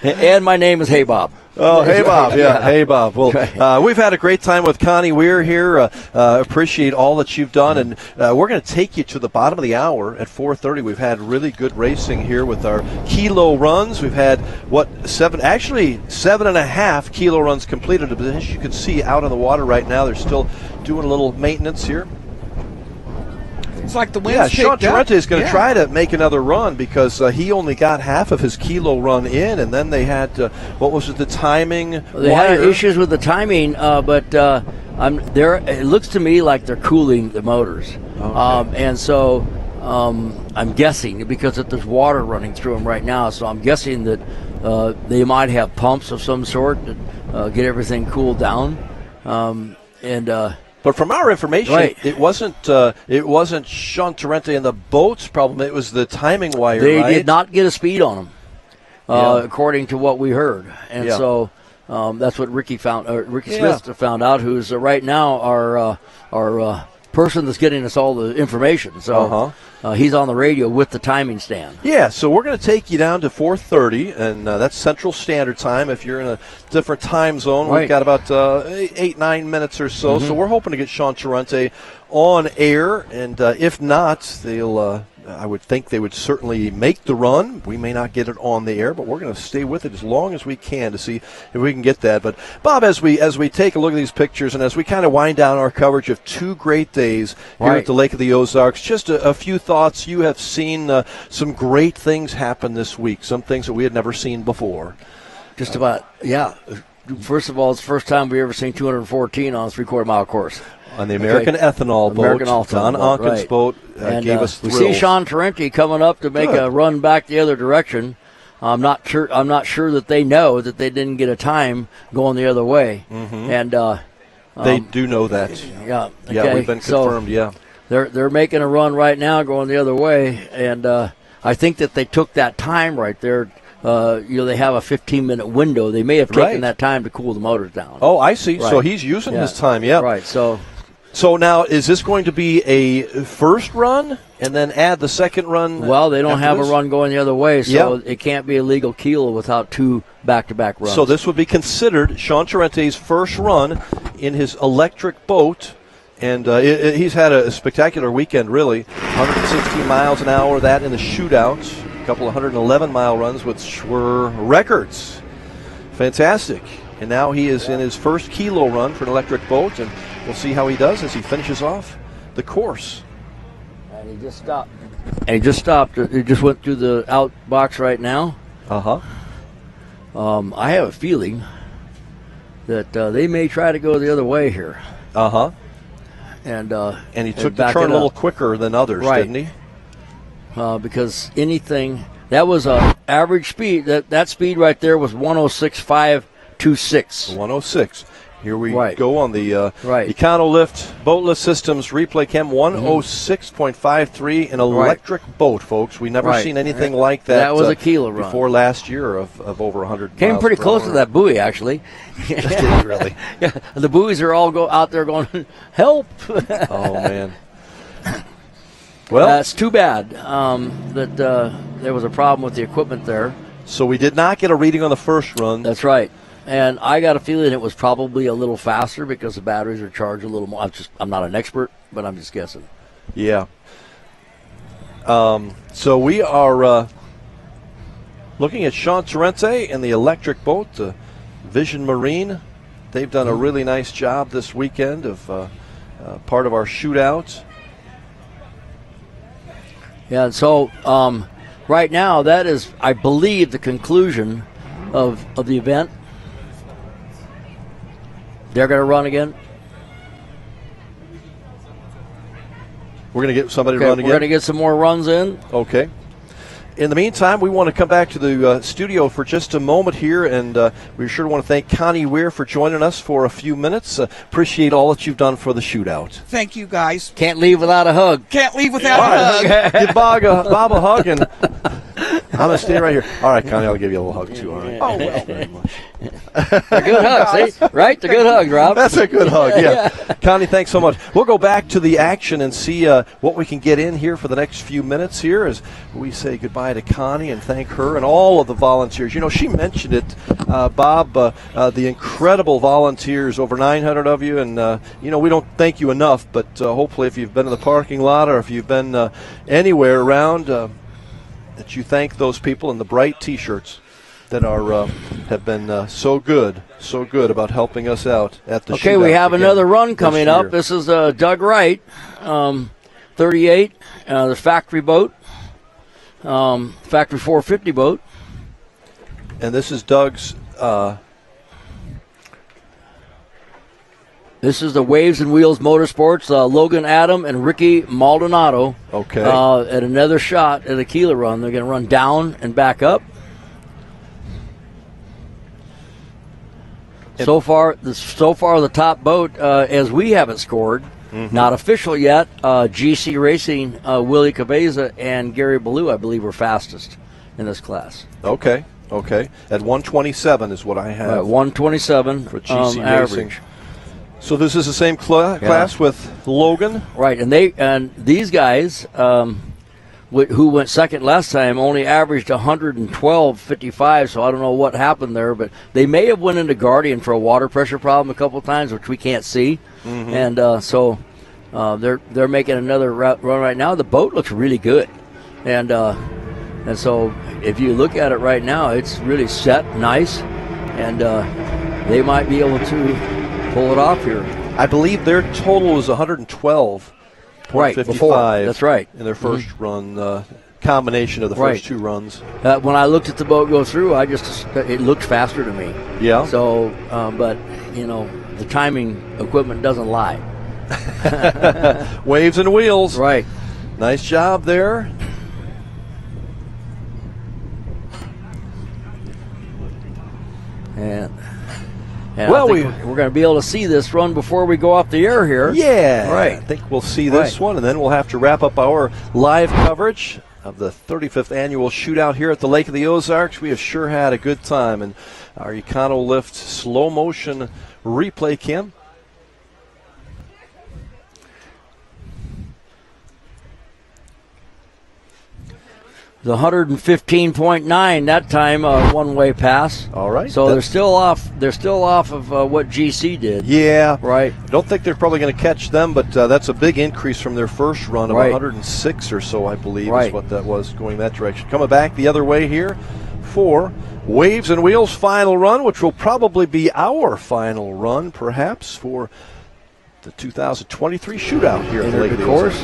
And my name is Hey Bob. Oh, hey, Bob. Yeah, hey, Bob. Well, we've had a great time with Connie Weir here. Appreciate all that you've done. And we're going to take you to the bottom of the hour at 4:30. We've had really good racing here with our kilo runs. We've had, 7.5 kilo runs completed. But as you can see out on the water right now, they're still doing a little maintenance here. it's like the wind's Yeah, Sean picked up. Torrente is going to Yeah. try to make another run because he only got half of his kilo run in, and then they had the timing? They had issues with the timing, but it looks to me like they're cooling the motors. Okay. And so I'm guessing, because there's water running through them right now, so I'm guessing that they might have pumps of some sort that get everything cooled down. But from our information, Right. it wasn't Sean Torrente and the boat's problem. It was the timing wire. They right? did not get a speed on them, Yeah. according to what we heard, and Yeah. so that's what Ricky Yeah. Smith found out, who's right now our person that's getting us all the information. So he's on the radio with the timing stand. Yeah, so we're going to take you down to 4:30, and that's Central Standard Time. If you're in a different time zone, we've Right. got about 8-9 minutes or so. Mhm. So we're hoping to get Sean Torrente on air, and if not, they'll. I would think they would certainly make the run. We may not get it on the air, but we're going to stay with it as long as we can to see if we can get that. But Bob, as we take a look at these pictures and as we kind of wind down our coverage of 2 great days here Right. at the Lake of the Ozarks, just a few thoughts. You have seen some great things happen this week, some things that we had never seen before. Just about, yeah. First of all, it's the first time we've ever seen 214 on a 3/4 mile course. On the American Ethanol boat, Don Onken's boat gave us thrills. We see Sean Torrente coming up to make a run back the other direction. I'm not sure that they know that they didn't get a time going the other way, and they do know that. Yeah, yeah, we've been confirmed. So they're making a run right now going the other way, and I think that they took that time right there. They have a 15-minute window. They may have taken that time to cool the motors down. Oh, I see. Right. So he's using his time. Yeah. Right. So now, is this going to be a first run and then add the second run? Well, they don't have a afterwards? run going the other way, so it can't be a legal keel without 2 back-to-back runs. So this would be considered Sean Torrente's first run in his electric boat. And he's had a spectacular weekend, really. 160 miles an hour, that in the shootout. A couple of 111-mile runs, which were records. Fantastic. And now he is in his first kilo run for an electric boat, and we'll see how he does as he finishes off the course. And he just stopped. And he just stopped. He just went through the out box right now. I have a feeling that they may try to go the other way here. And he took the turn a little quicker than others, didn't he? Because anything that was a average speed. That speed right there was 106.526. 106. Here we go on the Econolift Boatless Systems replay cam. 106.53, an electric boat, folks. We never seen anything like that. That was a Keeler run before last year of over 100. Came pretty close to that buoy, actually. Did it really? Yeah, the buoys are all out there going, help! Oh man. Well, that's too bad that there was a problem with the equipment there. So we did not get a reading on the first run. That's right. And I got a feeling it was probably a little faster because the batteries are charged a little more. I'm not an expert, but I'm just guessing. Yeah. So we are looking at Sean Terence and the electric boat, the Vision Marine. They've done a really nice job this weekend of part of our shootout. Yeah, and so right now that is, I believe, the conclusion of the event. They're going to run again. We're going to get somebody to run again? We're going to get some more runs in. Okay. In the meantime, we want to come back to the studio for just a moment here, and we sure want to thank Connie Weir for joining us for a few minutes. Appreciate all that you've done for the shootout. Thank you, guys. Can't leave without a hug. Can't leave without a hug. Give Bob a hug, and I'm going to stay right here. All right, Connie, I'll give you a little hug, too. All right. Oh, well. Thank you very much. A good hug, see? Right? The good hug, Rob. That's a good hug, yeah. Connie, thanks so much. We'll go back to the action and see what we can get in here for the next few minutes here as we say goodbye to Connie and thank her and all of the volunteers. You know, she mentioned it, Bob, the incredible volunteers, over 900 of you, and, you know, we don't thank you enough, but hopefully if you've been in the parking lot or if you've been anywhere around, that you thank those people in the bright T-shirts that are have been so good about helping us out at the shootout. Okay, we have another run coming up. This is Doug Wright, 38, the factory boat, factory 450 boat. And this is Doug's... This is the Waves and Wheels Motorsports, Logan Adam and Ricky Maldonado. Okay. At another shot at a Keeler run. They're going to run down and back up. So far, the top boat, as we haven't scored, not official yet. GC Racing, Willie Cabeza and Gary Ballou, I believe, were fastest in this class. Okay. At 127 is what I have. 127 for GC average. Racing. So this is the same class with Logan, right? And these guys, who went second last time, only averaged 112.55. So I don't know what happened there, but they may have went into Guardian for a water pressure problem a couple of times, which we can't see. And so they're making another run right now. The boat looks really good, and so if you look at it right now, it's really set nice, and they might be able to pull it off here. I believe their total was 112.55. Right, before. That's right. In their first run, combination of the first two runs. When I looked at the boat go through, it looked faster to me. Yeah. So, but, you know, the timing equipment doesn't lie. Waves and Wheels. Right. Nice job there. And well, we're going to be able to see this run before we go off the air here. Yeah. Right. I think we'll see this one, and then we'll have to wrap up our live coverage of the 35th annual shootout here at the Lake of the Ozarks. We have sure had a good time, and our Econolift slow motion replay cam. The 115.9 that time, one-way pass. All right. So they're still off. They're still off of what GC did. Yeah. Right. I don't think they're probably going to catch them, but that's a big increase from their first run of 106 or so, I believe, is what that was going that direction. Coming back the other way here for Waves and Wheels final run, which will probably be our final run, perhaps, for the 2023 shootout here at the Lake of the Ozarks.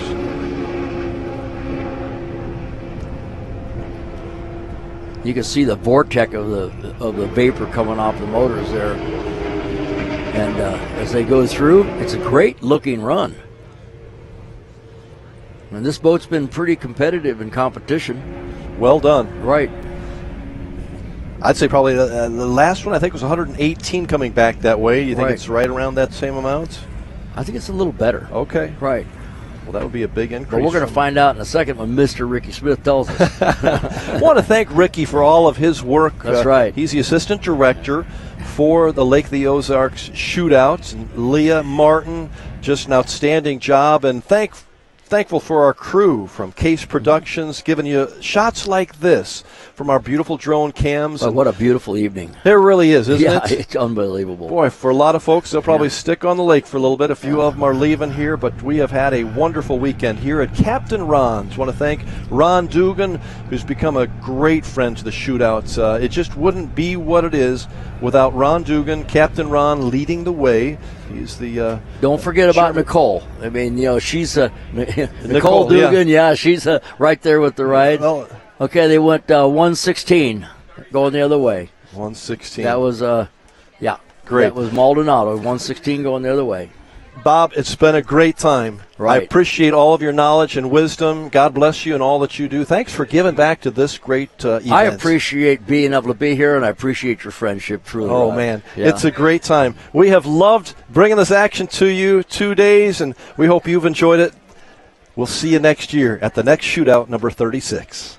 You can see the vortex of the vapor coming off the motors there. And as they go through, it's a great looking run. And this boat's been pretty competitive in competition. Well done. Right. I'd say probably the last one, I think, was 118 coming back that way. You think it's right around that same amount? I think it's a little better. Okay. Right. Well, that would be a big increase. But we're going to find out in a second when Mr. Ricky Smith tells us. I want to thank Ricky for all of his work. That's right. He's the assistant director for the Lake of the Ozarks Shootout. And Leah Martin, just an outstanding job. And thankful for our crew from Case Productions, giving you shots like this from our beautiful drone cams. Well, what a beautiful evening. There really is, isn't it? Yeah, it's unbelievable. Boy, for a lot of folks, they'll probably stick on the lake for a little bit. A few of them are leaving here, but we have had a wonderful weekend here at Captain Ron's. I want to thank Ron Dugan, who's become a great friend to the Shootouts. It just wouldn't be what it is without Ron Dugan, Captain Ron leading the way. He's the don't forget about Nicole. I mean, she's Nicole Dugan. Yeah, she's right there with the ride. Okay, they went 116 going the other way. 116. That was great. That was Maldonado. 116 going the other way. Bob, it's been a great time. Right. I appreciate all of your knowledge and wisdom. God bless you and all that you do. Thanks for giving back to this great event. I appreciate being able to be here, and I appreciate your friendship. Truly. Oh, man. Yeah. It's a great time. We have loved bringing this action to you 2 days, and we hope you've enjoyed it. We'll see you next year at the next Shootout, number 36.